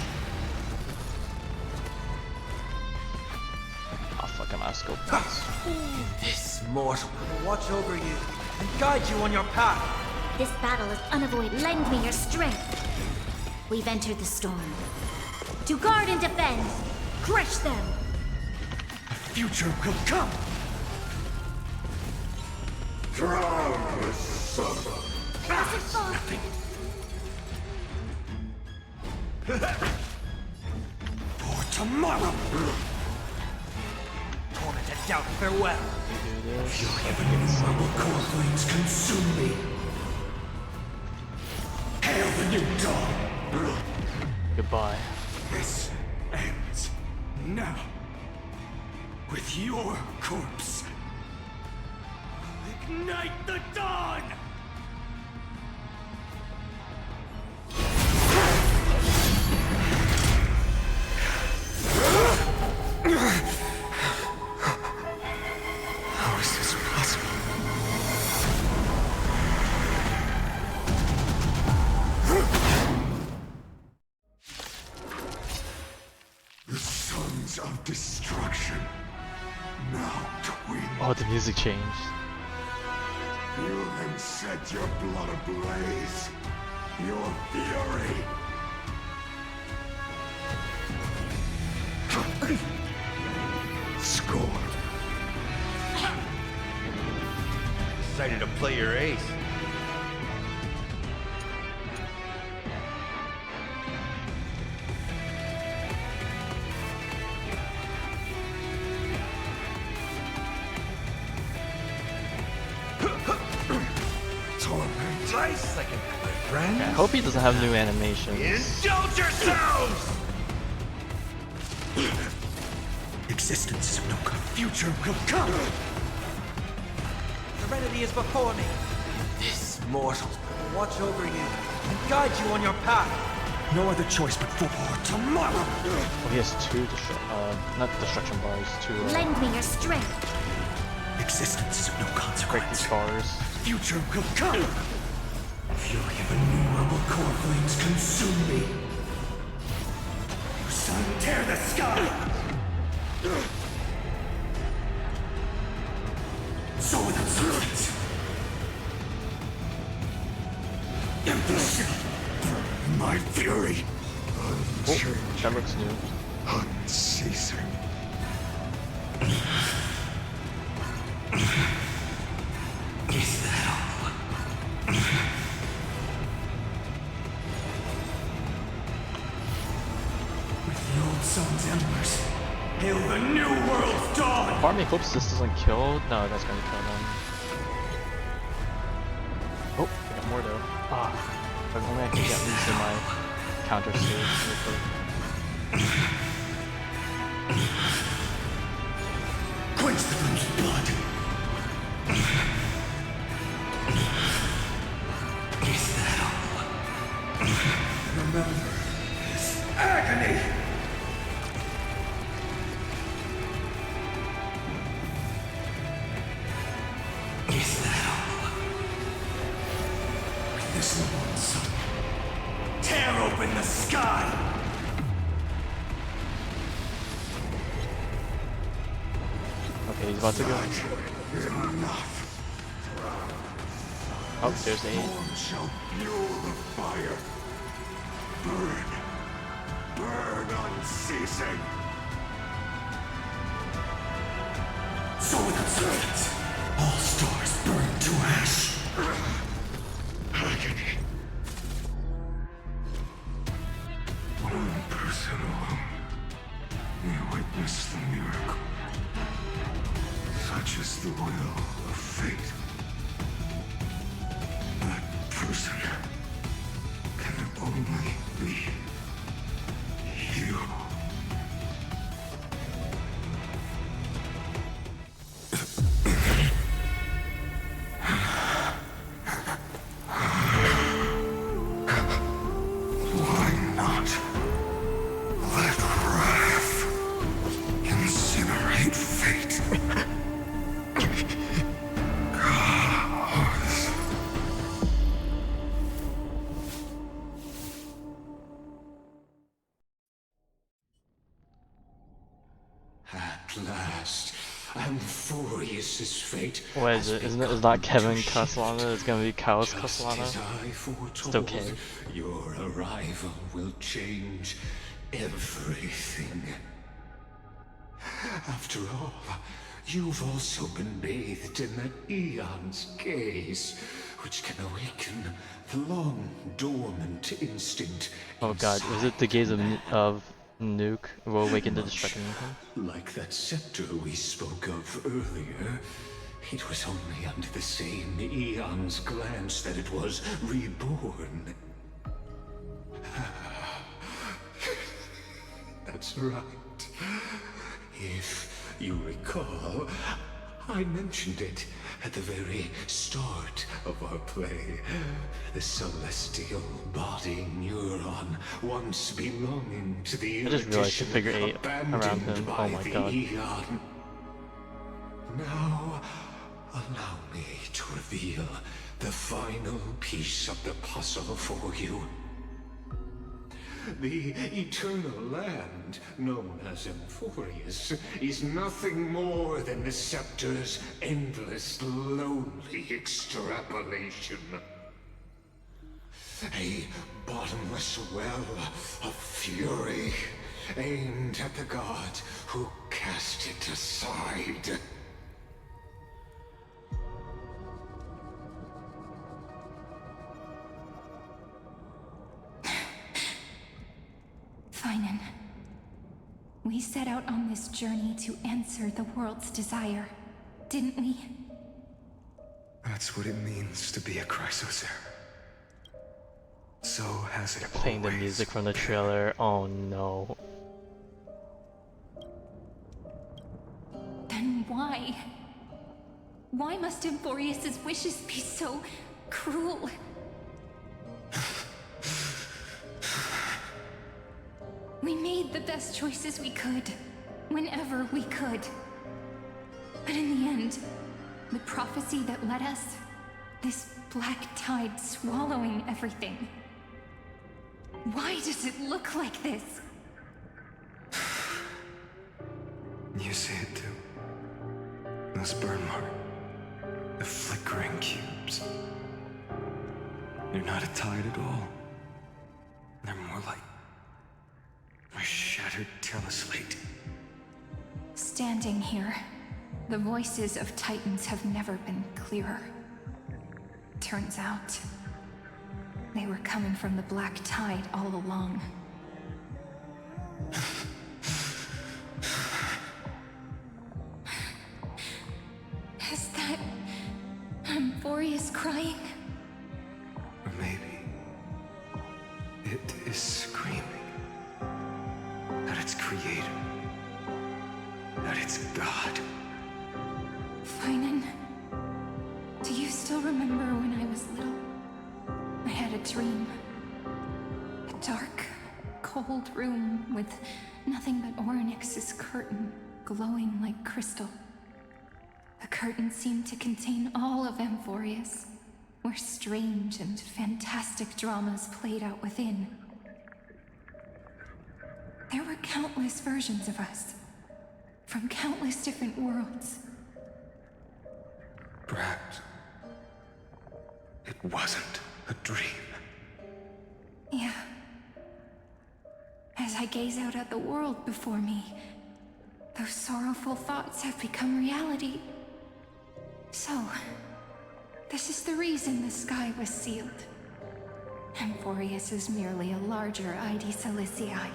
Oh fuck, I'm out of scope. This mortal will watch over you and guide you on your path. This battle is unavoidable. Lend me your strength. We've entered the storm. To guard and defend. Crush them. A future will come. Drown the summer. Acid fall. Nothing. For tomorrow. Tormented doubt, farewell. Feel heaven and marble core flames consume me. Hail the new dawn. Goodbye. This ends now. With your corpse. Ignite the dawn! How is this possible? The sons of destruction now twin. Oh, the music changed. You then set your blood ablaze. Your fury. Score. Excited to play your ace. guess I can be my friend. I hope he doesn't have new animations. Indulge yourselves! Existence is of no good. Future will come! Serenity is before me. This mortal will watch over you and guide you on your path. No other choice but for tomorrow! Oh, he has two not destruction bars, two Lend me your strength. Existence is of no consequence. break these bars. Future will come! Fury of innumerable core flames consume me. You sun, tear the sky! So without servants. Empty shell. My fury. Oh, that looks new. Unceasing. Is that all? With the old sun's embers, hail the new world's dawn! Part of me hopes this doesn't kill. No, that's gonna kill them. Oh, I got more though. Ah, if only I could get these in my counter stage. Quench the flame's blood! Is that all? Remember this agony! Is that all? With this lone sun, tear open the sky! Okay, he's about to go. Oh, there's the 8. Shall fuel the fire. Burn. Burn unceasing. So without servants, all stars burn to ash. Agony. One person alone may witness the miracle. Such is the will of fate. That person can only be you. Why not let wrath incinerate fate? At last, Amphoreus' fate. What is it? Isn't it? It's not Kevin Castellano. It's gonna be Kyle's Castellano. It's okay. Your arrival will change everything. After all, you've also been bathed in that Eon's gaze, which can awaken the long dormant instinct. Oh god, is it the gaze of Nuke will awaken the destruction? Like that scepter we spoke of earlier, it was only under the same Eon's glance that it was reborn. That's right. If you recall, I mentioned it at the very start of our play. The celestial body neuron, once belonging to the I just realized the figure 8 abandoned around him. by Oh my the god. Eon. Now, allow me to reveal the final piece of the puzzle for you. The eternal land, known as Amphoreus, is nothing more than the scepter's endless, lonely extrapolation. A bottomless well of fury, aimed at the god who cast it aside. Phainon. We set out on this journey to answer the world's desire, didn't we? That's what it means to be a Chrysosaur. So has it Playing the music from the trailer. Oh no. Then why? Why must Amphoreus' wishes be so cruel? We made the best choices we could, whenever we could. But in the end, the prophecy that led us, this black tide swallowing everything. Why does it look like this? You see it too. This burn mark. The flickering cubes. They're not a tide at all. They're more like a shattered teleslate. Standing here, the voices of Titans have never been clearer. Turns out, they were coming from the black tide all along. Is that Amphoreus crying? Or maybe it is screaming at its creator, at its god. Phainon, do you still remember when I was little? I had a dream. A dark, cold room with nothing but Orynyx's curtain glowing like crystal. The curtain seemed to contain all of Amphoreus, where strange and fantastic dramas played out within. There were countless versions of us, from countless different worlds. Perhaps it wasn't a dream. Yeah. As I gaze out at the world before me, those sorrowful thoughts have become reality. So, this is the reason the sky was sealed. Amphoreus is merely a larger ID Silicii.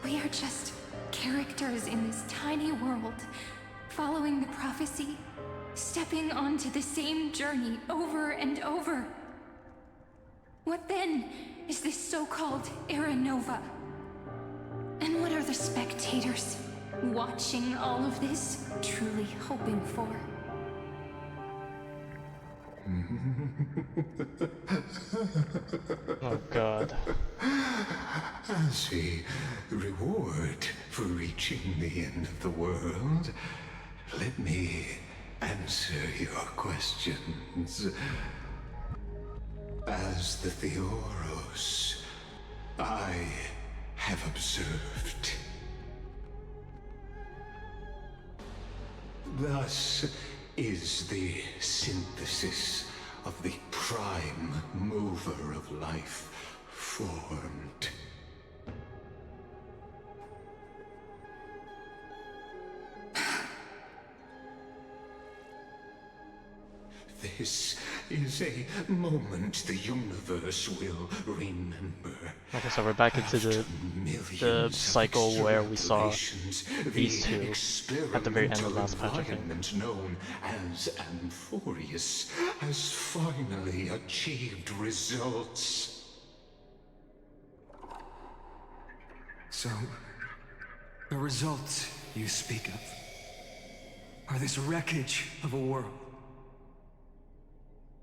We are just characters in this tiny world, following the prophecy, stepping onto the same journey over and over. What then is this so-called Era Nova? And what are the spectators watching all of this truly hoping for? Oh god. As a reward for reaching the end of the world, let me answer your questions. As the Theoros, I have observed. Thus is the synthesis of the prime mover of life formed. This is a moment the universe will remember. Okay, so we're back into the cycle where we saw these two at the very end of the last patch, I think. Known as Amphoreus has finally achieved results. So, the results you speak of are this wreckage of a world.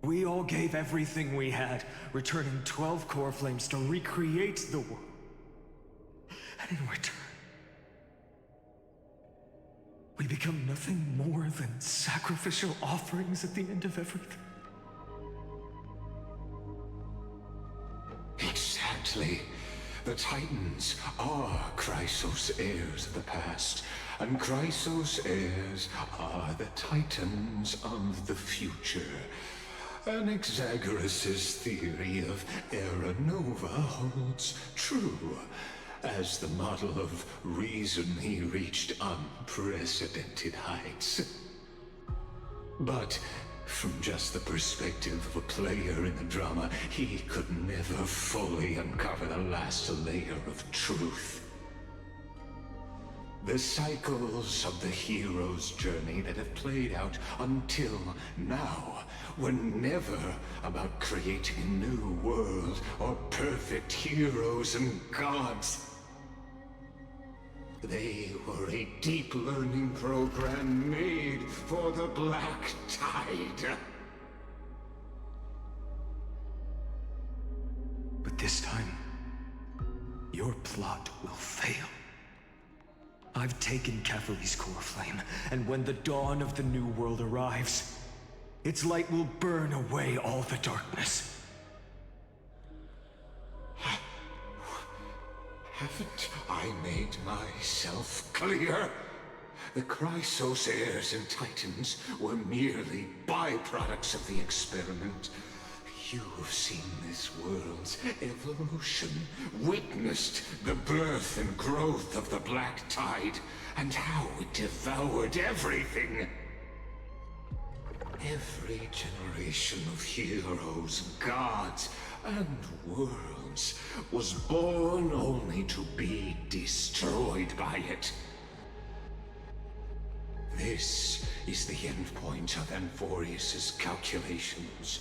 We all gave everything we had, returning 12 core flames to recreate the world. And in return, we become nothing more than sacrificial offerings at the end of everything. Exactly. The Titans are Chrysos heirs of the past, and Chrysos heirs are the Titans of the future. And Exagorus's theory of Era Nova holds true, as the model of reason he reached unprecedented heights. But from just the perspective of a player in the drama, he could never fully uncover the last layer of truth. The cycles of the hero's journey that have played out until now were never about creating a new world or perfect heroes and gods. They were a deep learning program made for the Black Tide. But this time, your plot will fail. I've taken Catholi's core flame, and when the dawn of the new world arrives, its light will burn away all the darkness. Haven't I made myself clear? The Chrysos heirs and Titans were merely byproducts of the experiment. You've seen this world's evolution, witnessed the birth and growth of the Black Tide, and how it devoured everything. Every generation of heroes, gods, and worlds was born only to be destroyed by it. This is the endpoint of Amphoreus' calculations.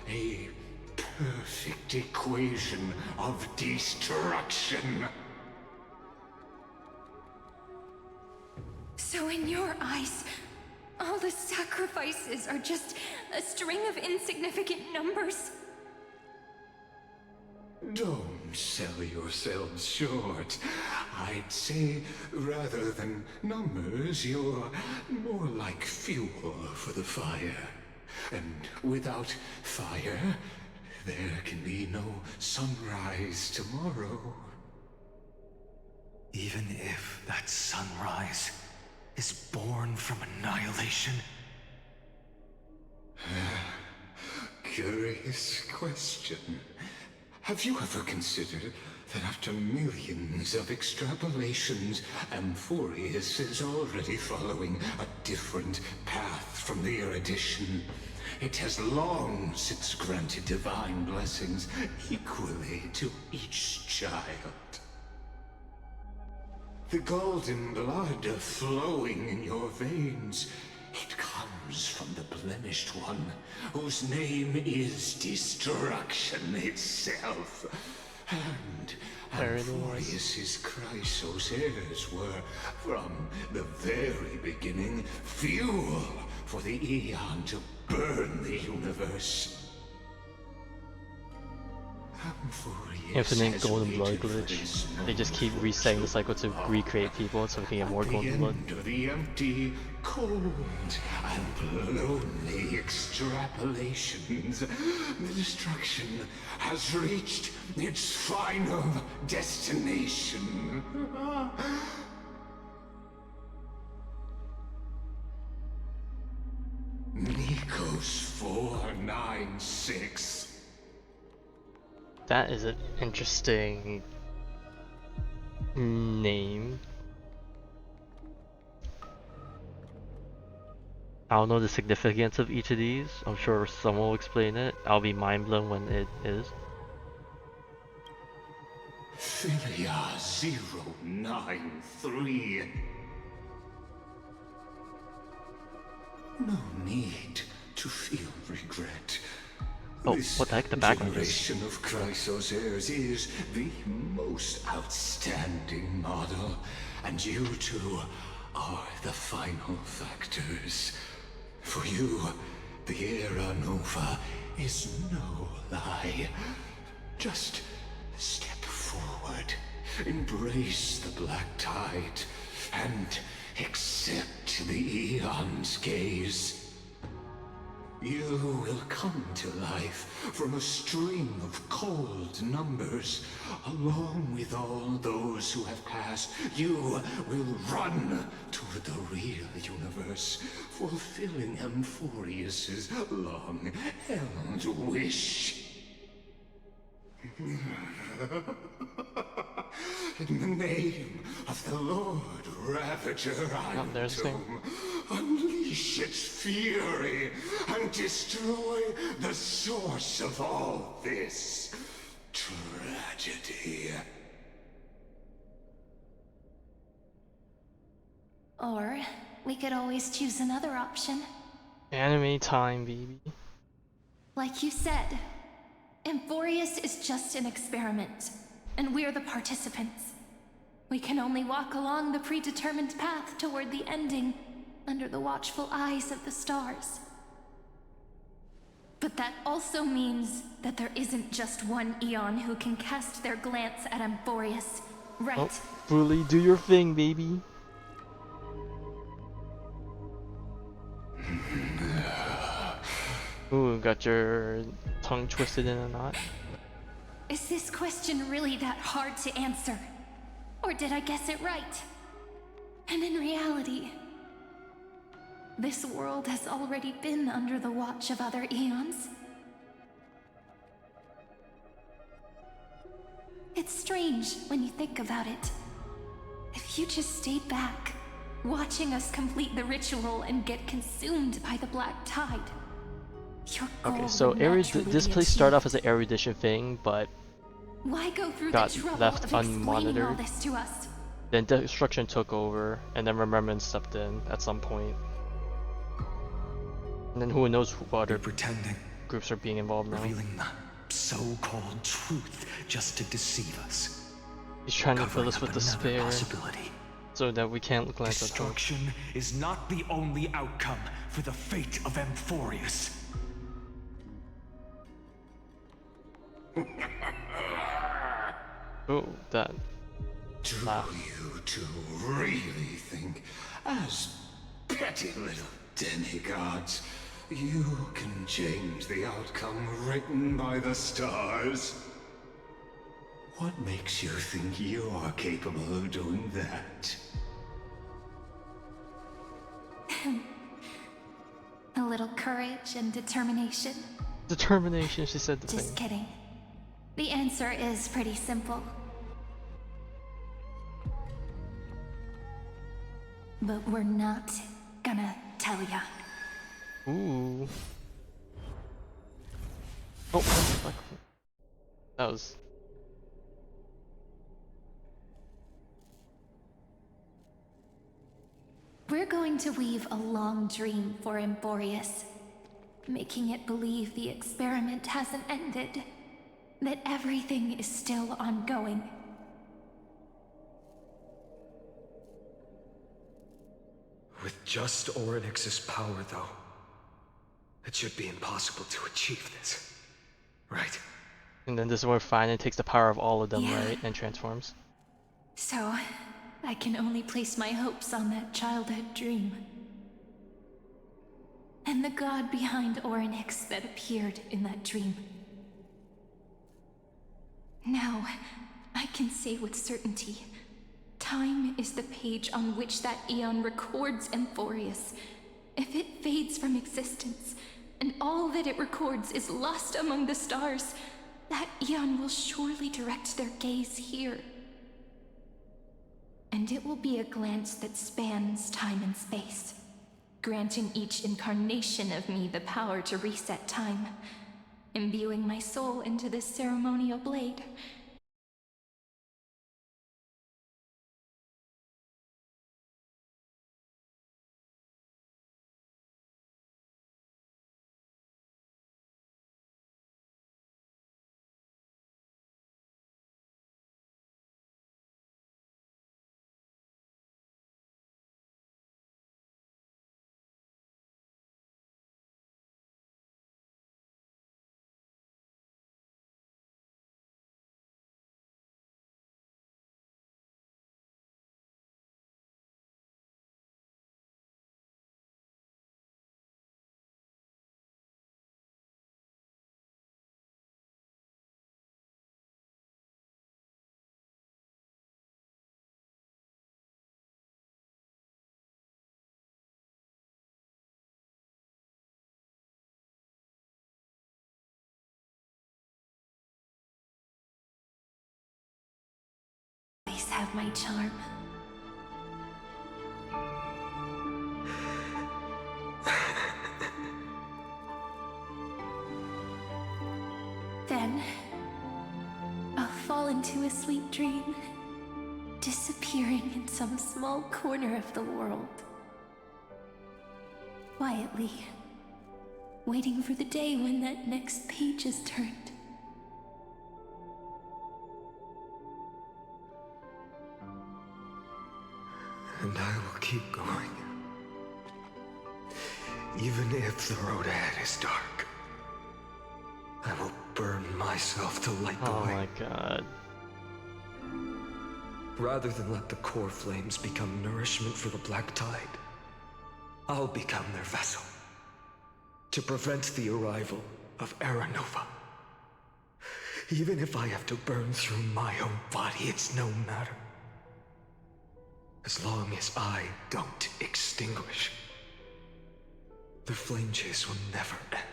A perfect equation of destruction. So in your eyes, all the sacrifices are just a string of insignificant numbers? Don't sell yourselves short. I'd say, rather than numbers, you're more like fuel for the fire. And without fire, there can be no sunrise tomorrow. Even if that sunrise is born from annihilation? Curious question. Have you ever considered that after millions of extrapolations, Amphoreus is already following a different path from the erudition? It has long since granted divine blessings equally to each child. The golden blood flowing in your veins, it comes from the blemished one, whose name is destruction itself. And Amphoreus' Chrysos heirs were, from the very beginning, fuel for the Aeon to burn the universe. Infinite golden blood glitch. They just keep resetting the cycle to recreate people so we can get more golden blood. The empty, cold, and lonely extrapolations. The destruction has reached its final destination. Nikos 496. That is an interesting name. I don't know the significance of each of these. I'm sure someone will explain it. I'll be mind blown when it is. Philia 093. No need to feel regret. Oh, this what the heck? The background is. generation of Chrysos heirs is the most outstanding model, and you two are the final factors. For you, the Era Nova is no lie. Just step forward, embrace the Black Tide, and accept the Aeon's gaze. You will come to life from a string of cold numbers. Along with all those who have passed, you will run toward the real universe, fulfilling Amphoreus' long-held wish. In the name of the Lord Ravager, I unleash its fury and destroy the source of all this tragedy. Or we could always choose another option. Anime time, baby. Like you said, Amphoreus is just an experiment, and we're the participants. We can only walk along the predetermined path toward the ending, under the watchful eyes of the stars. But that also means that there isn't just one Eon who can cast their glance at Amphoreus, right? Oh, Bully, do your thing, baby. Ooh, got your tongue twisted in a knot. Is this question really that hard to answer? Or did I guess it right? And in reality, this world has already been under the watch of other eons. It's strange when you think about it. If you just stayed back, watching us complete the ritual and get consumed by the black tide, your goal Okay, so would naturally this be place started off achieved. as an erudition thing, but Why go through got the trouble left of explaining all unmonitored. this to us? Then destruction took over, and then remembrance stepped in at some point. And then who knows what other pretending, groups are being involved now. revealing the so-called truth just to deceive us. He's trying to fill Covering us up with another despair, possibility. so that we can't glance at hope. Destruction is not the only outcome for the fate of Amphoreus. Oh, that laugh. You two really think, as petty little demigods, you can change the outcome written by the stars? What makes you think you are capable of doing that? A little courage and determination. Determination, she said the Just thing. kidding. The answer is pretty simple. But we're not gonna tell ya. Ooh. Oh, fuck. That was... We're going to weave a long dream for Amphoreus, making it believe the experiment hasn't ended, that everything is still ongoing. With just Orynyx's power, though, it should be impossible to achieve this. Right? And then this is where Phainon takes the power of all of them, Yeah. right? And transforms. So, I can only place my hopes on that childhood dream. And the god behind Orynyx that appeared in that dream. Now, I can say with certainty, time is the page on which that Eon records Amphoreus. If it fades from existence, and all that it records is lost among the stars, that Eon will surely direct their gaze here. And it will be a glance that spans time and space, granting each incarnation of me the power to reset time, imbuing my soul into this ceremonial blade. Always have my charm. Then, I'll fall into a sweet dream, disappearing in some small corner of the world. Quietly, waiting for the day when that next page is turned. And I will keep going. Even if the road ahead is dark, I will burn myself to light the way. Oh my god. Rather than let the core flames become nourishment for the Black Tide, I'll become their vessel to prevent the arrival of Aranova. Even if I have to burn through my own body, it's no matter. As long as I don't extinguish, the flame chase will never end.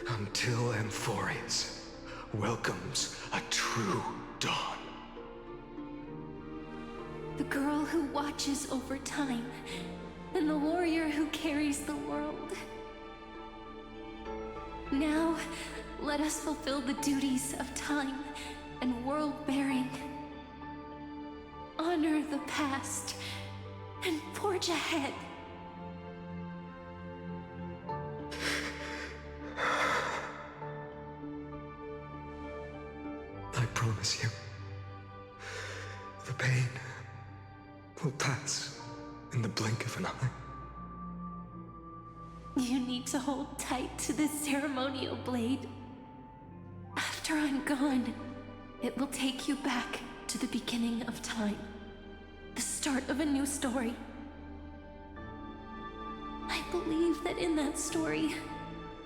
Until Amphoreus welcomes a true dawn. The girl who watches over time, and the warrior who carries the world. Now, let us fulfill the duties of time and world-bearing. Honor the past and forge ahead. I promise you, the pain will pass in the blink of an eye. You need to hold tight to this ceremonial blade. After I'm gone, it will take you back to the beginning of time. The start of a new story. I believe that in that story,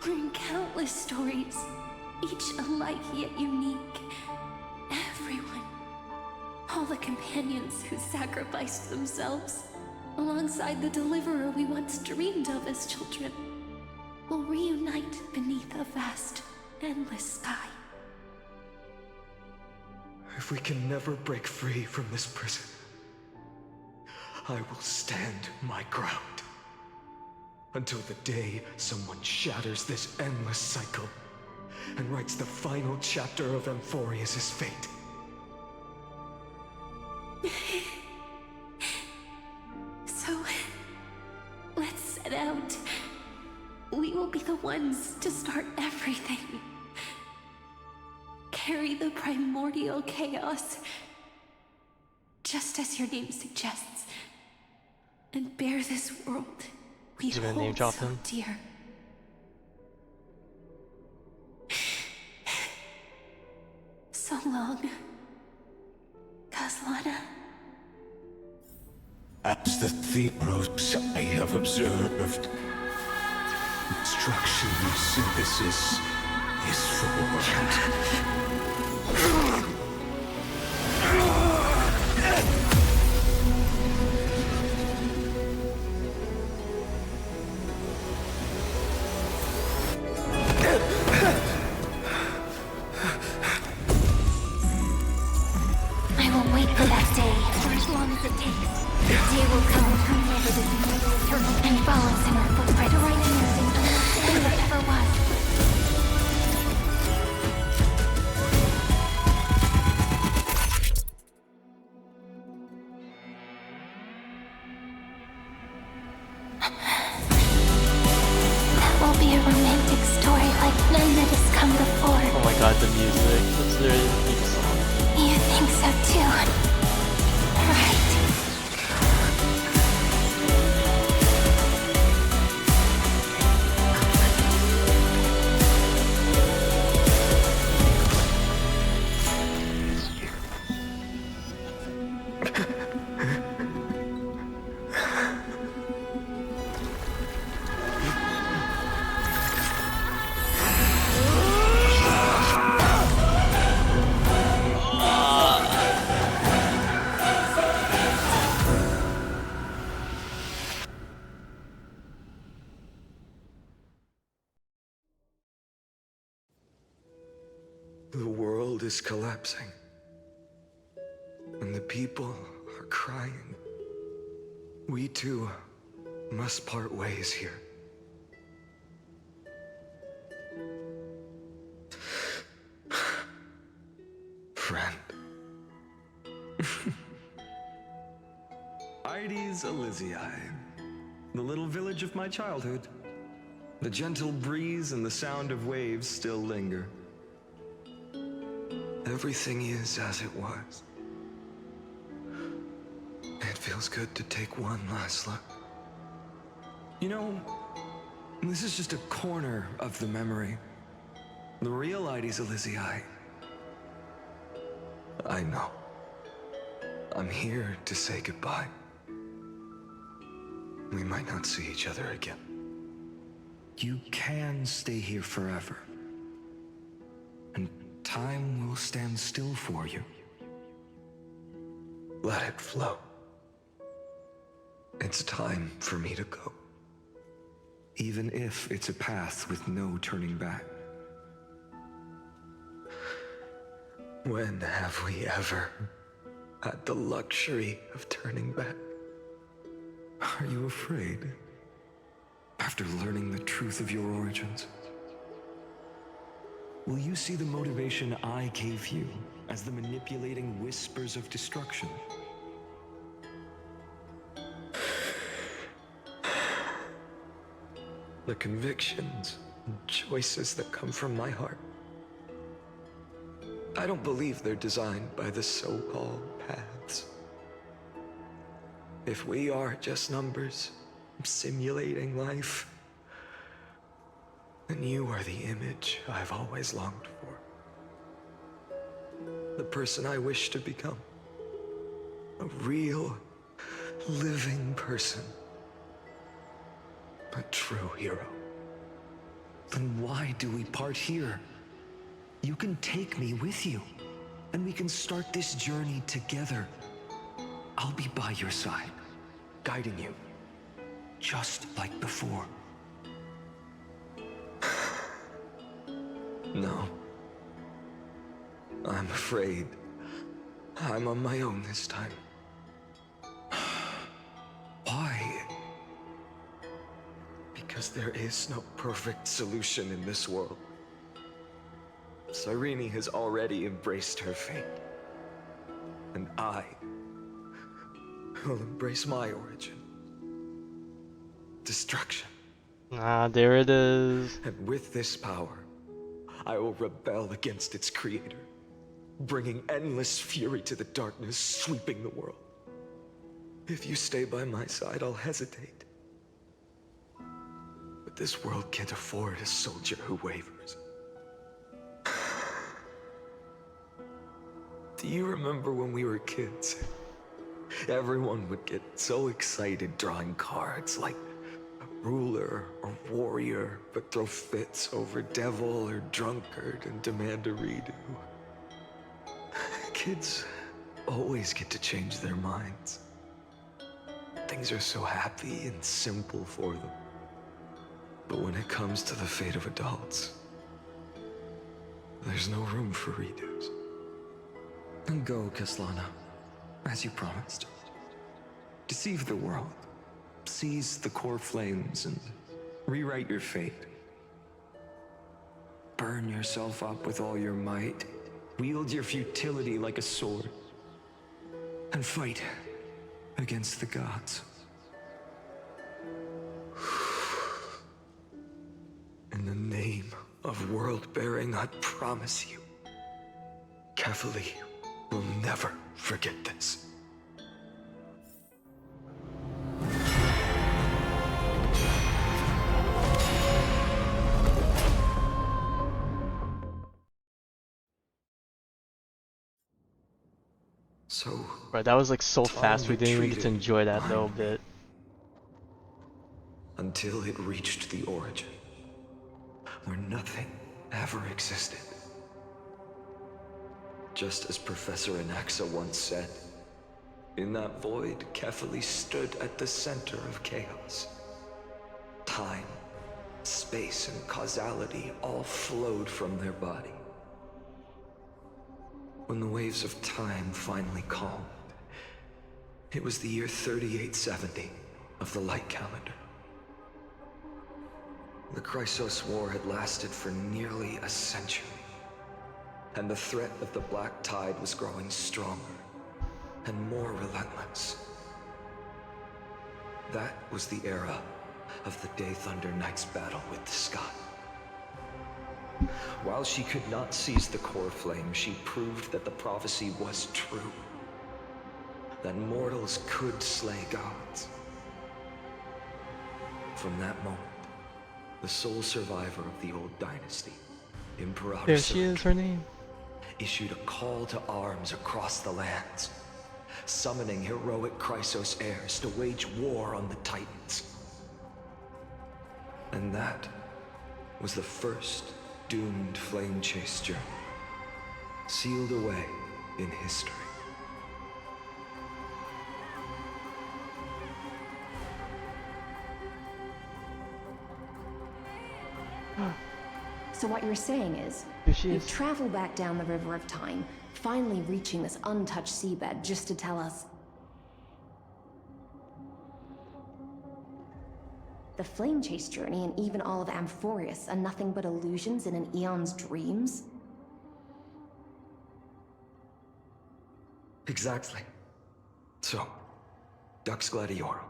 or in countless stories, each alike yet unique, everyone, all the companions who sacrificed themselves, alongside the deliverer we once dreamed of as children, will reunite beneath a vast, endless sky. If we can never break free from this prison, I will stand my ground. Until the day someone shatters this endless cycle and writes the final chapter of Amphoreus' fate. So, let's set out. We will be the ones to start everything. Carry the primordial chaos, just as your name suggests, and bear this world we Is he gonna hold name drop so him? dear. So long, Kaslana. As the Theros I have observed, instruction synthesis is formed. I will wait for that day for as long as it takes. The day will come whenever this immortal eternal and follows in our footprint to write anything unless that ever was. That will be a romantic story like none that has come before. Oh my god, the music. That's literally the theme song. You think so too, right? The world is collapsing, and the people are crying. We too must part ways here. Hydes Elysiae, the little village of my childhood. The gentle breeze and the sound of waves still linger. Everything is as it was. It feels good to take one last look. You know, this is just a corner of the memory. The real Hydes Elysiae. I know. I'm here to say goodbye. We might not see each other again. You can stay here forever. And time will stand still for you. Let it flow. It's time for me to go. Even if it's a path with no turning back. When have we ever had the luxury of turning back? Are you afraid? After learning the truth of your origins? Will you see the motivation I gave you as the manipulating whispers of destruction? The convictions and choices that come from my heart. I don't believe they're designed by the so-called paths. If we are just numbers simulating life, then you are the image I've always longed for. The person I wish to become. A real, living person. A true hero. Then why do we part here? You can take me with you, and we can start this journey together. I'll be by your side, guiding you, just like before. No. I'm afraid I'm on my own this time. Why? Because there is no perfect solution in this world. Cyrene has already embraced her fate. And I will embrace my origin. Destruction. Ah, there it is. And with this power, I will rebel against its creator, bringing endless fury to the darkness, sweeping the world. If you stay by my side, I'll hesitate. But this world can't afford a soldier who wavers. Do you remember when we were kids? Everyone would get so excited drawing cards like a ruler or warrior, but throw fits over devil or drunkard and demand a redo. Kids always get to change their minds. Things are so happy and simple for them. But when it comes to the fate of adults, there's no room for redos. And go, Kaslana, as you promised. Deceive the world, seize the core flames, and rewrite your fate. Burn yourself up with all your might, wield your futility like a sword, and fight against the gods. In the name of world-bearing, I promise you, Kefali will never forget this. So, Bro, that was like so time fast, we didn't even get to retreated enjoy that behind little me bit. Until it reached the origin, where nothing ever existed. Just as Professor Anaxa once said, in that void, Kefali stood at the center of chaos. Time, space, and causality all flowed from their body. When the waves of time finally calmed, it was the year 3870 of the light calendar. The Chrysos War had lasted for nearly a century, and the threat of the Black Tide was growing stronger and more relentless. That was the era of the Day Thunder Knight's battle with the sky. While she could not seize the core flame, she proved that the prophecy was true. That mortals could slay gods. From that moment, the sole survivor of the old dynasty, Imperator There she is, her name. issued a call to arms across the lands, summoning heroic Chrysos heirs to wage war on the Titans. And that was the first doomed flame chase journey, sealed away in history. So what you're saying is, Here she you've is. traveled back down the River of Time, finally reaching this untouched seabed just to tell us the flame chase journey and even all of Amphoreus are nothing but illusions in an eon's dreams? Exactly. So, Dux Gladiorum,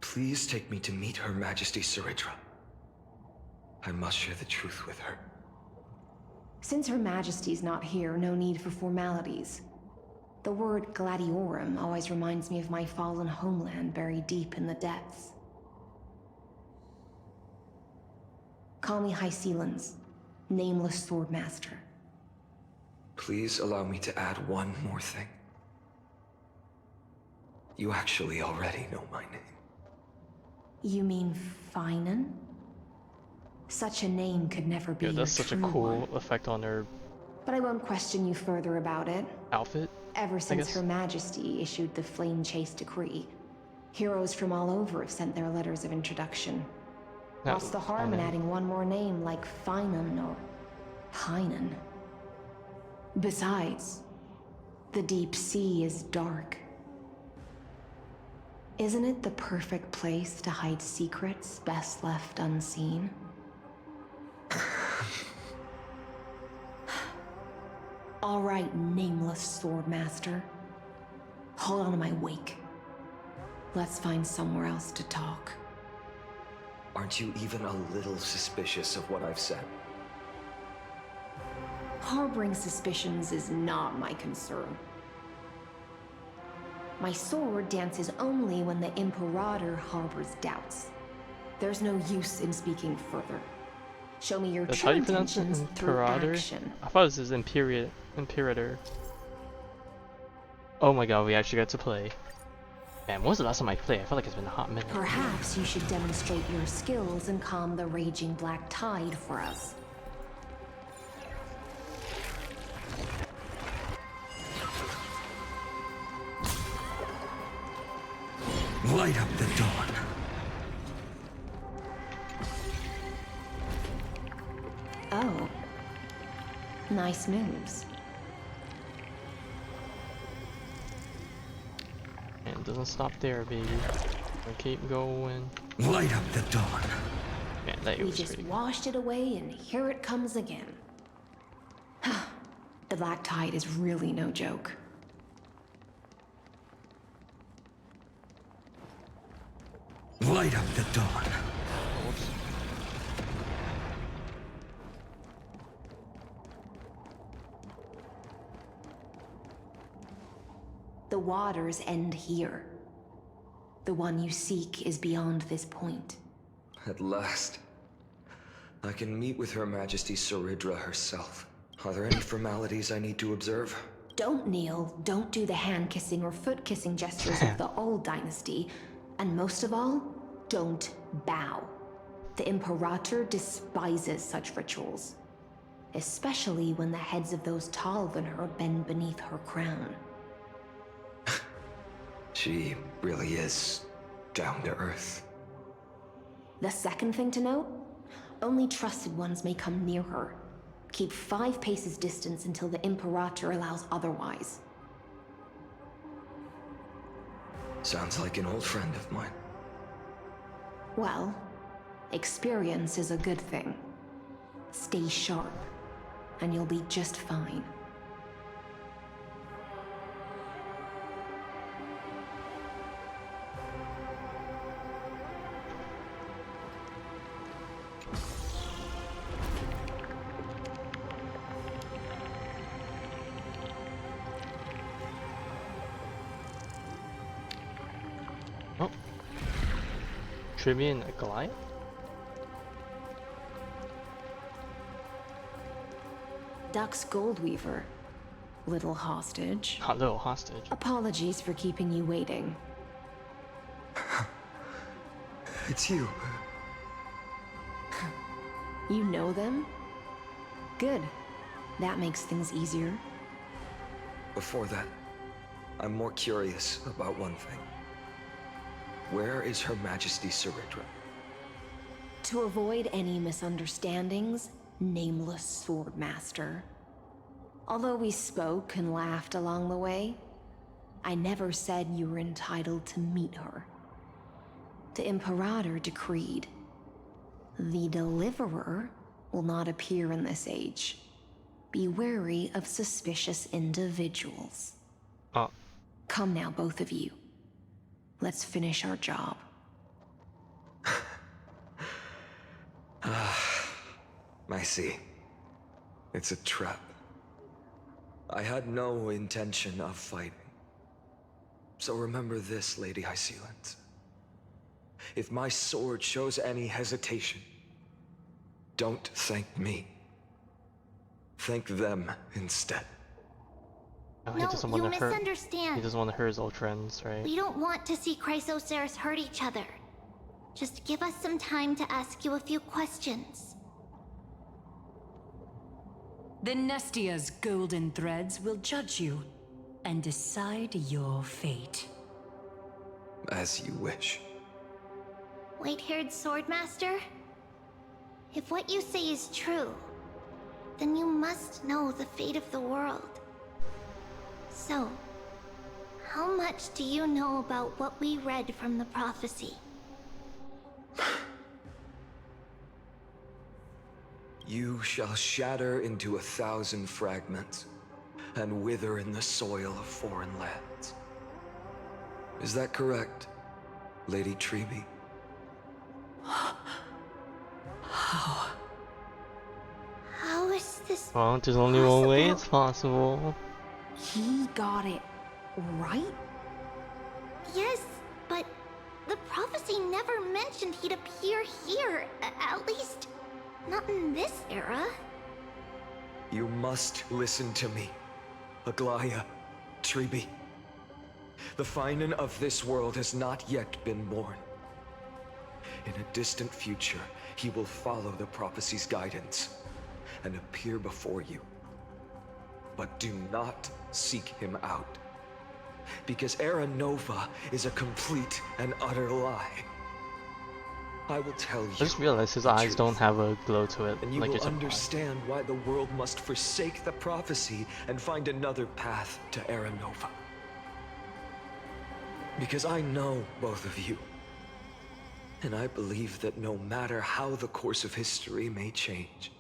please take me to meet Her Majesty Saridra. I must share the truth with her. Since Her Majesty's not here, no need for formalities. The word Gladiorum always reminds me of my fallen homeland buried deep in the depths. Call me High Sealans, Nameless Swordmaster. Please allow me to add one more thing. You actually already know my name. You mean Phainon? Such a name could never be Yeah, that's your such a true cool one. effect on her But I won't question you further about it. outfit. Ever since guess. Her Majesty issued the Flame Chase Decree, heroes from all over have sent their letters of introduction. That What's the was harm in Phainon. adding one more name like Phainon or Phainon? Besides, the deep sea is dark. Isn't it the perfect place to hide secrets best left unseen? All right, Nameless Swordmaster. Hold on to my wake. Let's find somewhere else to talk. Aren't you even a little suspicious of what I've said? Harboring suspicions is not my concern. My sword dances only when the Imperator harbors doubts. There's no use in speaking further. Show me your That's true how you pronounce it? intentions through Imperator? action. I thought it was Imperator. Oh my god, we actually got to play. Man, when was the last time I played? I feel like it's been a hot minute. Perhaps you should demonstrate your skills and calm the raging black tide for us. Light up the dawn. Oh. Nice moves. And it doesn't stop there, baby. We keep going. Light up the dawn. Man, that We was just pretty washed it away and here it comes again. The black tide is really no joke. Light up the dawn. The waters end here. The one you seek is beyond this point. At last. I can meet with Her Majesty Saridra herself. Are there any formalities I need to observe? Don't kneel, don't do the hand-kissing or foot-kissing gestures of the old dynasty, and most of all, don't bow. The Imperator despises such rituals, especially when the heads of those taller than her bend beneath her crown. She really is down to earth. The second thing to note, only trusted ones may come near her. Keep 5 paces distance until the Imperator allows otherwise. Sounds like an old friend of mine. Well, experience is a good thing. Stay sharp, and you'll be just fine. Oh. Tribune Goliath? Dux Goldweaver. Little hostage. Hot little hostage. Apologies for keeping you waiting. It's you. You know them? Good. That makes things easier. Before that, I'm more curious about one thing. Where is Her Majesty Saritra? To avoid any misunderstandings, nameless Swordmaster. Although we spoke and laughed along the way, I never said you were entitled to meet her. The Imperator decreed, the Deliverer will not appear in this age. Be wary of suspicious individuals. Come now, both of you. Let's finish our job. I see. It's a trap. I had no intention of fighting. So remember this, Lady Hysealant. If my sword shows any hesitation, don't thank me. Thank them instead. Oh, he No, doesn't you want to hurt. misunderstand. He doesn't want to hurt his old friends, right? We don't want to see Chrysoceras hurt each other. Just give us some time to ask you a few questions. The Nestia's golden threads will judge you and decide your fate. As you wish. White-haired Swordmaster? If what you say is true, then you must know the fate of the world. So, how much do you know about what we read from the prophecy? You shall shatter into 1,000 fragments and wither in the soil of foreign lands. Is that correct, Lady Treeby? How? How is this Well, there's only one way it's possible. He got it right? Yes, but the prophecy never mentioned he'd appear here. At least, not in this era. You must listen to me, Aglaya, Treeby. The Phainon of this world has not yet been born. In a distant future, he will follow the prophecy's guidance and appear before you. But do not seek him out, because Era Nova is a complete and utter lie. I will tell you. I just realized his eyes don't have a glow to it, and you like will it's understand why the world must forsake the prophecy and find another path to Era Nova. Because I know both of you. And I believe that no matter how the course of history may change,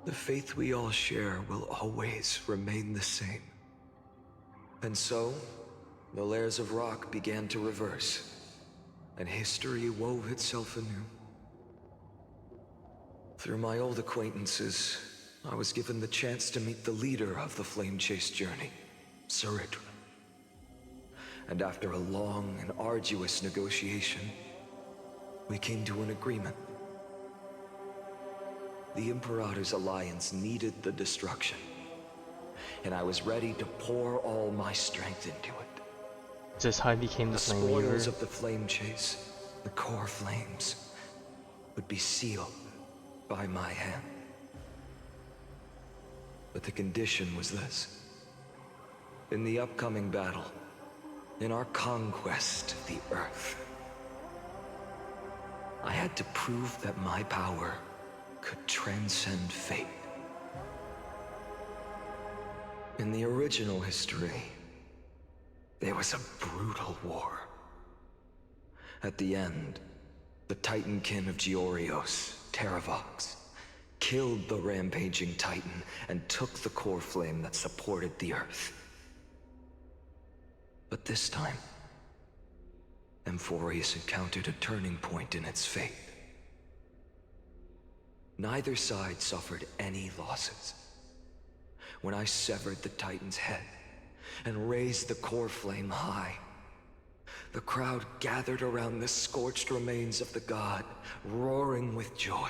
the faith we all share will always remain the same. And so, the layers of rock began to reverse, and history wove itself anew. Through my old acquaintances, I was given the chance to meet the leader of the Flame Chase journey, Saritra. And after a long and arduous negotiation, we came to an agreement. The Imperator's alliance needed the destruction, and I was ready to pour all my strength into it. Is this how he became the Flame spoils Weaver? of the Flame Chase, the core flames, would be sealed by my hand. But the condition was this. In the upcoming battle, in our conquest of the Earth, I had to prove that my power could transcend fate. In the original history, there was a brutal war. At the end, the Titankin of Georios, Terravox, killed the rampaging Titan and took the core flame that supported the Earth. But this time, Amphoreus encountered a turning point in its fate. Neither side suffered any losses. When I severed the Titan's head and raised the core flame high, The crowd gathered around the scorched remains of the god, roaring with joy,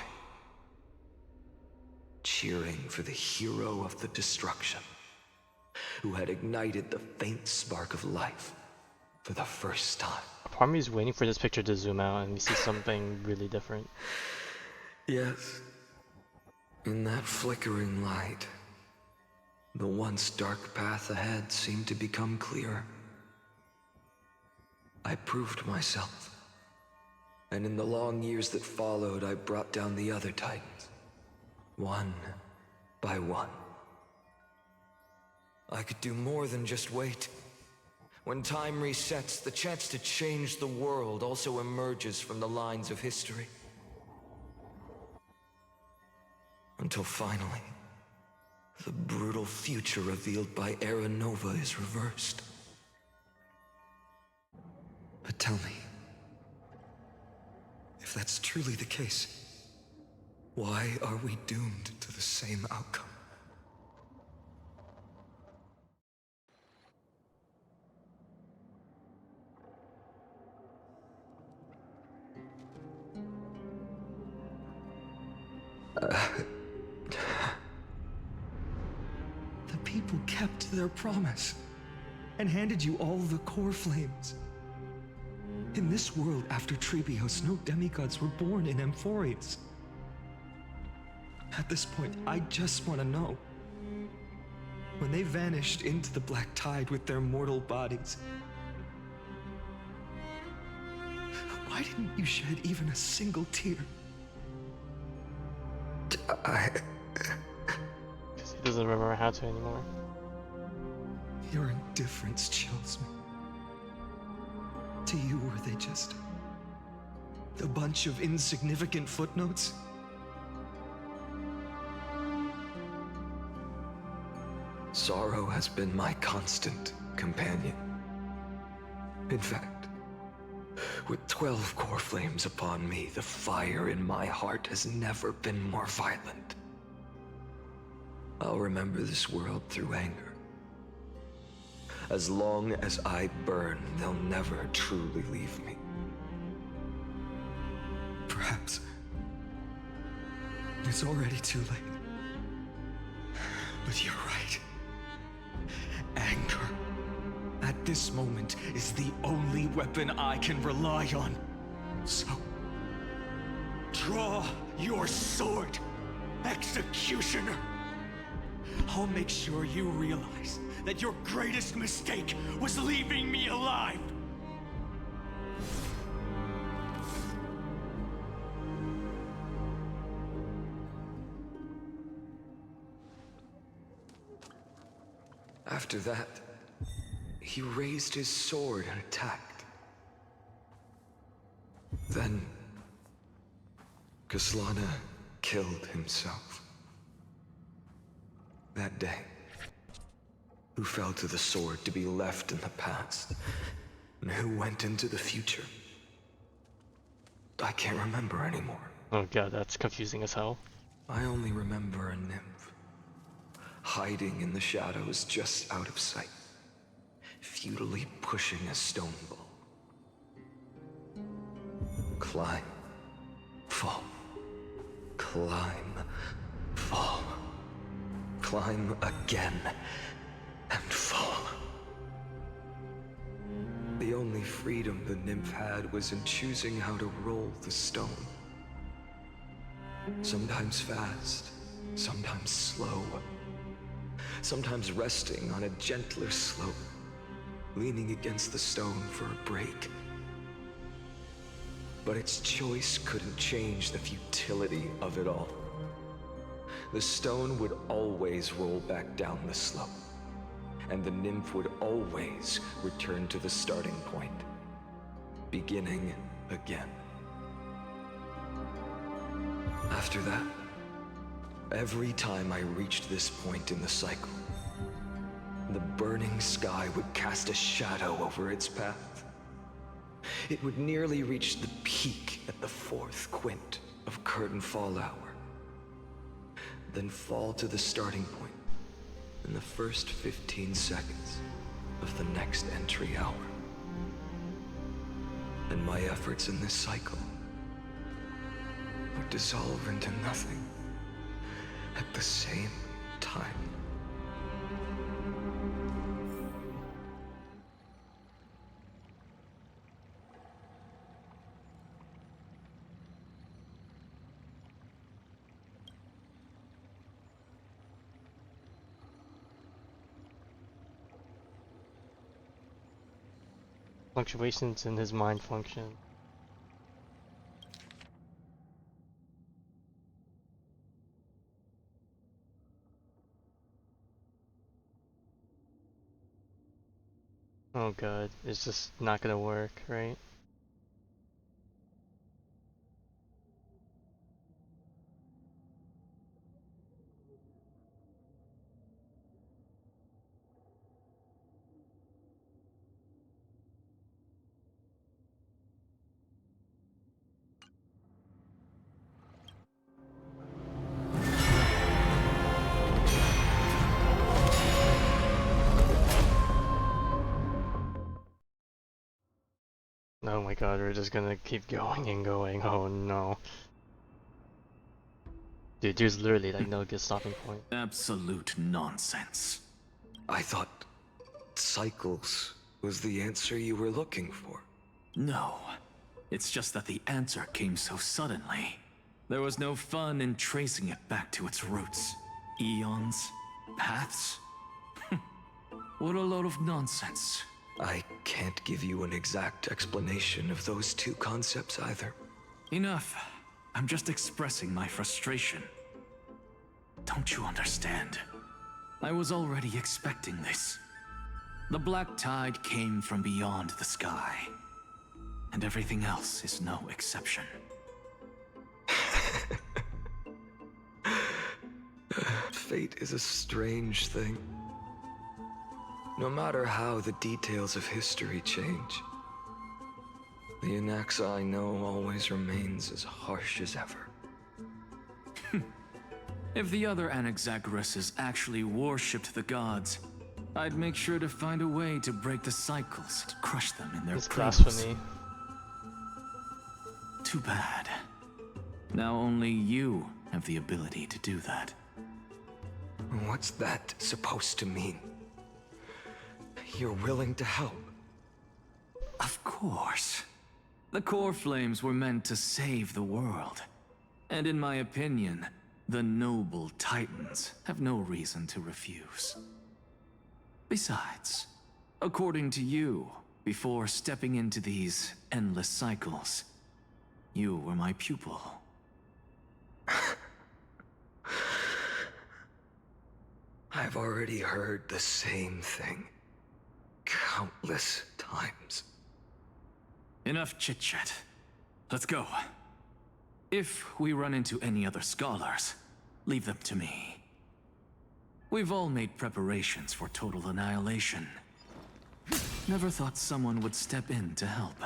cheering for the hero of the destruction, who had ignited the faint spark of life for the first time. Part of me is waiting for this picture to zoom out and we see something really different. Yes. In that flickering light, the once dark path ahead seemed to become clearer. I proved myself, and in the long years that followed, I brought down the other titans, one by one. I could do more than just wait. When time resets, the chance to change the world also emerges from the lines of history. Until finally, the brutal future revealed by Era Nova is reversed. But tell me, if that's truly the case, why are we doomed to the same outcome? The people kept their promise and handed you all the core flames. In this world after Trebios, no demigods were born in Amphoreus. At this point, I just want to know. When they vanished into the black tide with their mortal bodies, why didn't you shed even a single tear? Because he doesn't remember how to anymore. Your indifference chills me. To you, were they just a bunch of insignificant footnotes? Sorrow has been my constant companion. In fact, with 12 core flames upon me, the fire in my heart has never been more violent. I'll remember this world through anger. As long as I burn, they'll never truly leave me. Perhaps it's already too late. But you're right. Anger, at this moment, is the only weapon I can rely on. So, draw your sword, Executioner. I'll make sure you realize that your greatest mistake was leaving me alive. After that, he raised his sword and attacked. Then, Kaslana killed himself. That day, who fell to the sword to be left in the past, and who went into the future, I can't remember anymore. Oh god, that's confusing as hell. I only remember a nymph, hiding in the shadows just out of sight, futilely pushing a stone ball. Climb, fall, climb, fall, climb again, and fall. The only freedom the nymph had was in choosing how to roll the stone. Sometimes fast, sometimes slow, sometimes resting on a gentler slope, leaning against the stone for a break. But its choice couldn't change the futility of it all. The stone would always roll back down the slope, and the nymph would always return to the starting point, beginning again. After that, every time I reached this point in the cycle, the burning sky would cast a shadow over its path. It would nearly reach the peak at the fourth quint of curtain fall hour, then fall to the starting point in the first 15 seconds of the next entry hour. and my efforts in this cycle would dissolve into nothing at the same time. Fluctuations in his mind function. Oh god, it's just not gonna work, right? Oh my god, we're just gonna keep going and going. Oh no. Dude, there's literally like no good stopping point. Absolute nonsense. I thought cycles was the answer you were looking for. No. It's just that the answer came so suddenly. There was no fun in tracing it back to its roots. Eons? Paths? What a load of nonsense. I can't give you an exact explanation of those two concepts either. Enough. I'm just expressing my frustration. Don't you understand? I was already expecting this. The black tide came from beyond the sky. And everything else is no exception. Fate is a strange thing. No matter how the details of history change, the Anaxa I know always remains as harsh as ever. If the other Anaxagoras actually worshipped the gods, I'd make sure to find a way to break the cycles and crush them in their It's cradles. blasphemy. Too bad. Now only you have the ability to do that. What's that supposed to mean? You're willing to help? Of course. The core flames were meant to save the world. And in my opinion, the noble titans have no reason to refuse. Besides, according to you, before stepping into these endless cycles, you were my pupil. I've already heard the same thing countless times. Enough chit-chat. Let's go. If we run into any other scholars, leave them to me. We've all made preparations for total annihilation. Never thought someone would step in to help.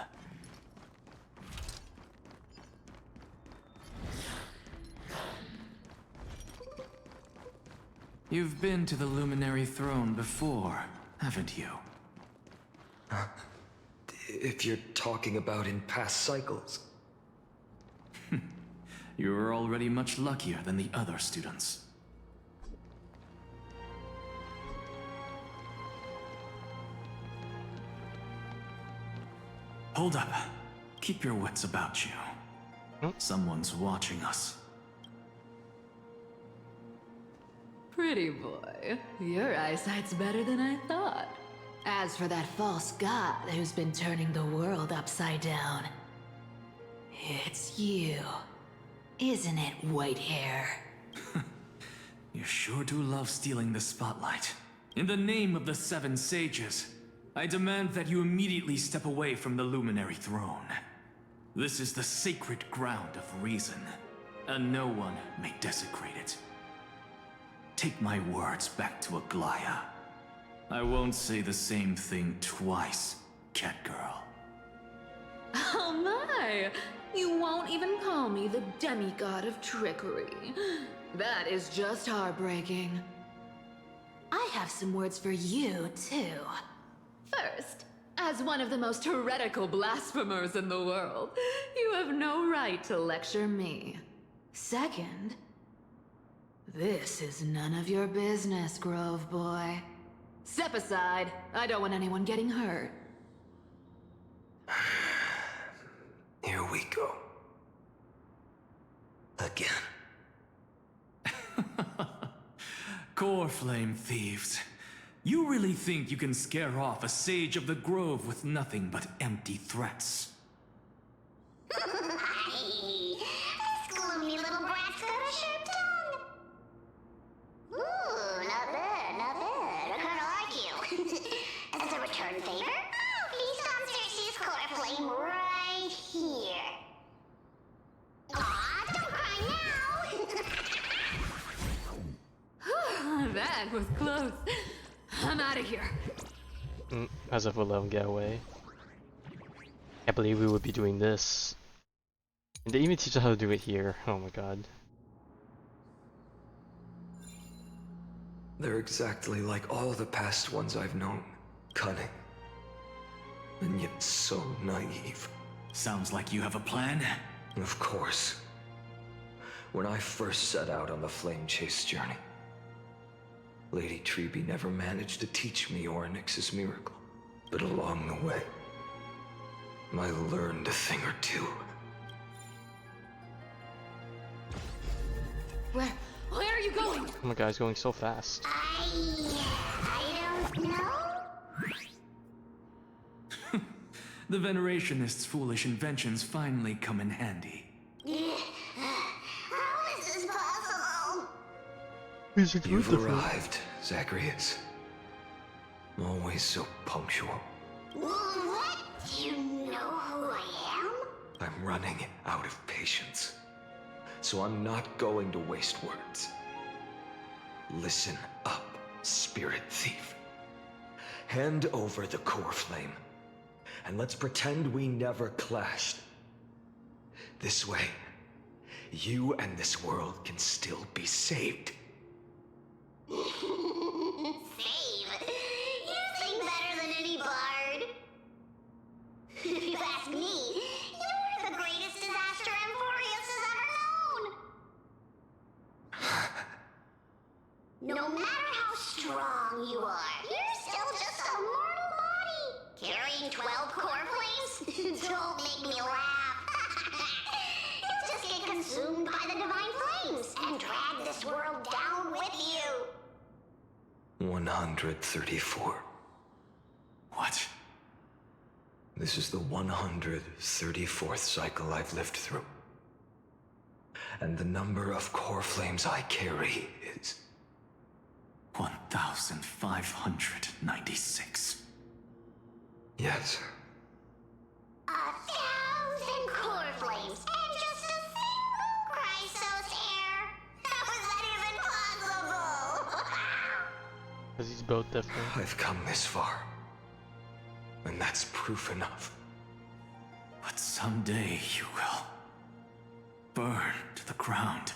You've been to the Luminary Throne before, haven't you? If you're talking about in past cycles. You were already much luckier than the other students. Hold up. Keep your wits about you. Someone's watching us. Pretty boy, your eyesight's better than I thought. As for that false god who's been turning the world upside down, it's you, isn't it, white hair? You sure do love stealing the spotlight. In the name of the Seven Sages, I demand that you immediately step away from the Luminary Throne. This is the sacred ground of reason, and no one may desecrate it. Take my words back to Aglaya. I won't say the same thing twice, Catgirl. Oh my! You won't even call me the demigod of trickery. That is just heartbreaking. I have some words for you, too. First, As one of the most heretical blasphemers in the world, you have no right to lecture me. Second, this is none of your business, Grove Boy. Step aside. I don't want anyone getting hurt. Here we go. Again. Core flame thieves. You really think you can scare off a sage of the grove with nothing but empty threats? This gloomy little brat's got a sharp tongue. Ooh, not bad, not bad. I kinda like you. As a return favor, I'll feast on Cersei's core flame right here. Aw, don't cry now! That was close. I'm out of here. As if we'll let him get away. Can't believe we would be doing this. And they even teach us how to do it here. Oh my god. They're exactly like all the past ones I've known. Cunning. And yet so naive. Sounds like you have a plan? Of course. When I first set out on the flame chase journey, Lady Treeby never managed to teach me Orynyx's miracle. But along the way, I learned a thing or two. Where are you going? Oh my god, he's going so fast. I don't know. The Venerationists' foolish inventions finally come in handy. How is this possible? You've arrived, Zacharias. Always so punctual. What? You know who I am? I'm running out of patience. So I'm not going to waste words. Listen up, spirit thief. Hand over the core flame, and let's pretend we never clashed. This way, you and this world can still be saved. Save? You sing better than any bard. If you ask me, you're the greatest disaster Amphoreus has ever known. No matter how strong you are, you're still just a mortal body. Carrying 12 core flames? Don't make me laugh. You'll just get consumed by the divine flames and drag this world down with you. 134. What? This is the 134th cycle I've lived through. And the number of core flames I carry is 1,596. Yes. 1,000 core flames and just a single Chrysos hair. How is that even possible? Because he's built different. I've come this far. And that's proof enough. But someday you will burn to the ground.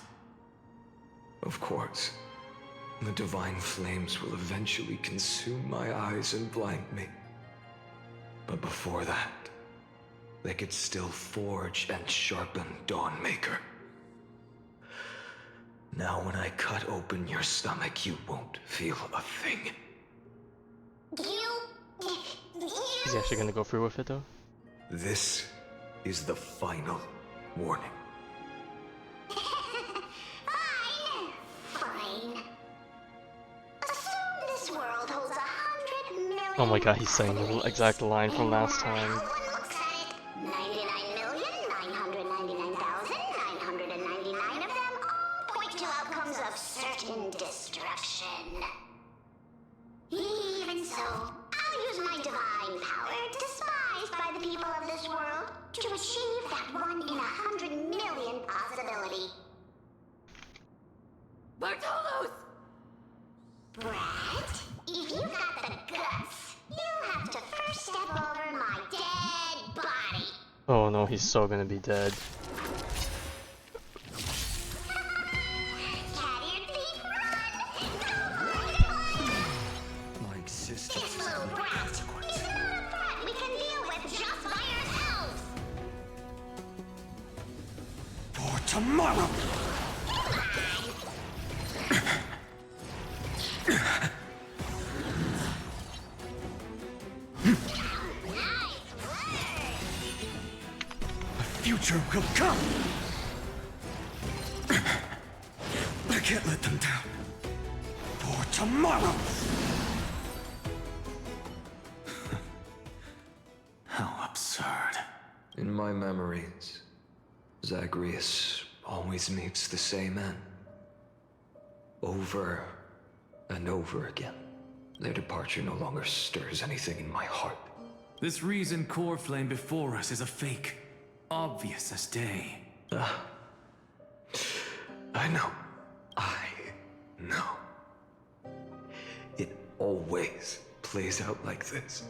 Of course. The divine flames will eventually consume my eyes and blind me. But before that, they could still forge and sharpen Dawnmaker. Now when I cut open your stomach, you won't feel a thing. He's actually gonna go through with it though. This is the final warning. Fine. Assume this world holds 100 million. Oh my god, he's saying the exact line from last time. 99,999,999 of them all point to outcomes of certain destruction. Even so, I'll use my divine power, despised by the people of this world, to achieve that 1 in 100 million possibility. Bartolos! Brat, if you got the guts, you'll have to first step over my dead body. Oh no, he's so gonna be dead. My existence This little brat is not a threat. We can tomorrow! The future will come! I can't let them down. For tomorrow! How absurd. In my memories, Zagreus always meets the same end. Over and over again. Their departure no longer stirs anything in my heart. This reason core flame before us is a fake. Obvious as day. I know. I know. It always plays out like this.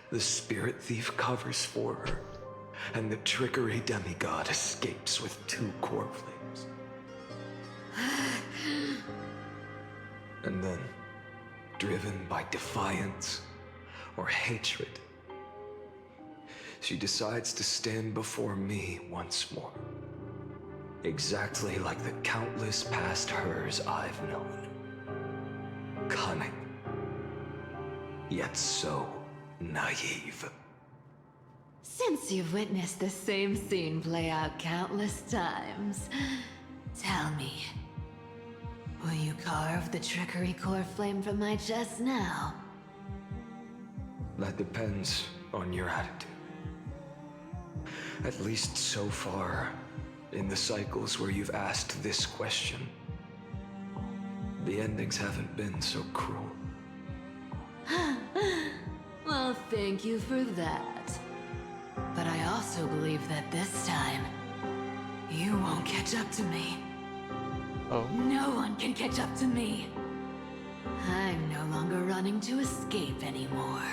The spirit thief covers for her, and the trickery demigod escapes with 2 core flames. And then, driven by defiance or hatred, she decides to stand before me once more. Exactly like the countless past hers I've known. Cunning, yet so naive. Since you've witnessed the same scene play out countless times, tell me, will you carve the trickery core flame from my chest now? That depends on your attitude. At least so far, in the cycles where you've asked this question, the endings haven't been so cruel. Well, thank you for that. But I also believe that this time, you won't catch up to me. Oh. No one can catch up to me. I'm no longer running to escape anymore.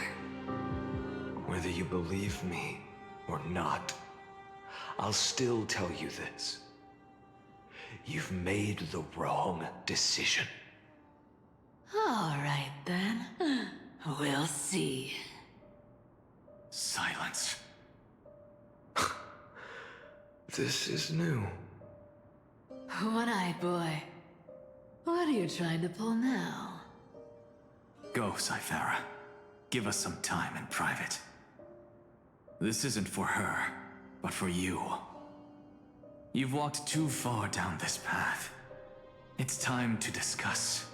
Whether you believe me or not, I'll still tell you this. You've made the wrong decision. All right then. We'll see. Silence. This is new. One-eyed boy. What are you trying to pull now? Go, Cythera. Give us some time in private. This isn't for her, but for you. You've walked too far down this path. It's time to discuss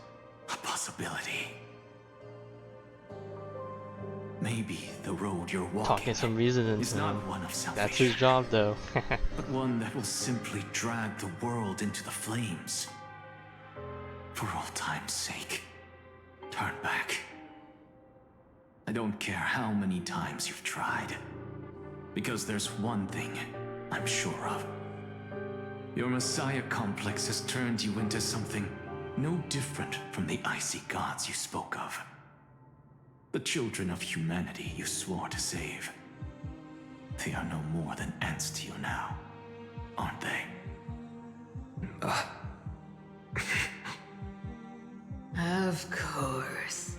a possibility. Maybe the road you're walking Talking some reason is into not him. one of salvation. That's his job, though. But one that will simply drag the world into the flames. For all time's sake, turn back. I don't care how many times you've tried. Because there's one thing I'm sure of. Your Messiah complex has turned you into something no different from the icy gods you spoke of. The children of humanity you swore to save. They are no more than ants to you now, aren't they? Of course.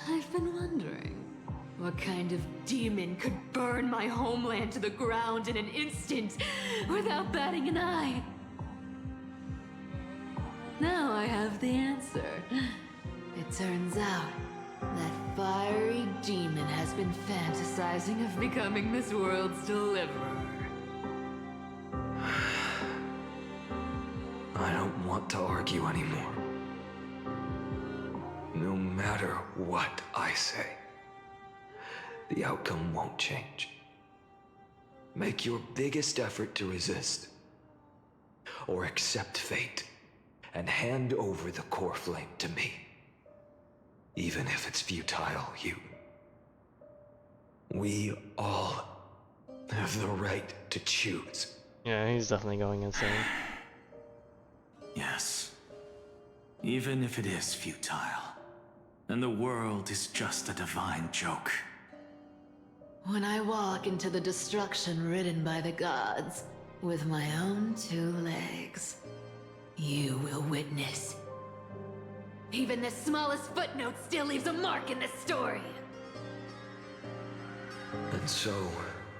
I've been wondering, what kind of demon could burn my homeland to the ground in an instant without batting an eye? Now I have the answer. It turns out that fiery demon has been fantasizing of becoming this world's deliverer. I don't want to argue anymore. No matter what I say, the outcome won't change. Make your biggest effort to resist, or accept fate, and hand over the core flame to me. Even if it's futile, we all have the right to choose. Yeah, he's definitely going insane. Yes. Even if it is futile, and the world is just a divine joke. When I walk into the destruction ridden by the gods, with my own 2 legs, you will witness. Even the smallest footnote still leaves a mark in this story. And so,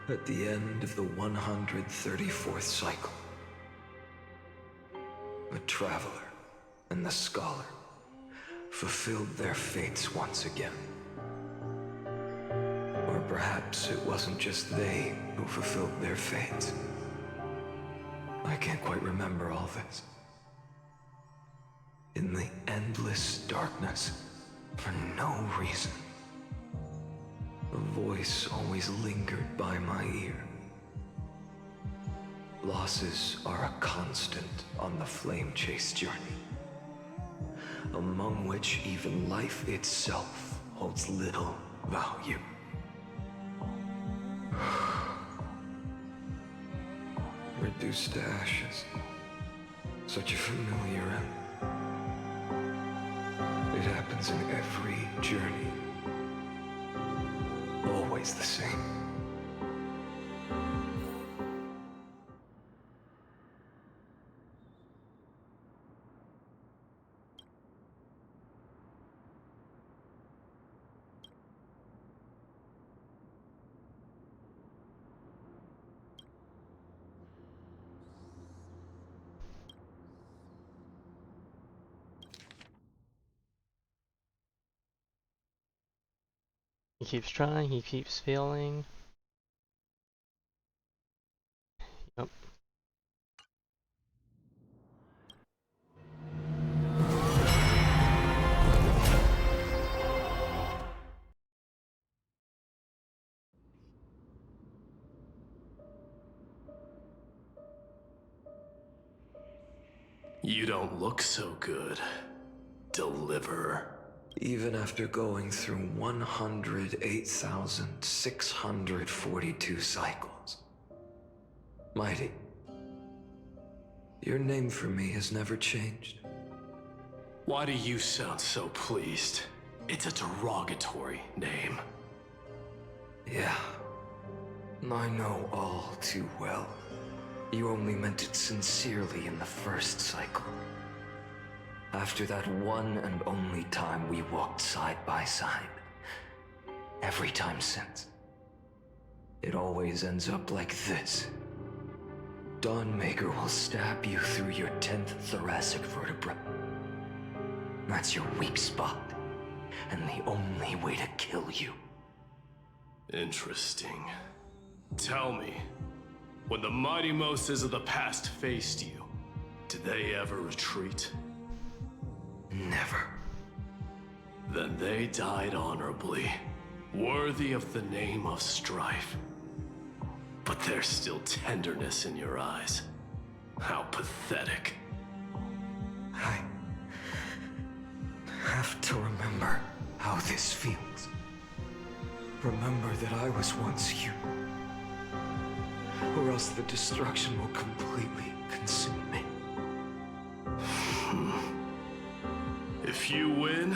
At the end of the 134th cycle, the Traveler and the Scholar fulfilled their fates once again. Or perhaps it wasn't just they who fulfilled their fates. I can't quite remember all this. In the endless darkness, for no reason, a voice always lingered by my ear. Losses are a constant on the flame chase journey, among which even life itself holds little value. Reduced to ashes. Such a familiar end. It happens in every journey. Always the same. He keeps trying, he keeps failing. Yep. You don't look so good, Deliverer. Even after going through 108,642 cycles. Mighty, your name for me has never changed. Why do you sound so pleased? It's a derogatory name. Yeah, I know all too well. You only meant it sincerely in the first cycle. After that one and only time we walked side by side. Every time since. It always ends up like this. Dawnmaker will stab you through your 10th thoracic vertebra. That's your weak spot, and the only way to kill you. Interesting. Tell me, when the mighty Moses of the past faced you, did they ever retreat? Never. Then they died honorably, worthy of the name of strife. But there's still tenderness in your eyes. How pathetic. I have to remember how this feels. Remember that I was once you. Or else the destruction will completely consume me. If you win,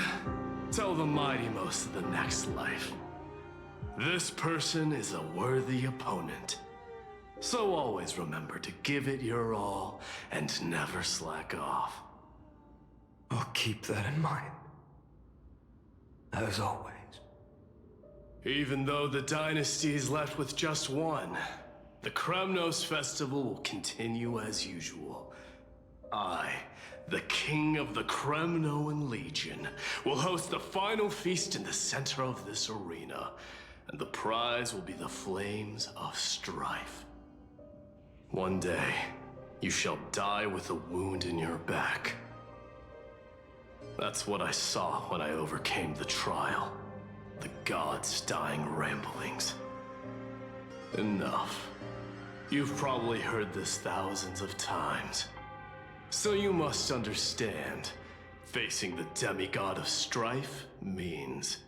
tell the mighty most of the next life. This person is a worthy opponent. So always remember to give it your all and never slack off. I'll keep that in mind. As always. Even though the dynasty is left with just one, the Kremnos festival will continue as usual. I, the king of the Kremnoan Legion, will host the final feast in the center of this arena, and the prize will be the flames of strife. One day, you shall die with a wound in your back. That's what I saw when I overcame the trial. The gods' dying ramblings. Enough. You've probably heard this thousands of times. So you must understand, facing the demigod of strife means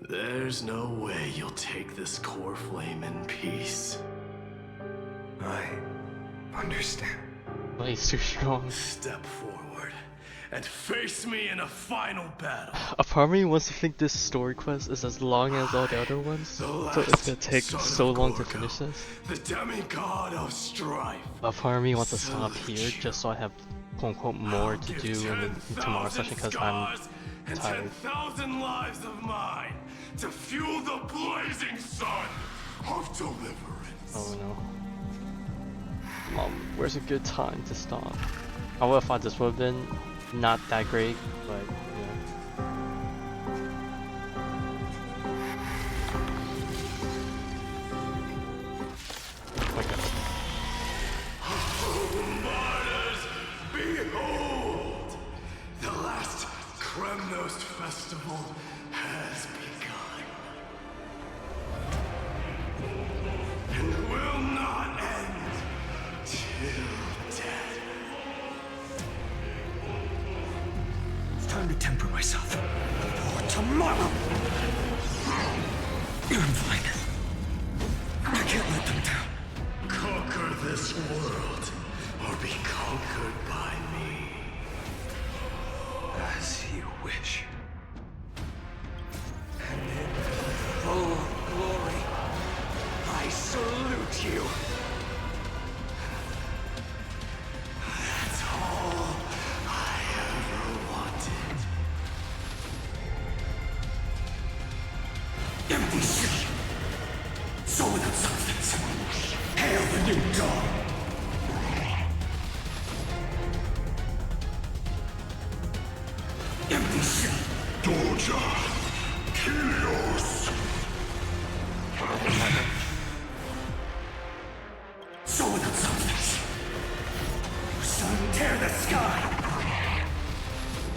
there's no way you'll take this core flame in peace. I understand. Oh, he's too strong. Step forward and face me in a final battle. A part of me wants to think this story quest is as long as all the other ones, so it's gonna take so long to finish this. The demigod of strife. A part of me wants to stop here just so I have quote unquote more to do in the tomorrow session because I'm and tired. 10,000 lives of mine to fuel the blazing sun. of deliverance. Oh no. Mom, where's a good time to stop? I would have thought this would have been not that great, but yeah. Okay. Martyrs, behold! The last Kremnos festival has begun. And will not end till death. It's time to temper myself. For tomorrow! I'm fine. I can't let them down. Conquer this world, or be conquered by me. As you wish. And in full glory, I salute you. That's all I ever wanted. Empty shell. Soul without substance. Hail the new dawn. Empty shell. Doja, Kyrios. Soul without substance. Sun, tear the sky.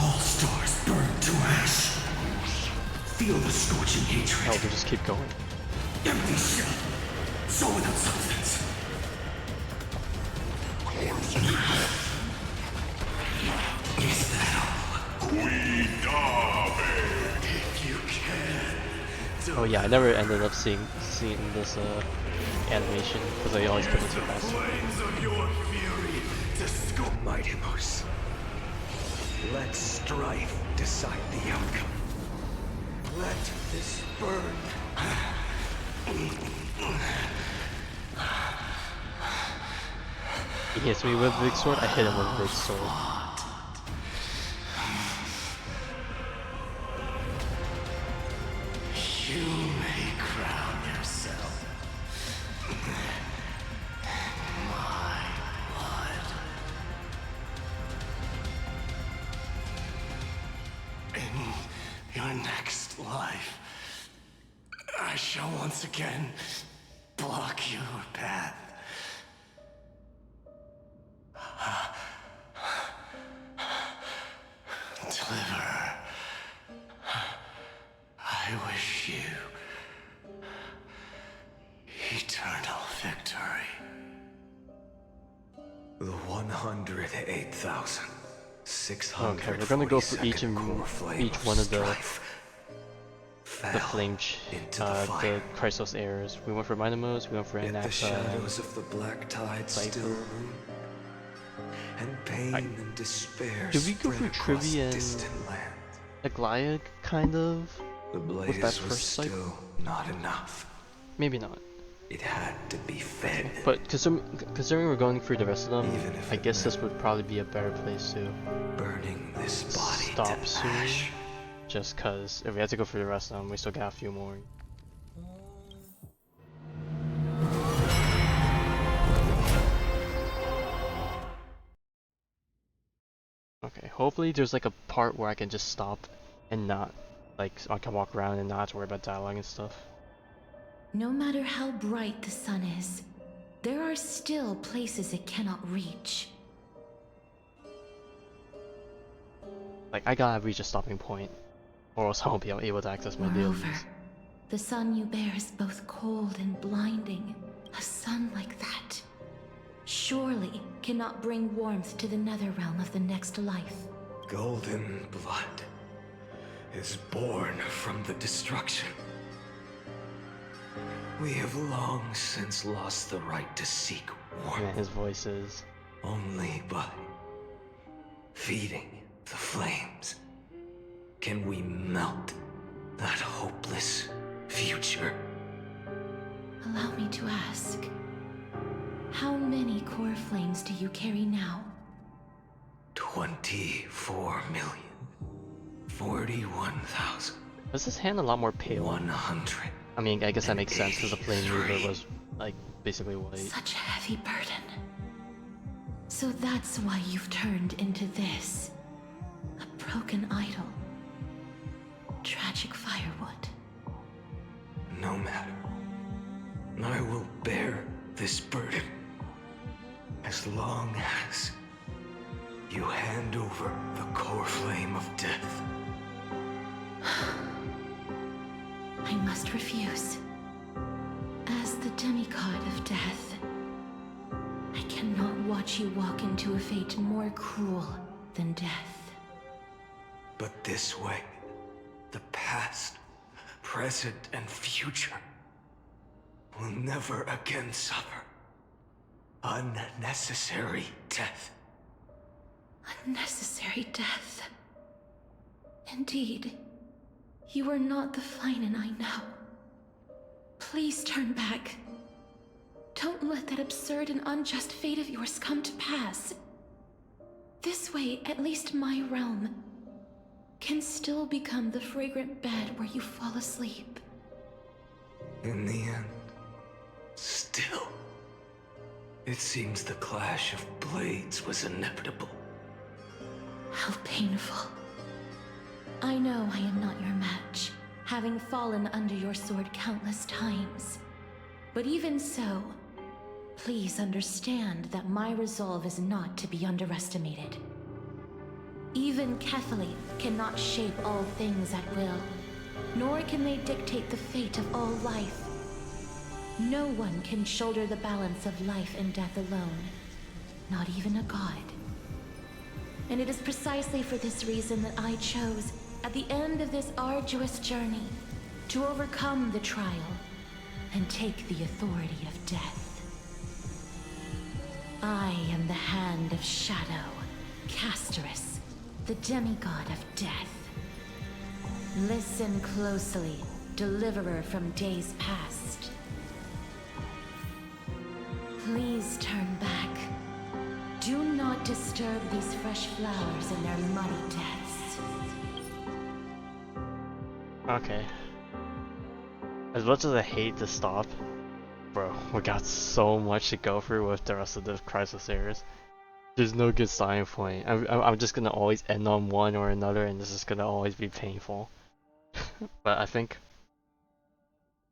All stars burn to ash. Feel the scorching hatred. Hell, we just keep going. Empty shell. Soul without substance. Is that all? If you can. Oh yeah, I never ended up seeing this animation because I always put it too fast. Flames of your fury to scope. Mighty Moose. Let strife decide the outcome. Let this burn. He hits me with a big sword, I hit him with a big sword. You may crown yourself. My blood. In your next life, I shall once again block your path. Deliverer, I wish you eternal victory. The 108,600. Okay, we're gonna go for each one of the the Chrysos errors. We went for Minimos, we went for Yet the Anaxa, shadows of the black tide still Cypher. loom, and pain and despair Did we go spread for across Trivia and distant land. Aglaia, kind of? The With blaze that was first cycle? still not enough. Maybe not. It had to be fed. But considering we're going through the rest of them, I guess this would probably be a better place to burning this body stop to soon. ash. Just cause if we had to go through the rest of them, we still got a few more. Okay, hopefully there's like a part where I can just stop and not, like, I can walk around and not have to worry about dialogue and stuff. No matter how bright the sun is, there are still places it cannot reach. Like, I gotta reach a stopping point, or else I won't be able to access my Moreover, abilities. the sun you bear is both cold and blinding. A sun like that surely cannot bring warmth to the nether realm of the next life. Golden blood is born from the destruction. We have long since lost the right to seek warmth. And his voice is... Only by feeding the flames can we melt that hopeless future. Allow me to ask, how many core flames do you carry now? 24,041,000. Was his hand a lot more pale? 100. I mean, I guess that makes sense because the flame mover was like basically white. Such a heavy burden. So that's why you've turned into this. A broken idol. Tragic firewood. No matter. I will bear this burden. As long as you hand over the core flame of death. I must refuse. As the demigod of death, I cannot watch you walk into a fate more cruel than death. But this way, the past, present, and future will never again suffer unnecessary death. Unnecessary death. Indeed, you are not the Phainon I know. Please turn back. Don't let that absurd and unjust fate of yours come to pass. This way, at least my realm can still become the fragrant bed where you fall asleep. In the end, still, it seems the clash of blades was inevitable. How painful. I know I am not your match, having fallen under your sword countless times. But even so, please understand that my resolve is not to be underestimated. Even Kefali cannot shape all things at will, nor can they dictate the fate of all life. No one can shoulder the balance of life and death alone, not even a god. And it is precisely for this reason that I chose, at the end of this arduous journey, to overcome the trial and take the authority of death. I am the Hand of Shadow, Casterus, the demigod of death. Listen closely, Deliverer from days past. Please turn back. Do not disturb these fresh flowers in their muddy deaths. Okay. As much as I hate to stop, bro, we got so much to go through with the rest of the Crisis series. There's no good starting point. I'm just gonna always end on one or another, and this is gonna always be painful. But I think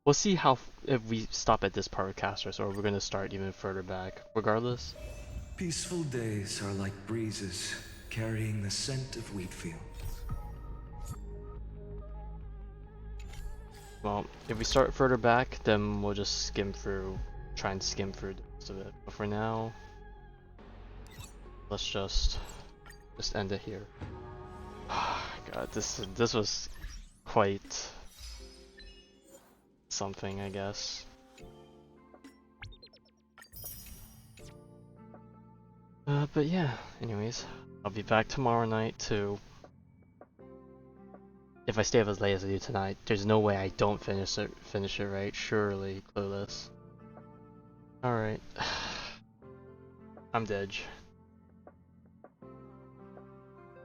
we'll see how if we stop at this part of Casters, or we're gonna start even further back. Regardless. Peaceful days are like breezes carrying the scent of wheat fields. Well, if we start further back, then we'll just skim through, try and skim through the rest of it. But for now, let's just end it here. God, this was quite something, I guess. But yeah, anyways, I'll be back tomorrow night too. If I stay up as late as I do tonight, there's no way I don't finish it right. Surely, Clueless. Alright. I'm dead.